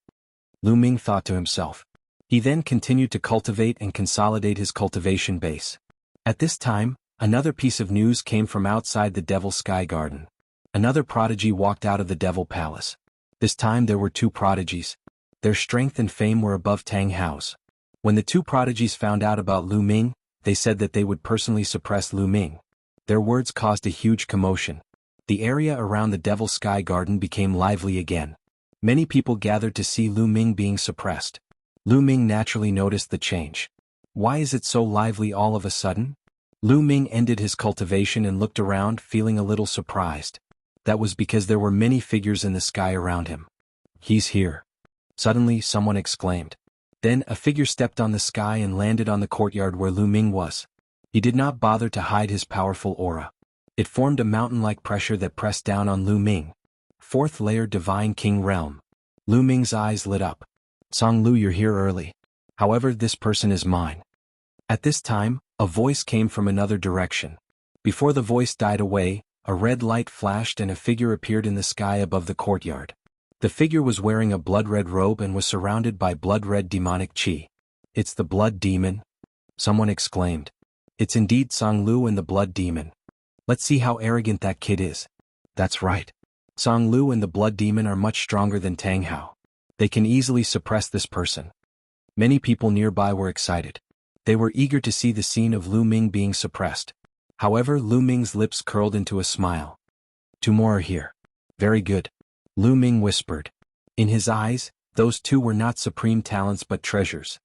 Lu Ming thought to himself. He then continued to cultivate and consolidate his cultivation base. At this time, another piece of news came from outside the Devil Sky Garden. Another prodigy walked out of the Devil Palace. This time there were 2 prodigies. Their strength and fame were above Tang Hao's. When the 2 prodigies found out about Lu Ming, they said that they would personally suppress Lu Ming. Their words caused a huge commotion. The area around the Devil Sky Garden became lively again. Many people gathered to see Lu Ming being suppressed. Lu Ming naturally noticed the change. Why is it so lively all of a sudden? Lu Ming ended his cultivation and looked around, feeling a little surprised. That was because there were many figures in the sky around him. He's here. Suddenly, someone exclaimed. Then a figure stepped on the sky and landed on the courtyard where Lu Ming was. He did not bother to hide his powerful aura. It formed a mountain-like pressure that pressed down on Lu Ming. 4th layer Divine King Realm. Lu Ming's eyes lit up. Song Lu, you're here early. However, this person is mine. At this time, a voice came from another direction. Before the voice died away, a red light flashed and a figure appeared in the sky above the courtyard. The figure was wearing a blood-red robe and was surrounded by blood-red demonic qi. It's the blood demon? Someone exclaimed. It's indeed Song Lu and the blood demon. Let's see how arrogant that kid is. That's right. Song Lu and the blood demon are much stronger than Tang Hao. They can easily suppress this person. Many people nearby were excited. They were eager to see the scene of Lu Ming being suppressed. However, Lu Ming's lips curled into a smile. 2 more are here. Very good. Lu Ming whispered. In his eyes, those 2 were not supreme talents but treasures.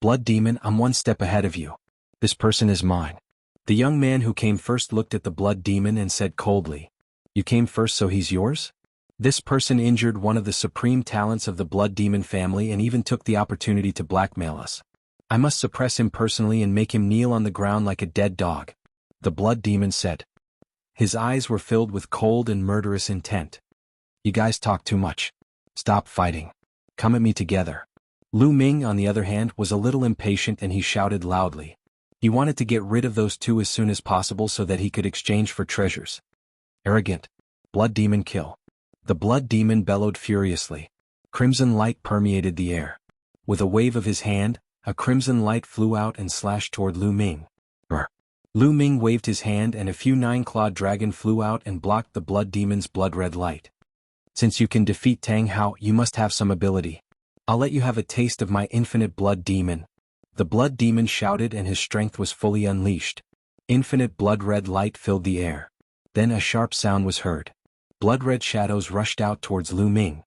Blood demon, I'm 1 step ahead of you. This person is mine. The young man who came first looked at the blood demon and said coldly. You came first, so he's yours? This person injured one of the supreme talents of the blood demon family and even took the opportunity to blackmail us. I must suppress him personally and make him kneel on the ground like a dead dog. The blood demon said. His eyes were filled with cold and murderous intent. You guys talk too much. Stop fighting. Come at me together. Lu Ming, on the other hand, was a little impatient and he shouted loudly. He wanted to get rid of those 2 as soon as possible so that he could exchange for treasures. Arrogant. Blood demon kill. The blood demon bellowed furiously. Crimson light permeated the air. With a wave of his hand, a crimson light flew out and slashed toward Lu Ming. Brr. Lu Ming waved his hand and a few 9-clawed dragon flew out and blocked the blood demon's blood-red light. Since you can defeat Tang Hao, you must have some ability. I'll let you have a taste of my infinite blood demon. The blood demon shouted, and his strength was fully unleashed. Infinite blood-red light filled the air. Then a sharp sound was heard. Blood-red shadows rushed out towards Lu Ming.